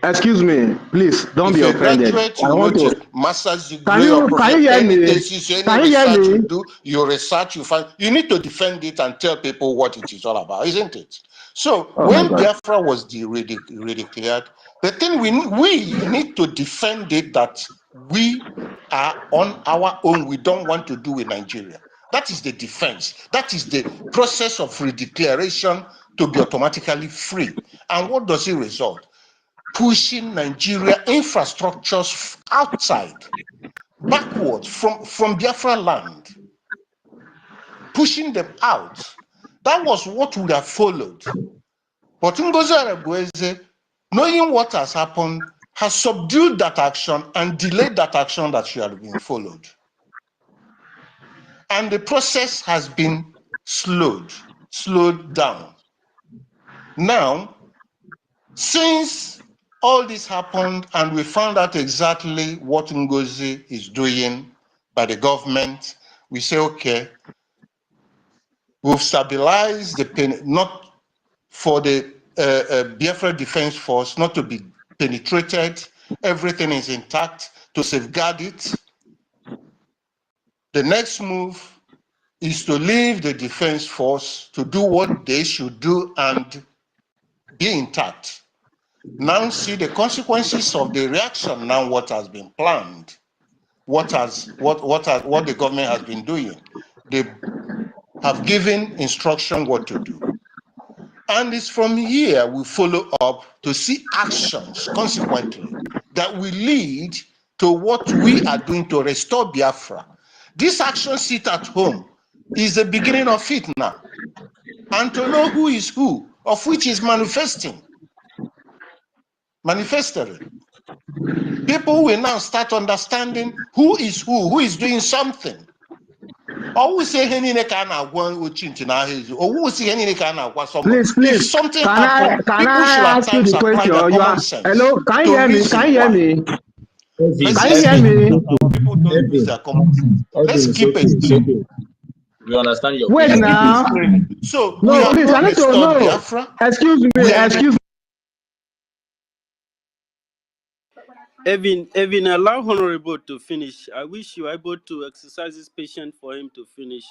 Excuse me, please don't If be you're a offended. graduate, I you want wrote to. a master's Can degree or you hear any me? thesis, any Can you hear research you me? do, you research, you find, you need to defend it and tell people what it is all about, isn't it? So Oh my when God. Biafra was redeclared, the thing we need to defend it that we are on our own, we don't want to do with Nigeria. That is the defense. That is the process of redeclaration to be automatically free. And what does it result? Pushing Nigeria infrastructures outside, backwards from Biafra land, pushing them out. That was what would have followed. But NGOZI Arabweze, knowing what has happened, has subdued that action and delayed that action that should have been followed. And the process has been slowed down. Now, since all this happened and we found out exactly what NGOZI is doing by the government, we say, okay, we've stabilized the pain, not for the Biafra Defense Force not to be penetrated. Everything is intact to safeguard it. The next move is to leave the Defense Force to do what they should do and be intact. Now see the consequences of the reaction. Now what has been planned, what the government has been doing. They have given instruction what to do. And it's from here we follow up to see actions consequently that will lead to what we are doing to restore Biafra. This action sit at home is the beginning of it now. And to know who is who, of which is manifesting. People will now start understanding who is doing something. Always say if something happened, Can people I should at ask you times the apply question? their You common are sense hello, can you to hear me? Can reason you hear why. me? Evin, Let's Can you just hear keep Evin, me? our people don't use Evin, their common sense. Let's Evin, it's keep okay, it's explaining. okay. We understand your Wait Let's question. keep now. explaining. So we No, have please, I not need to restored know. Biafra. Excuse me, We are in excuse me. Evin, allow Honorable to finish. I wish you were able to exercise this patience for him to finish.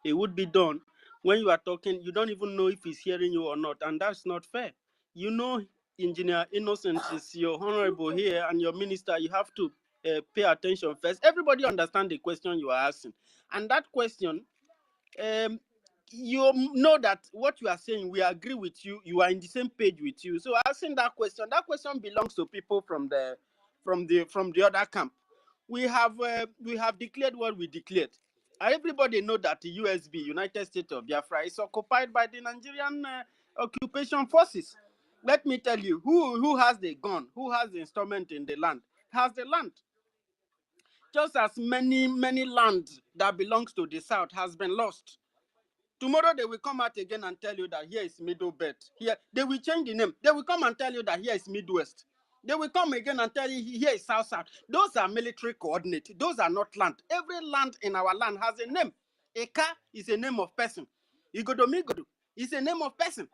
It would be done. When you are talking, you don't even know if he's hearing you or not, and that's not fair. You know, Engineer Innocent is your Honorable here, and your minister. You have to pay attention first. Everybody understand the question you are asking, and that question, you know that what you are saying, we agree with you. You are in the same page with you. So asking that question belongs to people from the other camp. We have declared what we declared. Everybody know that the USB, United States of Biafra, is occupied by the Nigerian occupation forces. Let me tell you, who has the gun, who has the instrument in the land, has the land. Just as many land that belongs to the South has been lost Tomorrow they will come out again and tell you that here is Middle Belt. Here they will change the name. They will come and tell you that here is Midwest. They will come again and tell you here is South South. Those are military coordinates. Those are not land. Every land in our land has a name. Eka is a name of person. Igodomigodo is a name of person.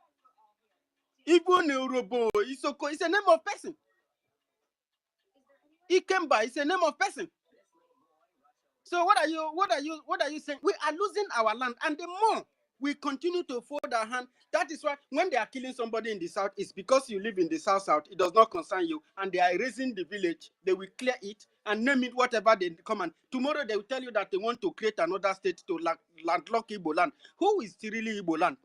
Igbo Neurobo Isoko is a name of person. Ikemba is a name of person. So what are you saying? We are losing our land, and the more we continue to fold our hand, that is why when they are killing somebody in the south, it's because you live in the south. It does not concern you, and they are raising the village. They will clear it and name it whatever they come and tomorrow they will tell you that they want to create another state to landlock Igbo land. Who is really Igbo land?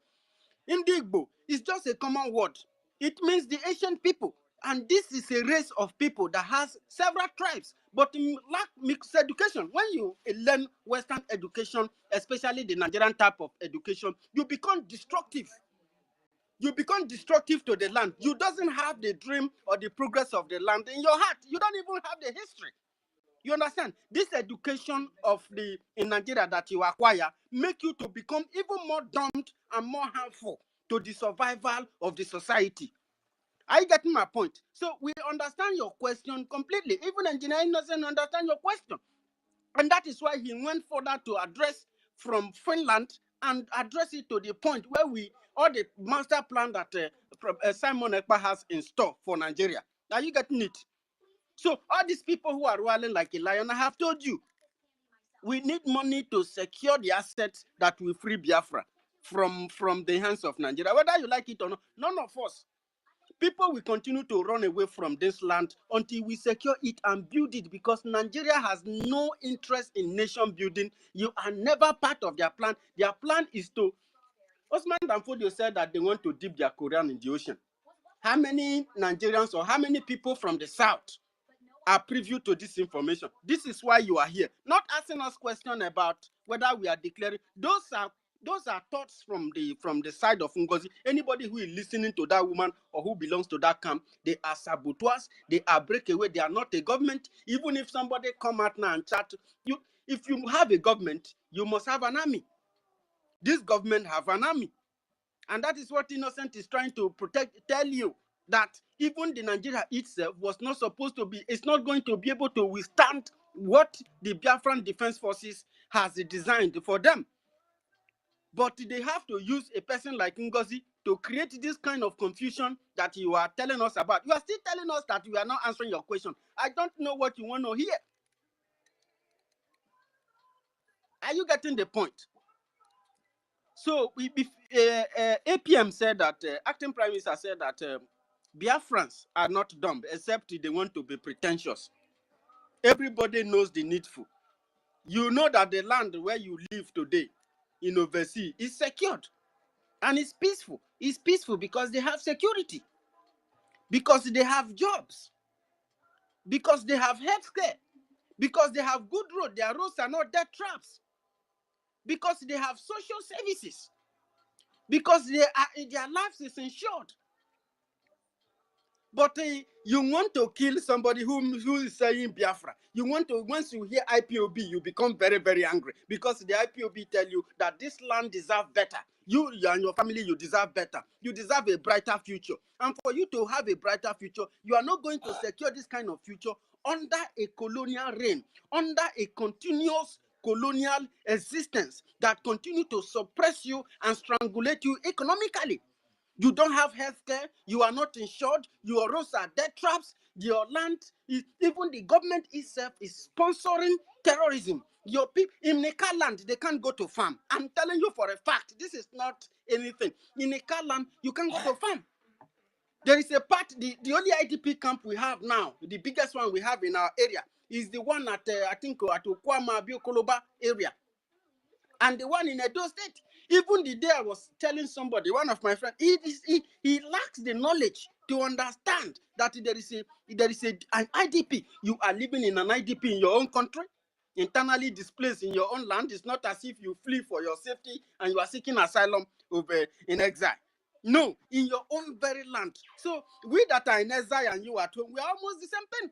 Indigbo is just a common word. It means the ancient people. And this is a race of people that has several tribes, but lack mixed education. When you learn Western education, especially the Nigerian type of education, you become destructive. You become destructive to the land. You doesn't have the dream or the progress of the land in your heart. You don't even have the history. You understand? This education of in Nigeria that you acquire make you to become even more dumb and more harmful to the survival of the society. Are you getting my point? So we understand your question completely. Even engineering doesn't understand your question. And that is why he went further to address from Finland and address it to the point where all the master plan that Simon Ekpa has in store for Nigeria. Are you getting it? So all these people who are rolling like a lion, I have told you, we need money to secure the assets that will free Biafra from the hands of Nigeria. Whether you like it or not, none of us. People will continue to run away from this land until we secure it and build it, because Nigeria has no interest in nation building. You are never part of their plan. Their plan is to... Osman Danfodio said that they want to dip their Korean in the ocean. How many Nigerians or how many people from the south are privy to this information? This is why you are here. Not asking us questions about whether we are declaring. Those are thoughts from the side of NGOZI. Anybody who is listening to that woman or who belongs to that camp, they are saboteurs, they are breakaway, they are not a government. Even if somebody come out now and chat, if you have a government, you must have an army. This government have an army. And that is what Innocent is trying to tell you, that even the Nigeria itself was not supposed to be, it's not going to be able to withstand what the Biafran Defense Forces has designed for them. But they have to use a person like NGOZI to create this kind of confusion that you are telling us about. You are still telling us that we are not answering your question. I don't know what you want to hear. Are you getting the point? So APM said that, acting prime minister said that Biafrans are not dumb, except they want to be pretentious. Everybody knows the needful. You know that the land where you live today in overseas is secured and it's peaceful. It's peaceful because they have security, because they have jobs, because they have healthcare, because they have good roads. Their roads are not death traps, because they have social services, because their lives is insured. But you want to kill somebody who is saying Biafra. You want to, once you hear IPOB, you become very, very angry, because the IPOB tell you that this land deserves better. You and your family, you deserve better. You deserve a brighter future. And for you to have a brighter future, you are not going to secure this kind of future under a colonial reign, under a continuous colonial existence that continue to suppress you and strangulate you economically. You don't have health care. You are not insured. Your roads are death traps. Your land is, even the government itself is sponsoring terrorism. Your people in Neka land, they can't go to farm. I'm telling you for a fact, this is not anything. In Neka land, you can't go to farm. There is a part, the only IDP camp we have now, the biggest one we have in our area, is the one at, I think, at Okwama, Biokoloba area. And the one in Edo State. Even the day I was telling somebody, one of my friends, he lacks the knowledge to understand that there is an IDP. You are living in an IDP in your own country, internally displaced in your own land. It's not as if you flee for your safety and you are seeking asylum in exile. No, in your own very land. So we that are in exile and you at home, we are almost the same thing.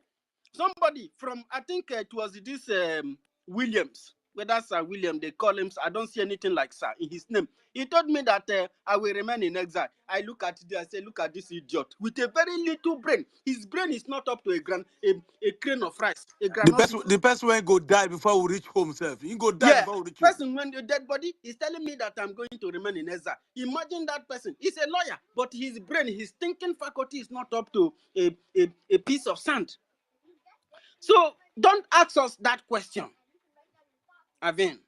Somebody from, I think it was this Williams, whether Sir William, they call him, I don't see anything like Sir in his name. He told me that I will remain in exile. I look at it, I say, look at this idiot with a very little brain. His brain is not up to a grain of rice. The person when go die before we reach home, self. He go die Yeah, before we reach home. person when the dead body is telling me that I'm going to remain in exile. Imagine that person. He's a lawyer, but his brain, his thinking faculty is not up to a piece of sand. So don't ask us that question, Avin.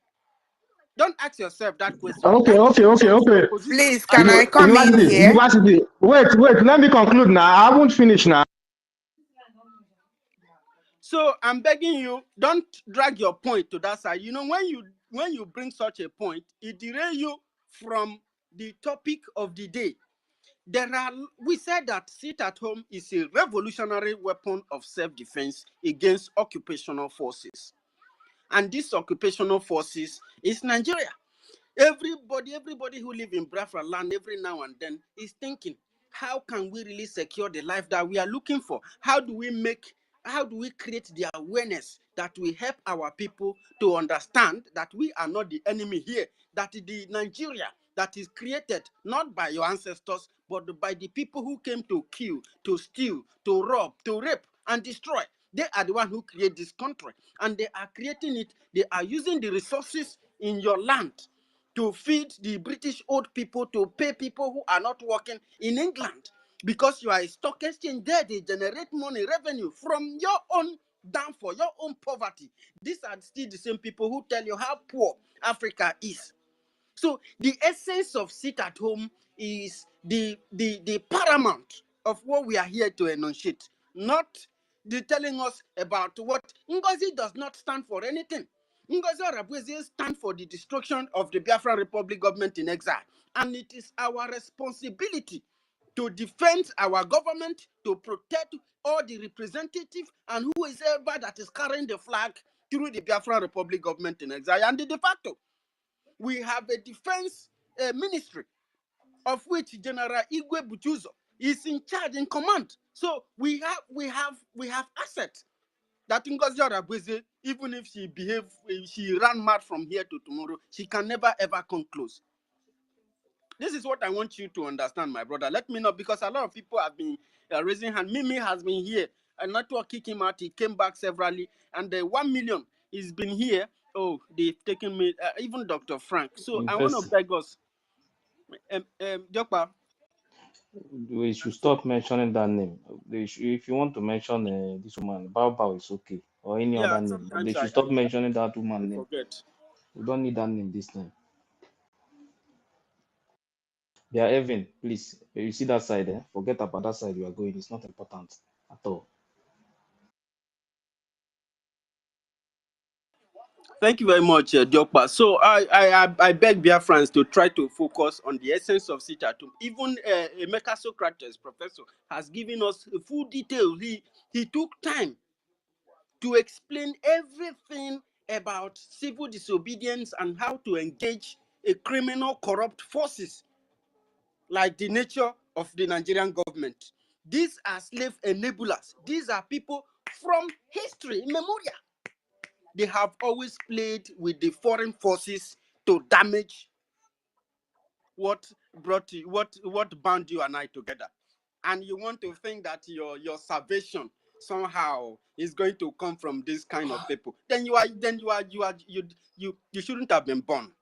Don't ask yourself that question. Okay. Please, can I come in here? University. Wait. Let me conclude now. I haven't finished now. So I'm begging you, don't drag your point to that side. You know, when you bring such a point, it derails you from the topic of the day. We said that sit at home is a revolutionary weapon of self-defense against occupational forces. And these occupational forces is Nigeria. Everybody who live in Biafra land every now and then is thinking, how can we really secure the life that we are looking for? How do we create the awareness that will help our people to understand that we are not the enemy here, that the Nigeria that is created not by your ancestors, but by the people who came to kill, to steal, to rob, to rape, and destroy. They are the one who create this country, and they are creating it. They are using the resources in your land to feed the British old people, to pay people who are not working in England. Because you are a stock exchange there, they generate money, revenue from your own downfall, your own poverty. These are still the same people who tell you how poor Africa is. So the essence of sit at home is the paramount of what we are here to enunciate, not the telling us about what NGOZI does not stand for anything. NGOZI Arabwezi stand for the destruction of the Biafran Republic government in exile. And it is our responsibility to defend our government, to protect all the representatives and whoever that is carrying the flag through the Biafran Republic government in exile. And de facto, we have a defense ministry of which General Igwe Butuzo is in charge, in command. So we have assets that Ngozi Arabweze, even if she ran mad from here to tomorrow, she can never ever come close. This is what I want you to understand, my brother. Let me know, because a lot of people have been raising hand. Mimi has been here. A network kicked him out. He came back severally. And the 1 million he's been here. Oh, they've taken me, even Dr. Frank. So I want to beg us. Jokpa. We should stop mentioning that name. If you want to mention this woman, Bao is okay, or any Yeah, other name. They sometimes should stop mentioning that I woman name. forget. We don't need that name this time. Yeah, Evan, please. You see that side, eh? Forget about that side you are going. It's not important at all. Thank you very much, Jokpa. So I beg Biafrans to try to focus on the essence of sit at home. Even Emeka Socrates, professor, has given us full detail. He took time to explain everything about civil disobedience and how to engage a criminal, corrupt forces like the nature of the Nigerian government. These are slave enablers. These are people from history, memorial. They have always played with the foreign forces to damage what bound you and I together. And you want to think that your salvation somehow is going to come from this kind of people, then you shouldn't have been born.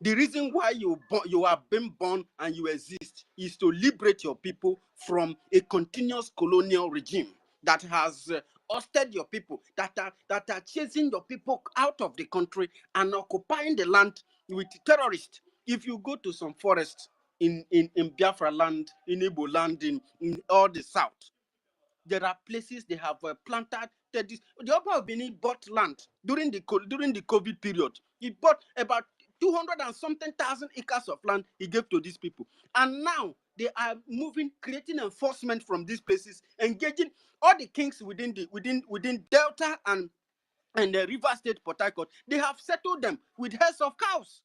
The reason why you are being born and you exist is to liberate your people from a continuous colonial regime that has ousted your people, that are chasing your people out of the country and occupying the land with terrorists. If you go to some forests in Biafra land, in Igbo land, in all the south, there are places they have planted. The Oba of Benin bought land during the COVID period. He bought about 200 and something thousand acres of land he gave to these people. And now they are moving, creating enforcement from these places, engaging all the kings within Delta and the River State, Port Harcourt. They have settled them with herds of cows,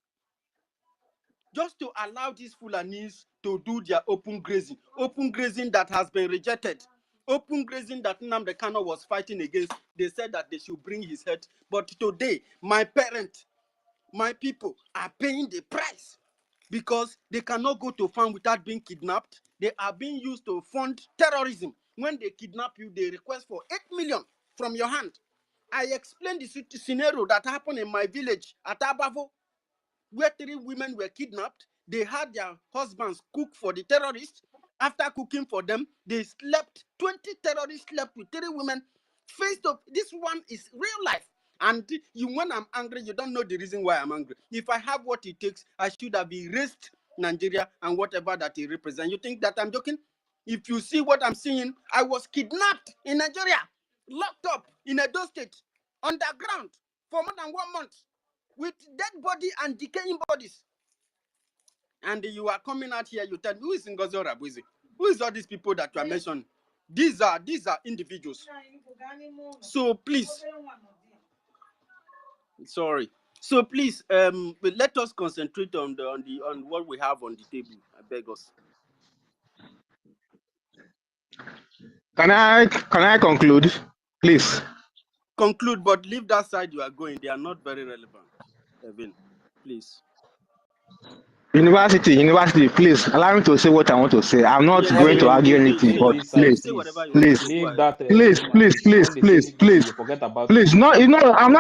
just to allow these Fulanis to do their open grazing that has been rejected, open grazing that Nnamdi Kanu was fighting against. They said that they should bring his head. But today, my parent, my people are paying the price because they cannot go to farm without being kidnapped. They are being used to fund terrorism. When they kidnap you, they request for 8 million from your hand. I explained the scenario that happened in my village at Abavo, where 3 women were kidnapped. They had their husbands cook for the terrorists. After cooking for them, they slept. 20 terrorists slept with 3 women. Faced up. This one is real life. And when I'm angry, you don't know the reason why I'm angry. If I have what it takes, I should have erased Nigeria and whatever that it represents. You think that I'm joking? If you see what I'm seeing, I was kidnapped in Nigeria, locked up in Edo State, underground for more than 1 month, with dead body and decaying bodies. And you are coming out here, you tell me, who is NGOZI or Rabuzi? Who is all these people that you are mentioning? These are individuals. So please, sorry. So please, let us concentrate on what we have on the table. I beg us. Can I conclude, please? Conclude, but leave that side you are going. They are not very relevant. Evan, please. University, please allow me to say what I want to say. I'm not Yes, going say to it. Evan, argue leave anything, leave but this side, please, Say please. whatever you want to please, say. Go Leave ahead. that please, woman. please, please, When they say please, leave this please, thing, you forget about please. her. No, I'm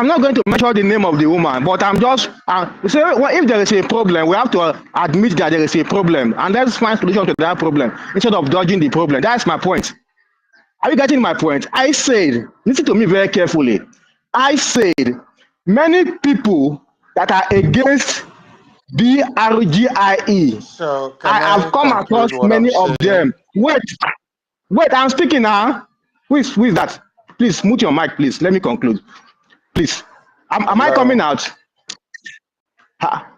not going to mention the name of the woman, but say, well, if there is a problem, we have to admit that there is a problem, and let's find solution to that problem instead of dodging the problem. That's my point. Are you getting my point? I said, listen to me very carefully. I said, many people that are against BRGIE, So I can have I come across conclude what I'm many of saying? them. Wait, I'm speaking now. Who is that? Please mute your mic, please. Let me conclude. Please. Am I coming Hello? out? Ha.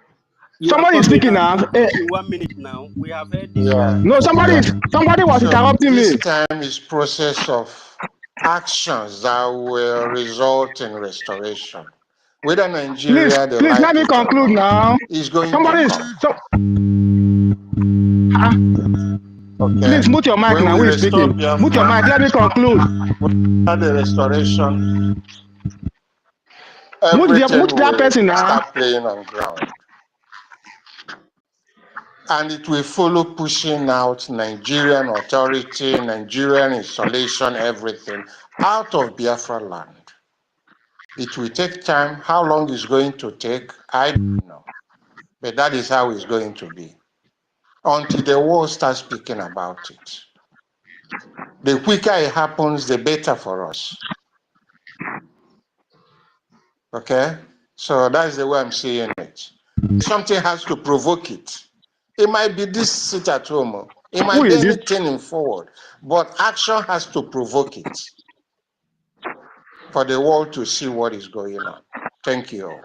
You are Somebody is coming speaking out. now. We'll give you 1 minute now. We have heard this Yeah, one. No, yeah. somebody was So interrupting me. this time is process of actions that will result in restoration. Whether Please, Nigeria they please let like me it or conclude not, now. is going to Somebody is come. ah, Okay? please mute your mic When now. we Who is restore speaking? Mute your Biafra, mic. Let me conclude. after the restoration, everything Mute that will person now. start playing on ground. And it will follow pushing out Nigerian authority, Nigerian installation, everything out of Biafra land. It will take time. How long it's going to take, I don't know. But that is how it's going to be. Until the world starts speaking about it. The quicker it happens, the better for us. Okay? So that's the way I'm seeing it. Something has to provoke it. It might be this sit at home. It Who might be is this? anything in forward. But action has to provoke it for the world to see what is going on. Thank you.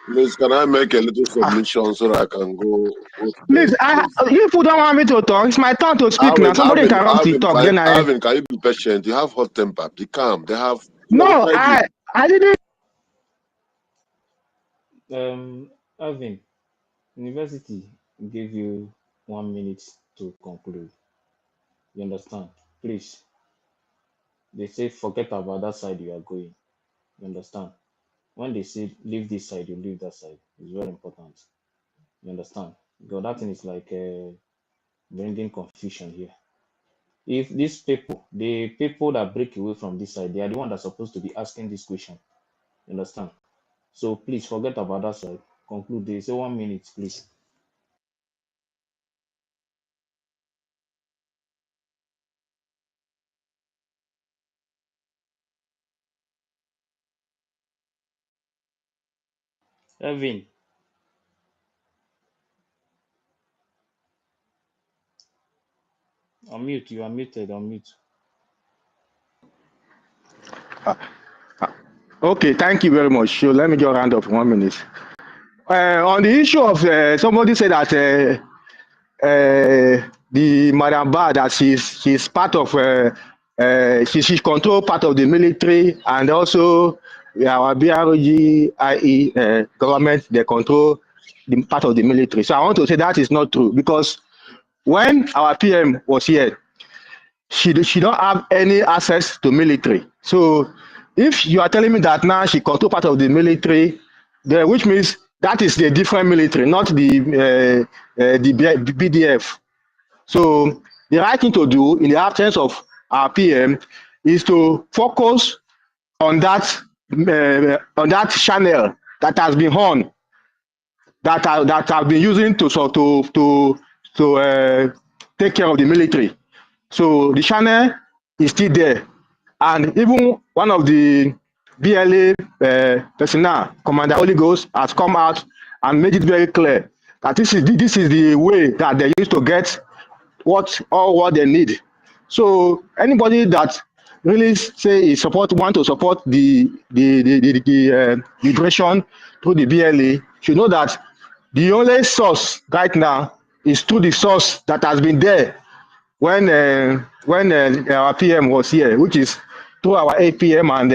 Please, can I make a little Ah, submission so that I can go to bed, please, please? you people don't want me to talk. It's my turn to speak now. Alvin, Somebody Alvin, interrupt the Alvin, talk. can, Then I. Alvin, can you be patient? You have hot temper. Be calm. They have No, qualified you. I didn't. Evan, university gave you 1 minute to conclude. You understand? Please. They say forget about that side you are going. You understand? When they say leave this side, you leave that side. It's very important. You understand? Because that thing is like bringing confusion here. If these people, the people that break away from this side, they are the one that's supposed to be asking this question. You understand? So please forget about that side. Conclude. They say 1 minute, please. Evan, unmute. You are muted. Unmute. Okay, thank you very much. So let me just round up 1 minute. On the issue of somebody said that the Madam Ba that she's part of she control part of the military and also our BRGIE government they control the part of the military. So I want to say that is not true because when our PM was here, she don't have any access to military. So If you are telling me that now she control part of the military, which means that is the different military, not the BDF. So the right thing to do in the absence of our PM is to focus on that channel that has been on, that have been using to take care of the military. So the channel is still there, and even one of the BLA personnel, Commander Holy Ghost, has come out and made it very clear that this is the way that they used to get what they need. So anybody that really say want to support the liberation through the BLA should know that the only source right now is through the source that has been there when our PM was here, which is through our APM, and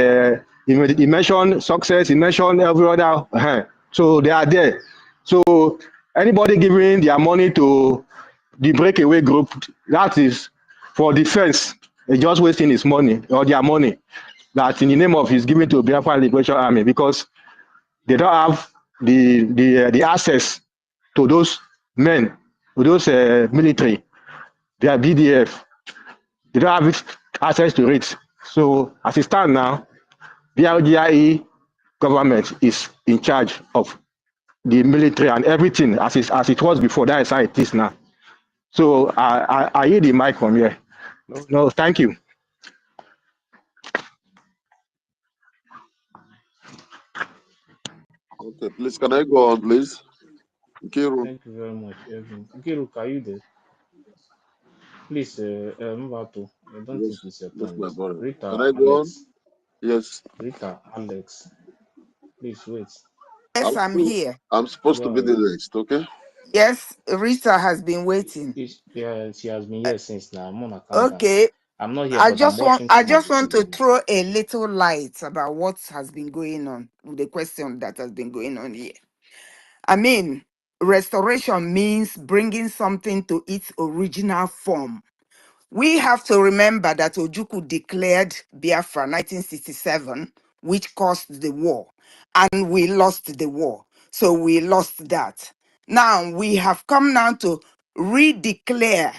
he mentioned success, he mentioned every other. So they are there. So anybody giving their money to the breakaway group, that is for defense. They're just wasting his money or their money. That in the name of his giving to Biafra Liberation Army, because they don't have the access to those men, to those military. They are BDF. They don't have access to it. So as it stands now, BRGIE government is in charge of the military and everything as it was before. That is how it is now. So I hear the mic from here. No, thank you. Okay, please, can I go on, please? Kiru. Thank you very much, Evan. Nkiru, are you there? Please, Mbato, I don't think Yes, it's your yes, turn my yet. brother. Can Rita, I go on? Alex, Yes. Rita, Alex, please wait. Yes, I'm here. I'm supposed to Go be the ahead. next, okay? Yes, Rita has been waiting. Yeah, she has been here since now. Mona, calm down. Okay. I'm not here, but I'm watching I some of just the want to program. throw a little light about what has been going on, the question that has been going on here. I mean, restoration means bringing something to its original form. We have to remember that Ojukwu declared Biafra 1967, which caused the war, and we lost the war. So we lost that. Now we have come now to redeclare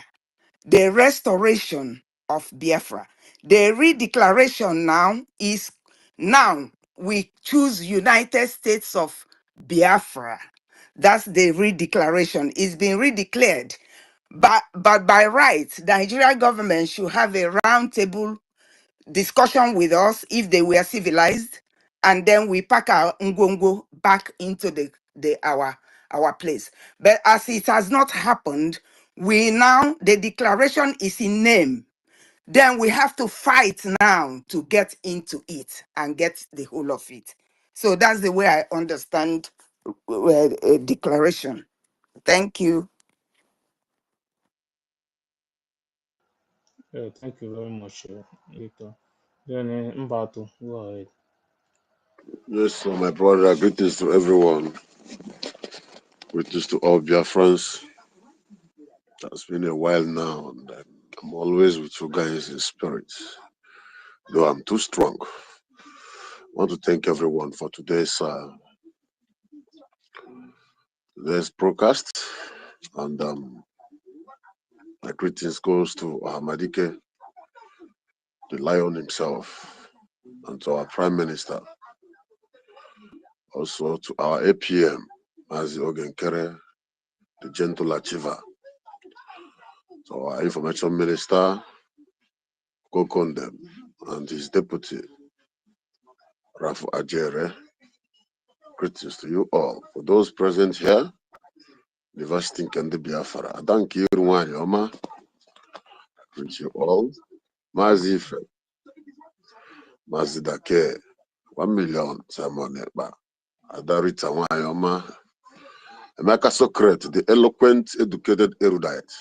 the restoration of Biafra. The redeclaration now is now we choose United States of Biafra. That's the redeclaration. It's been redeclared. But by right, the Nigerian government should have a roundtable discussion with us if they were civilized, and then we pack our ngongo back into our place. But as it has not happened, the declaration is in name. Then we have to fight now to get into it and get the whole of it. So that's the way I understand a declaration. Thank you. Yeah, thank you very much, Rita. Then, Mbato, go ahead. Yes, so my brother, greetings to everyone. Greetings to all Biafrans. It's been a while now, and I'm always with you guys in spirit. Though I'm too strong. I want to thank everyone for today's broadcast. And my greetings goes to Ahmadike, the lion himself, and to our Prime Minister. Also to our APM, Mazi Ogenkere, the gentle achiever. To our Information Minister, Kokondem, and his deputy, Rafu Ajere. Greetings to you all. For those present here, University Kendi Biafra. Adanki Irwani Oma. Greet you all. Mazi Ife, Mazi Dake, 1 million Simon Eba. Adarita Wanyoma. Emeka Socrates, the eloquent, educated erudite.